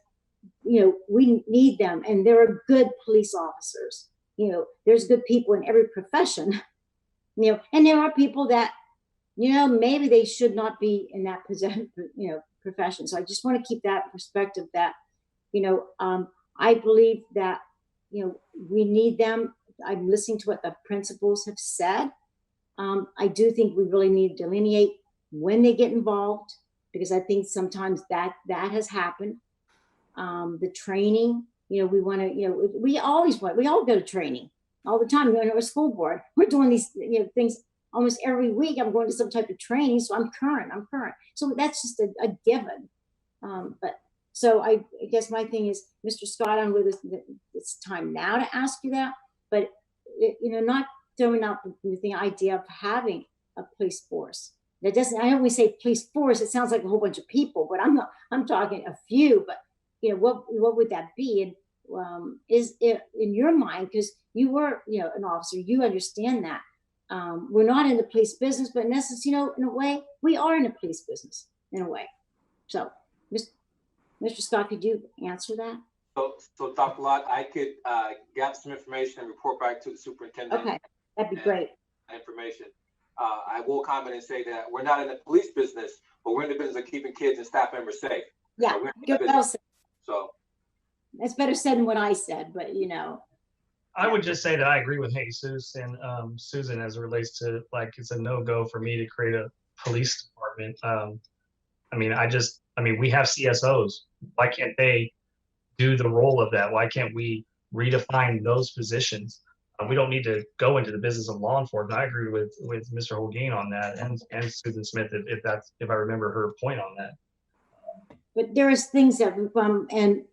you know, we need them, and there are good police officers. You know, there's good people in every profession, you know, and there are people that, you know, maybe they should not be in that position, you know, profession. So I just want to keep that perspective that, you know, I believe that, you know, we need them. I'm listening to what the principals have said. I do think we really need to delineate when they get involved, because I think sometimes that has happened. The training, you know, we want to, you know, we all go to training all the time. Going to our school board, we're doing these, you know, things almost every week. I'm going to some type of training, so I'm current. So that's just a given. But so I guess my thing is, Mr. Scott, I'm with us. It's time now to ask you that, but you know, not throwing out the idea of having a police force. That doesn't. I know we say police force, it sounds like a whole bunch of people, but I'm talking a few. But you know, what would that be? And is it in your mind, because you were, you know, an officer, you understand that we're not in the police business, but you know, in a way, we are in the police business in a way. So, Mr. Scott, could you answer that? So Dr. Locke, I could gather some information and report back to the superintendent. Okay, that'd be great. Information. I will comment and say that we're not in the police business, but we're in the business of keeping kids and staff members safe. Yeah, So we're in that good, business. well said. So That's better said than what I said, but you know. I would just say that I agree with Jesus and Susan as it relates to, like, it's a no-go for me to create a police department. I mean, we have CSOs. Why can't they do the role of that? Why can't we redefine those positions? We don't need to go into the business of law enforcement. I agree with Mr. Holguin on that, and Susan Smith, if I remember her point on that. But there is things that, and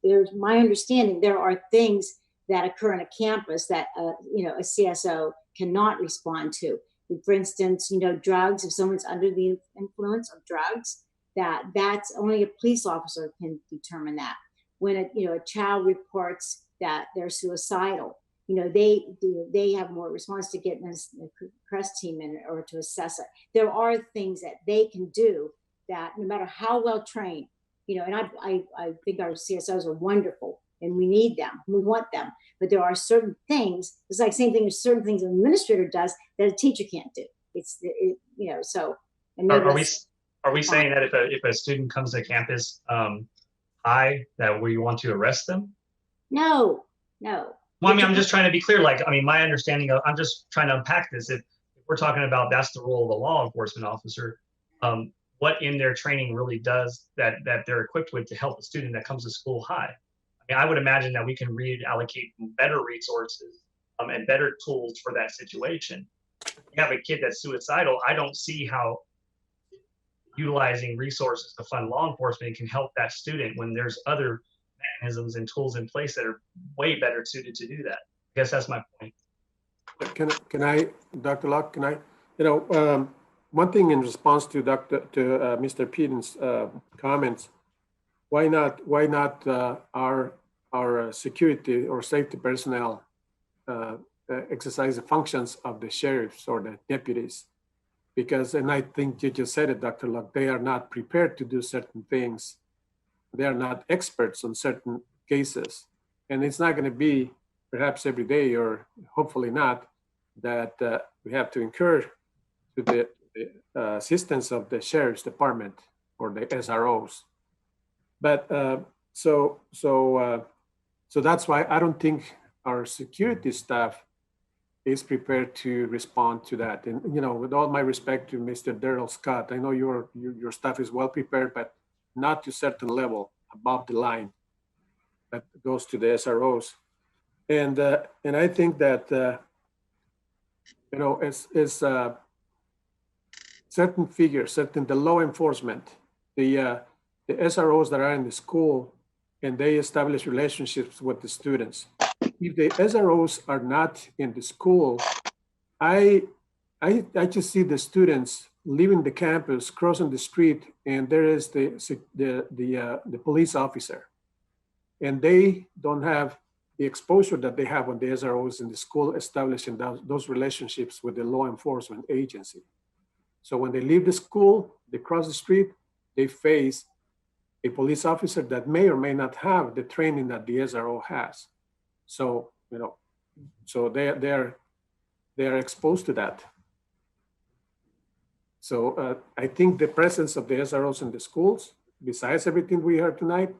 there's my understanding, there are things that occur on a campus that, you know, a CSO cannot respond to. For instance, you know, drugs, if someone's under the influence of drugs, that's only a police officer can determine that. When a child reports that they're suicidal, you know, they have more response to getting a press team in or to assess it. There are things that they can do that no matter how well trained, you know, and I think our CSOs are wonderful and we need them, we want them, but there are certain things, it's like same thing as certain things an administrator does that a teacher can't do. You know, so. And are we saying that if a student comes to campus high, that we want to arrest them? No. Well, I mean, I'm just trying to be clear. Like, I mean, my understanding of, I'm just trying to unpack this. If we're talking about that's the role of a law enforcement officer, what in their training really does that they're equipped with to help a student that comes to school high? I mean, I would imagine that we can reallocate better resources and better tools for that situation. You have a kid that's suicidal, I don't see how utilizing resources to fund law enforcement can help that student when there's other mechanisms and tools in place that are way better suited to do that. I guess that's my point. Can I, Dr. Locke, can I, you know, one thing in response to Mr. Peden's comments, why not our security or safety personnel exercise the functions of the sheriffs or the deputies? Because, and I think you just said it, Dr. Locke, they are not prepared to do certain things. They are not experts on certain cases. And it's not going to be perhaps every day, or hopefully not, that we have to incur to the assistance of the sheriff's department or the SROs. But so that's why I don't think our security staff is prepared to respond to that. And, you know, with all my respect to Mr. Daryl Scott, I know your staff is well prepared, but not to a certain level above the line that goes to the SROs. And I think that, you know, it's certain figures, the law enforcement, the SROs that are in the school, and they establish relationships with the students. If the SROs are not in the school, I just see the students leaving the campus, crossing the street, and there is the police officer, and they don't have the exposure that they have when the SROs in the school establishing those relationships with the law enforcement agency. So when they leave the school, they cross the street, they face a police officer that may or may not have the training that the SRO has. So, you know, so they're exposed to that. So I think the presence of the SROs in the schools, besides everything we heard tonight,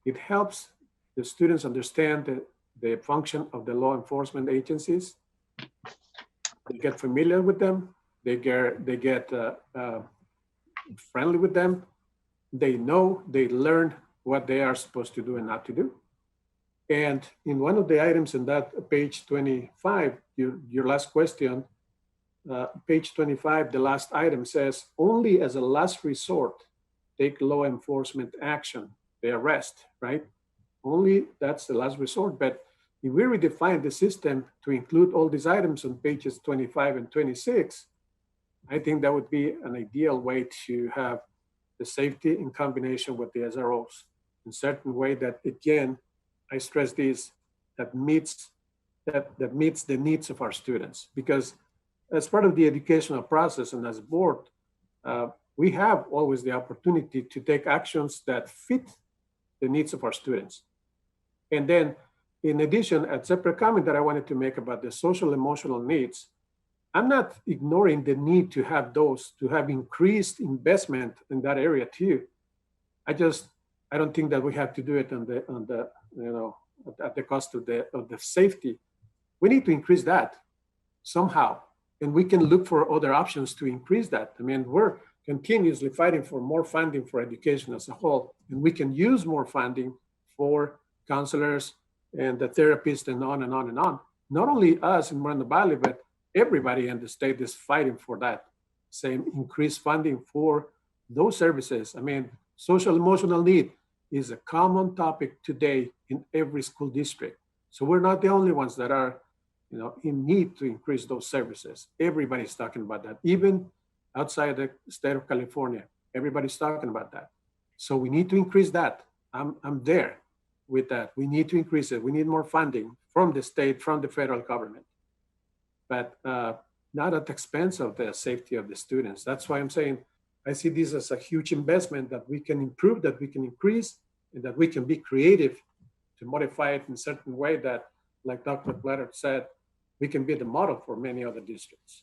it helps the students understand the function of the law enforcement agencies. They get familiar with them. They get friendly with them. They know, they learn what they are supposed to do and not to do. And in one of the items in that page 25, your last question, page 25, the last item says, only as a last resort, take law enforcement action, the arrest, right? Only that's the last resort. But if we redefine the system to include all these items on pages 25 and 26, I think that would be an ideal way to have the safety in combination with the SROs in certain way that, again, I stress this, that meets the needs of our students. Because as part of the educational process and as a board, we have always the opportunity to take actions that fit the needs of our students. And then in addition, a separate comment that I wanted to make about the social emotional needs, I'm not ignoring the need to have those, to have increased investment in that area too. I don't think that we have to do it on the at the cost of the safety. We need to increase that somehow, and we can look for other options to increase that. I mean, we're continuously fighting for more funding for education as a whole, and we can use more funding for counselors and the therapists and on and on and on. Not only us in Moreno Valley, but everybody in the state is fighting for that same increased funding for those services. I mean, social emotional need is a common topic today in every school district. So we're not the only ones that are, in need to increase those services. Everybody's talking about that. Even outside the state of California, everybody's talking about that. So we need to increase that. I'm there with that. We need to increase it. We need more funding from the state, from the federal government, but not at the expense of the safety of the students. That's why I'm saying I see this as a huge investment that we can improve, that we can increase, and that we can be creative to modify it in a certain way that, like Dr. Platter said, we can be the model for many other districts.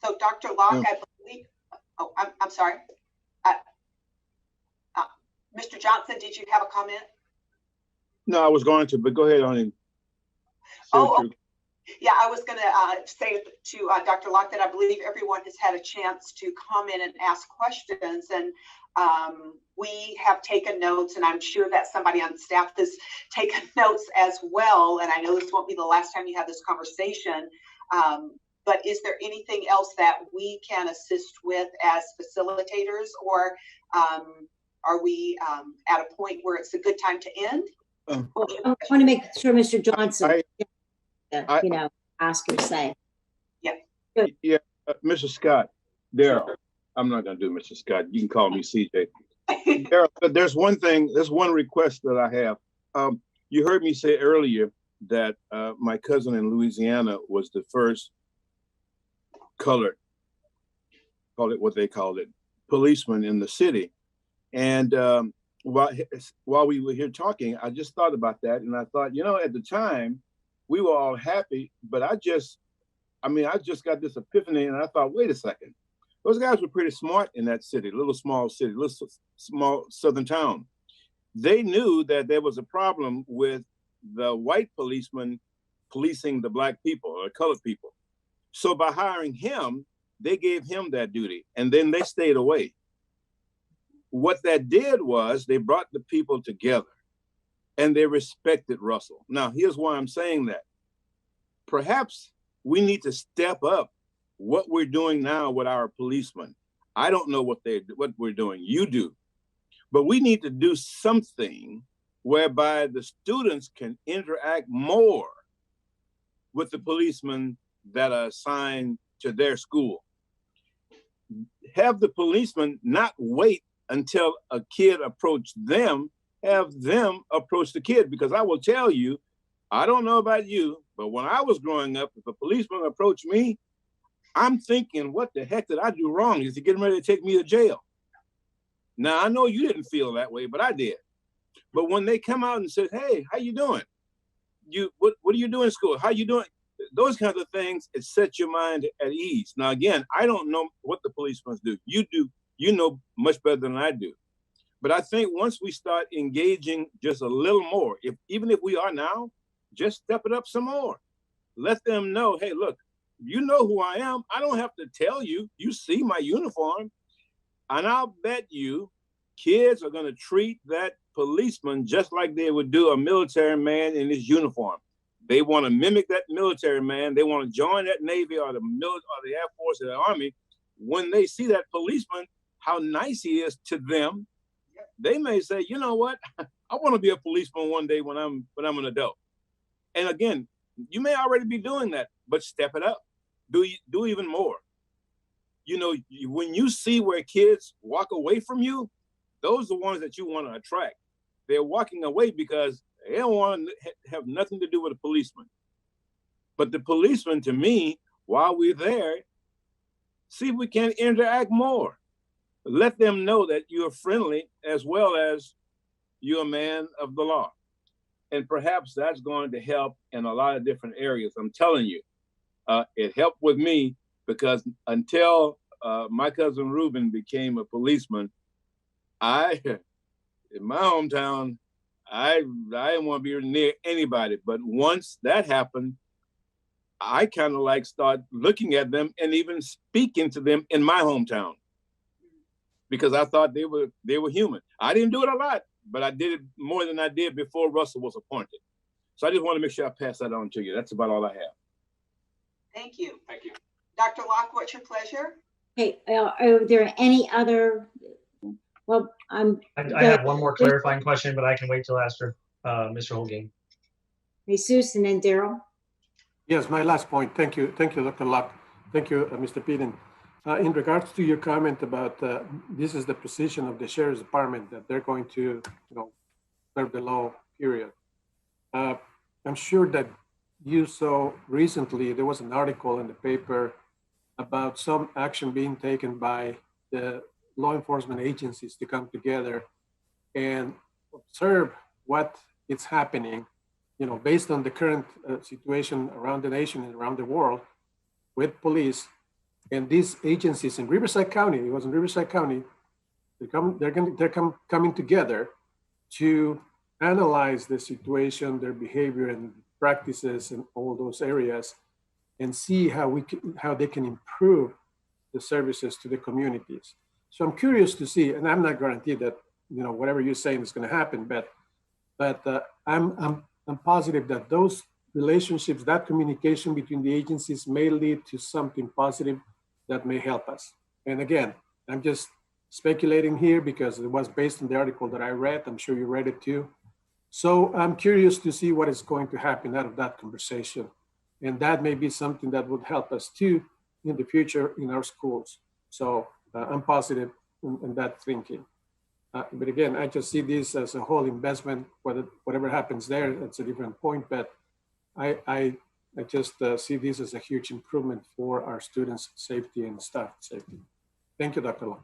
So Dr. Locke, I believe, oh, I'm sorry. Mr. Johnson, did you have a comment? No, I was going to, but go ahead on and yeah, I was going to say to Dr. Locke that I believe everyone has had a chance to comment and ask questions, and we have taken notes, and I'm sure that somebody on staff has taken notes as well. And I know this won't be the last time you have this conversation, but is there anything else that we can assist with as facilitators, or are we at a point where it's a good time to end? I want to make sure Mr. Johnson, ask or say. Yeah. Good. Yeah, Mr. Scott, Daryl. I'm not going to do Mr. Scott. You can call me CJ. Daryl, there's one request that I have. You heard me say earlier that my cousin in Louisiana was the first colored, call it what they called it, policeman in the city. And while we were here talking, I just thought about that. And I thought, at the time, we were all happy, but I just got this epiphany, and I thought, wait a second. Those guys were pretty smart in that city, little small city, little small southern town. They knew that there was a problem with the white policemen policing the black people or colored people. So by hiring him, they gave him that duty, and then they stayed away. What that did was they brought the people together, and they respected Russell. Now, here's why I'm saying that. Perhaps we need to step up what we're doing now with our policemen. I don't know what we're doing. You do. But we need to do something whereby the students can interact more with the policemen that are assigned to their school. Have the policemen not wait until a kid approaches them, have them approach the kid, because I will tell you, I don't know about you, but when I was growing up, if a policeman approached me, I'm thinking, what the heck did I do wrong? Is he getting ready to take me to jail? Now, I know you didn't feel that way, but I did. But when they come out and say, hey, how you doing? What do you do in school? How you doing? Those kinds of things, it sets your mind at ease. Now, again, I don't know what the policemen do. You do. You know much better than I do. But I think once we start engaging just a little more, even if we are now, just step it up some more. Let them know, hey, look, you know who I am. I don't have to tell you. You see my uniform. And I'll bet you kids are going to treat that policeman just like they would do a military man in his uniform. They want to mimic that military man. They want to join that Navy or the Air Force or the Army. When they see that policeman, how nice he is to them, they may say, you know what? I want to be a policeman one day when I'm an adult. And again, you may already be doing that, but step it up. Do even more. When you see where kids walk away from you, those are the ones that you want to attract. They're walking away because they don't want to have nothing to do with a policeman. But the policeman, to me, while we're there, see if we can interact more. Let them know that you're friendly as well as you're a man of the law. And perhaps that's going to help in a lot of different areas. I'm telling you, It helped with me because until my cousin Reuben became a policeman, in my hometown, I didn't want to be near anybody. But once that happened, I kind of like start looking at them and even speaking to them in my hometown because I thought they were human. I didn't do it a lot, but I did it more than I did before Russell was appointed. So I just want to make sure I pass that on to you. That's about all I have. Thank you. Thank you. Dr. Locke, what's your pleasure? Okay, are there any other, well, I have one more clarifying question, but I can wait till after Mr. Holguin. Jesus and then Daryl. Yes, my last point. Thank you, Dr. Locke. Thank you, Mr. Peden. In regards to your comment about this is the position of the Sheriff's Department that they're going to, serve the law, period. I'm sure that you saw recently, there was an article in the paper about some action being taken by the law enforcement agencies to come together and observe what is happening, based on the current situation around the nation and around the world with police. And these agencies in Riverside County, it was in Riverside County, they're coming together to analyze the situation, their behavior and practices in all those areas, and see how they can improve the services to the communities. So I'm curious to see, and I'm not guaranteed that whatever you're saying is going to happen, but I'm positive that those relationships, that communication between the agencies may lead to something positive that may help us. And again, I'm just speculating here because it was based on the article that I read. I'm sure you read it too. So I'm curious to see what is going to happen out of that conversation. And that may be something that would help us too in the future in our schools. So I'm positive in that thinking. But again, I just see this as a whole investment. Whatever happens there, that's a different point. But I just see this as a huge improvement for our students' safety and staff safety. Thank you, Dr. Long.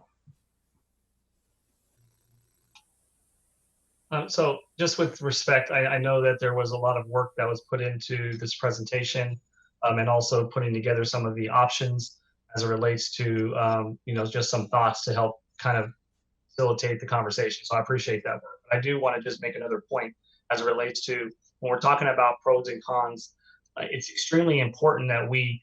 So just with respect, I know that there was a lot of work that was put into this presentation and also putting together some of the options as it relates to, just some thoughts to help kind of facilitate the conversation. So I appreciate that. But I do want to just make another point as it relates to when we're talking about pros and cons. It's extremely important that we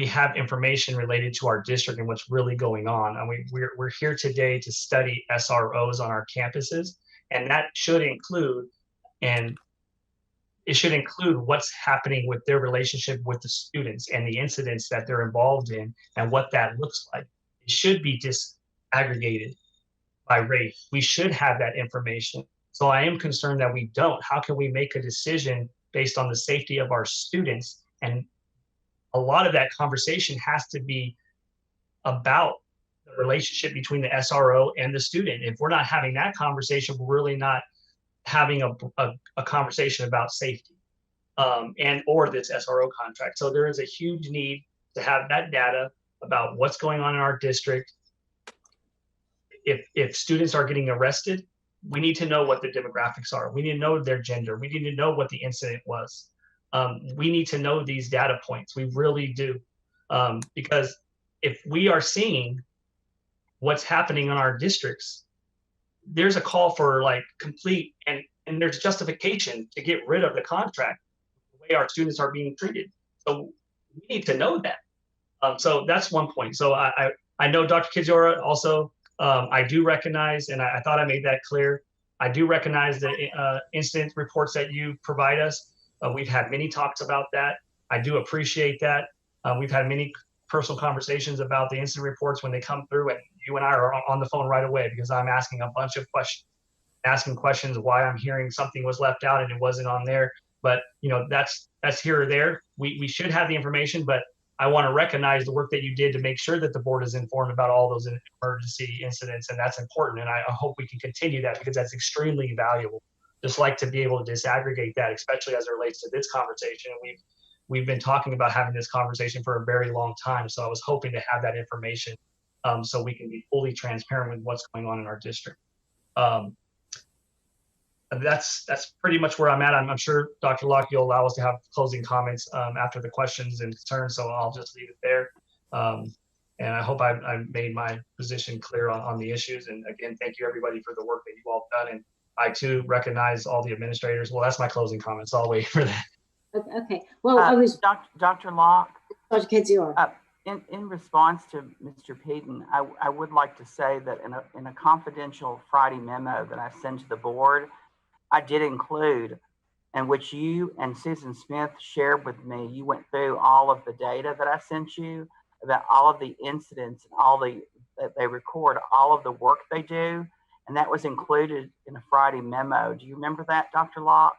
have information related to our district and what's really going on. And we're here today to study SROs on our campuses, and that should include, what's happening with their relationship with the students and the incidents that they're involved in and what that looks like. It should be disaggregated by race. We should have that information. So I am concerned that we don't. How can we make a decision based on the safety of our students? And a lot of that conversation has to be about the relationship between the SRO and the student. If we're not having that conversation, we're really not having a conversation about safety or this SRO contract. So there is a huge need to have that data about what's going on in our district. If students are getting arrested, we need to know what the demographics are. We need to know their gender. We need to know what the incident was. We need to know these data points. We really do. Because if we are seeing what's happening in our districts, there's a call for complete and there's justification to get rid of the contract, the way our students are being treated. So we need to know that. So that's one point. So I know Dr. Kijora also, I do recognize, and I thought I made that clear, I do recognize the incident reports that you provide us. We've had many talks about that. I do appreciate that. We've had many personal conversations about the incident reports when they come through, and you and I are on the phone right away because I'm asking a bunch of questions, asking questions why I'm hearing something was left out and it wasn't on there. But that's here or there. We should have the information, but I want to recognize the work that you did to make sure that the board is informed about all those emergency incidents, and that's important. And I hope we can continue that because that's extremely valuable. Just like to be able to disaggregate that, especially as it relates to this conversation. And we've been talking about having this conversation for a very long time. So I was hoping to have that information so we can be fully transparent with what's going on in our district. that's pretty much where I'm at. I'm sure Dr. Locke, you'll allow us to have closing comments after the questions and concerns, so I'll just leave it there. And I hope I made my position clear on the issues. And again, thank you everybody for the work that you've all done. And I too recognize all the administrators. Well, that's my closing comments. I'll wait for that. Okay. Well, I was Dr. Locke. Dr. Kedziora. In response to Mr. Peden, I would like to say that in a confidential Friday memo that I sent to the board, I did include, in which you and Susan Smith shared with me, you went through all of the data that I sent you about all of the incidents and that they record all of the work they do. And that was included in a Friday memo. Do you remember that, Dr. Locke?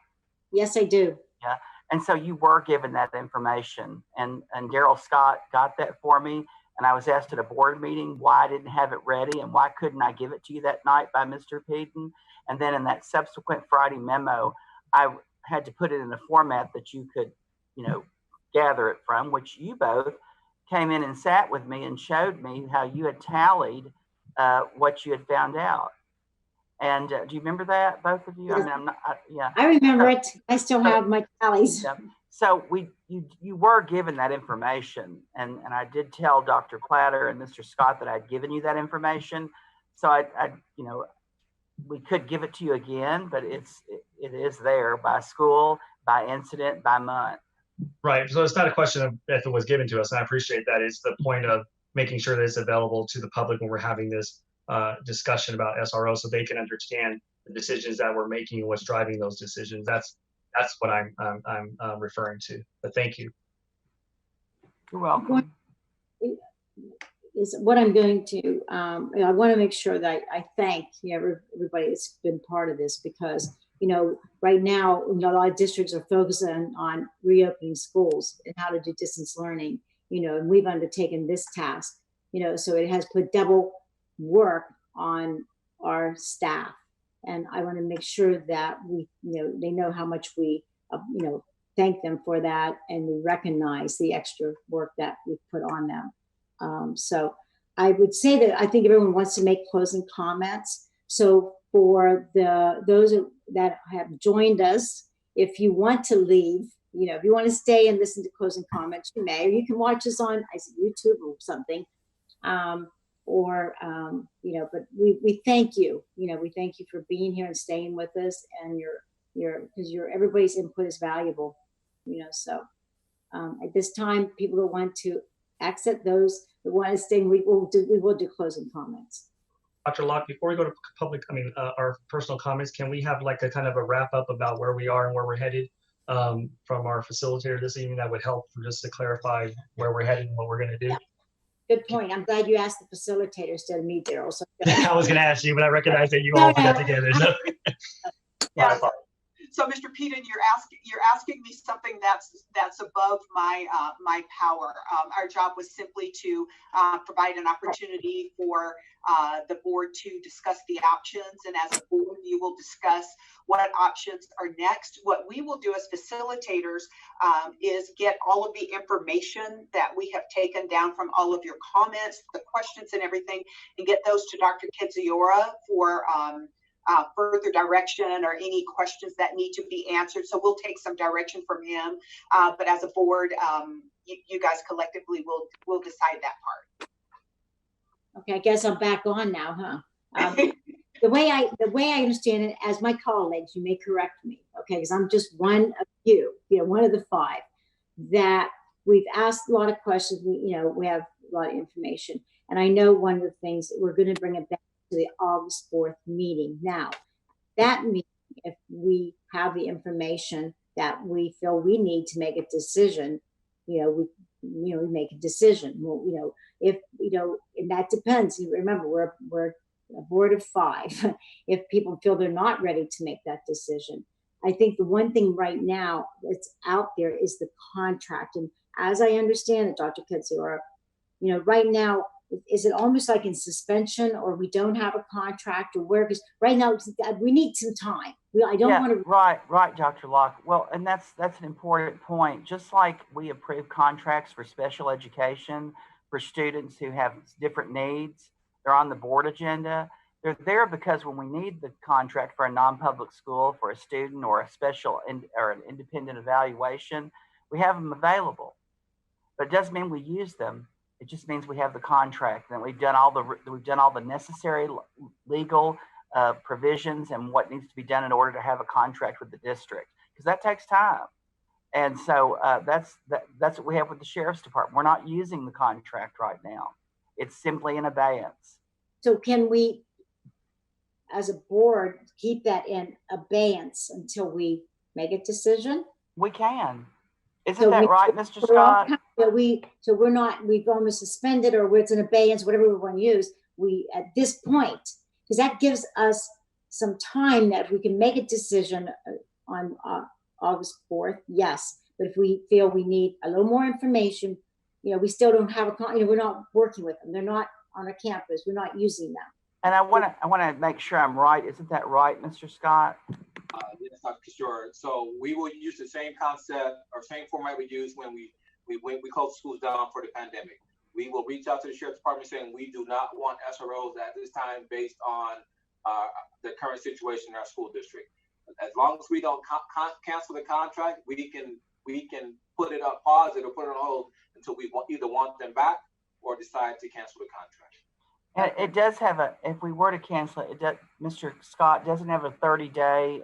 Yes, I do. Yeah. And so you were given that information, and Daryl Scott got that for me. And I was asked at a board meeting why I didn't have it ready and why couldn't I give it to you that night by Mr. Peden. And then in that subsequent Friday memo, I had to put it in a format that you could, gather it from, which you both came in and sat with me and showed me how you had tallied what you had found out. And do you remember that, both of you? Yes. I mean, I'm not, yeah. I remember it. I still have my tallies. Yeah. So you were given that information, and I did tell Dr. Platter and Mr. Scott that I'd given you that information. So I we could give it to you again, but it is there by school, by incident, by month. Right. So it's not a question of if it was given to us, and I appreciate that. It's the point of making sure that it's available to the public when we're having this discussion about SRO, so they can understand the decisions that we're making and what's driving those decisions. That's what I'm referring to. But thank you. You're welcome. Is what I'm going to. I want to make sure that I thank everybody that's been part of this, because right now a lot of districts are focusing on reopening schools and how to do distance learning. And we've undertaken this task. So it has put double work on our staff, and I want to make sure that we, they know how much we, thank them for that, and we recognize the extra work that we put on them. So I would say that I think everyone wants to make closing comments. So for those that have joined us, if you want to leave, if you want to stay and listen to closing comments, you may, or you can watch us on YouTube or something. But we thank you. We thank you for being here and staying with us, and because everybody's input is valuable. So at this time, people who want to exit, those that want to stay, we will do closing comments. Dr. Locke, before we go to our personal comments, can we have like a kind of a wrap up about where we are and where we're headed from our facilitator this evening? That would help just to clarify where we're headed and what we're going to do. Yeah. Good point. I'm glad you asked the facilitator instead of me, Daryl. So I was going to ask you, but I recognize that you all put that together. So. Yeah. So, Mr. Peden, you're asking me something that's above my power. Our job was simply to provide an opportunity for the board to discuss the options, and as a board, you will discuss what options are next. What we will do as facilitators is get all of the information that we have taken down from all of your comments, the questions, and everything, and get those to Dr. Kedziora for further direction or any questions that need to be answered. So we'll take some direction from him, but as a board, you guys collectively will decide that part. Okay, I guess I'm back on now, huh? The way I understand it, as my colleagues, you may correct me, okay? Because I'm just one of you, one of the five, that we've asked a lot of questions. We have a lot of information, and I know one of the things we're going to bring it back to the August 4th meeting. Now, that means if we have the information that we feel we need to make a decision, we make a decision. Well, and that depends. Remember, we're a board of 5. If people feel they're not ready to make that decision, I think the one thing right now that's out there is the contract. And as I understand it, Dr. Kedziora, right now, is it almost like in suspension, or we don't have a contract, or where? Because right now we need some time. I don't want to. Right, Dr. Locke. Well, and that's an important point. Just like we approve contracts for special education for students who have different needs, they're on the board agenda. They're there because when we need the contract for a non-public school, for a student or a special or an independent evaluation, we have them available. But it doesn't mean we use them. It just means we have the contract and we've done all the necessary legal provisions and what needs to be done in order to have a contract with the district, because that takes time. And so that's what we have with the Sheriff's Department. We're not using the contract right now. It's simply in abeyance. So can we, as a board, keep that in abeyance until we make a decision? We can. Isn't that right, Mr. Scott? We've almost suspended, or it's in abeyance, whatever we want to use. We, at this point, because that gives us some time that we can make a decision on August 4th, yes. But if we feel we need a little more information, we still don't have we're not working with them. They're not on our campus. We're not using them. And I want to make sure I'm right. Isn't that right, Mr. Scott? Yes, Dr. Kishore. So we will use the same concept or same format we used when we closed schools down for the pandemic. We will reach out to the Sheriff's Department saying we do not want SROs at this time based on the current situation in our school district. As long as we don't cancel the contract, we can put it on pause it or put it on hold until we either want them back or decide to cancel the contract. And it does have if we were to cancel it, Mr. Scott doesn't have a 30-day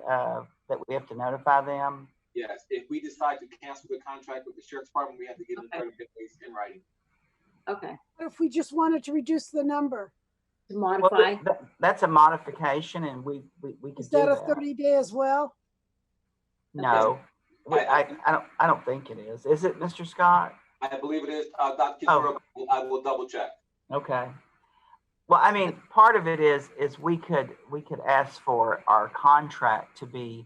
that we have to notify them. Yes, if we decide to cancel the contract with the Sheriff's Department, we have to give them 30 days in writing. Okay. What if we just wanted to reduce the number? To modify? Well, that's a modification, and we can Is do that a that. 30-day as well? No, I don't think it is. Is it, Mr. Scott? I believe it is. Dr. Kishore, I will double check. Okay. Well, I mean, part of it is we could ask for our contract to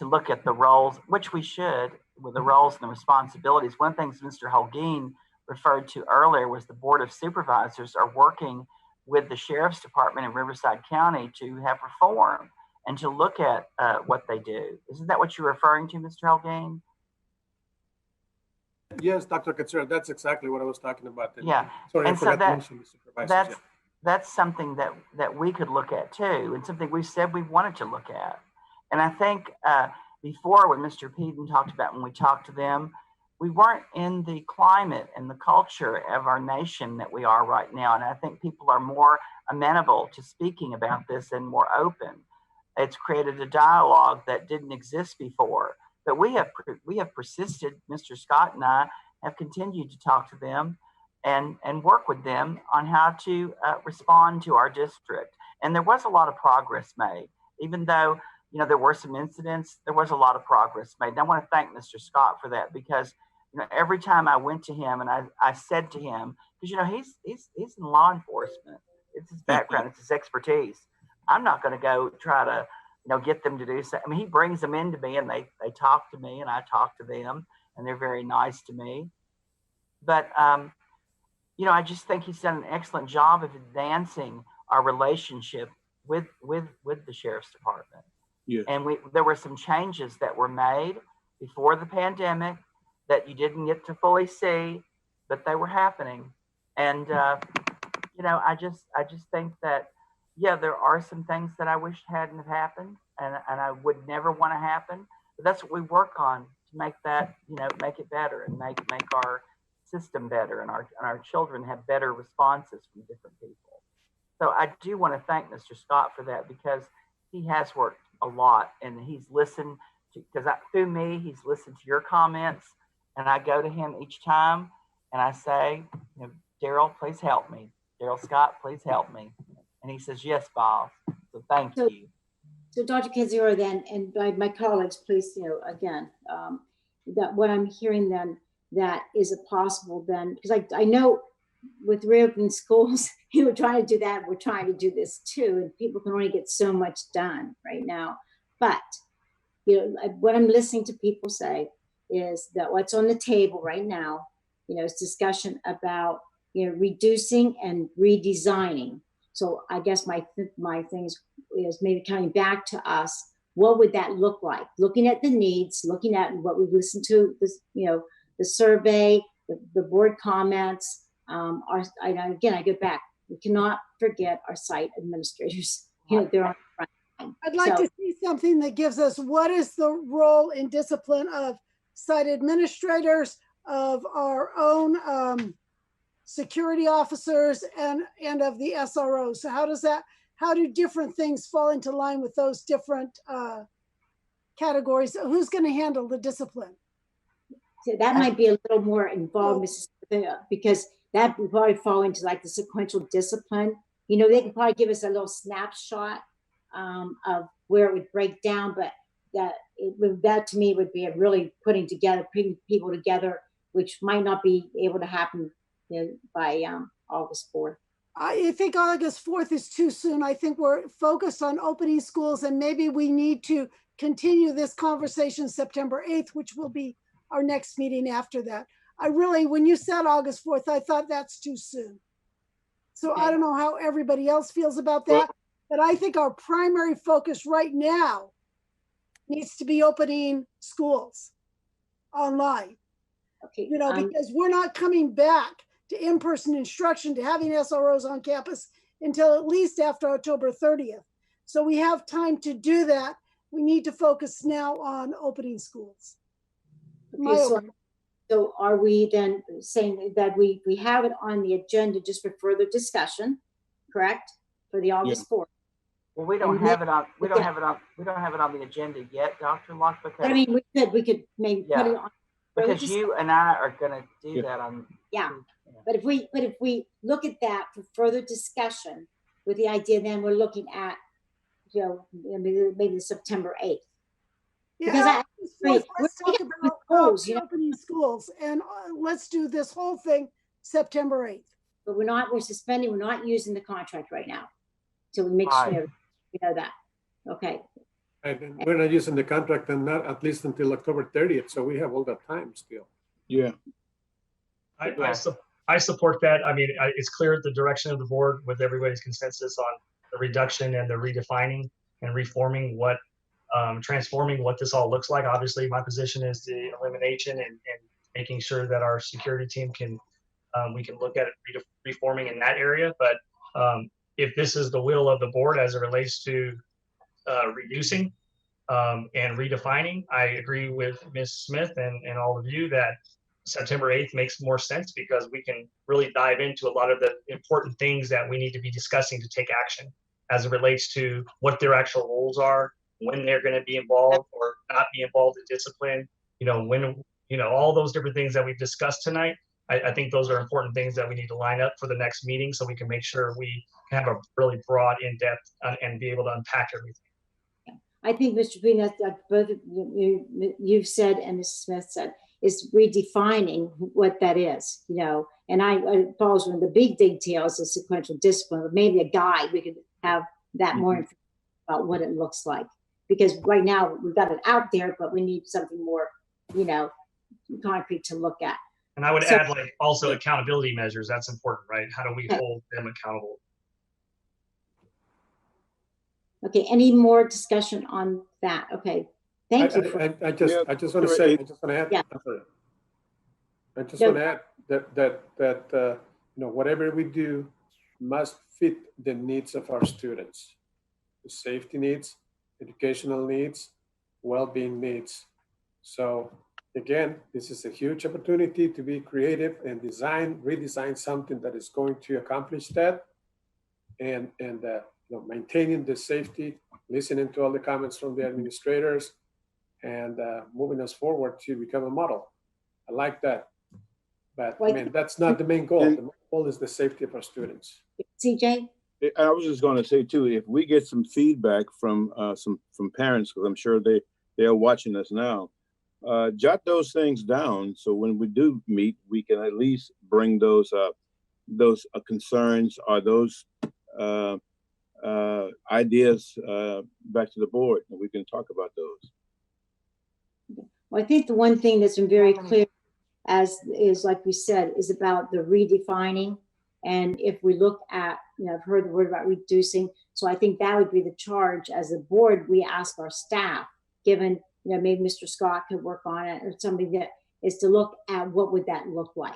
look at the roles, which we should, with the roles and the responsibilities. One thing Mr. Holguin referred to earlier was the Board of Supervisors are working with the Sheriff's Department in Riverside County to have reform and to look at what they do. Isn't that what you're referring to, Mr. Holguin? Yes, Dr. Katsura, that's exactly what I was talking about. Yeah, Sorry, and I forgot to mention the supervisors. That's something that we could look at too, and something we said we wanted to look at. And I think before, when Mr. Peden talked about when we talked to them, we weren't in the climate and the culture of our nation that we are right now. And I think people are more amenable to speaking about this and more open. It's created a dialogue that didn't exist before. But we have persisted. Mr. Scott and I have continued to talk to them and work with them on how to respond to our district. And there was a lot of progress made, even though there were some incidents. There was a lot of progress made. And I want to thank Mr. Scott for that, because every time I went to him and I said to him, because he's in law enforcement. It's his background. It's his expertise. I'm not going to go try to get them to do something. I mean, he brings them into me and they talk to me and I talk to them and they're very nice to me. But I just think he's done an excellent job of advancing our relationship with the Sheriff's Department. Yes. And there were some changes that were made before the pandemic that you didn't get to fully see, but they were happening. And I just think that there are some things that I wish hadn't have happened, and I would never want to happen. But that's what we work on to make that make it better and make our system better, and our children have better responses from different people. So I do want to thank Mr. Scott for that, because he has worked a lot and he's listened to, because through me, he's listened to your comments, and I go to him each time and I say, Daryl, please help me. Daryl Scott, please help me. And he says, yes, boss. So thank you. So Dr. Katsura then, and my colleagues, please, again, that what I'm hearing then, that is it possible then, because I know with reopening schools, we're trying to do that. We're trying to do this too. And people can only get so much done right now. But, what I'm listening to people say is that what's on the table right now, is discussion about, reducing and redesigning. So I guess my things is maybe coming back to us. What would that look like? Looking at the needs, looking at what we've listened to, this, the survey, the board comments. I go back. We cannot forget our site administrators. they're on the front line. I'd like So- to see something that gives us what is the role in discipline of site administrators, of our own security officers, and of the SRO. So how do different things fall into line with those different categories? Who's going to handle the discipline? So that might be a little more involved, Mrs. Smith, because that would probably fall into like the sequential discipline. They could probably give us a little snapshot of where it would break down, but that to me would be a really putting people together, which might not be able to happen by August 4th. I think August 4th is too soon. I think we're focused on opening schools, and maybe we need to continue this conversation September 8th, which will be our next meeting after that. When you said August 4th, I thought that's too soon. So I don't know how everybody else feels about that, but I think our primary focus right now needs to be opening schools online. Okay. Because we're not coming back to in-person instruction, to having SROs on campus until at least after October 30th. So we have time to do that. We need to focus now on opening schools. So are we then saying that we have it on the agenda just for further discussion, correct? For the August 4th. Well, we don't have it on the agenda yet, Dr. Locke, because I mean, we could maybe put it on. Because you and I are going to do that on. Yeah. But if we look at that for further discussion, with the idea, then we're looking at, maybe September 8th. Yeah, let's talk about opening schools, and let's do this whole thing September 8th. But we're suspending, we're not using the contract right now. So we make sure we know that. Okay. And we're not using the contract and not at least until October 30th. So we have all that time still. Yeah. I support that. I mean, it's clear the direction of the board with everybody's consensus on the reduction and the redefining and reforming transforming what this all looks like. Obviously, my position is the elimination and making sure that our security team we can look at it reforming in that area. But if this is the will of the board as it relates to reducing and redefining, I agree with Ms. Smith and all of you that September 8th makes more sense, because we can really dive into a lot of the important things that we need to be discussing to take action as it relates to what their actual roles are, when they're going to be involved or not be involved in discipline, all those different things that we've discussed tonight. I think those are important things that we need to line up for the next meeting, so we can make sure we have a really broad, in-depth, and be able to unpack everything. I think, Mr. Green, that both of you've said and Mrs. Smith said, is redefining what that is, and I follows one of the big details of sequential discipline, but maybe a guide, we could have that more information about what it looks like. Because right now we've got it out there, but we need something more, concrete to look at. And I would add also accountability measures. That's important, right? How do we hold them accountable? Okay, any more discussion on that? Okay, thank you. I just want to say, I just want to add, yeah. I just want to add that whatever we do must fit the needs of our students, the safety needs, educational needs, well-being needs. So again, this is a huge opportunity to be creative and redesign something that is going to accomplish that, and maintaining the safety, listening to all the comments from the administrators, and moving us forward to become a model. I like that. But I mean, that's not the main goal. The main goal is the safety of our students. CJ? I was just going to say too, if we get some feedback from parents, because I'm sure they are watching us now, jot those things down, so when we do meet, we can at least bring those concerns or those ideas back to the board, and we can talk about those. Well, I think the one thing that's been very clear, as is like we said, is about the redefining. And if we look at, I've heard the word about reducing. So I think that would be the charge as a board. We ask our staff, given, maybe Mr. Scott could work on it or something, that is to look at what would that look like,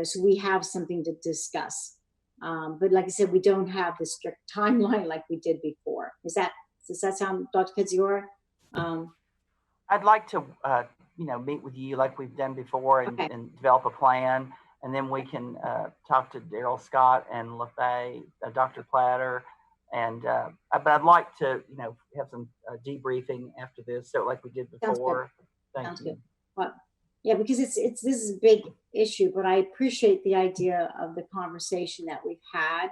so we have something to discuss. But like I said, we don't have the strict timeline like we did before. Does that sound, Dr. Kadziora? I'd like to, meet with you like we've done before and, Okay. and develop a plan. And then we can talk to Daryl Scott and LaFay, Dr. Platter. And, but I'd like to, have some debriefing after this. So like we did before. Thank you. Good. Well, yeah, because this is a big issue, but I appreciate the idea of the conversation that we've had,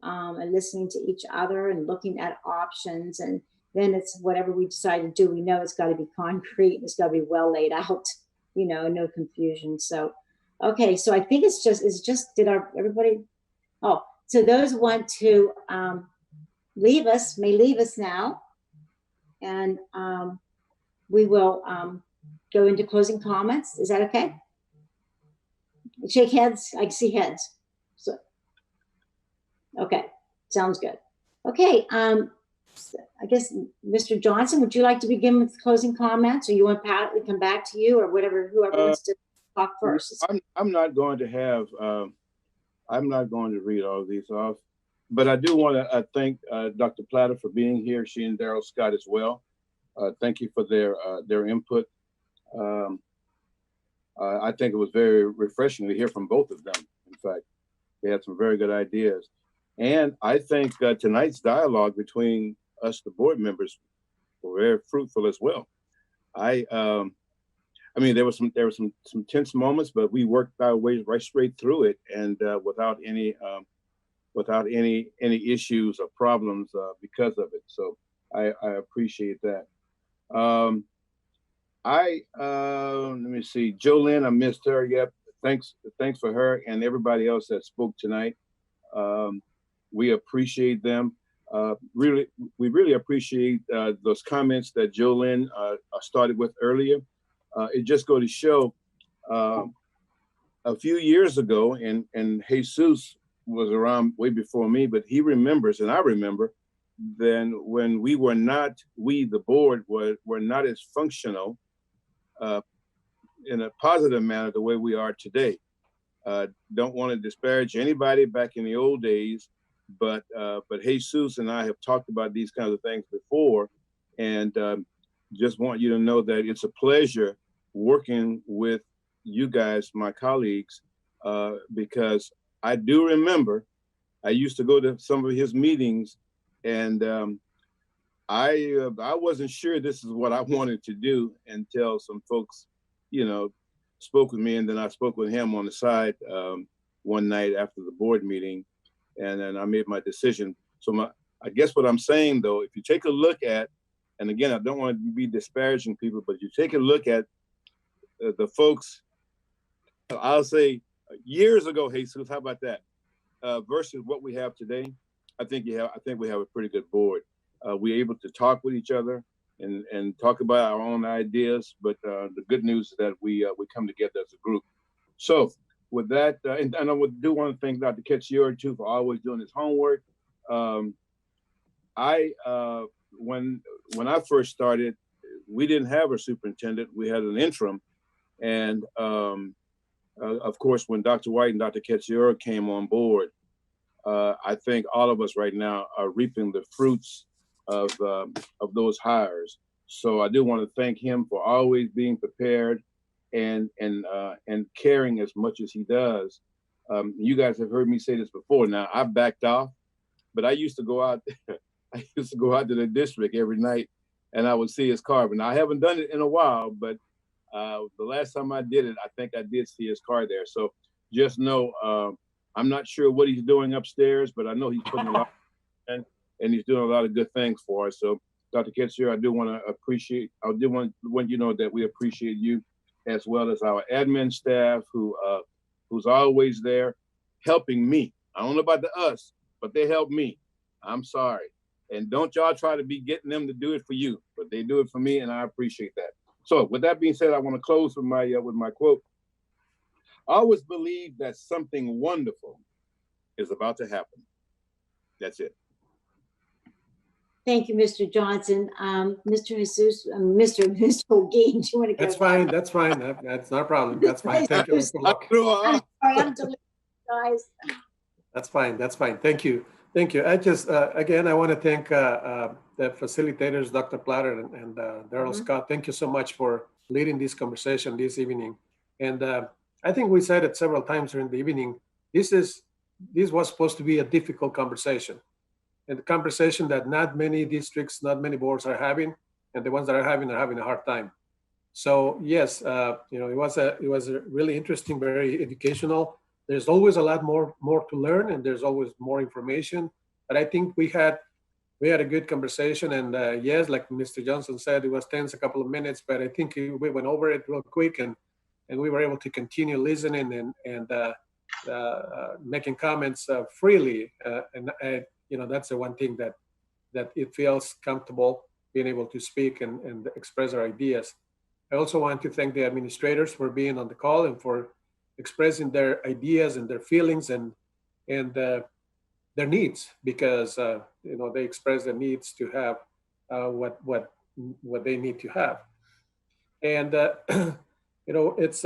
and listening to each other and looking at options. And then it's whatever we decide to do, we know it's got to be concrete. It's got to be well laid out, no confusion. So, okay. So I think everybody, so those want to leave us may leave us now. And we will go into closing comments. Is that okay? Shake heads. I see heads. So, okay, sounds good. Okay, I guess Mr. Johnson, would you like to begin with closing comments, or you want Pat to come back to you, or whatever, whoever wants to talk first? I'm not going to have. I'm not going to read all of these off, but I do want to thank Dr. Platter for being here. She and Daryl Scott as well. Thank you for their input. I think it was very refreshing to hear from both of them. In fact, they had some very good ideas. And I think tonight's dialogue between us, the board members, were very fruitful as well. I mean, there were some tense moments, but we worked our way right straight through it, and without any issues or problems because of it. So I appreciate that. Let me see, Jolynn, I missed her. Yep. Thanks for her and everybody else that spoke tonight. We appreciate them. We really appreciate those comments that Jolynn started with earlier. It just goes to show a few years ago, and Jesus was around way before me, but he remembers, and I remember, then when we, the board, were not as functional in a positive manner the way we are today. Don't want to disparage anybody back in the old days, but Jesus and I have talked about these kinds of things before, and just want you to know that it's a pleasure working with you guys, my colleagues, because I do remember I used to go to some of his meetings, and I wasn't sure this is what I wanted to do until some folks, spoke with me, and then I spoke with him on the side one night after the board meeting, and then I made my decision. So I guess what I'm saying, though, if you take a look at, and again, I don't want to be disparaging people, but you take a look at the folks, I'll say years ago, Jesus, how about that? Versus what we have today, I think we have a pretty good board. We're able to talk with each other and talk about our own ideas, but the good news is that we come together as a group. So with that, and I do want to thank Dr. Kadziora too for always doing his homework. When I first started, we didn't have a superintendent. We had an interim, and of course, when Dr. White and Dr. Kadziora came on board, I think all of us right now are reaping the fruits of those hires. So I do want to thank him for always being prepared and caring as much as he does. You guys have heard me say this before. Now I backed off, but I used to go out. I used to go out to the district every night, and I would see his car. But now I haven't done it in a while. But the last time I did it, I think I did see his car there. So just know, I'm not sure what he's doing upstairs, but I know he's putting a lot in, and he's doing a lot of good things for us. So Dr. Kadziora, I do want you to know that we appreciate you, as well as our admin staff who's always there helping me. I don't know about the us, but they help me. I'm sorry. And don't y'all try to be getting them to do it for you, but they do it for me, and I appreciate that. So with that being said, I want to close with my quote. I always believe that something wonderful is about to happen. That's it. Thank you, Mr. Johnson. Mr. Jesus, Mr. O'Gean, do you want to go? That's fine. That's fine. That's not a problem. That's fine. Thank you. I'm sorry, I'm deleting, guys. That's fine. That's fine. Thank you. Thank you. I just, again, I want to thank the facilitators, Dr. Platter and Daryl Scott. Thank you so much for leading this conversation this evening. And I think we said it several times during the evening. This was supposed to be a difficult conversation, and the conversation that not many districts, not many boards are having, and the ones that are having a hard time. So yes, it was a really interesting, very educational. There's always a lot more to learn, and there's always more information. But I think we had a good conversation, and yes, like Mr. Johnson said, it was tense a couple of minutes, but I think we went over it real quick, and we were able to continue listening and making comments freely. That's the one thing that it feels comfortable being able to speak and express our ideas. I also want to thank the administrators for being on the call and for expressing their ideas and their feelings and their needs, because they express their needs to have what they need to have. And it's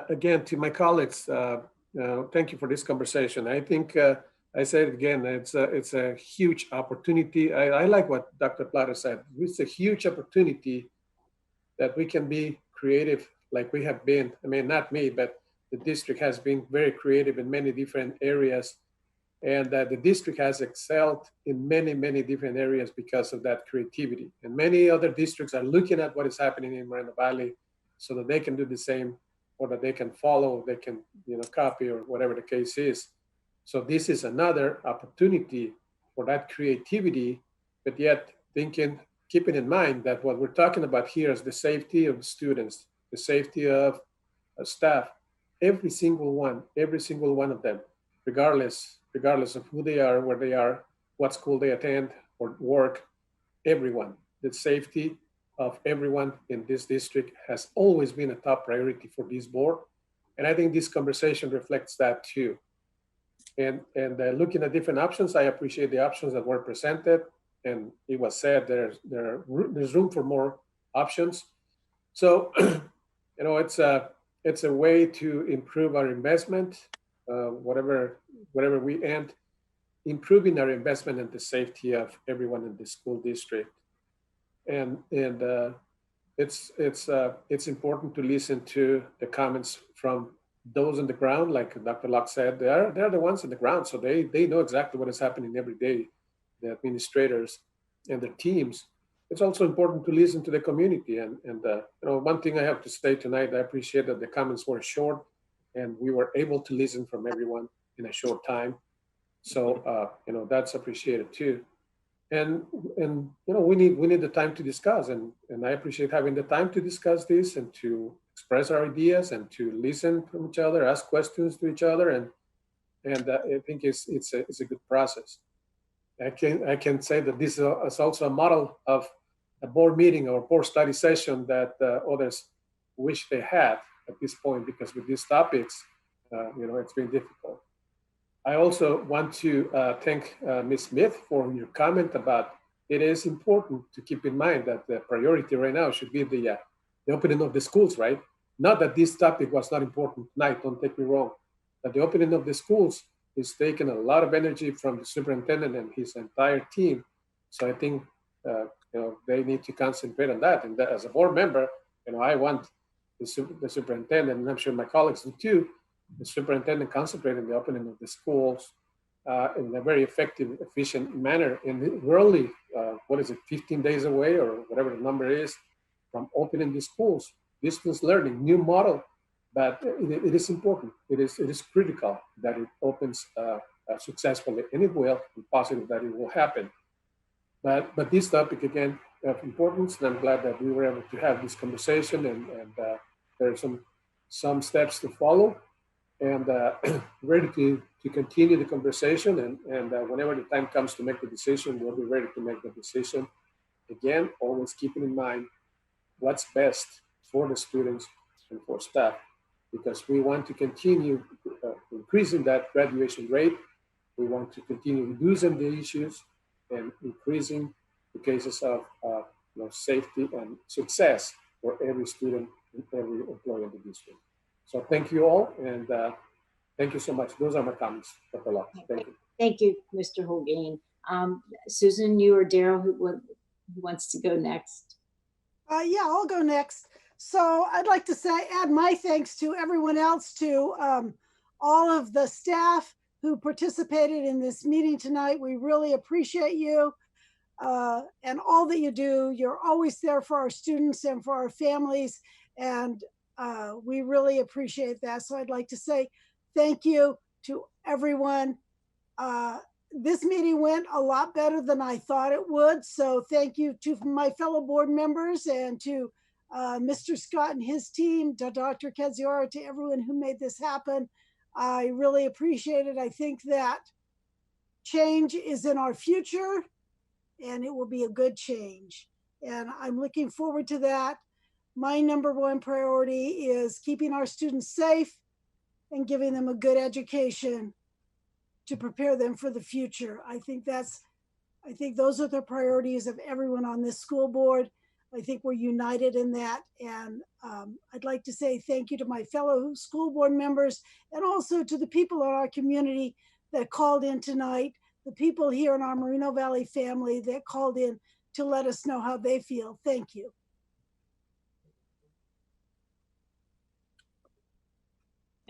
again, to my colleagues, thank you for this conversation. I think I said it again, it's a huge opportunity. I like what Dr. Platter said. It's a huge opportunity that we can be creative like we have been. I mean, not me, but the district has been very creative in many different areas. And the district has excelled in many, many different areas because of that creativity. And many other districts are looking at what is happening in Moreno Valley so that they can do the same, or that they can follow, they can copy, or whatever the case is. So this is another opportunity for that creativity, but yet keeping in mind that what we're talking about here is the safety of students, the safety of staff, every single one of them, regardless of who they are, where they are, what school they attend or work, everyone. The safety of everyone in this district has always been a top priority for this board. And I think this conversation reflects that too. And looking at different options, I appreciate the options that were presented. And it was said there's room for more options. So, it's a way to improve our investment, whatever we end, improving our investment in the safety of everyone in the school district. And it's important to listen to the comments from those on the ground. Like Dr. Locke said, they're the ones on the ground, so they know exactly what is happening every day, the administrators and their teams. It's also important to listen to the community. And one thing I have to say tonight, I appreciate that the comments were short and we were able to listen from everyone in a short time. So, that's appreciated too. And we need the time to discuss, and I appreciate having the time to discuss this and to express our ideas and to listen from each other, ask questions to each other, and I think it's a good process. I can say that this is also a model of a board meeting or board study session that others wish they had at this point, because with these topics, it's been difficult. I also want to thank Ms. Smith for your comment about it is important to keep in mind that the priority right now should be the opening of the schools, right? Not that this topic was not important tonight, don't take me wrong, but the opening of the schools is taking a lot of energy from the superintendent and his entire team. So I think they need to concentrate on that. And that, as a board member, I want the superintendent, and I'm sure my colleagues do too, the superintendent concentrate on the opening of the schools in a very effective, efficient manner. And we're only, 15 days away or whatever the number is from opening the schools. Distance learning, new model, but it is important. It is critical that it opens successfully, and it will, and positive that it will happen. But this topic, again, of importance, and I'm glad that we were able to have this conversation, and there are some steps to follow, and ready to continue the conversation. And whenever the time comes to make the decision, we'll be ready to make the decision. Again, always keeping in mind what's best for the students and for staff, because we want to continue increasing that graduation rate. We want to continue reducing the issues and increasing the cases of safety and success for every student and every employee in the district. So thank you all, and Thank you so much. Those are my comments, Dr. Locke. Thank you. Thank you, Mr. Holguin. Susan, you or Daryl, who wants to go next? Yeah, I'll go next. So I'd like to add my thanks to everyone else, to all of the staff who participated in this meeting tonight. We really appreciate you and all that you do. You're always there for our students and for our families, and we really appreciate that. So I'd like to say thank you to everyone. This meeting went a lot better than I thought it would. So thank you to my fellow board members and to Mr. Scott and his team, to Dr. Kaziora, to everyone who made this happen. I really appreciate it. I think that change is in our future and it will be a good change. And I'm looking forward to that. My number one priority is keeping our students safe and giving them a good education to prepare them for the future. I think those are the priorities of everyone on this school board. I think we're united in that. And I'd like to say thank you to my fellow school board members and also to the people in our community that called in tonight, the people here in our Moreno Valley family that called in to let us know how they feel. Thank you.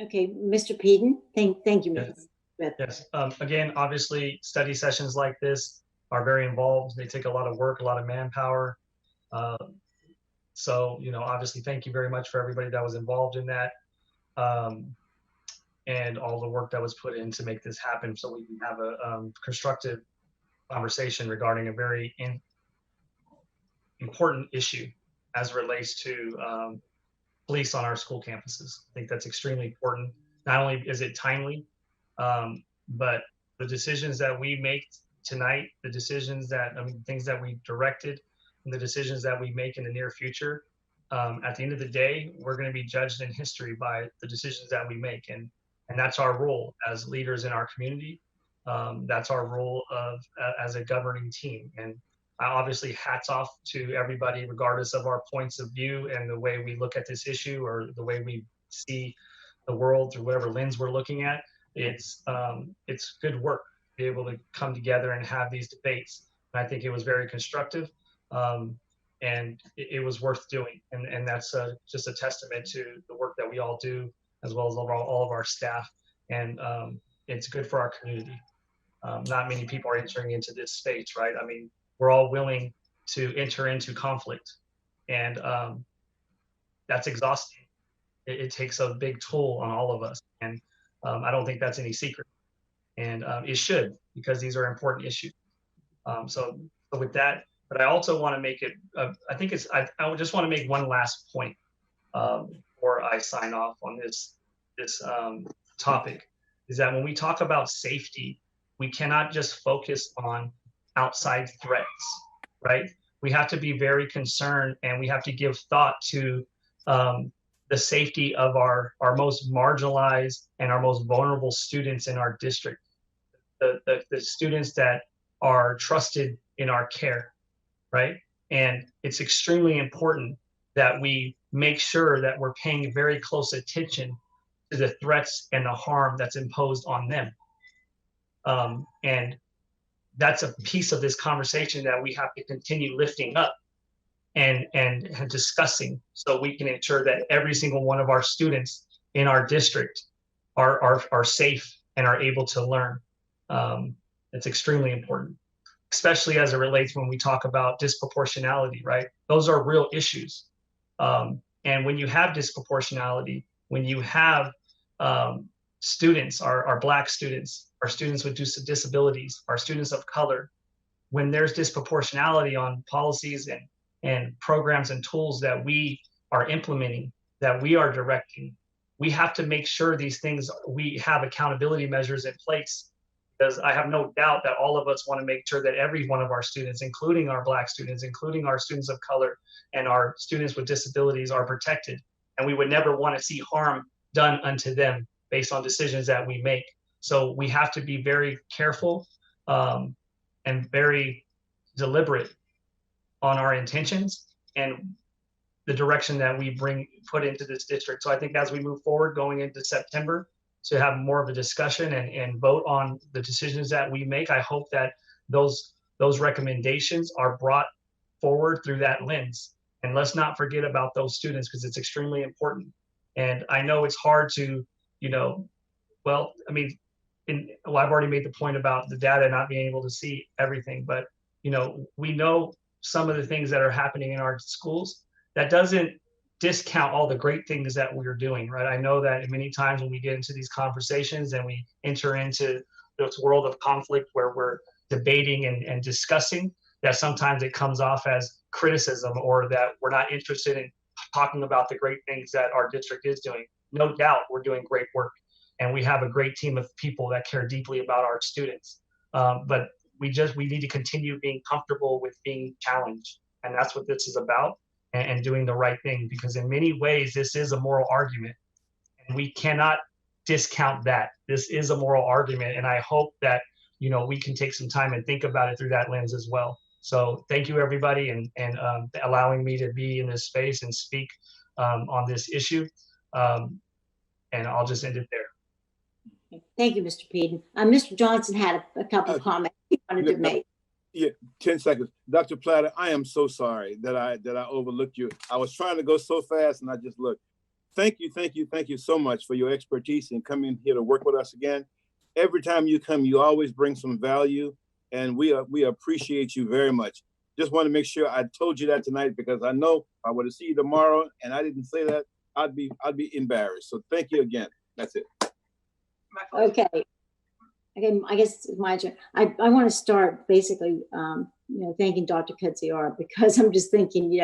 Okay, Mr. Peden, thank you. Yes. Yes. Again, obviously, study sessions like this are very involved. They take a lot of work, a lot of manpower. So, obviously, thank you very much for everybody that was involved in that, and all the work that was put in to make this happen, so we can have a constructive conversation regarding a very important issue as it relates to police on our school campuses. I think that's extremely important. Not only is it timely, but the decisions that we make tonight, the decisions that, things that we directed, and the decisions that we make in the near future, at the end of the day, we're going to be judged in history by the decisions that we make. And that's our role as leaders in our community. That's our role as a governing team. And obviously, hats off to everybody, regardless of our points of view and the way we look at this issue or the way we see the world through whatever lens we're looking at. It's good work to be able to come together and have these debates. And I think it was very constructive, and it was worth doing. And that's just a testament to the work that we all do, as well as all of our staff. And it's good for our community. Not many people are entering into this space, right? I mean, we're all willing to enter into conflict, and that's exhausting. It takes a big toll on all of us. And I don't think that's any secret, and it should, because these are important issues. So with that, but I also want to make it, I just want to make one last point before I sign off on this topic, is that when we talk about safety, we cannot just focus on outside threats, right? We have to be very concerned, and we have to give thought to the safety of our most marginalized and our most vulnerable students in our district, the students that are trusted in our care, right? And it's extremely important that we make sure that we're paying very close attention to the threats and the harm that's imposed on them. And that's a piece of this conversation that we have to continue lifting up and discussing, so we can ensure that every single one of our students in our district are safe and are able to learn. It's extremely important, especially as it relates when we talk about disproportionality, right? Those are real issues. And when you have disproportionality, when you have students, our Black students, our students with disabilities, our students of color, when there's disproportionality on policies and programs and tools that we are implementing, that we are directing, we have to make sure these things, we have accountability measures in place, because I have no doubt that all of us want to make sure that every one of our students, including our Black students, including our students of color, and our students with disabilities, are protected. And we would never want to see harm done unto them based on decisions that we make. So we have to be very careful and very deliberate on our intentions and the direction that we put into this district. So I think as we move forward going into September, to have more of a discussion and vote on the decisions that we make. I hope that those recommendations are brought forward through that lens. And let's not forget about those students, because it's extremely important. And I know it's hard to, well, I mean, I've already made the point about the data not being able to see everything, but we know some of the things that are happening in our schools. That doesn't discount all the great things that we're doing, right? I know that many times when we get into these conversations and we enter into this world of conflict where we're debating and discussing, that sometimes it comes off as criticism, or that we're not interested in talking about the great things that our district is doing. No doubt we're doing great work, and we have a great team of people that care deeply about our students. But we need to continue being comfortable with being challenged. And that's what this is about, and doing the right thing, because in many ways, this is a moral argument, and we cannot discount that. This is a moral argument. And I hope that, we can take some time and think about it through that lens as well. So thank you, everybody, and allowing me to be in this space and speak on this issue. And I'll just end it there. Thank you, Mr. Peden. Mr. Johnson had a couple comments he wanted to make. Yeah, 10 seconds. Dr. Platter, I am so sorry that I overlooked you. I was trying to go so fast and I just looked. Thank you so much for your expertise and coming here to work with us again. Every time you come, you always bring some value, and we appreciate you very much. Just want to make sure I told you that tonight, because I know if I were to see you tomorrow and I didn't say that, I'd be embarrassed. So thank you again. That's it. Okay. Okay, I guess it's my turn. I want to start basically, thanking Dr. Katsiora, because I'm just thinking,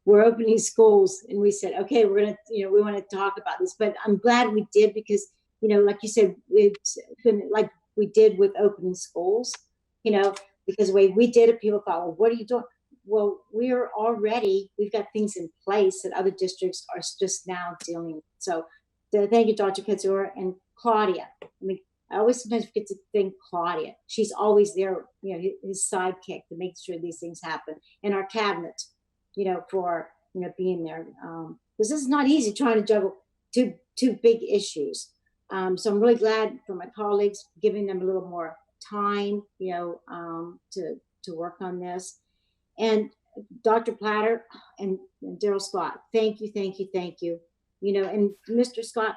we're opening schools, and we said, okay, we're gonna, we want to talk about this, but I'm glad we did, because, like you said, it's been like we did with opening schools, because the way we did it, people thought, well, what are you doing? Well, we've got things in place that other districts are just now dealing with. So thank you, Dr. Katsiora and Claudia. I mean, I always sometimes forget to thank Claudia. She's always there, his sidekick, to make sure these things happen. And our cabinet, for, being there. Because this is not easy trying to juggle two big issues. So I'm really glad for my colleagues, giving them a little more time, to work on this. And Dr. Platter and Daryl Scott, thank you. And Mr. Scott,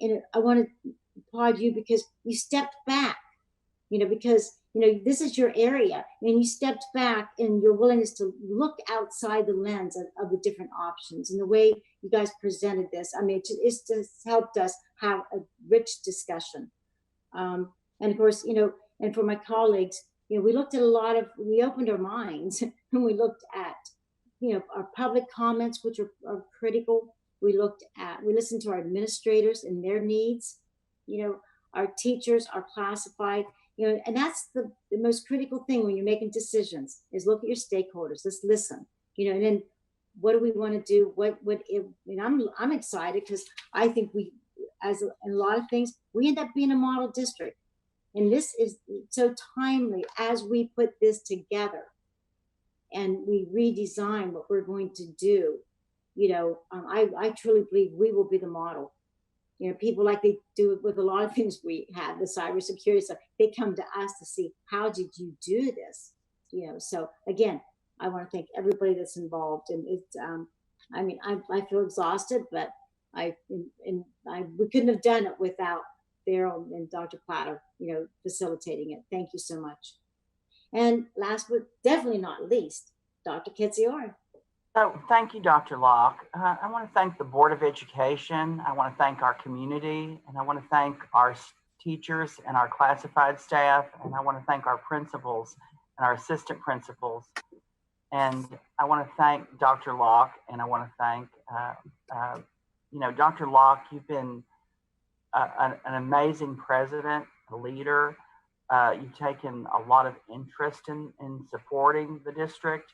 I want to applaud you, because you stepped back, because this is your area, and you stepped back in your willingness to look outside the lens of the different options, and the way you guys presented this. I mean, it's just helped us have a rich discussion. And of course, and for my colleagues, we looked at we opened our minds and we looked at, our public comments, which are critical. We listened to our administrators and their needs. Our teachers are classified, and that's the most critical thing when you're making decisions, is look at your stakeholders. Let's listen, and then what do we want to do? I'm excited, because I think in a lot of things, we end up being a model district. And this is so timely as we put this together and we redesign what we're going to do. I truly believe we will be the model. People, like they do with a lot of things we have, the cybersecurity stuff, they come to us to see, how did you do this? So again, I want to thank everybody that's involved. And it's, I feel exhausted, but we couldn't have done it without Daryl and Dr. Platter, facilitating it. Thank you so much. And last but definitely not least, Dr. Katsiora. So thank you, Dr. Locke. I want to thank the Board of Education. I want to thank our community, and I want to thank our teachers and our classified staff, and I want to thank our principals and our assistant principals. And I want to thank Dr. Locke, and I want to thank, Dr. Locke, you've been an amazing president, a leader. You've taken a lot of interest in supporting the district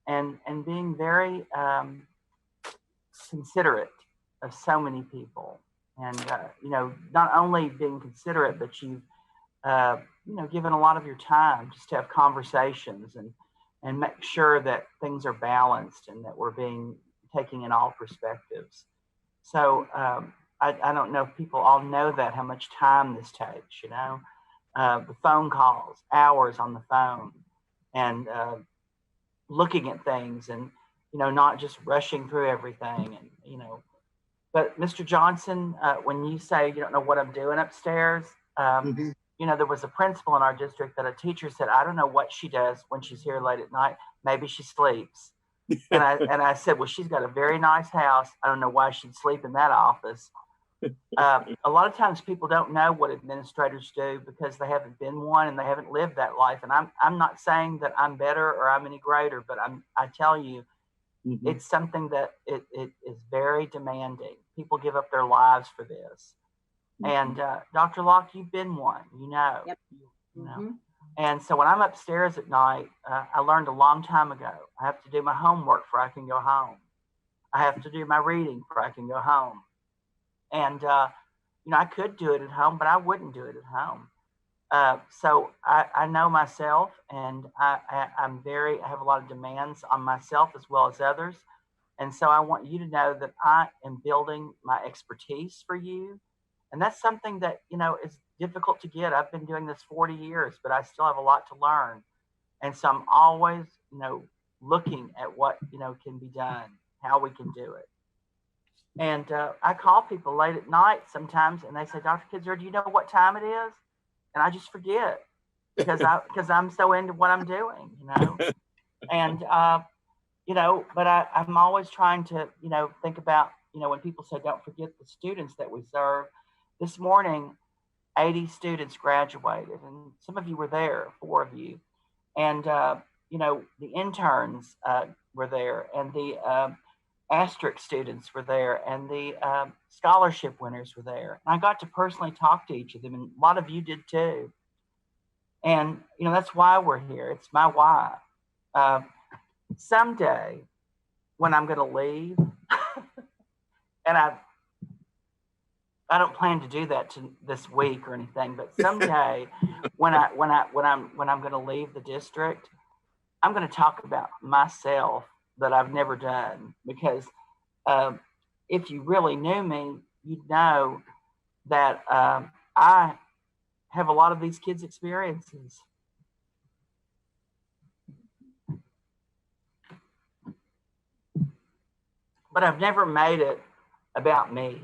and being very considerate of so many people. And, not only being considerate, but you've, given a lot of your time just to have conversations and make sure that things are balanced and that we're taking in all perspectives. So I don't know if people all know that, how much time this takes, you know, the phone calls, hours on the phone, and looking at things, and, you know, not just rushing through everything, and, you know. But Mr. Johnson, when you say you don't know what I'm doing upstairs, you know, there was a principal in our district that a teacher said, I don't know what she does when she's here late at night. Maybe she sleeps. And I said, well, she's got a very nice house. I don't know why she'd sleep in that office. A lot of times people don't know what administrators do because they haven't been one and they haven't lived that life. And I'm not saying that I'm better or I'm any greater, but I tell you, it's something that it is very demanding. People give up their lives for this. And Dr. Locke, you've been one, you know. Yep. You know. And so when I'm upstairs at night, I learned a long time ago, I have to do my homework before I can go home. I have to do my reading before I can go home. And, you know, I could do it at home, but I wouldn't do it at home. So I know myself, and I have a lot of demands on myself as well as others. And so I want you to know that I am building my expertise for you. And that's something that, you know, is difficult to get. I've been doing this 40 years, but I still have a lot to learn. And so I'm always, you know, looking at what, you know, can be done, how we can do it. And I call people late at night sometimes and they say, Dr. Kidzer, do you know what time it is? And I just forget because I'm so into what I'm doing, you know. And, you know, but I'm always trying to, you know, think about, you know, when people say don't forget the students that we serve. This morning, 80 students graduated, and some of you were there, 4 of you. And, you know, the interns were there, and the asterisk students were there, and the scholarship winners were there. And I got to personally talk to each of them, and a lot of you did too. And, you know, that's why we're here. It's my why. Someday, when I'm going to leave, and I don't plan to do that this week or anything, but someday when I'm going to leave the district, I'm going to talk about myself that I've never done, because if you really knew me, you'd know that I have a lot of these kids' experiences. But I've never made it about me.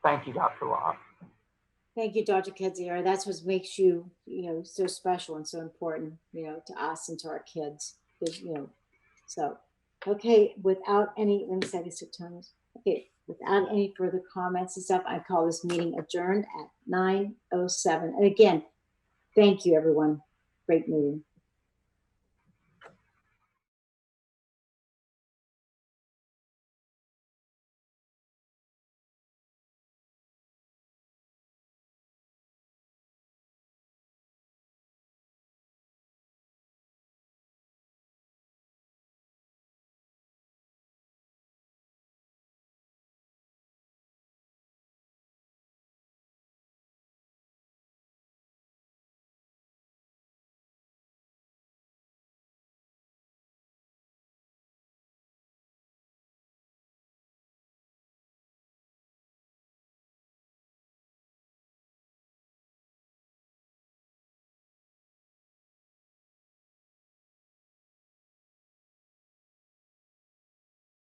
Thank you, Dr. Locke. Thank you, Dr. Kidzer. That's what makes you, you know, so special and so important, you know, to us and to our kids. You know, so, okay, without any, let me say this to Thomas. Okay, without any further comments and stuff, I call this meeting adjourned at 9:07. And again, thank you, everyone. Great meeting.